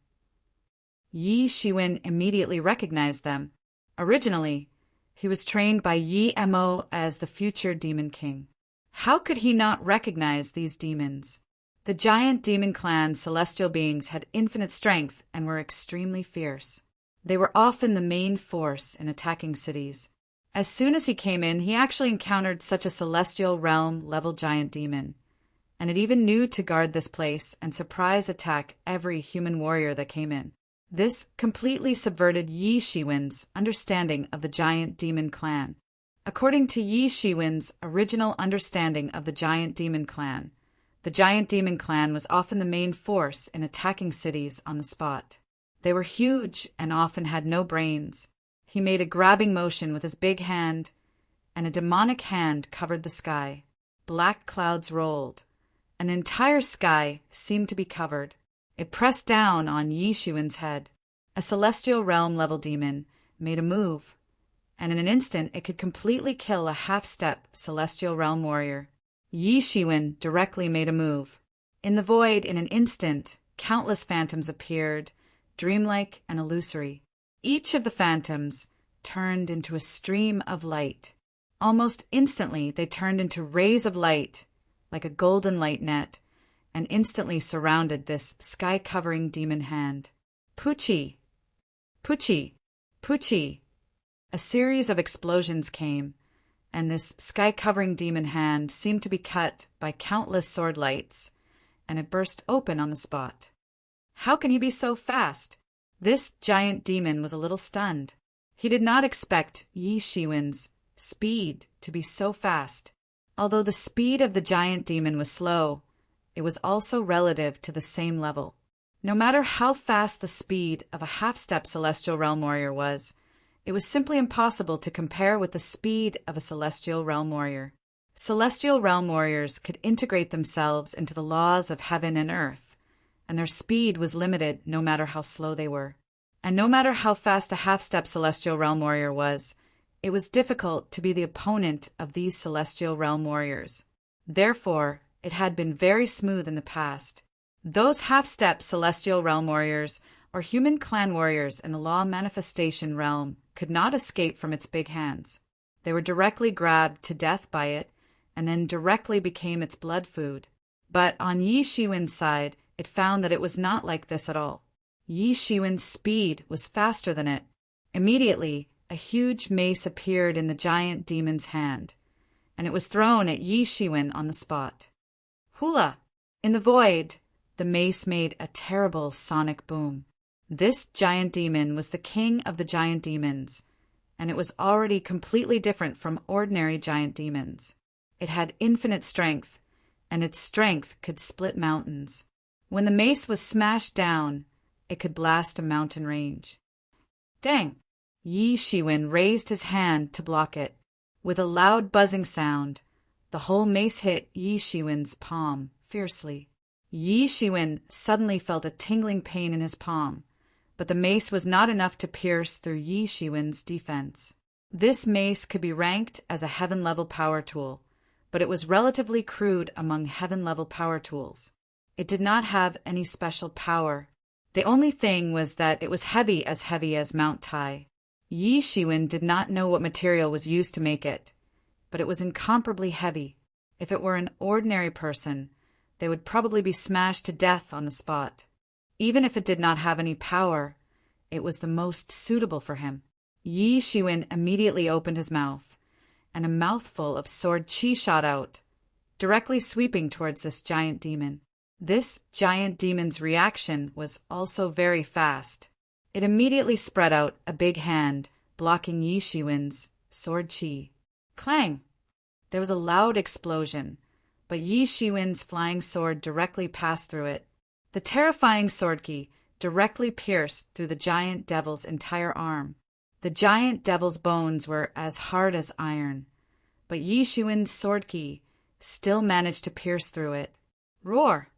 Yi Shiwen immediately recognized them. Originally, he was trained by Yi Mo as the future demon king. How could he not recognize these demons? The giant demon clan's celestial beings had infinite strength and were extremely fierce. They were often the main force in attacking cities. As soon as he came in, he actually encountered such a celestial realm-level giant demon, and it even knew to guard this place and surprise attack every human warrior that came in. This completely subverted Yi Shiwen's understanding of the giant demon clan. According to Yi Shiwen's original understanding of the giant demon clan, the giant demon clan was often the main force in attacking cities on the spot. They were huge and often had no brains. He made a grabbing motion with his big hand, and a demonic hand covered the sky. Black clouds rolled. An entire sky seemed to be covered. It pressed down on Yi Shiwen's head. A celestial realm-level demon made a move, and in an instant it could completely kill a half-step celestial realm warrior. Yi Shiwen directly made a move. In the void, in an instant, countless phantoms appeared, dreamlike and illusory. Each of the phantoms turned into a stream of light. Almost instantly, they turned into rays of light, like a golden light net, and instantly surrounded this sky-covering demon hand. Pucci! Pucci! Pucci! A series of explosions came, and this sky-covering demon hand seemed to be cut by countless sword lights, and it burst open on the spot. How can he be so fast? This giant demon was a little stunned. He did not expect Yi Shiwen's speed to be so fast. Although the speed of the giant demon was slow, it was also relative to the same level. No matter how fast the speed of a half-step celestial realm warrior was, it was simply impossible to compare with the speed of a celestial realm warrior. Celestial realm warriors could integrate themselves into the laws of heaven and earth, and their speed was limited no matter how slow they were. And no matter how fast a half-step celestial realm warrior was, it was difficult to be the opponent of these celestial realm warriors. Therefore, it had been very smooth in the past. Those half-step celestial realm warriors or human clan warriors in the law manifestation realm could not escape from its big hands. They were directly grabbed to death by it and then directly became its blood food. But on Yi Shiwen's side, it found that it was not like this at all. Yi Shiwen's speed was faster than it. Immediately, a huge mace appeared in the giant demon's hand, and it was thrown at Yi Shiwen on the spot. Hula! In the void, the mace made a terrible sonic boom. This giant demon was the king of the giant demons, and it was already completely different from ordinary giant demons. It had infinite strength, and its strength could split mountains. When the mace was smashed down, it could blast a mountain range. Dang! Yi Shiwen raised his hand to block it. With a loud buzzing sound, the whole mace hit Yi Shiwen's palm fiercely. Yi Shiwen suddenly felt a tingling pain in his palm, but the mace was not enough to pierce through Yi Shiwen's defense. This mace could be ranked as a heaven-level power tool, but it was relatively crude among heaven-level power tools. It did not have any special power. The only thing was that it was heavy as Mount Tai. Yi Shiwen did not know what material was used to make it, but it was incomparably heavy. If it were an ordinary person, they would probably be smashed to death on the spot. Even if it did not have any power, it was the most suitable for him. Yi Shiwen immediately opened his mouth, and a mouthful of sword chi shot out, directly sweeping towards this giant demon. This giant demon's reaction was also very fast. It immediately spread out a big hand, blocking Yi Shiwen's sword chi. Clang! There was a loud explosion, but Yi Shiwen's flying sword directly passed through it. The terrifying sword ki directly pierced through the giant devil's entire arm. The giant devil's bones were as hard as iron, but Yi Shiwen's sword ki still managed to pierce through it. Roar!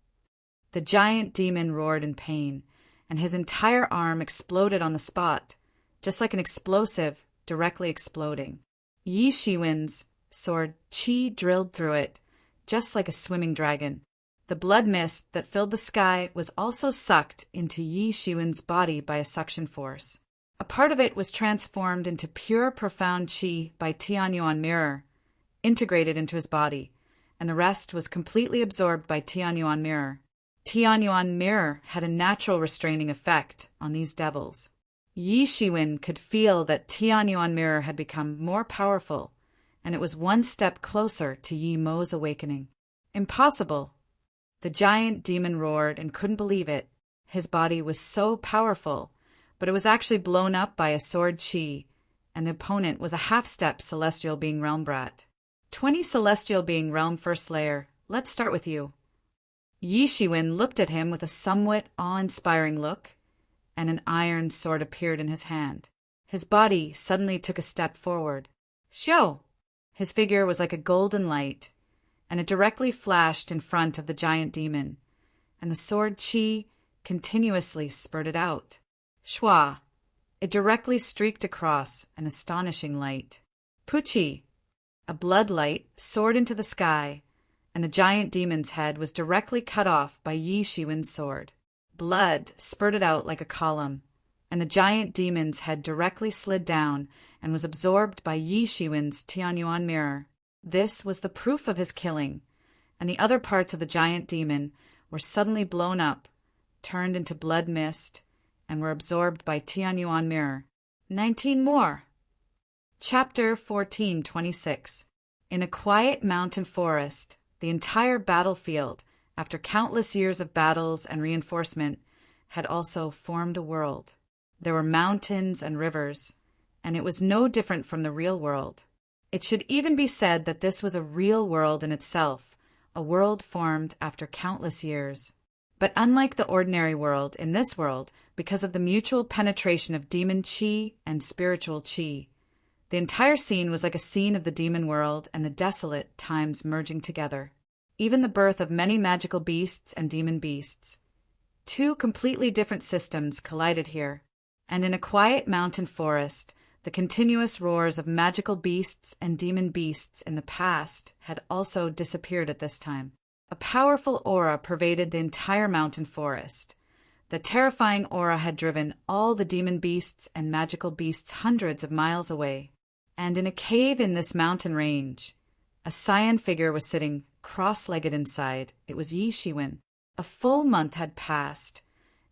The giant demon roared in pain, and his entire arm exploded on the spot, just like an explosive directly exploding. Yi Shiwen's sword chi drilled through it, just like a swimming dragon. The blood mist that filled the sky was also sucked into Yi Shiwen's body by a suction force. A part of it was transformed into pure profound chi by Tianyuan Mirror, integrated into his body, and the rest was completely absorbed by Tianyuan Mirror. Tianyuan Mirror had a natural restraining effect on these devils. Yi Shiwen could feel that Tianyuan Mirror had become more powerful, and it was one step closer to Yi Mo's awakening. Impossible! The giant demon roared and couldn't believe it. His body was so powerful, but it was actually blown up by a sword chi, and the opponent was a half-step Celestial Being Realm brat. 20 Celestial Being Realm First Layer, let's start with you. Yi Shiwen looked at him with a somewhat awe-inspiring look, and an iron sword appeared in his hand. His body suddenly took a step forward. Xiao! His figure was like a golden light, and it directly flashed in front of the giant demon, and the sword chi continuously spurted out. Shua! It directly streaked across an astonishing light. Puchi! A blood light soared into the sky, and the giant demon's head was directly cut off by Yi Shiwen's sword. Blood spurted out like a column, and the giant demon's head directly slid down and was absorbed by Yi Shiwen's Tianyuan Mirror. This was the proof of his killing, and the other parts of the giant demon were suddenly blown up, turned into blood mist, and were absorbed by Tianyuan Mirror. 19 more! Chapter 1426. In a quiet mountain forest, the entire battlefield, after countless years of battles and reinforcement, had also formed a world. There were mountains and rivers, and it was no different from the real world. It should even be said that this was a real world in itself, a world formed after countless years. But unlike the ordinary world, in this world, because of the mutual penetration of demon chi and spiritual chi, the entire scene was like a scene of the demon world and the desolate times merging together. Even the birth of many magical beasts and demon beasts. Two completely different systems collided here, and in a quiet mountain forest, the continuous roars of magical beasts and demon beasts in the past had also disappeared at this time. A powerful aura pervaded the entire mountain forest. The terrifying aura had driven all the demon beasts and magical beasts hundreds of miles away. And in a cave in this mountain range, a cyan figure was sitting cross-legged inside. It was Yi Shiwen. A full month had passed,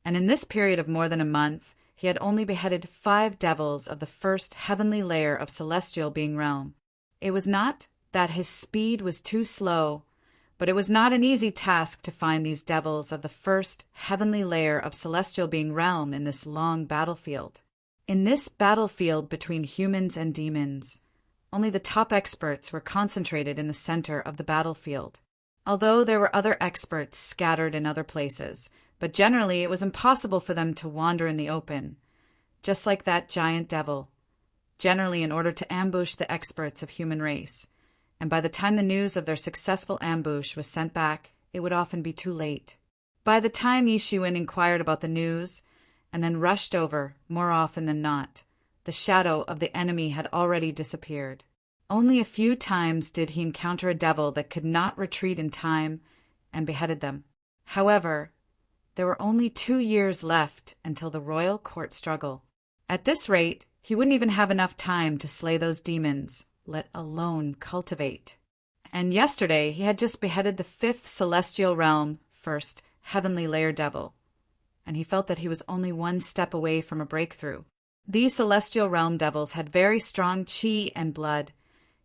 and in this period of more than a month, he had only beheaded 5 devils of the first heavenly layer of celestial being realm. It was not that his speed was too slow, but it was not an easy task to find these devils of the first heavenly layer of celestial being realm in this long battlefield. In this battlefield between humans and demons, only the top experts were concentrated in the center of the battlefield, although there were other experts scattered in other places, but generally it was impossible for them to wander in the open, just like that giant devil, generally in order to ambush the experts of human race, and by the time the news of their successful ambush was sent back, it would often be too late. By the time Yi Shiwen inquired about the news, and then rushed over, more often than not, the shadow of the enemy had already disappeared. Only a few times did he encounter a devil that could not retreat in time and beheaded them. However, there were only 2 years left until the royal court struggle. At this rate, he wouldn't even have enough time to slay those demons, let alone cultivate. And yesterday he had just beheaded the 5th celestial realm, first heavenly layer devil, and he felt that he was only 1 step away from a breakthrough. These celestial realm devils had very strong qi and blood,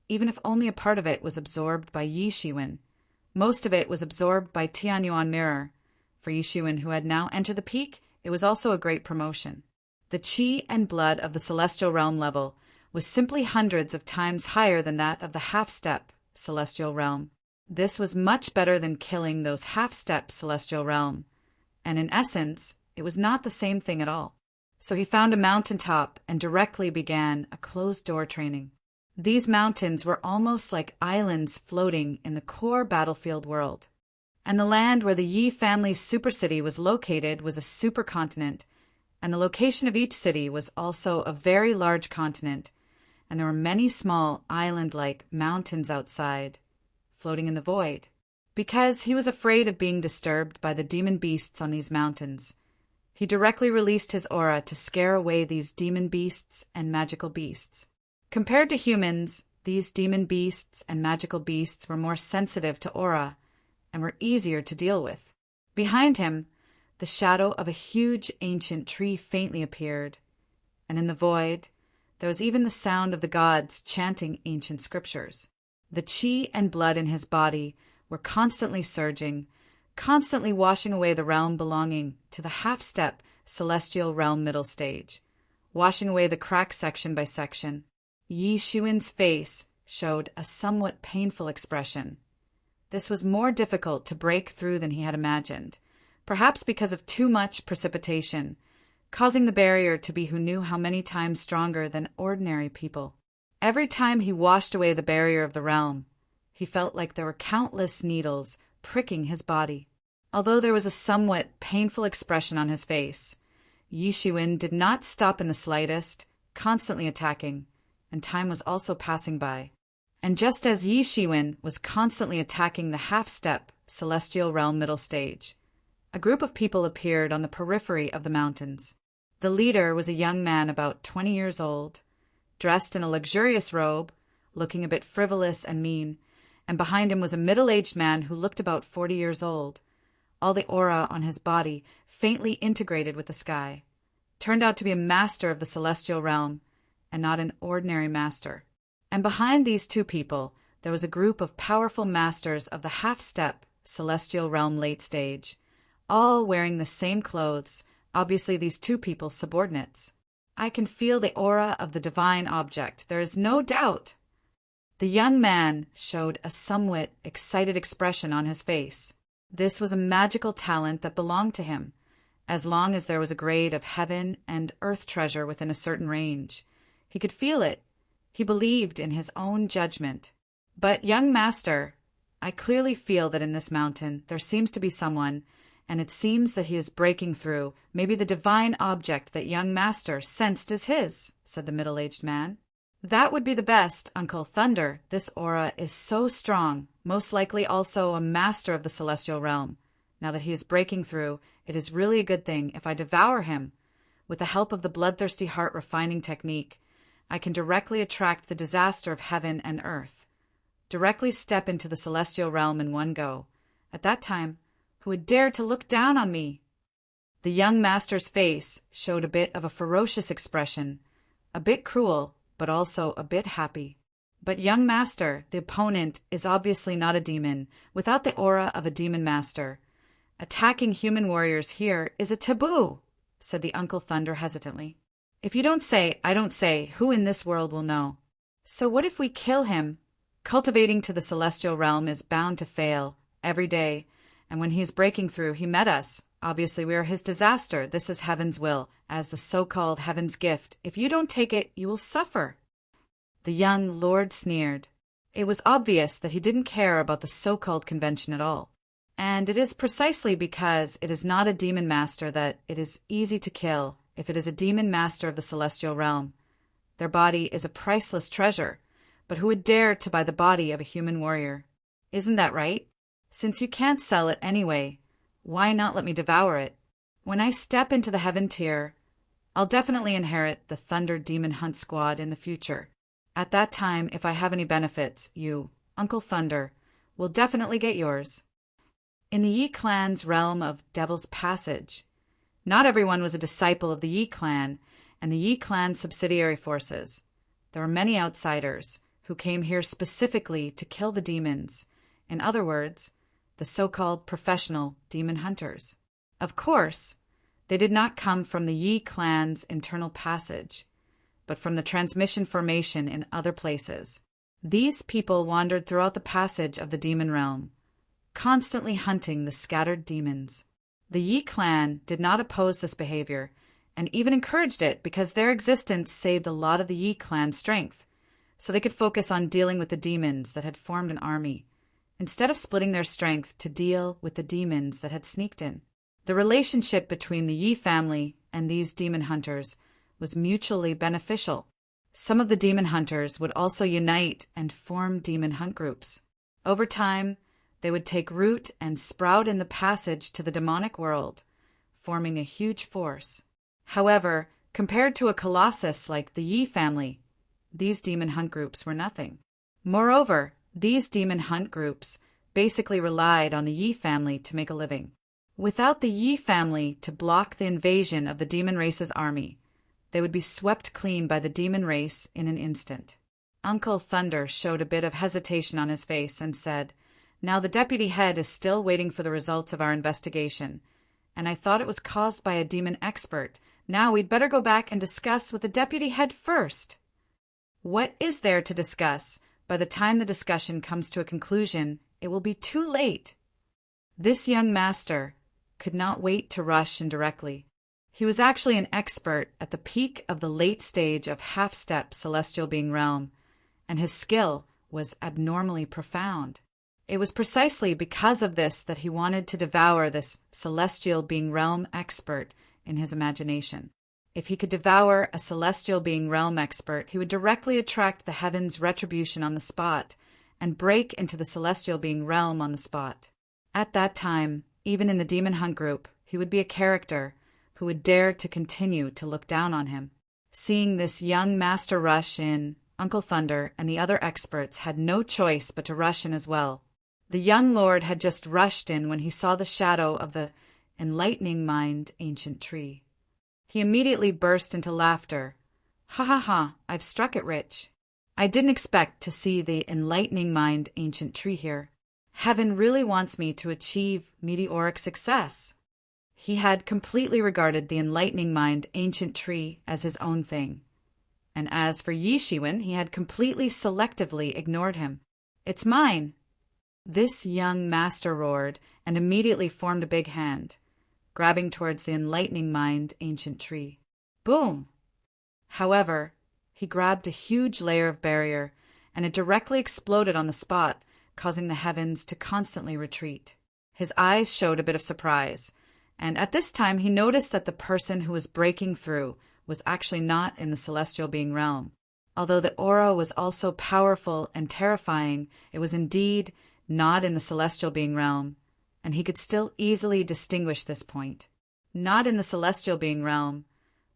even if only a part of it was absorbed by Yi Shiwen. Most of it was absorbed by Tianyuan Mirror. For Yi Shiwen, who had now entered the peak, it was also a great promotion. The qi and blood of the celestial realm level was simply hundreds of times higher than that of the half-step celestial realm. This was much better than killing those half-step celestial realm, and in essence, it was not the same thing at all. So he found a mountaintop and directly began a closed-door training. These mountains were almost like islands floating in the core battlefield world. And the land where the Yi family's supercity was located was a supercontinent, and the location of each city was also a very large continent, and there were many small island-like mountains outside, floating in the void. Because he was afraid of being disturbed by the demon beasts on these mountains, he directly released his aura to scare away these demon beasts and magical beasts. Compared to humans, these demon beasts and magical beasts were more sensitive to aura and were easier to deal with. Behind him, the shadow of a huge ancient tree faintly appeared, and in the void, there was even the sound of the gods chanting ancient scriptures. The qi and blood in his body were constantly surging, constantly washing away the realm belonging to the half-step celestial realm middle stage, washing away the crack section by section. Yi Shiwen's face showed a somewhat painful expression. This was more difficult to break through than he had imagined, perhaps because of too much precipitation, causing the barrier to be who knew how many times stronger than ordinary people. Every time he washed away the barrier of the realm, he felt like there were countless needles pricking his body. Although there was a somewhat painful expression on his face, Yi Shiwen did not stop in the slightest, constantly attacking, and time was also passing by. And just as Yi Shiwen was constantly attacking the half-step celestial realm middle stage, a group of people appeared on the periphery of the mountains. The leader was a young man about 20 years old, dressed in a luxurious robe, looking a bit frivolous and mean, and behind him was a middle-aged man who looked about 40 years old. All the aura on his body, faintly integrated with the sky, turned out to be a master of the celestial realm, and not an ordinary master. And behind these 2 people, there was a group of powerful masters of the half-step celestial realm late stage, all wearing the same clothes, obviously these 2 people's subordinates. I can feel the aura of the divine object, there is no doubt. The young man showed a somewhat excited expression on his face. This was a magical talent that belonged to him, as long as there was a grade of heaven and earth treasure within a certain range. He could feel it. He believed in his own judgment. But, young master, I clearly feel that in this mountain there seems to be someone, and it seems that he is breaking through. Maybe the divine object that young master sensed is his, said the middle-aged man. That would be the best, Uncle Thunder. This aura is so strong, most likely also a master of the celestial realm. Now that he is breaking through, it is really a good thing if I devour him. With the help of the bloodthirsty heart refining technique, I can directly attract the disaster of heaven and earth. Directly step into the celestial realm in one go. At that time, who would dare to look down on me? The young master's face showed a bit of a ferocious expression, a bit cruel, but also a bit happy. But young master, the opponent, is obviously not a demon, without the aura of a demon master. Attacking human warriors here is a taboo, said the Uncle Thunder hesitantly. If you don't say, I don't say, who in this world will know? So what if we kill him? Cultivating to the celestial realm is bound to fail, every day, and when he's breaking through, he met us. Obviously, we are his disaster. This is heaven's will, as the so-called heaven's gift. If you don't take it, you will suffer. The young lord sneered. It was obvious that he didn't care about the so-called convention at all. And it is precisely because it is not a demon master that it is easy to kill if it is a demon master of the celestial realm. Their body is a priceless treasure, but who would dare to buy the body of a human warrior? Isn't that right? Since you can't sell it anyway, why not let me devour it? When I step into the heaven tier, I'll definitely inherit the Thunder Demon Hunt Squad in the future. At that time, if I have any benefits, you, Uncle Thunder, will definitely get yours. In the Yi clan's realm of Devil's Passage, not everyone was a disciple of the Yi clan and the Yi clan subsidiary forces. There were many outsiders who came here specifically to kill the demons. In other words, the so-called professional demon hunters. Of course, they did not come from the Yi clan's internal passage, but from the transmission formation in other places. These people wandered throughout the passage of the demon realm, constantly hunting the scattered demons. The Yi clan did not oppose this behavior, and even encouraged it because their existence saved a lot of the Yi clan's strength, so they could focus on dealing with the demons that had formed an army, instead of splitting their strength to deal with the demons that had sneaked in. The relationship between the Yi family and these demon hunters was mutually beneficial. Some of the demon hunters would also unite and form demon hunt groups. Over time, they would take root and sprout in the passage to the demonic world, forming a huge force. However, compared to a colossus like the Yi family, these demon hunt groups were nothing. Moreover, these demon hunt groups basically relied on the Yi family to make a living. Without the Yi family to block the invasion of the demon race's army, they would be swept clean by the demon race in an instant. Uncle Thunder showed a bit of hesitation on his face and said, Now the deputy head is still waiting for the results of our investigation, and I thought it was caused by a demon expert. Now we'd better go back and discuss with the deputy head first. What is there to discuss? By the time the discussion comes to a conclusion, it will be too late. This young master could not wait to rush in directly. He was actually an expert at the peak of the late stage of half-step celestial being realm, and his skill was abnormally profound. It was precisely because of this that he wanted to devour this celestial being realm expert in his imagination. If he could devour a celestial being realm expert, he would directly attract the heavens' retribution on the spot and break into the celestial being realm on the spot. At that time, even in the demon hunt group, he would be a character who would dare to continue to look down on him. Seeing this young master rush in, Uncle Thunder and the other experts had no choice but to rush in as well. The young lord had just rushed in when he saw the shadow of the enlightening mind ancient tree. He immediately burst into laughter. Ha ha ha, I've struck it rich. I didn't expect to see the enlightening mind ancient tree here. Heaven really wants me to achieve meteoric success. He had completely regarded the enlightening mind ancient tree as his own thing. And as for Yi Shiwen, he had completely selectively ignored him. It's mine. This young master roared and immediately formed a big hand, grabbing towards the enlightening mind ancient tree. Boom! However, he grabbed a huge layer of barrier, and it directly exploded on the spot, causing the heavens to constantly retreat. His eyes showed a bit of surprise, and at this time he noticed that the person who was breaking through was actually not in the celestial being realm. Although the aura was also powerful and terrifying, it was indeed not in the celestial being realm, and he could still easily distinguish this point. Not in the celestial being realm,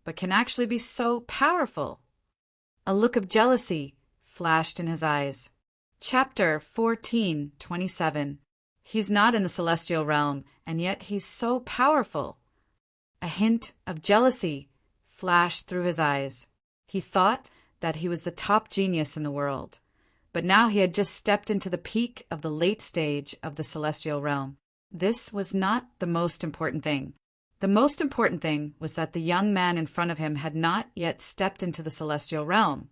but can actually be so powerful. A look of jealousy flashed in his eyes. Chapter 14:27. He's not in the celestial realm, and yet he's so powerful. A hint of jealousy flashed through his eyes. He thought that he was the top genius in the world, but now he had just stepped into the peak of the late stage of the celestial realm. This was not the most important thing. The most important thing was that the young man in front of him had not yet stepped into the celestial realm,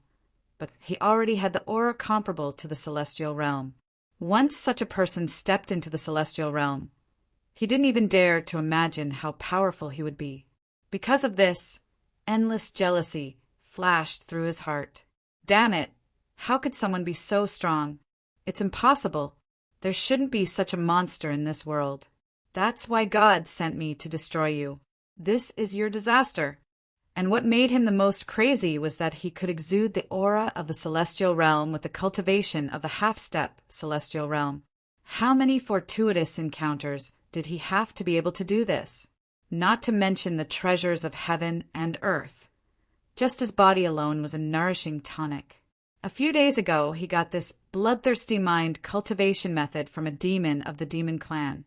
but he already had the aura comparable to the celestial realm. Once such a person stepped into the celestial realm, he didn't even dare to imagine how powerful he would be. Because of this, endless jealousy flashed through his heart. Damn it! How could someone be so strong? It's impossible. There shouldn't be such a monster in this world. That's why God sent me to destroy you. This is your disaster. And what made him the most crazy was that he could exude the aura of the celestial realm with the cultivation of the half-step celestial realm. How many fortuitous encounters did he have to be able to do this? Not to mention the treasures of heaven and earth. Just his body alone was a nourishing tonic. A few days ago, he got this bloodthirsty mind cultivation method from a demon of the demon clan,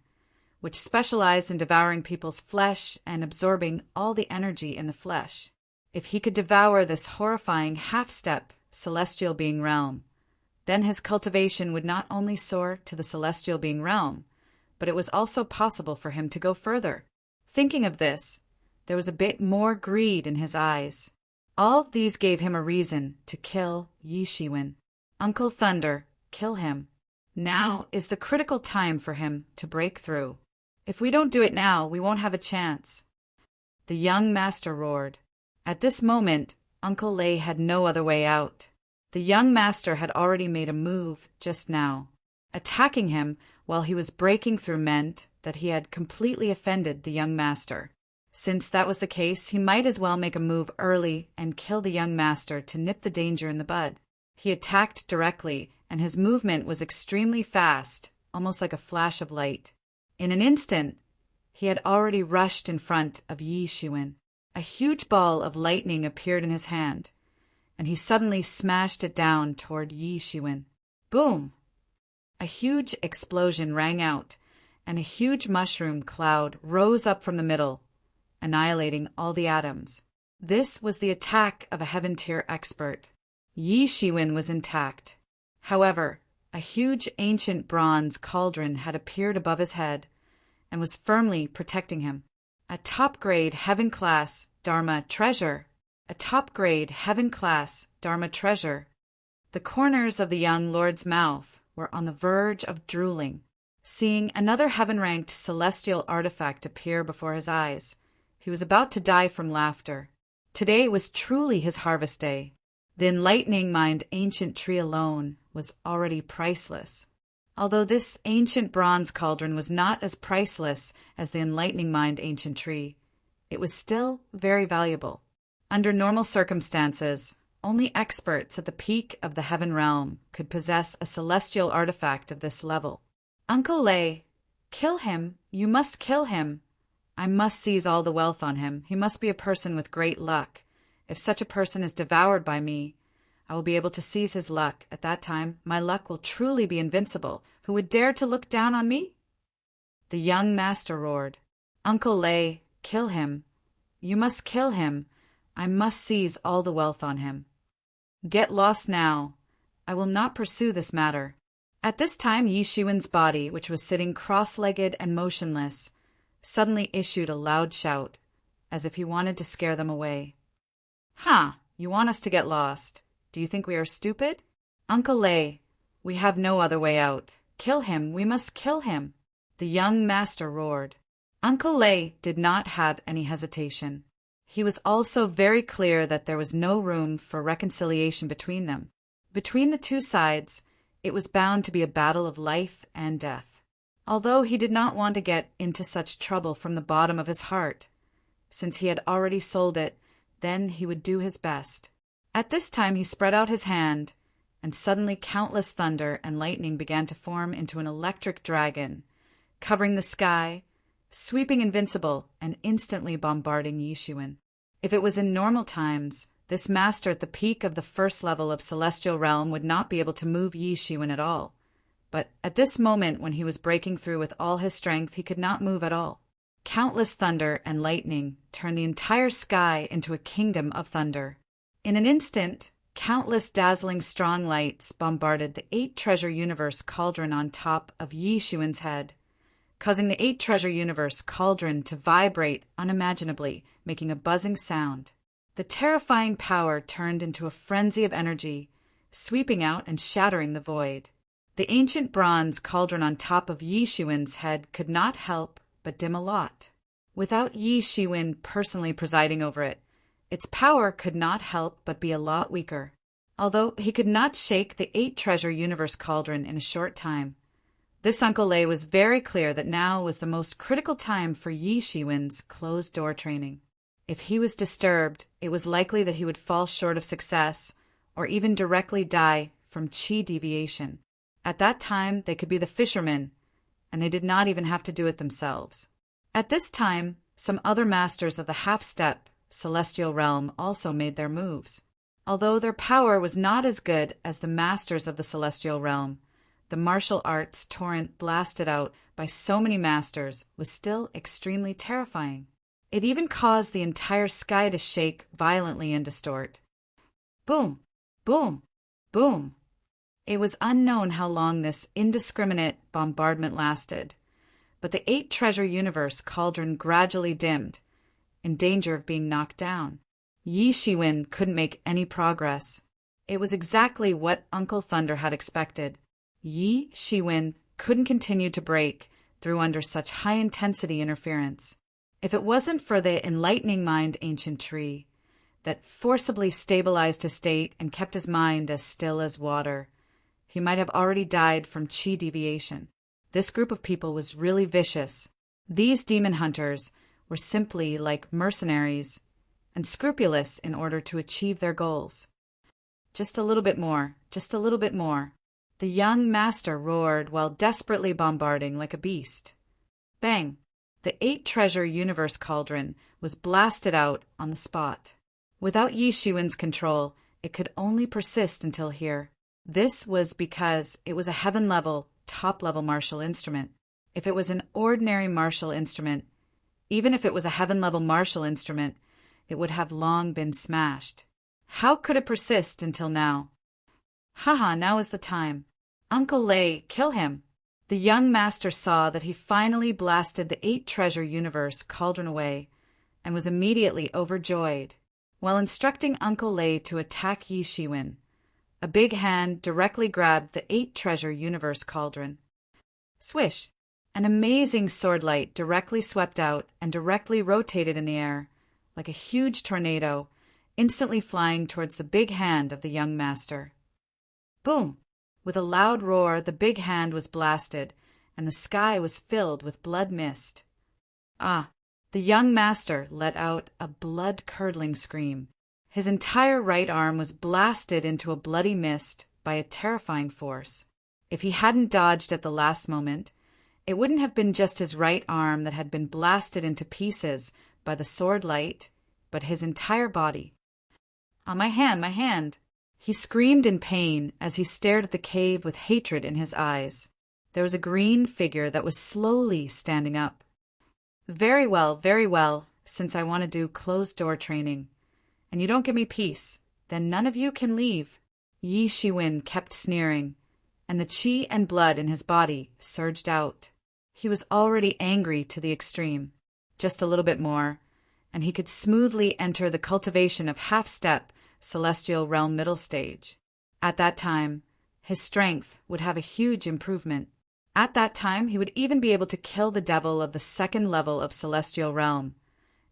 which specialized in devouring people's flesh and absorbing all the energy in the flesh. If he could devour this horrifying half-step celestial being realm, then his cultivation would not only soar to the celestial being realm, but it was also possible for him to go further. Thinking of this, there was a bit more greed in his eyes. All these gave him a reason to kill Yi Shiwen. Uncle Thunder, kill him. Now is the critical time for him to break through. If we don't do it now, we won't have a chance. The young master roared. At this moment, Uncle Lei had no other way out. The young master had already made a move just now. Attacking him while he was breaking through meant that he had completely offended the young master. Since that was the case, he might as well make a move early and kill the young master to nip the danger in the bud. He attacked directly, and his movement was extremely fast, almost like a flash of light. In an instant, he had already rushed in front of Yi Shiwen. A huge ball of lightning appeared in his hand, and he suddenly smashed it down toward Yi Shiwen. Boom! A huge explosion rang out, and a huge mushroom cloud rose up from the middle, annihilating all the atoms. This was the attack of a heaven-tier expert. Yi Shiwen was intact. However, a huge ancient bronze cauldron had appeared above his head and was firmly protecting him. A top-grade heaven-class Dharma treasure. A top-grade heaven-class Dharma treasure. The corners of the young lord's mouth were on the verge of drooling. Seeing another heaven-ranked celestial artifact appear before his eyes, he was about to die from laughter. Today was truly his harvest day. The enlightening mind ancient tree alone was already priceless. Although this ancient bronze cauldron was not as priceless as the enlightening mind ancient tree, it was still very valuable. Under normal circumstances, only experts at the peak of the heaven realm could possess a celestial artifact of this level. Uncle Lei, kill him. You must kill him. I must seize all the wealth on him. He must be a person with great luck. If such a person is devoured by me, I will be able to seize his luck. At that time, my luck will truly be invincible. Who would dare to look down on me? The young master roared. Uncle Lei, kill him. You must kill him. I must seize all the wealth on him. Get lost now. I will not pursue this matter. At this time, Yi Shiwen's body, which was sitting cross-legged and motionless, suddenly issued a loud shout, as if he wanted to scare them away. You want us to get lost? Do you think we are stupid? Uncle Lei, we have no other way out. Kill him, we must kill him. The young master roared. Uncle Lei did not have any hesitation. He was also very clear that there was no room for reconciliation between them. Between the two sides, it was bound to be a battle of life and death. Although he did not want to get into such trouble from the bottom of his heart, since he had already sold it, then he would do his best. At this time he spread out his hand, and suddenly countless thunder and lightning began to form into an electric dragon, covering the sky, sweeping invincible, and instantly bombarding Yi Shiwen. If it was in normal times, this master at the peak of the first level of celestial realm would not be able to move Yi Shiwen at all. But at this moment, when he was breaking through with all his strength, he could not move at all. Countless thunder and lightning turned the entire sky into a kingdom of thunder. In an instant, countless dazzling strong lights bombarded the 8-treasure universe cauldron on top of Yi Xuan's head, causing the 8-treasure universe cauldron to vibrate unimaginably, making a buzzing sound. The terrifying power turned into a frenzy of energy, sweeping out and shattering the void. The ancient bronze cauldron on top of Yi Xuan's head could not help but dim a lot. Without Yi Xuan personally presiding over it, its power could not help but be a lot weaker. Although he could not shake the 8-treasure universe cauldron in a short time, this Uncle Lei was very clear that now was the most critical time for Yi Xuan's closed-door training. If he was disturbed, it was likely that he would fall short of success or even directly die from qi deviation. At that time, they could be the fishermen, and they did not even have to do it themselves. At this time, some other masters of the half-step celestial realm also made their moves. Although their power was not as good as the masters of the celestial realm, the martial arts torrent blasted out by so many masters was still extremely terrifying. It even caused the entire sky to shake violently and distort. Boom! Boom! Boom! It was unknown how long this indiscriminate bombardment lasted, but the 8-treasure universe cauldron gradually dimmed, in danger of being knocked down. Yi Xuan couldn't make any progress. It was exactly what Uncle Thunder had expected. Yi Xuan couldn't continue to break through under such high-intensity interference. If it wasn't for the enlightening mind ancient tree that forcibly stabilized his state and kept his mind as still as water, he might have already died from qi deviation. This group of people was really vicious. These demon hunters were simply like mercenaries and scrupulous in order to achieve their goals. Just a little bit more, just a little bit more. The young master roared while desperately bombarding like a beast. Bang! The 8-treasure universe cauldron was blasted out on the spot. Without Yi Xuan's control, it could only persist until here. This was because it was a heaven-level, top-level martial instrument. If it was an ordinary martial instrument, even if it was a heaven-level martial instrument, it would have long been smashed. How could it persist until now? Haha, now is the time. Uncle Lei, kill him! The young master saw that he finally blasted the 8-treasure universe cauldron away and was immediately overjoyed. While instructing Uncle Lei to attack Yi Xuan, a big hand directly grabbed the 8-treasure universe cauldron. Swish! An amazing sword light directly swept out and directly rotated in the air, like a huge tornado, instantly flying towards the big hand of the young master. Boom! With a loud roar, the big hand was blasted, and the sky was filled with blood mist. Ah! The young master let out a blood-curdling scream. His entire right arm was blasted into a bloody mist by a terrifying force. If he hadn't dodged at the last moment, it wouldn't have been just his right arm that had been blasted into pieces by the sword light, but his entire body. Ah, my hand, my hand! He screamed in pain as he stared at the cave with hatred in his eyes. There was a green figure that was slowly standing up. Very well, since I want to do closed-door training. And you don't give me peace, then none of you can leave. Yi Xuan kept sneering, and the qi and blood in his body surged out. He was already angry to the extreme. Just a little bit more, and he could smoothly enter the cultivation of half-step celestial realm middle stage. At that time, his strength would have a huge improvement. At that time, he would even be able to kill the devil of the 2nd level of celestial realm,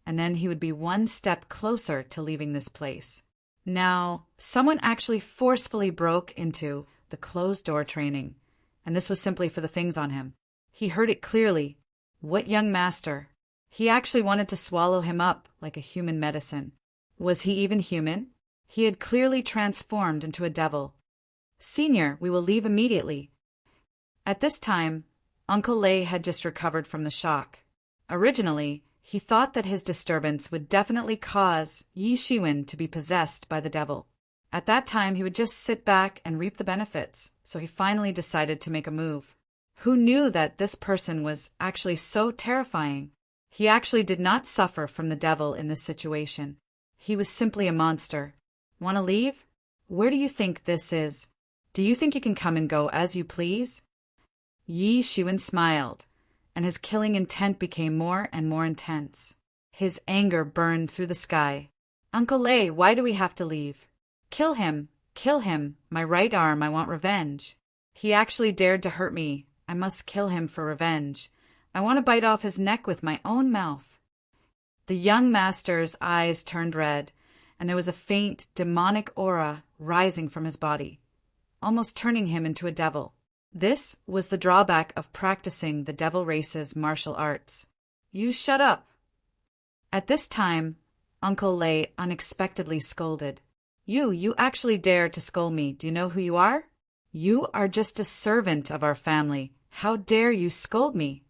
and then he would be one step closer to leaving this place. Now, someone actually forcefully broke into the closed-door training, and this was simply for the things on him. He heard it clearly. What young master? He actually wanted to swallow him up like a human medicine. Was he even human? He had clearly transformed into a devil. Senior, we will leave immediately. At this time, Uncle Lei had just recovered from the shock. Originally, he thought that his disturbance would definitely cause Yi Xuan to be possessed by the devil. At that time, he would just sit back and reap the benefits, so he finally decided to make a move. Who knew that this person was actually so terrifying? He actually did not suffer from the devil in this situation. He was simply a monster. Want to leave? Where do you think this is? Do you think you can come and go as you please? Yi Shiwen smiled, and his killing intent became more and more intense. His anger burned through the sky. Uncle Lei, why do we have to leave? Kill him! Kill him! My right arm, I want revenge. He actually dared to hurt me. I must kill him for revenge. I want to bite off his neck with my own mouth. The young master's eyes turned red, and there was a faint, demonic aura rising from his body, almost turning him into a devil. This was the drawback of practicing the devil race's martial arts. You shut up! At this time, Uncle Lei unexpectedly scolded. You actually dare to scold me. Do you know who you are? You are just a servant of our family. How dare you scold me?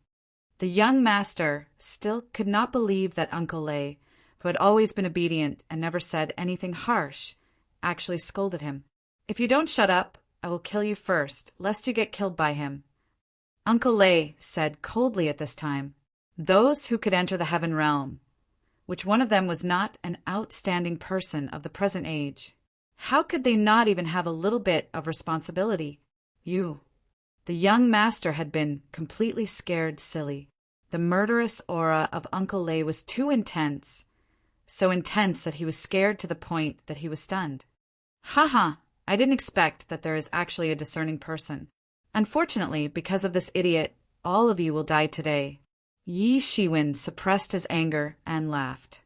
The young master still could not believe that Uncle Lei, who had always been obedient and never said anything harsh, actually scolded him. If you don't shut up, I will kill you first, lest you get killed by him. Uncle Lei said coldly at this time, those who could enter the heaven realm, which one of them was not an outstanding person of the present age. How could they not even have a little bit of responsibility? You. The young master had been completely scared silly. The murderous aura of Uncle Lei was too intense, so intense that he was scared to the point that he was stunned. Ha! I didn't expect that there is actually a discerning person. Unfortunately, because of this idiot, all of you will die today. Yi Shiwen suppressed his anger and laughed.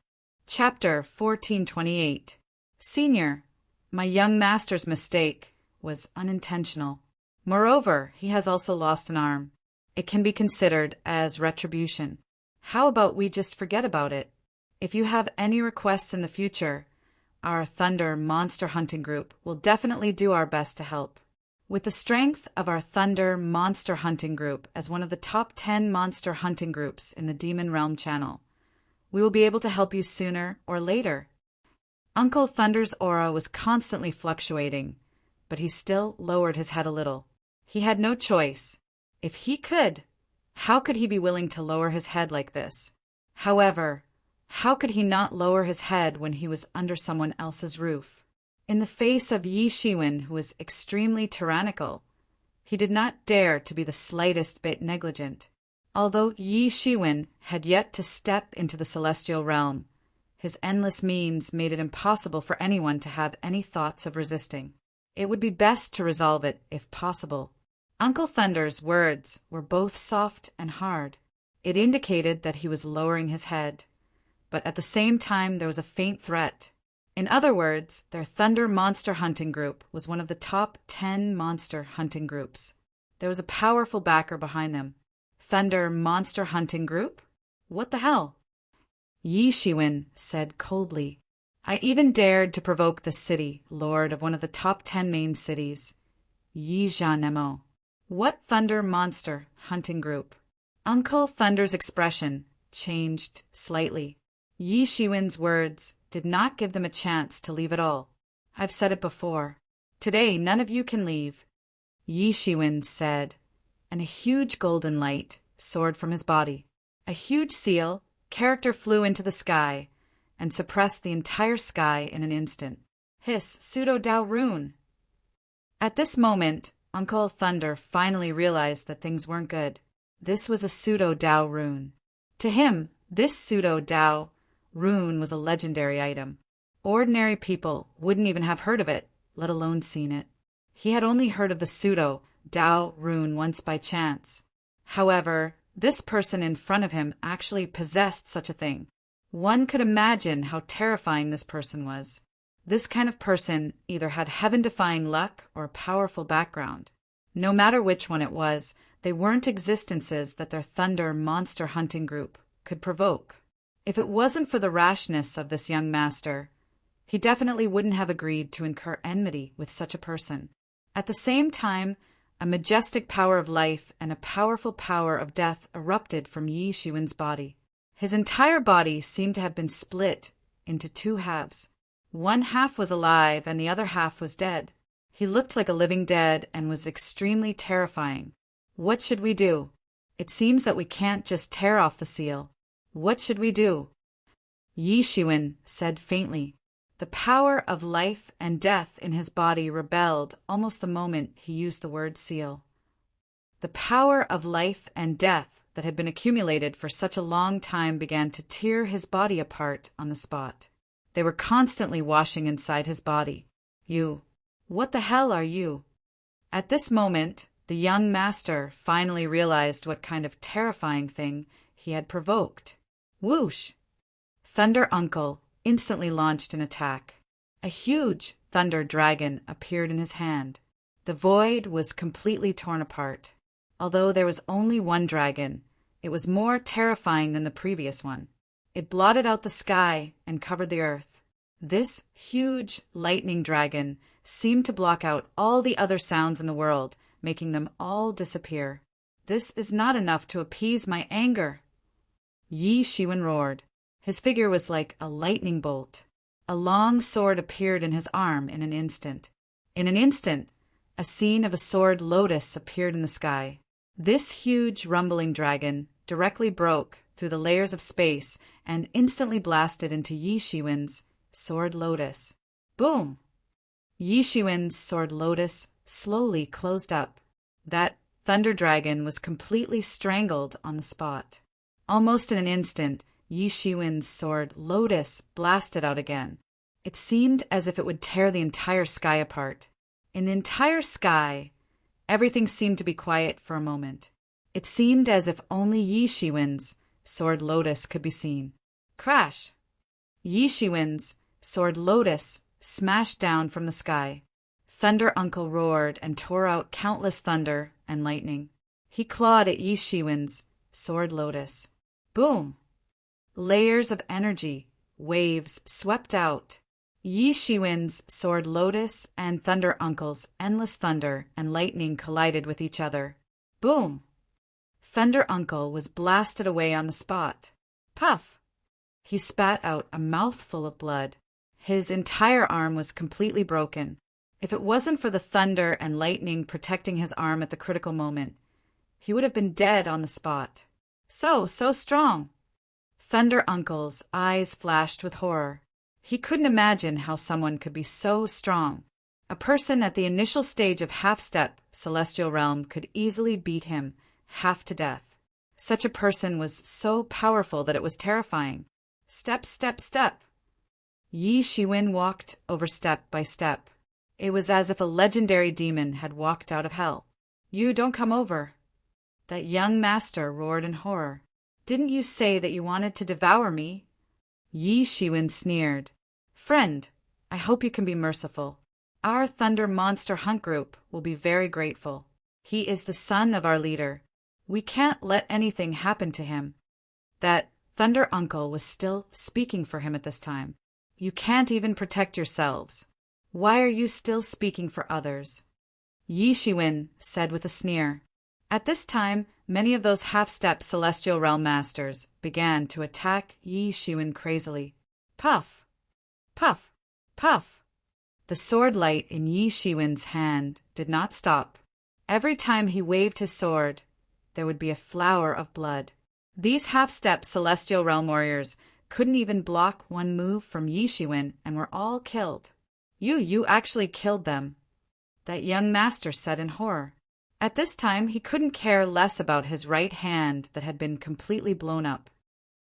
Chapter 1428. Senior, my young master's mistake was unintentional. Moreover, he has also lost an arm. It can be considered as retribution. How about we just forget about it? If you have any requests in the future, our Thunder Monster Hunting Group will definitely do our best to help. With the strength of our Thunder Monster Hunting Group as one of the top 10 monster hunting groups in the Demon Realm channel, we will be able to help you sooner or later. Uncle Thunder's aura was constantly fluctuating, but he still lowered his head a little. He had no choice. If he could, how could he be willing to lower his head like this? However, how could he not lower his head when he was under someone else's roof? In the face of Yi Shiwen, who was extremely tyrannical, he did not dare to be the slightest bit negligent. Although Yi Shiwen had yet to step into the celestial realm, his endless means made it impossible for anyone to have any thoughts of resisting. It would be best to resolve it, if possible. Uncle Thunder's words were both soft and hard. It indicated that he was lowering his head, but at the same time there was a faint threat. In other words, their Thunder Monster Hunting Group was one of the top 10 monster hunting groups. There was a powerful backer behind them. Thunder Monster Hunting Group? What the hell? Yi Shiwen said coldly, I even dared to provoke the city lord of one of the top 10 main cities, Yi Zhanemo. What Thunder Monster Hunting Group? Uncle Thunder's expression changed slightly. Yi Shiwen's words did not give them a chance to leave at all. I've said it before. Today none of you can leave, Yi Shiwen said, and a huge golden light soared from his body. A huge seal character flew into the sky and suppressed the entire sky in an instant. Hiss, pseudo-Dao rune. At this moment, Uncle Thunder finally realized that things weren't good. This was a pseudo-Dao rune. To him, this pseudo-Dao rune was a legendary item. Ordinary people wouldn't even have heard of it, let alone seen it. He had only heard of the pseudo-Dao rune once by chance. However, this person in front of him actually possessed such a thing. One could imagine how terrifying this person was. This kind of person either had heaven-defying luck or a powerful background. No matter which one it was, they weren't existences that their Thunder Monster Hunting Group could provoke. If it wasn't for the rashness of this young master, he definitely wouldn't have agreed to incur enmity with such a person. At the same time, a majestic power of life and a powerful power of death erupted from Yi Shiwen's body. His entire body seemed to have been split into two halves. One half was alive and the other half was dead. He looked like a living dead and was extremely terrifying. What should we do? It seems that we can't just tear off the seal. What should we do? Yi Shiwen said faintly. The power of life and death in his body rebelled almost the moment he used the word seal. The power of life and death that had been accumulated for such a long time began to tear his body apart on the spot. They were constantly washing inside his body. You, what the hell are you? At this moment, the young master finally realized what kind of terrifying thing he had provoked. Whoosh! Thunder Uncle instantly launched an attack. A huge thunder dragon appeared in his hand. The void was completely torn apart. Although there was only one dragon, it was more terrifying than the previous one. It blotted out the sky and covered the earth. This huge lightning dragon seemed to block out all the other sounds in the world, making them all disappear. This is not enough to appease my anger. Yi Shiwen roared. His figure was like a lightning bolt. A long sword appeared in his arm in an instant. In an instant, a scene of a sword lotus appeared in the sky. This huge rumbling dragon directly broke through the layers of space and instantly blasted into Yi Shiwen's sword lotus. Boom! Yi Shiwen's sword lotus slowly closed up. That thunder dragon was completely strangled on the spot. Almost in an instant, Yi Shiwen's sword lotus blasted out again. It seemed as if it would tear the entire sky apart. In the entire sky, everything seemed to be quiet for a moment. It seemed as if only Yi Shiwen's sword lotus could be seen. Crash! Yi Shiwen's sword lotus smashed down from the sky. Thunder Uncle roared and tore out countless thunder and lightning. He clawed at Yi Shiwen's sword lotus. Boom! Layers of energy, waves swept out. Yi Shiwen's sword lotus and Thunder Uncle's endless thunder and lightning collided with each other. Boom! Thunder Uncle was blasted away on the spot. Puff! He spat out a mouthful of blood. His entire arm was completely broken. If it wasn't for the thunder and lightning protecting his arm at the critical moment, he would have been dead on the spot. So strong! Thunder Uncle's eyes flashed with horror. He couldn't imagine how someone could be so strong. A person at the initial stage of half-step celestial realm could easily beat him half to death. Such a person was so powerful that it was terrifying. Step, step, step. Yi Shiwen walked over step by step. It was as if a legendary demon had walked out of hell. You don't come over. That young master roared in horror. Didn't you say that you wanted to devour me? Yi Shiwen sneered. Friend, I hope you can be merciful. Our Thunder Monster Hunt Group will be very grateful. He is the son of our leader. We can't let anything happen to him. That Thunder Uncle was still speaking for him at this time. You can't even protect yourselves. Why are you still speaking for others? Yi Shiwen said with a sneer. At this time, many of those half-step celestial realm masters began to attack Yi Shiwen crazily. Puff! Puff! Puff! The sword light in Yi Shiwen's hand did not stop. Every time he waved his sword, there would be a flower of blood. These half-step celestial realm warriors couldn't even block one move from Yi Shiwen and were all killed. You actually killed them, that young master said in horror. At this time, he couldn't care less about his right hand that had been completely blown up.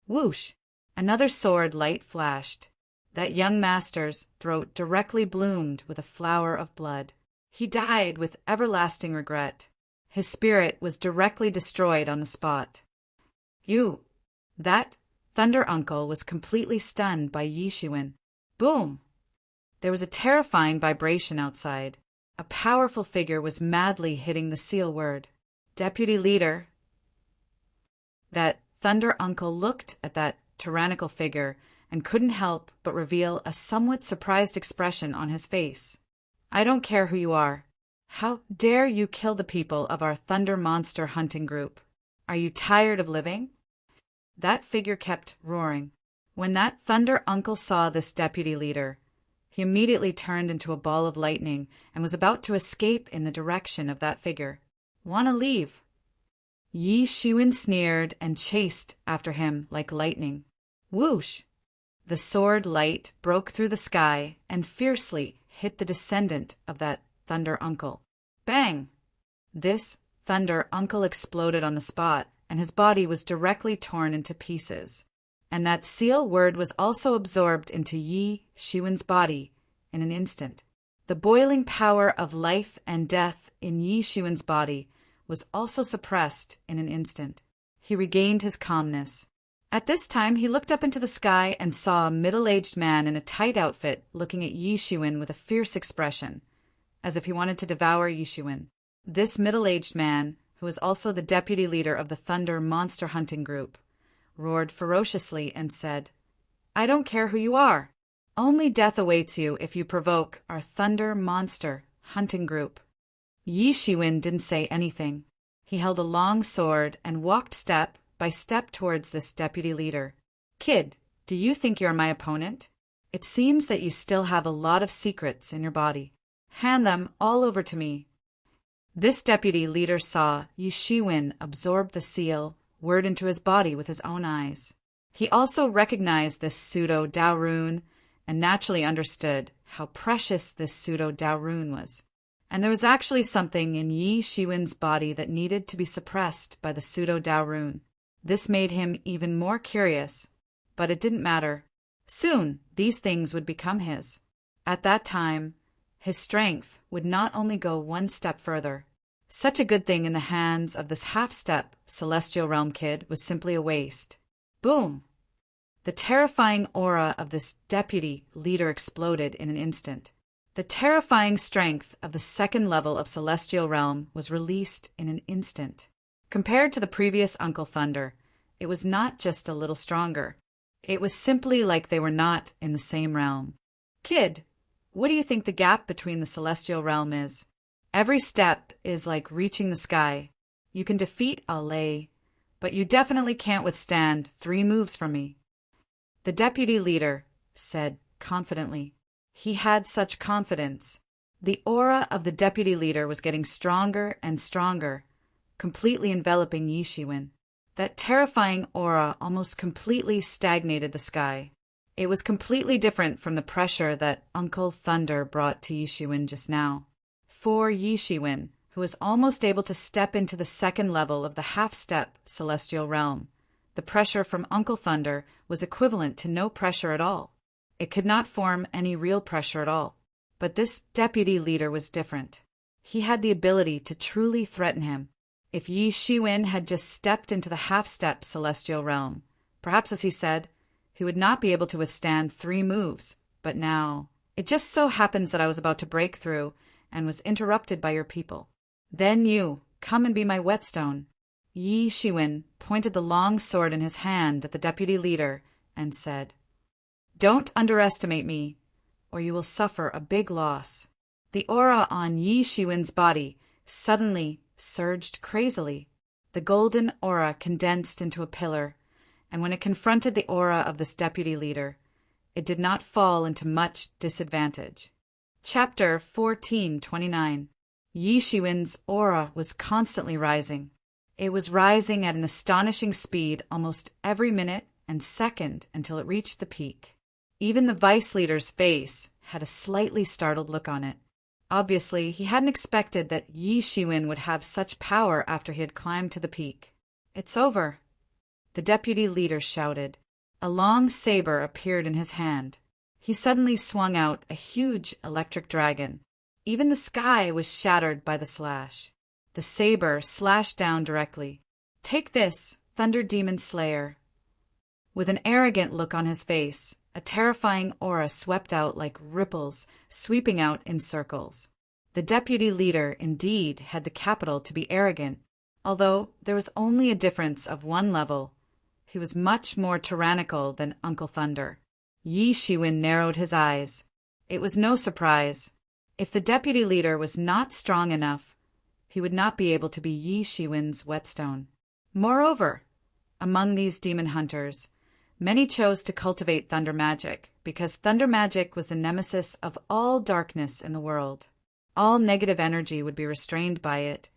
Whoosh! Another sword light flashed. That young master's throat directly bloomed with a flower of blood. He died with everlasting regret. His spirit was directly destroyed on the spot. That Thunder Uncle was completely stunned by Yi Shiwen. Boom! There was a terrifying vibration outside. A powerful figure was madly hitting the seal word. Deputy Leader. That Thunder Uncle looked at that tyrannical figure and couldn't help but reveal a somewhat surprised expression on his face. I don't care who you are. How dare you kill the people of our Thunder Monster Hunting Group? Are you tired of living? That figure kept roaring. When that Thunder Uncle saw this deputy leader, he immediately turned into a ball of lightning and was about to escape in the direction of that figure. Want to leave? Yi Shiwen sneered and chased after him like lightning. Whoosh! The sword light broke through the sky and fiercely hit the descendant of that thunder uncle. Bang! This thunder uncle exploded on the spot, and his body was directly torn into pieces. And that seal word was also absorbed into Yi Shiwen's body in an instant. The boiling power of life and death in Yi Shiwen's body was also suppressed in an instant. He regained his calmness. At this time, he looked up into the sky and saw a middle-aged man in a tight outfit looking at Yi Shiwen with a fierce expression, as if he wanted to devour Yi Shiwen. This middle-aged man, who was also the deputy leader of the Thunder Monster Hunting Group, roared ferociously and said, "I don't care who you are. Only death awaits you if you provoke our Thunder Monster Hunting Group." Yi Shiwen didn't say anything. He held a long sword and walked step by step towards this deputy leader. "Kid, do you think you're my opponent? It seems that you still have a lot of secrets in your body. Hand them all over to me." This deputy leader saw Yi Shiwen absorb the seal word into his body with his own eyes. He also recognized this pseudo-Dao rune and naturally understood how precious this pseudo-Dao rune was. And there was actually something in Yi Shiwen's body that needed to be suppressed by the pseudo-Dao rune. This made him even more curious, but it didn't matter. Soon, these things would become his. At that time, his strength would not only go one step further. Such a good thing in the hands of this half-step Celestial Realm kid was simply a waste. Boom! The terrifying aura of this deputy leader exploded in an instant. The terrifying strength of the second level of Celestial Realm was released in an instant. Compared to the previous Uncle Thunder, it was not just a little stronger. It was simply like they were not in the same realm. "Kid, what do you think the gap between the Celestial Realm is? Every step is like reaching the sky. You can defeat Ale, but you definitely can't withstand 3 moves from me." The deputy leader said confidently. He had such confidence. The aura of the deputy leader was getting stronger and stronger, completely enveloping Yi Shiwen. That terrifying aura almost completely stagnated the sky. It was completely different from the pressure that Uncle Thunder brought to Yi Shiwen just now. For Yi Shiwen, who was almost able to step into the second level of the half-step Celestial Realm, the pressure from Uncle Thunder was equivalent to no pressure at all. It could not form any real pressure at all. But this deputy leader was different. He had the ability to truly threaten him. If Yi Shiwen had just stepped into the half-step Celestial Realm, perhaps, as he said, he would not be able to withstand 3 moves. But now, it just so happens that I was about to break through and was interrupted by your people. Then you, come and be my whetstone. Yi Shiwen pointed the long sword in his hand at the deputy leader and said, "Don't underestimate me, or you will suffer a big loss." The aura on Yi Shiwen's body suddenly surged crazily. The golden aura condensed into a pillar, and when it confronted the aura of this deputy leader, it did not fall into much disadvantage. Chapter 1429. Yi Shiwen's aura was constantly rising. It was rising at an astonishing speed almost every minute and second until it reached the peak. Even the vice leader's face had a slightly startled look on it. Obviously, he hadn't expected that Yi Shiwen would have such power after he had climbed to the peak. "It's over," the deputy leader shouted. A long saber appeared in his hand. He suddenly swung out a huge electric dragon. Even the sky was shattered by the slash. The saber slashed down directly. "Take this, Thunder Demon Slayer." With an arrogant look on his face, a terrifying aura swept out like ripples, sweeping out in circles. The deputy leader indeed had the capital to be arrogant, although there was only a difference of 1 level. He was much more tyrannical than Uncle Thunder. Yi Shiwen narrowed his eyes. It was no surprise. If the deputy leader was not strong enough, he would not be able to be Yi Shiwen's whetstone. Moreover, among these demon hunters, many chose to cultivate thunder magic because thunder magic was the nemesis of all darkness in the world. All negative energy would be restrained by it,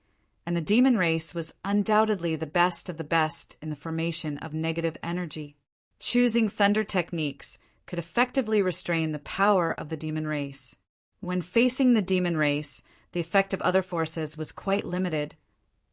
and the demon race was undoubtedly the best of the best in the formation of negative energy. Choosing thunder techniques could effectively restrain the power of the demon race. When facing the demon race, the effect of other forces was quite limited,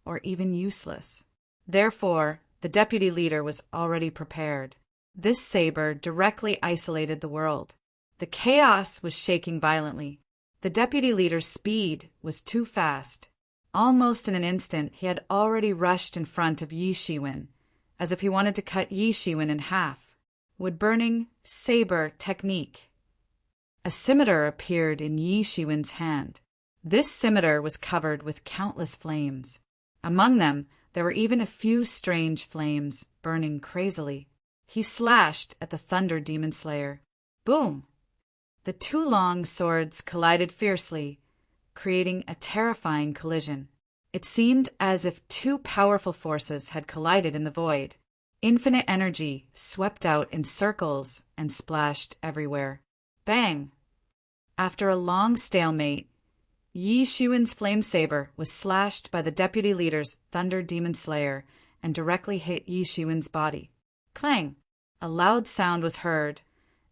or even useless. Therefore, the deputy leader was already prepared. This saber directly isolated the world. The chaos was shaking violently. The deputy leader's speed was too fast. Almost in an instant, he had already rushed in front of Yi Shiwen, as if he wanted to cut Yi Shiwen in half. Wood-burning saber technique. A scimitar appeared in Yi Shiwen's hand. This scimitar was covered with countless flames. Among them, there were even a few strange flames burning crazily. He slashed at the Thunder Demon Slayer. Boom! The two long swords collided fiercely, creating a terrifying collision. It seemed as if two powerful forces had collided in the void. Infinite energy swept out in circles and splashed everywhere. Bang! After a long stalemate, Yi Shiwen's flame saber was slashed by the deputy leader's Thunder Demon Slayer and directly hit Yi Shiwen's body. Clang! A loud sound was heard,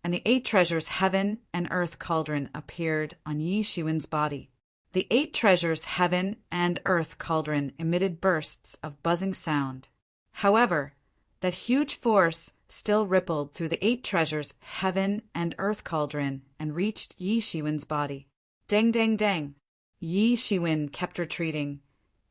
and the 8 treasures Heaven and Earth Cauldron appeared on Yi Shiwen's body. The 8 treasures Heaven and Earth Cauldron emitted bursts of buzzing sound. However, that huge force still rippled through the 8 treasures Heaven and Earth Cauldron and reached Yi Shiwen's body. Dang, dang, dang! Yi Shiwen kept retreating,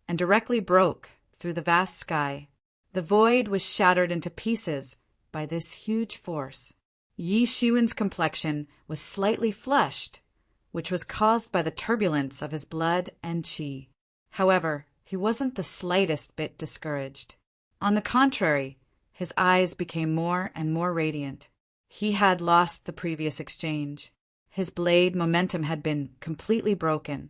and directly broke through the vast sky. The void was shattered into pieces by this huge force. Yi Shiwen's complexion was slightly flushed, which was caused by the turbulence of his blood and qi. However, he wasn't the slightest bit discouraged. On the contrary, his eyes became more and more radiant. He had lost the previous exchange. His blade momentum had been completely broken.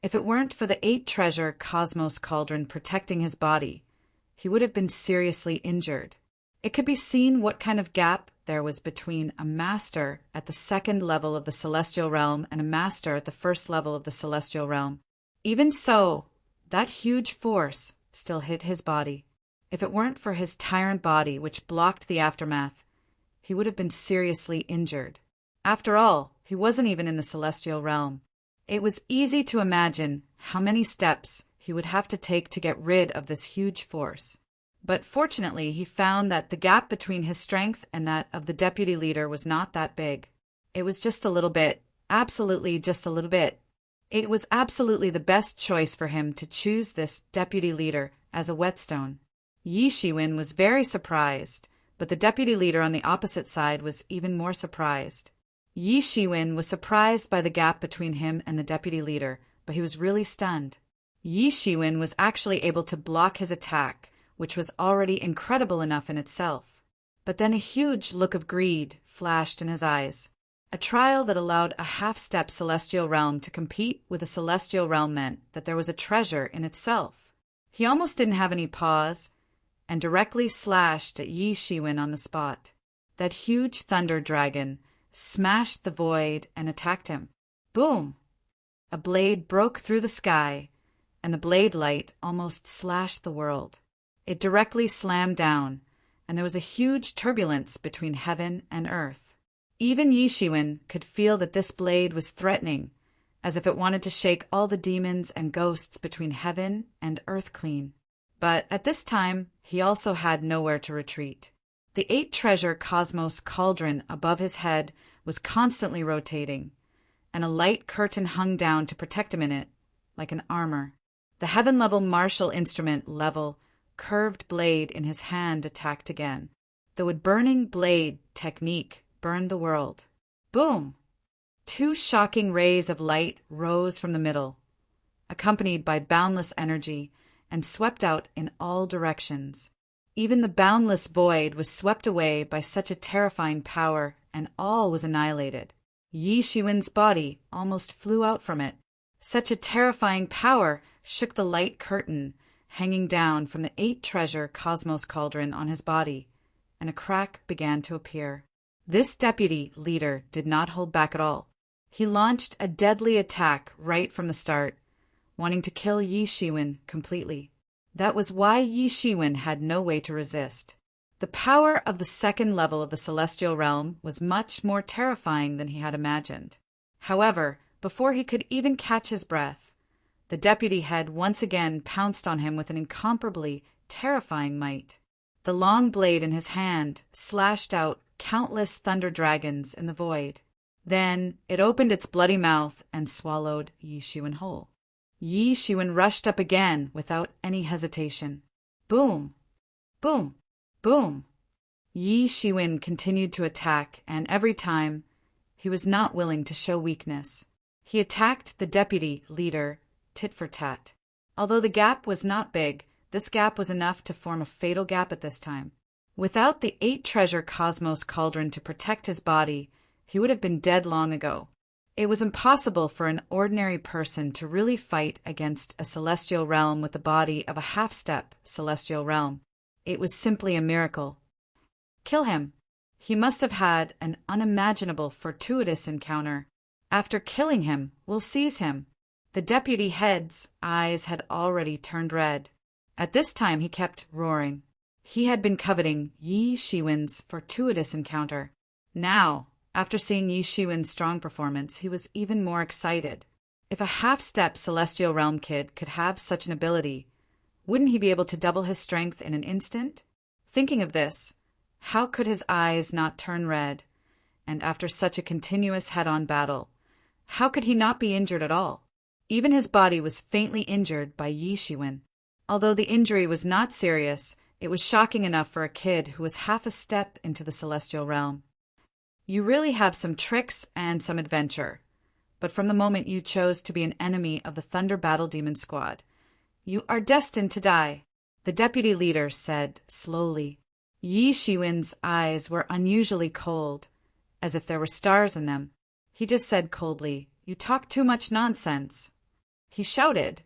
If it weren't for the 8-treasure Cosmos Cauldron protecting his body, he would have been seriously injured. It could be seen what kind of gap there was between a master at the 2nd level of the Celestial Realm and a master at the 1st level of the Celestial Realm. Even so, that huge force still hit his body. If it weren't for his tyrant body, which blocked the aftermath, he would have been seriously injured. After all, he wasn't even in the Celestial Realm. It was easy to imagine how many steps he would have to take to get rid of this huge force. But fortunately, he found that the gap between his strength and that of the deputy leader was not that big. It was just a little bit, absolutely just a little bit. It was absolutely the best choice for him to choose this deputy leader as a whetstone. Yi Shiwen was very surprised, but the deputy leader on the opposite side was even more surprised. Yi Shiwen was surprised by the gap between him and the deputy leader, but he was really stunned. Yi Shiwen was actually able to block his attack, which was already incredible enough in itself. But then a huge look of greed flashed in his eyes. A trial that allowed a half-step celestial realm to compete with a celestial realm meant that there was a treasure in itself. He almost didn't have any pause, and directly slashed at Yi Shiwen on the spot. That huge thunder dragon smashed the void and attacked him. Boom! A blade broke through the sky, and the blade light almost slashed the world. It directly slammed down, and there was a huge turbulence between heaven and earth. Even Yi Shiwen could feel that this blade was threatening, as if it wanted to shake all the demons and ghosts between heaven and earth clean. But at this time, he also had nowhere to retreat. The 8-treasure Cosmos Cauldron above his head was constantly rotating, and a light curtain hung down to protect him in it, like an armor. The heaven-level martial instrument level curved blade in his hand attacked again. The wood-burning blade technique burned the world. Boom! 2 shocking rays of light rose from the middle, accompanied by boundless energy, and swept out in all directions. Even the boundless void was swept away by such a terrifying power, and all was annihilated. Yi Shiwen's body almost flew out from it. Such a terrifying power shook the light curtain hanging down from the 8-treasure Cosmos Cauldron on his body, and a crack began to appear. This deputy leader did not hold back at all. He launched a deadly attack right from the start. wanting to kill Yi Shiwen completely. That was why Yi Shiwen had no way to resist. The power of the second level of the celestial realm was much more terrifying than he had imagined. However, before he could even catch his breath, the deputy head once again pounced on him with an incomparably terrifying might. The long blade in his hand slashed out countless thunder dragons in the void. Then it opened its bloody mouth and swallowed Yi Shiwen whole. Yi Shiwen rushed up again without any hesitation. Boom! Boom! Boom! Yi Shiwen continued to attack, and every time, he was not willing to show weakness. He attacked the deputy leader tit for tat. Although the gap was not big, this gap was enough to form a fatal gap at this time. Without the 8-treasure cosmos cauldron to protect his body, he would have been dead long ago. It was impossible for an ordinary person to really fight against a celestial realm with the body of a half-step celestial realm. It was simply a miracle. Kill him. He must have had an unimaginable fortuitous encounter. After killing him, we'll seize him. The deputy head's eyes had already turned red. At this time he kept roaring. He had been coveting Yi Shiwen's fortuitous encounter. Now, after seeing Yi Shiwen's strong performance, he was even more excited. If a half-step celestial realm kid could have such an ability, wouldn't he be able to double his strength in an instant? Thinking of this, how could his eyes not turn red? And after such a continuous head-on battle, how could he not be injured at all? Even his body was faintly injured by Yi Shiwen. Although the injury was not serious, it was shocking enough for a kid who was half a step into the celestial realm. You really have some tricks and some adventure, but from the moment you chose to be an enemy of the Thunder Battle Demon Squad, you are destined to die, the deputy leader said slowly. Yi Shiwen's eyes were unusually cold, as if there were stars in them. He just said coldly, "You talk too much nonsense." He shouted,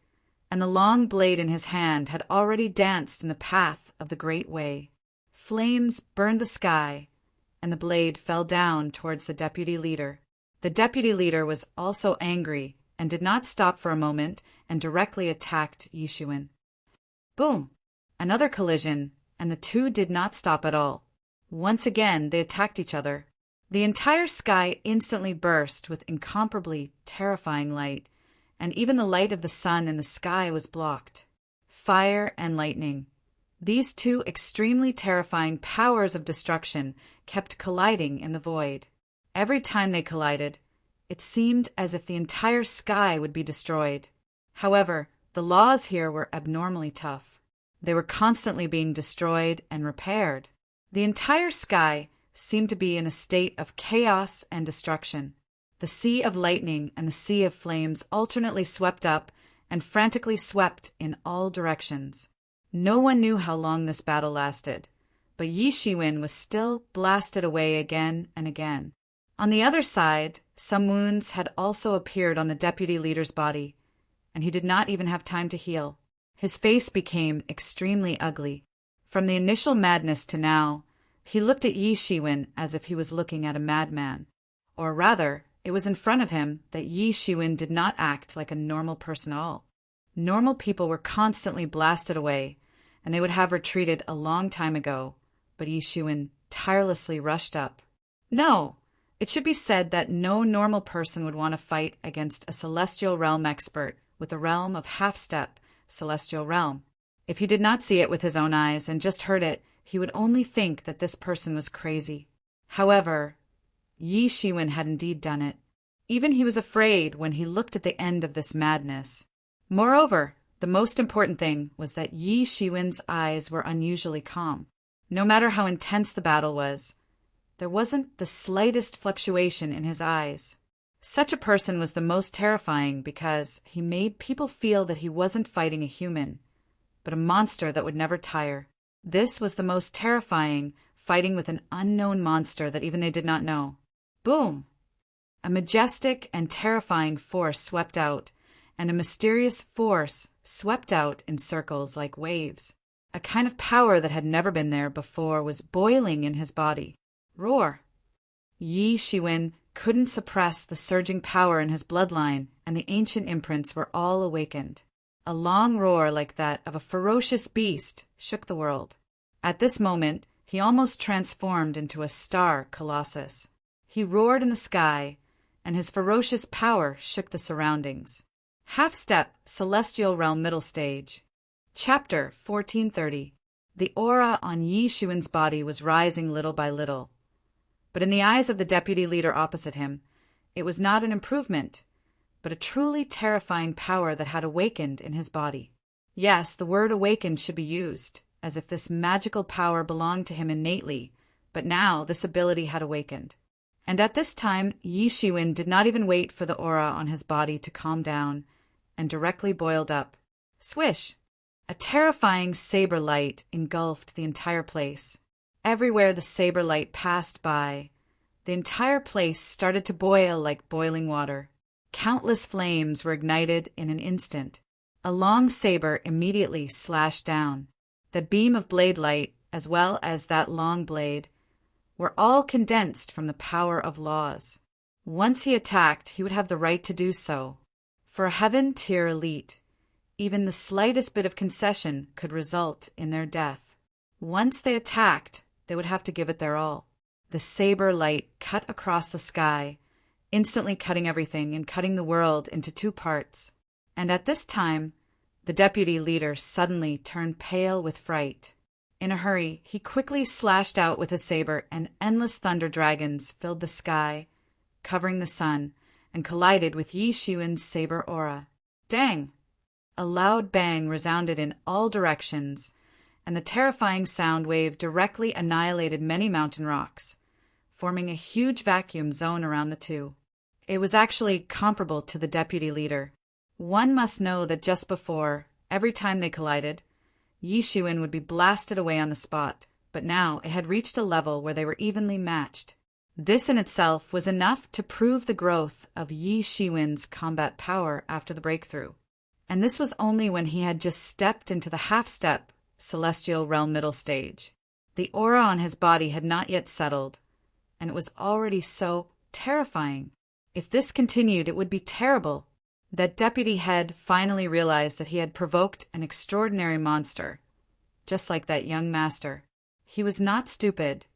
and the long blade in his hand had already danced in the path of the Great Way. Flames burned the sky, and the blade fell down towards the deputy leader. The deputy leader was also angry and did not stop for a moment and directly attacked Yi Shiwen. Boom! Another collision, and the two did not stop at all. Once again they attacked each other. The entire sky instantly burst with incomparably terrifying light, and even the light of the sun in the sky was blocked. Fire and lightning. These two extremely terrifying powers of destruction kept colliding in the void. Every time they collided, it seemed as if the entire sky would be destroyed. However, the laws here were abnormally tough. They were constantly being destroyed and repaired. The entire sky seemed to be in a state of chaos and destruction. The sea of lightning and the sea of flames alternately swept up and frantically swept in all directions. No one knew how long this battle lasted, but Yi Shiwen was still blasted away again and again. On the other side, some wounds had also appeared on the deputy leader's body, and he did not even have time to heal. His face became extremely ugly. From the initial madness to now, he looked at Yi Shiwen as if he was looking at a madman. Or rather, it was in front of him that Yi Shiwen did not act like a normal person at all. Normal people were constantly blasted away, and they would have retreated a long time ago, but Yi Shiwen tirelessly rushed up. No! It should be said that no normal person would want to fight against a celestial realm expert with a realm of half-step celestial realm. If he did not see it with his own eyes and just heard it, he would only think that this person was crazy. However, Yi Shiwen had indeed done it. Even he was afraid when he looked at the end of this madness. Moreover, the most important thing was that Yi Shiwen's eyes were unusually calm. No matter how intense the battle was, there wasn't the slightest fluctuation in his eyes. Such a person was the most terrifying because he made people feel that he wasn't fighting a human, but a monster that would never tire. This was the most terrifying, fighting with an unknown monster that even they did not know. Boom! A majestic and terrifying force swept out, and a mysterious force swept out in circles like waves. A kind of power that had never been there before was boiling in his body. Roar! Yi Shiwen couldn't suppress the surging power in his bloodline, and the ancient imprints were all awakened. A long roar like that of a ferocious beast shook the world. At this moment, he almost transformed into a star colossus. He roared in the sky, and his ferocious power shook the surroundings. Half-step, Celestial Realm Middle Stage. Chapter 1430. The aura on Yi Xuan's body was rising little by little. But in the eyes of the deputy leader opposite him, it was not an improvement, but a truly terrifying power that had awakened in his body. Yes, the word awakened should be used, as if this magical power belonged to him innately, but now this ability had awakened. And at this time, Yi Xuan did not even wait for the aura on his body to calm down, and directly boiled up. Swish! A terrifying saber light engulfed the entire place. Everywhere the saber light passed by, the entire place started to boil like boiling water. Countless flames were ignited in an instant. A long saber immediately slashed down. The beam of blade light, as well as that long blade, were all condensed from the power of laws. Once he attacked, he would have the right to do so. For a heaven-tier elite, even the slightest bit of concession could result in their death. Once they attacked, they would have to give it their all. The saber light cut across the sky, instantly cutting everything and cutting the world into two parts. And at this time, the deputy leader suddenly turned pale with fright. In a hurry, he quickly slashed out with his saber, and endless thunder dragons filled the sky, covering the sun, and collided with Yi Xuan's saber aura. Dang! A loud bang resounded in all directions, and the terrifying sound wave directly annihilated many mountain rocks, forming a huge vacuum zone around the two. It was actually comparable to the deputy leader. One must know that just before, every time they collided, Yi Xuan would be blasted away on the spot, but now it had reached a level where they were evenly matched. This in itself was enough to prove the growth of Yi Xuan's combat power after the breakthrough. And this was only when he had just stepped into the half-step Celestial Realm Middle Stage. The aura on his body had not yet settled, and it was already so terrifying. If this continued, it would be terrible. That deputy head finally realized that he had provoked an extraordinary monster, just like that young master. He was not stupid,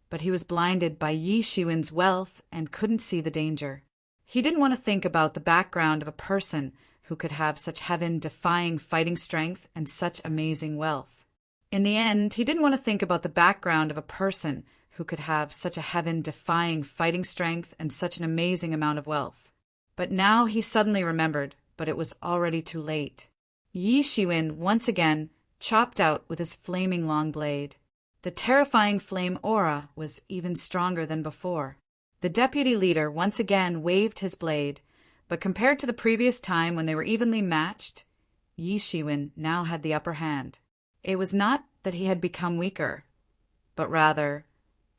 but he was blinded by Yi Xuan's wealth and couldn't see the danger. He didn't want to think about the background of a person who could have such heaven-defying fighting strength and such amazing wealth. In the end, he didn't want to think about the background of a person who could have such a heaven-defying fighting strength and such an amazing amount of wealth. But now he suddenly remembered, but it was already too late. Yi Xuan once again chopped out with his flaming long blade. The terrifying flame aura was even stronger than before. The deputy leader once again waved his blade, but compared to the previous time when they were evenly matched, Yi Xuan now had the upper hand. It was not that he had become weaker, but rather,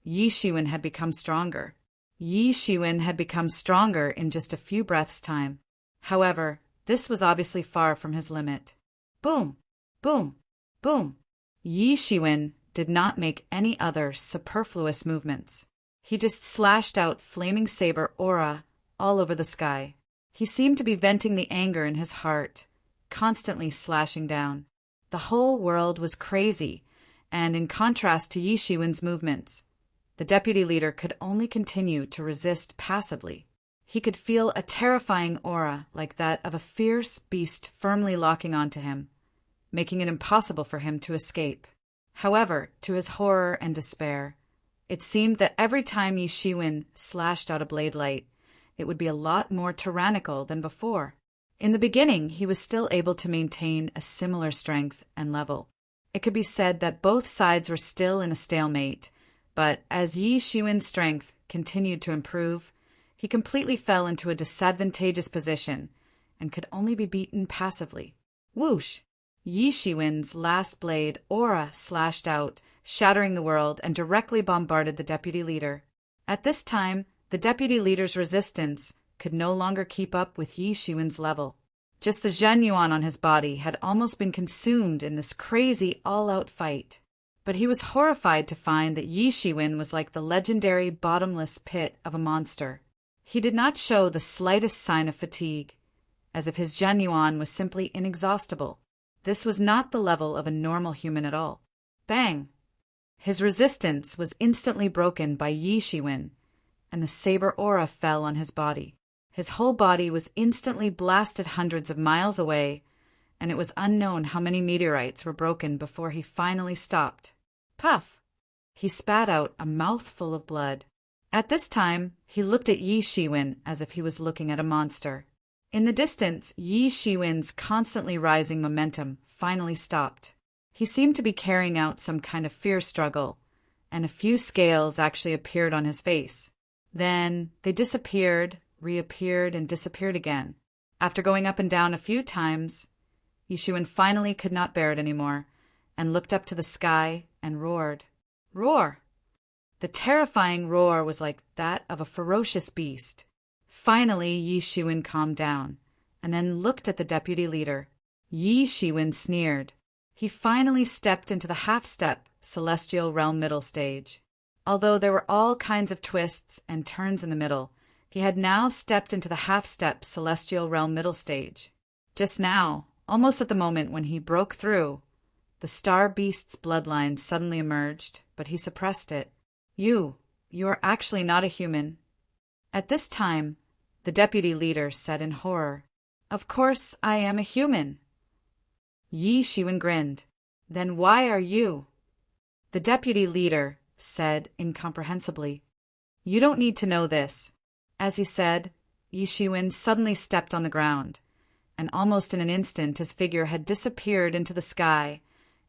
Yi Xuan had become stronger. Yi Xuan had become stronger in just a few breaths' time. However, this was obviously far from his limit. Boom! Boom! Boom! Yi Xuan did not make any other superfluous movements. He just slashed out flaming saber aura all over the sky. He seemed to be venting the anger in his heart, constantly slashing down. The whole world was crazy, and in contrast to Yi Xuan's movements, the deputy leader could only continue to resist passively. He could feel a terrifying aura like that of a fierce beast firmly locking onto him, making it impossible for him to escape. However, to his horror and despair, it seemed that every time Yi Xuan slashed out a blade light, it would be a lot more tyrannical than before. In the beginning, he was still able to maintain a similar strength and level. It could be said that both sides were still in a stalemate, but as Yi Xuan's strength continued to improve, he completely fell into a disadvantageous position and could only be beaten passively. Whoosh! Yi Xuan's last blade aura slashed out, shattering the world, and directly bombarded the deputy leader. At this time, the deputy leader's resistance could no longer keep up with Yi Xuan's level. Just the Zhen Yuan on his body had almost been consumed in this crazy all-out fight. But he was horrified to find that Yi Xuan was like the legendary bottomless pit of a monster. He did not show the slightest sign of fatigue, as if his genuine was simply inexhaustible. This was not the level of a normal human at all. Bang! His resistance was instantly broken by Yi Shiwen, and the saber aura fell on his body. His whole body was instantly blasted hundreds of miles away, and it was unknown how many meteorites were broken before he finally stopped. Puff! He spat out a mouthful of blood. At this time, he looked at Yi Shiwen as if he was looking at a monster. In the distance, Yi Shiwen's constantly rising momentum finally stopped. He seemed to be carrying out some kind of fear struggle, and a few scales actually appeared on his face. Then they disappeared, reappeared, and disappeared again. After going up and down a few times, Yi Shiwen finally could not bear it anymore, and looked up to the sky and roared. Roar! The terrifying roar was like that of a ferocious beast. Finally, Yi Shiwen calmed down, and then looked at the deputy leader. Yi Shiwen sneered. He finally stepped into the half-step celestial realm middle stage. Although there were all kinds of twists and turns in the middle, he had now stepped into the half-step celestial realm middle stage. Just now, almost at the moment when he broke through, the star beast's bloodline suddenly emerged, but he suppressed it. You are actually not a human. At this time, the deputy leader said in horror, Of course I am a human. Yi Shiwen grinned. Then why are you? The deputy leader said incomprehensibly, You don't need to know this. As he said, Yi Shiwen suddenly stepped on the ground, and almost in an instant his figure had disappeared into the sky,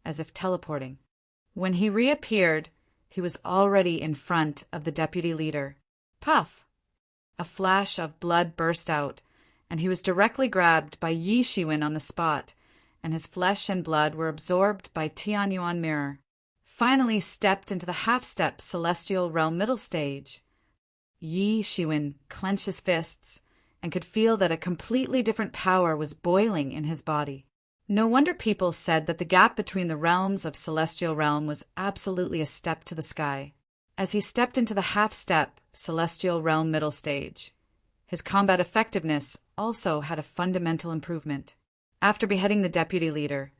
as if teleporting. When he reappeared, he was already in front of the deputy leader. Puff! A flash of blood burst out, and he was directly grabbed by Yi Shiwen on the spot, and his flesh and blood were absorbed by Tianyuan Mirror. Finally stepped into the half-step celestial realm middle stage. Yi Shiwen clenched his fists and could feel that a completely different power was boiling in his body. No wonder people said that the gap between the realms of celestial realm was absolutely a step to the sky. As he stepped into the half-step celestial realm middle stage, his combat effectiveness also had a fundamental improvement. After beheading the deputy leader,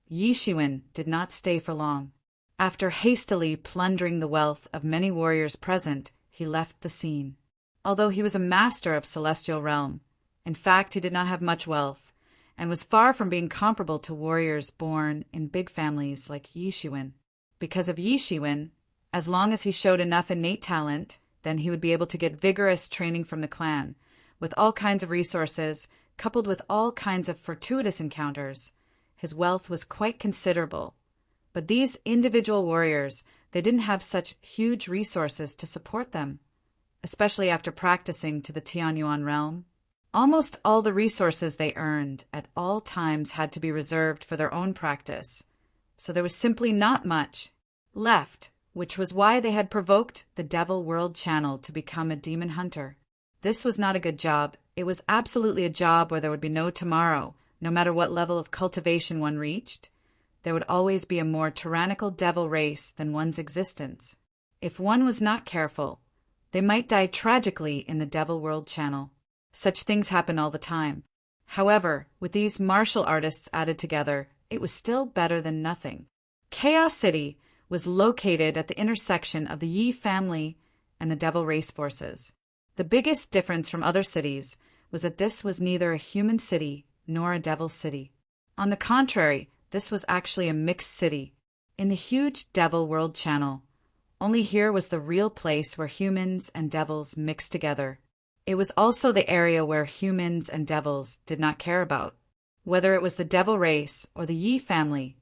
Yi Shiwen did not stay for long. After hastily plundering the wealth of many warriors present, he left the scene. Although he was a master of celestial realm, in fact he did not have much wealth, and was far from being comparable to warriors born in big families like Yi Shiwen. Because of Yi Shiwen, as long as he showed enough innate talent, then he would be able to get vigorous training from the clan, with all kinds of resources, coupled with all kinds of fortuitous encounters. His wealth was quite considerable. But these individual warriors, they didn't have such huge resources to support them, especially after practicing to the Tianyuan realm. Almost all the resources they earned at all times had to be reserved for their own practice, so there was simply not much left, which was why they had provoked the Devil World Channel to become a demon hunter. This was not a good job. It was absolutely a job where there would be no tomorrow. No matter what level of cultivation one reached, there would always be a more tyrannical devil race than one's existence. If one was not careful, they might die tragically in the Devil World Channel. Such things happen all the time. However, with these martial artists added together, it was still better than nothing. Chaos City was located at the intersection of the Yi family and the devil race forces. The biggest difference from other cities was that this was neither a human city nor a devil city. On the contrary, this was actually a mixed city. In the huge Devil World Channel, only here was the real place where humans and devils mixed together. It was also the area where humans and devils did not care about. Whether it was the devil race or the Yi family,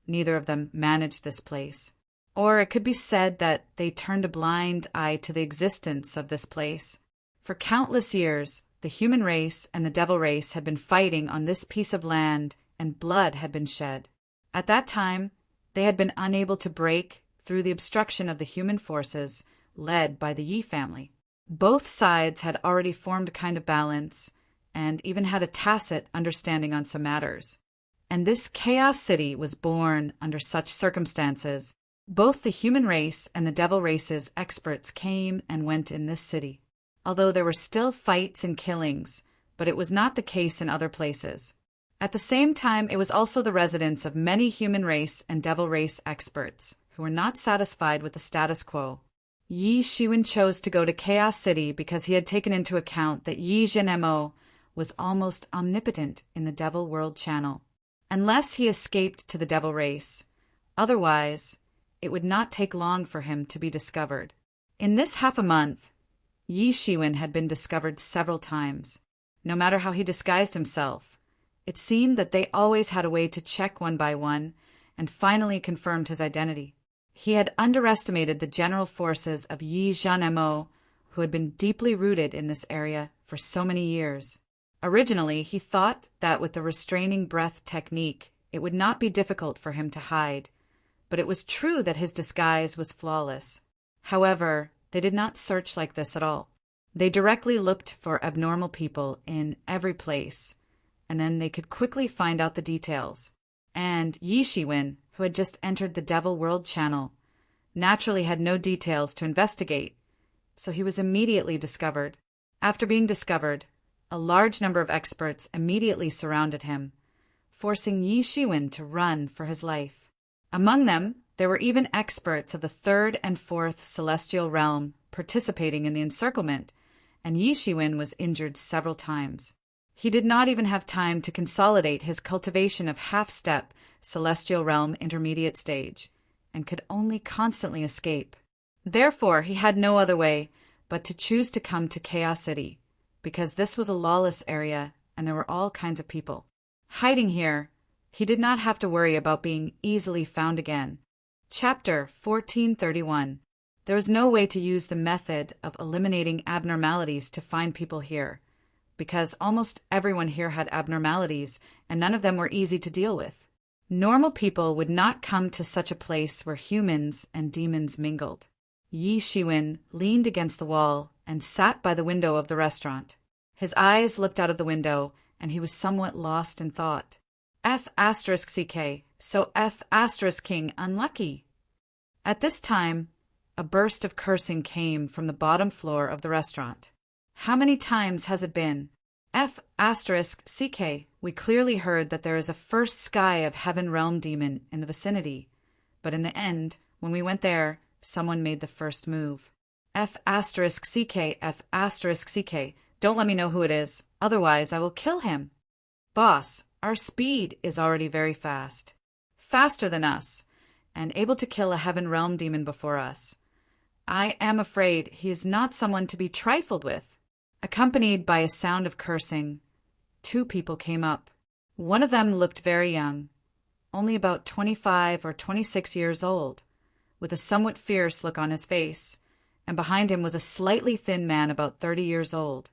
neither of them managed this place. Or it could be said that they turned a blind eye to the existence of this place. For countless years, the human race and the devil race had been fighting on this piece of land, and blood had been shed. At that time, they had been unable to break through the obstruction of the human forces led by the Yi family. Both sides had already formed a kind of balance, and even had a tacit understanding on some matters. And this Chaos City was born under such circumstances. Both the human race and the devil race's experts came and went in this city. although there were still fights and killings, but it was not the case in other places. At the same time, it was also the residence of many human race and devil race experts who were not satisfied with the status quo. Yi Shiwen chose to go to Chaos City because he had taken into account that Yi Zhenmo was almost omnipotent in the Devil World Channel. Unless he escaped to the devil race, otherwise, it would not take long for him to be discovered. In this half a month, Yi Shiwen had been discovered several times. No matter how he disguised himself, it seemed that they always had a way to check one by one and finally confirmed his identity. He had underestimated the general forces of Yi Zhenmo, who had been deeply rooted in this area for so many years. Originally, he thought that with the restraining breath technique, it would not be difficult for him to hide, but it was true that his disguise was flawless. However, they did not search like this at all. They directly looked for abnormal people in every place, and then they could quickly find out the details. And Yi Shiwen, who had just entered the Devil World Channel, naturally had no details to investigate, so he was immediately discovered. After being discovered, a large number of experts immediately surrounded him, forcing Yi Shiwen to run for his life. Among them, there were even experts of the third and fourth celestial realm participating in the encirclement, and Yi Shiwen was injured several times. He did not even have time to consolidate his cultivation of half-step celestial realm intermediate stage, and could only constantly escape. Therefore, he had no other way but to choose to come to Chaos City, because this was a lawless area and there were all kinds of people. Hiding here, he did not have to worry about being easily found again. Chapter 1431. There was no way to use the method of eliminating abnormalities to find people here, because almost everyone here had abnormalities and none of them were easy to deal with. Normal people would not come to such a place where humans and demons mingled. Yi Shiwen leaned against the wall and sat by the window of the restaurant. His eyes looked out of the window, and he was somewhat lost in thought. F*CK, so F*King unlucky. At this time, a burst of cursing came from the bottom floor of the restaurant. How many times has it been? F*CK, we clearly heard that there is a first sky of heaven realm demon in the vicinity, but in the end, when we went there, someone made the first move. F*CK, F*CK, don't let me know who it is, otherwise I will kill him. Boss, our speed is already very fast. Faster than us, and able to kill a heaven realm demon before us. I am afraid he is not someone to be trifled with. Accompanied by a sound of cursing, two people came up. One of them looked very young, only about 25 or 26 years old, with a somewhat fierce look on his face, and behind him was a slightly thin man about 30 years old,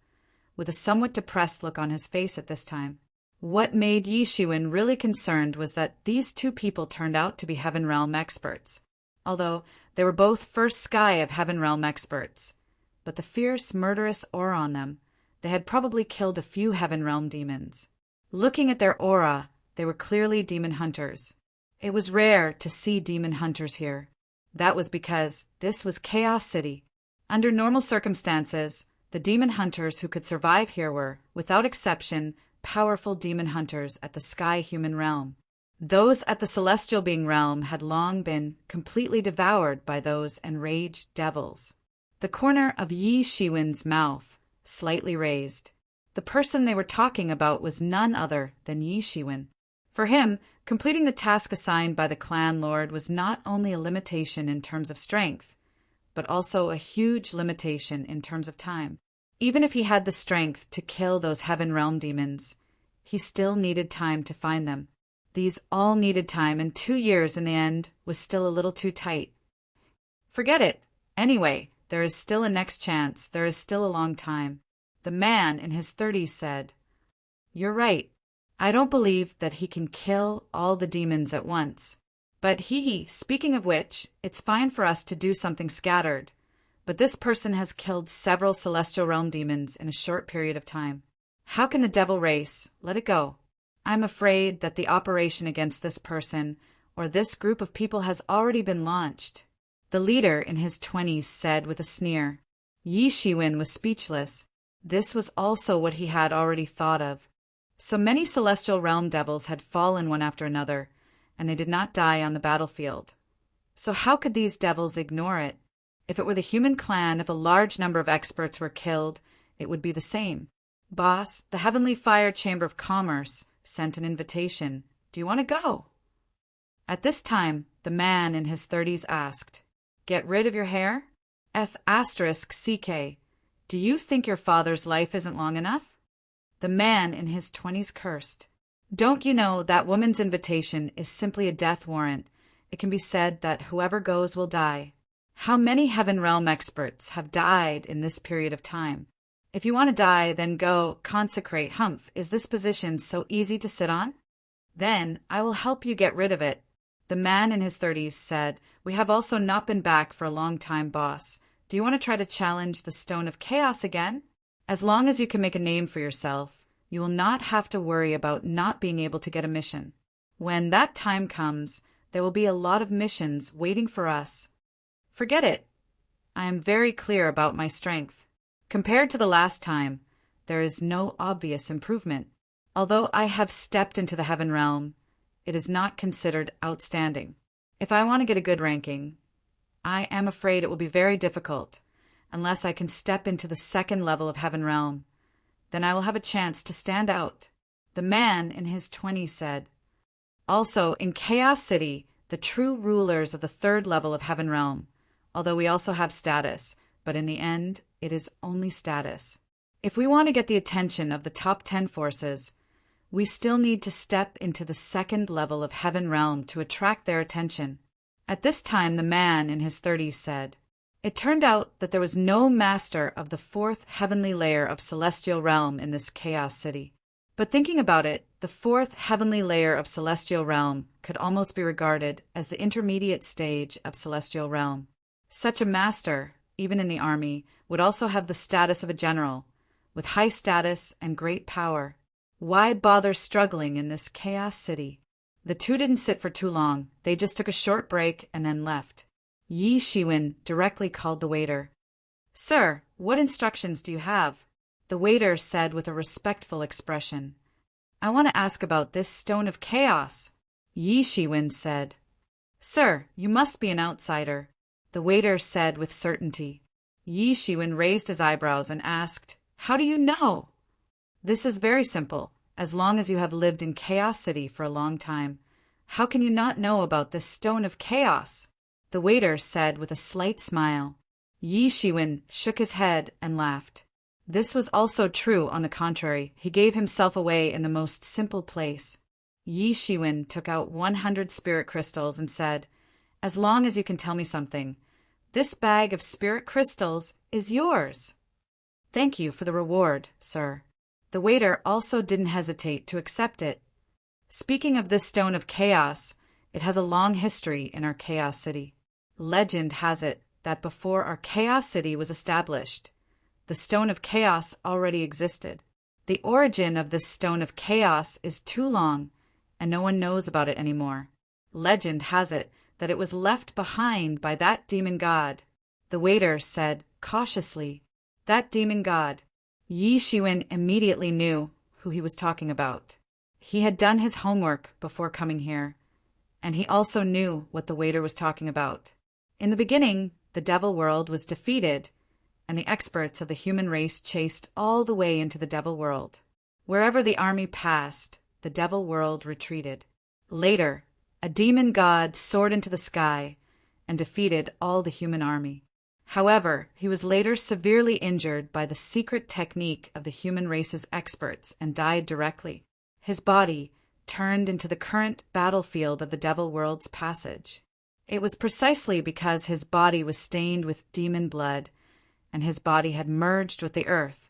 with a somewhat depressed look on his face at this time. What made Yi Shiwen really concerned was that these two people turned out to be Heaven Realm experts, although they were both first sky of Heaven Realm experts. But the fierce, murderous aura on them, they had probably killed a few Heaven Realm demons. Looking at their aura, they were clearly demon hunters. It was rare to see demon hunters here. That was because this was Chaos City. Under normal circumstances, the demon hunters who could survive here were, without exception, powerful demon hunters at the sky human realm. Those at the celestial being realm had long been completely devoured by those enraged devils. The corner of Yi Shiwen's mouth slightly raised. The person they were talking about was none other than Yi Shiwen. For him, completing the task assigned by the clan lord was not only a limitation in terms of strength, but also a huge limitation in terms of time. Even if he had the strength to kill those Heaven Realm demons, he still needed time to find them. These all needed time, and 2 years in the end was still a little too tight. Forget it. Anyway, there is still a next chance. There is still a long time. The man in his 30s said, "You're right. I don't believe that he can kill all the demons at once. But speaking of which, it's fine for us to do something scattered. But this person has killed several celestial realm demons in a short period of time. How can the devil race let it go? I'm afraid that the operation against this person or this group of people has already been launched." The leader in his 20s said with a sneer, Yi Shiwen was speechless. This was also what he had already thought of. So many celestial realm devils had fallen one after another, and they did not die on the battlefield. So how could these devils ignore it? If it were the human clan, if a large number of experts were killed, it would be the same. Boss, the Heavenly Fire Chamber of Commerce sent an invitation. Do you want to go? At this time, the man in his 30s asked, Get rid of your hair? F***CK. Do you think your father's life isn't long enough? The man in his 20s cursed. Don't you know that woman's invitation is simply a death warrant? It can be said that whoever goes will die. How many Heaven Realm experts have died in this period of time? If you want to die, then go, consecrate. Humph, is this position so easy to sit on? Then I will help you get rid of it. The man in his 30s said, We have also not been back for a long time, boss. Do you want to try to challenge the Stone of Chaos again? As long as you can make a name for yourself, you will not have to worry about not being able to get a mission. When that time comes, there will be a lot of missions waiting for us. Forget it. I am very clear about my strength. Compared to the last time, there is no obvious improvement. Although I have stepped into the Heaven Realm, it is not considered outstanding. If I want to get a good ranking, I am afraid it will be very difficult, unless I can step into the second level of Heaven Realm. Then I will have a chance to stand out. The man in his 20s said. Also, in Chaos City, the true rulers of the third level of Heaven Realm, although we also have status, but in the end, it is only status. If we want to get the attention of the top 10 forces, we still need to step into the second level of Heaven Realm to attract their attention. At this time, the man in his 30s said, It turned out that there was no master of the fourth heavenly layer of Celestial Realm in this Chaos City. But thinking about it, the fourth heavenly layer of Celestial Realm could almost be regarded as the intermediate stage of Celestial Realm. Such a master, even in the army, would also have the status of a general, with high status and great power. Why bother struggling in this Chaos City? The two didn't sit for too long. They just took a short break and then left. Yi Shiwen directly called the waiter. Sir, what instructions do you have? The waiter said with a respectful expression. I want to ask about this Stone of Chaos. Yi Shiwen said. Sir, you must be an outsider. The waiter said with certainty. Yi Shiwen raised his eyebrows and asked, How do you know? This is very simple. As long as you have lived in Chaos City for a long time, how can you not know about this Stone of Chaos? The waiter said with a slight smile. Yi Shiwen shook his head and laughed. This was also true. On the contrary, he gave himself away in the most simple place. Yi Shiwen took out 100 spirit crystals and said, As long as you can tell me something, this bag of spirit crystals is yours. Thank you for the reward, sir. The waiter also didn't hesitate to accept it. Speaking of this Stone of Chaos, it has a long history in our Chaos City. Legend has it that before our Chaos City was established, the Stone of Chaos already existed. The origin of this Stone of Chaos is too long, and no one knows about it anymore. Legend has it that it was left behind by that demon god. The waiter said cautiously, That demon god. Yi Shiwen immediately knew who he was talking about. He had done his homework before coming here, and he also knew what the waiter was talking about. In the beginning, the devil world was defeated, and the experts of the human race chased all the way into the devil world. Wherever the army passed, the devil world retreated. Later, a demon god soared into the sky and defeated all the human army. However, he was later severely injured by the secret technique of the human race's experts and died directly. His body turned into the current battlefield of the devil world's passage. It was precisely because his body was stained with demon blood and his body had merged with the earth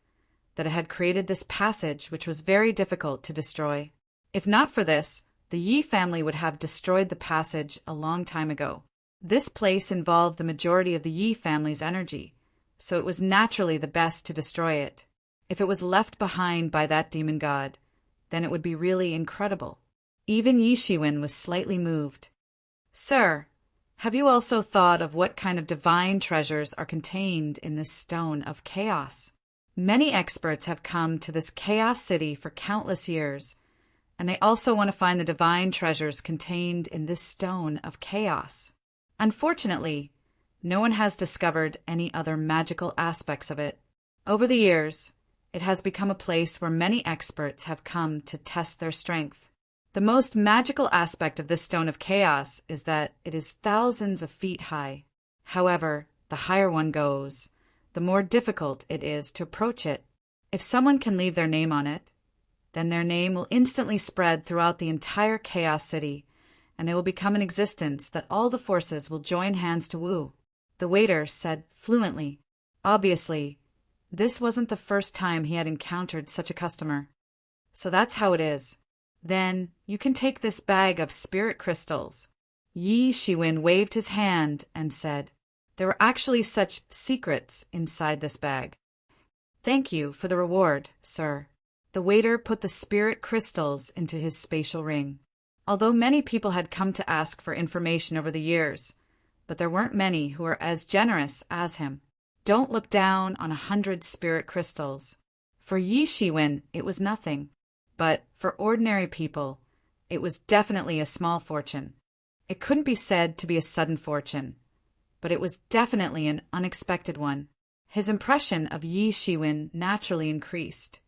that it had created this passage which was very difficult to destroy. If not for this, the Yi family would have destroyed the passage a long time ago. This place involved the majority of the Yi family's energy, so it was naturally the best to destroy it. If it was left behind by that demon god, then it would be really incredible. Even Yi Shiwen was slightly moved. Sir, Have you also thought of what kind of divine treasures are contained in this stone of chaos? Many experts have come to this chaos city for countless years, and they also want to find the divine treasures contained in this stone of chaos. Unfortunately, no one has discovered any other magical aspects of it. Over the years, it has become a place where many experts have come to test their strength. The most magical aspect of this stone of chaos is that it is thousands of feet high. However, the higher one goes, the more difficult it is to approach it. If someone can leave their name on it, then their name will instantly spread throughout the entire Chaos City, and they will become an existence that all the forces will join hands to woo. The waiter said fluently. Obviously, this wasn't the first time he had encountered such a customer. So that's how it is. Then you can take this bag of spirit crystals. Yi Shiwen waved his hand and said, there were actually such secrets inside this bag. Thank you for the reward, sir. The waiter put the spirit crystals into his spatial ring. Although many people had come to ask for information over the years, but there weren't many who were as generous as him. Don't look down on 100 spirit crystals. For Yi Shiwen, it was nothing. But for ordinary people, it was definitely a small fortune. It couldn't be said to be a sudden fortune, but it was definitely an unexpected one. His impression of Yi Shiwen naturally increased,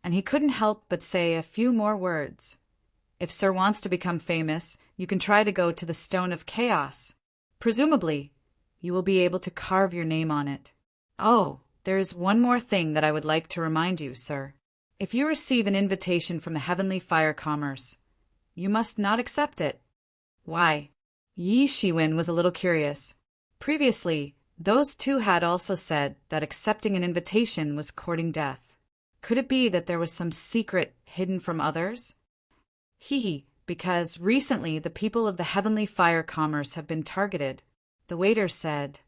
and he couldn't help but say a few more words. If Sir wants to become famous, you can try to go to the Stone of Chaos. Presumably, you will be able to carve your name on it. Oh, there is one more thing that I would like to remind you, sir. If you receive an invitation from the Heavenly Fire Commerce, you must not accept it. Why? Yi Shiwen was a little curious. Previously, those two had also said that accepting an invitation was courting death. Could it be that there was some secret hidden from others? Because recently the people of the Heavenly Fire Commerce have been targeted. The waiter said,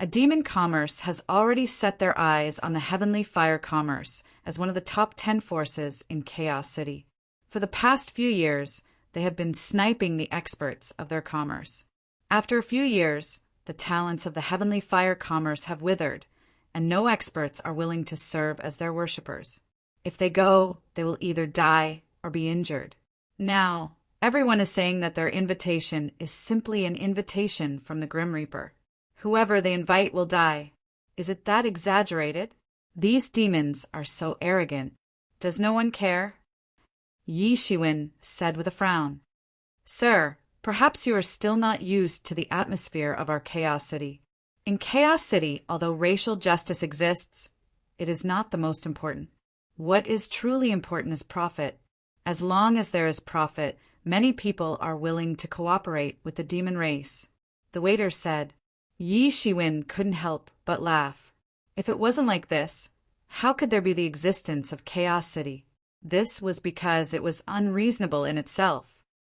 a demon commerce has already set their eyes on the Heavenly Fire Commerce as one of the top 10 forces in Chaos City. For the past few years, they have been sniping the experts of their commerce. After a few years, the talents of the Heavenly Fire Commerce have withered, and no experts are willing to serve as their worshippers. If they go, they will either die or be injured. Now, everyone is saying that their invitation is simply an invitation from the Grim Reaper. Whoever they invite will die. Is it that exaggerated? These demons are so arrogant. Does no one care? Yi Shiwen said with a frown. Sir, perhaps you are still not used to the atmosphere of our Chaos City. In Chaos City, although racial justice exists, it is not the most important. What is truly important is profit. As long as there is profit, many people are willing to cooperate with the demon race. The waiter said. Yi Shiwen couldn't help but laugh. If it wasn't like this, how could there be the existence of Chaos City? This was because it was unreasonable in itself.